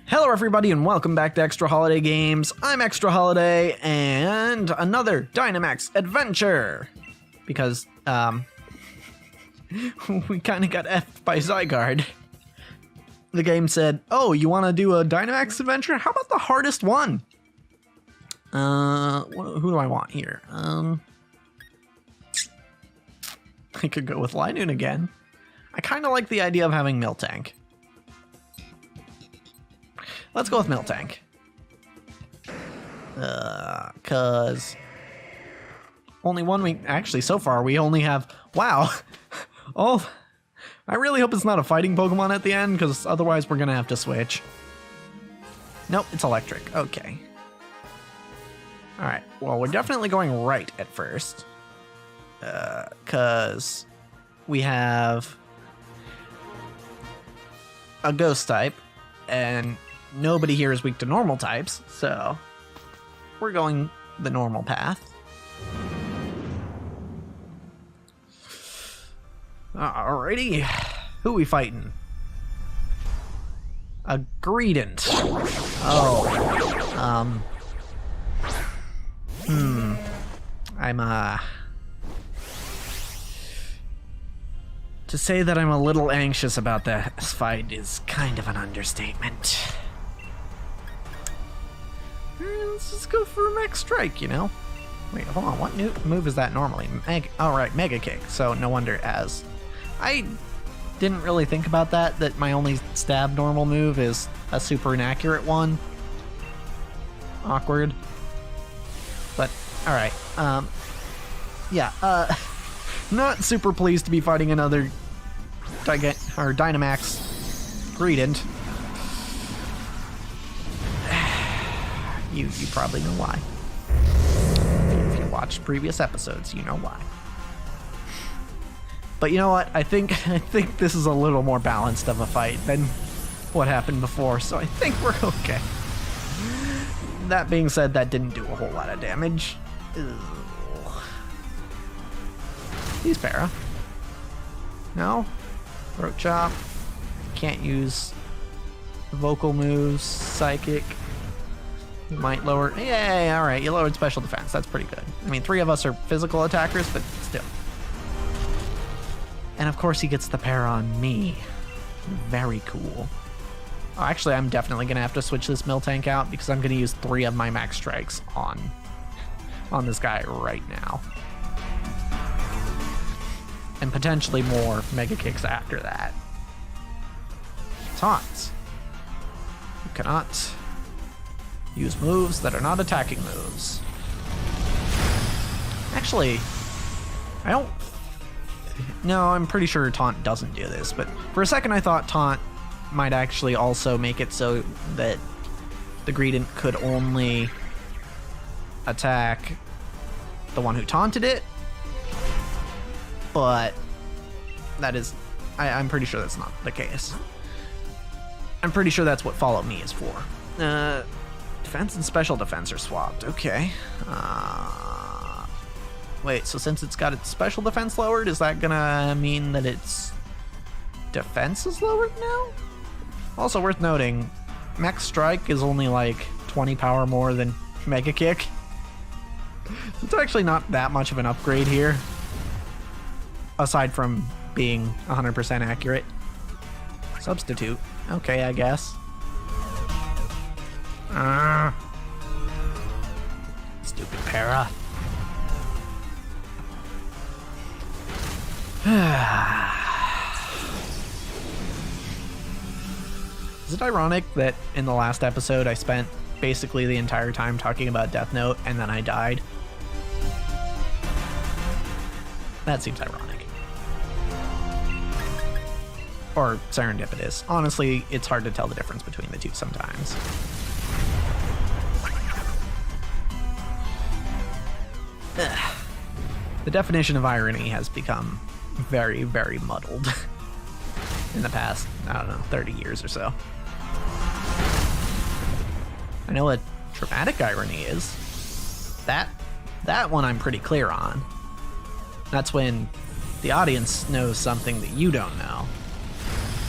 Hello everybody and welcome back to Extra Holiday Games. I'm Extra Holiday and another Dynamax adventure. Because, we kind of got effed by Zygarde. The game said, oh, you want to do a Dynamax adventure? How about the hardest one? Who do I want here? I could go with Linoon again. I kind of like the idea of having Miltank. Let's go with Miltank. Cause only one week. Actually, so far we only have. Wow. Oh, I really hope it's not a fighting Pokemon at the end, because otherwise we're gonna have to switch. Nope, it's electric. Okay. All right. Well, we're definitely going right at first. Cause we have a ghost type, and nobody here is weak to normal types, so we're going the normal path. Alrighty, who we fighting? A Greedent. Oh, to say that I'm a little anxious about this fight is kind of an understatement. Let's just go for a Max Strike, you know? Wait, hold on, what new move is that normally? Alright, Mega Kick, so no wonder as... I didn't really think about that my only stab normal move is a super inaccurate one. Awkward. But, alright, yeah, not super pleased to be fighting another Dynamax Greedent. You probably know why. If you watched previous episodes, you know why. But you know what? I think this is a little more balanced of a fight than what happened before, so I think we're okay. That being said, that didn't do a whole lot of damage. Ew. He's para. No? Throat Chop. Can't use vocal moves. Psychic. You might lower... Yay, alright, you lowered special defense. That's pretty good. I mean, 3 of us are physical attackers, but still. And of course he gets the para on me. Very cool. Oh, actually, I'm definitely going to have to switch this Miltank out because I'm going to use 3 of my Max Strikes on this guy right now. And potentially more Mega Kicks after that. Taunts. You cannot use moves that are not attacking moves. Actually, I don't... No, I'm pretty sure Taunt doesn't do this, but for a second I thought Taunt might actually also make it so that the Greedent could only attack the one who taunted it. But that is... I'm pretty sure that's not the case. I'm pretty sure that's what Follow Me is for. Defense and special defense are swapped. Okay. Wait, so since it's got its special defense lowered, is that gonna mean that its defense is lowered now? Also worth noting, Max Strike is only like 20 power more than Mega Kick. It's actually not that much of an upgrade here, aside from being 100% accurate. Substitute. Okay, I guess. Stupid para. Is it ironic that in the last episode I spent basically the entire time talking about Death Note and then I died? That seems ironic. Or serendipitous. Honestly, it's hard to tell the difference between the two sometimes. Ugh. The definition of irony has become very, very muddled in the past, I don't know, 30 years or so. I know what dramatic irony is. That one I'm pretty clear on. That's when the audience knows something that you don't know.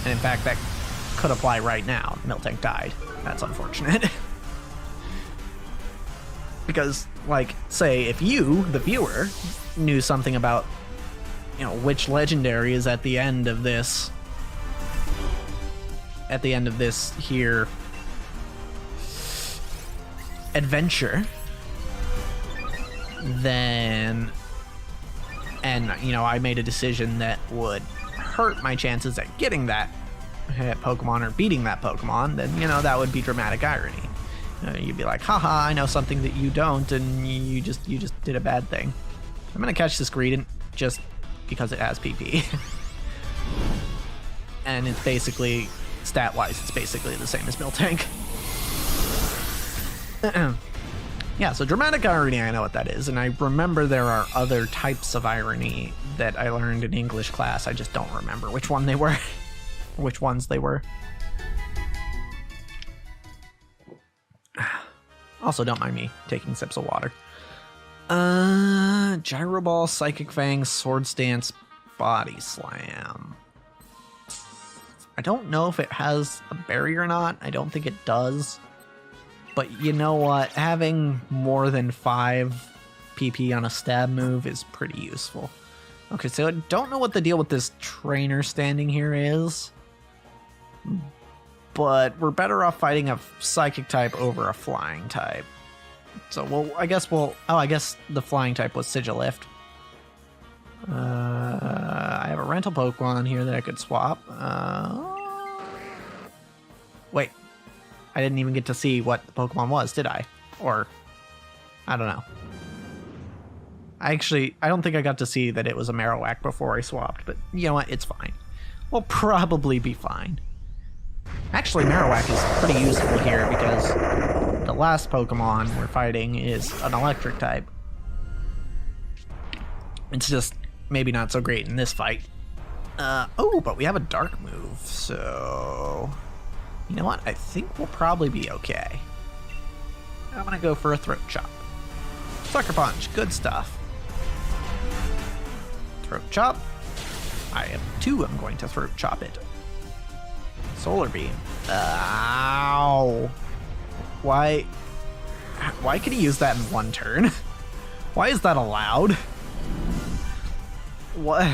And in fact, that could apply right now. Miltank died. That's unfortunate. Because, like, say, if you, the viewer, knew something about, you know, which legendary is at the end of this here adventure, then, and, you know, I made a decision that would hurt my chances at getting that Pokemon or beating that Pokemon, then, you know, that would be dramatic irony. You'd be like, haha, I know something that you don't, and you just did a bad thing. I'm gonna catch this Greedent just because it has PP. And it's basically, stat-wise, it's basically the same as Miltank. Yeah, so dramatic irony, I know what that is, and I remember there are other types of irony that I learned in English class. I just don't remember which one they were, which ones they were. Also, don't mind me taking sips of water. Gyro Ball, Psychic Fang, Sword Stance, Body Slam. I don't know if it has a barrier or not. I don't think it does. But you know what? Having more than 5 PP on a stab move is pretty useful. Okay, so I don't know what the deal with this trainer standing here is. But we're better off fighting a psychic type over a flying type. So I guess the flying type was Sigilift. I have a rental Pokemon here that I could swap. Wait, I didn't even get to see what the Pokemon was, did I? Or, I don't know. I don't think I got to see that it was a Marowak before I swapped, but you know what, it's fine. We'll probably be fine. Actually, Marowak is pretty useful here because the last Pokemon we're fighting is an electric type. It's just maybe not so great in this fight. Oh, but we have a dark move, so... You know what? I think we'll probably be okay. I'm gonna go for a Throat Chop. Sucker Punch, good stuff. Throat Chop. I have 2, I'm going to Throat Chop it. Solar Beam. Ow. Why could he use that in 1 turn? Why is that allowed? What?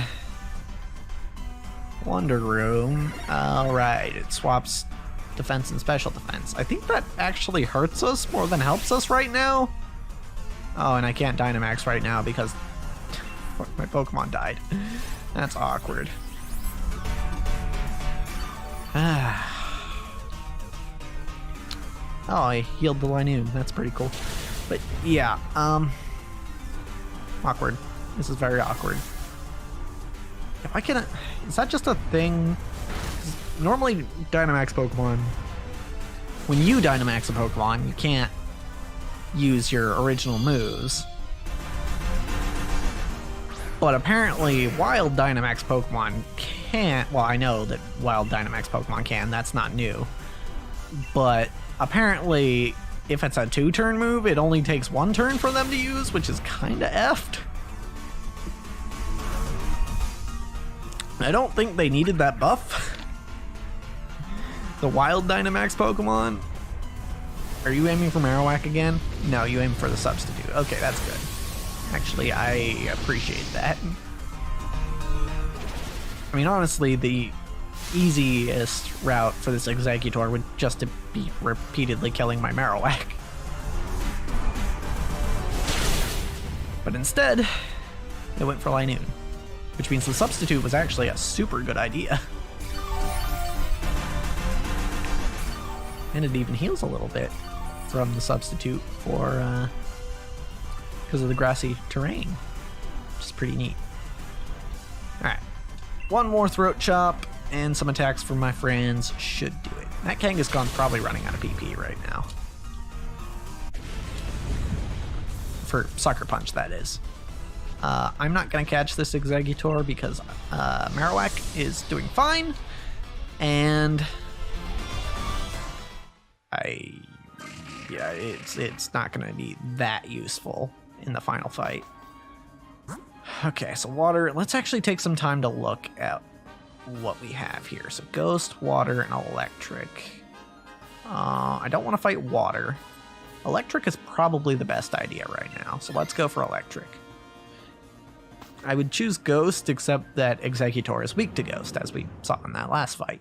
Wonder Room. Alright, it swaps defense and special defense. I think that actually hurts us more than helps us right now. Oh, and I can't Dynamax right now because my Pokemon died. That's awkward. Oh, I healed the Linoon. That's pretty cool. But yeah, awkward. This is very awkward. If I can, is that just a thing? Normally, Dynamax Pokemon, when you Dynamax a Pokemon, you can't use your original moves. But apparently, Wild Dynamax Pokemon can't. Well, I know that Wild Dynamax Pokemon can. That's not new. But apparently, if it's a 2-turn move, it only takes 1 turn for them to use, which is kinda effed. I don't think they needed that buff. The Wild Dynamax Pokemon. Are you aiming for Marowak again? No, you aim for the substitute. Okay, that's good. Actually, I appreciate that. I mean, honestly, the easiest route for this Exeggutor would just to be repeatedly killing my Marowak. But instead, they went for Linoon, which means the substitute was actually a super good idea. And it even heals a little bit from the substitute for because of the grassy terrain, which is pretty neat. Alright, 1 more Throat Chop and some attacks from my friends should do it. That Kangaskhan's probably running out of PP right now. For Sucker Punch, that is. I'm not going to catch this Exeggutor because Marowak is doing fine, and it's not going to be that useful in the final fight. Okay, so water. Let's actually take some time to look at what we have here. So Ghost, Water, and Electric. I don't want to fight Water. Electric is probably the best idea right now, so let's go for Electric. I would choose Ghost, except that Executor is weak to Ghost, as we saw in that last fight.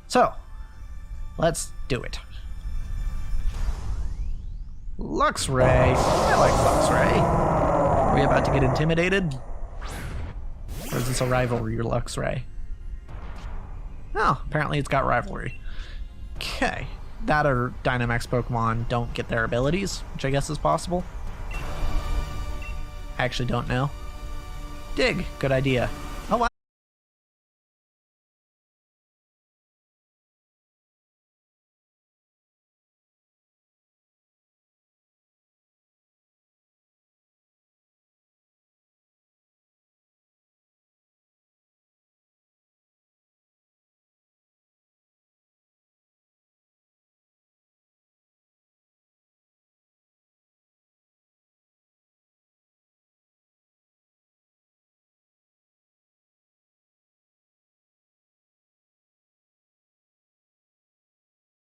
So, let's do it. Luxray. I like Luxray. Are we about to get intimidated? Or is this a rivalry, Luxray? Oh, apparently it's got rivalry. Okay. That or Dynamax Pokemon don't get their abilities, which I guess is possible. I actually don't know. Dig, good idea.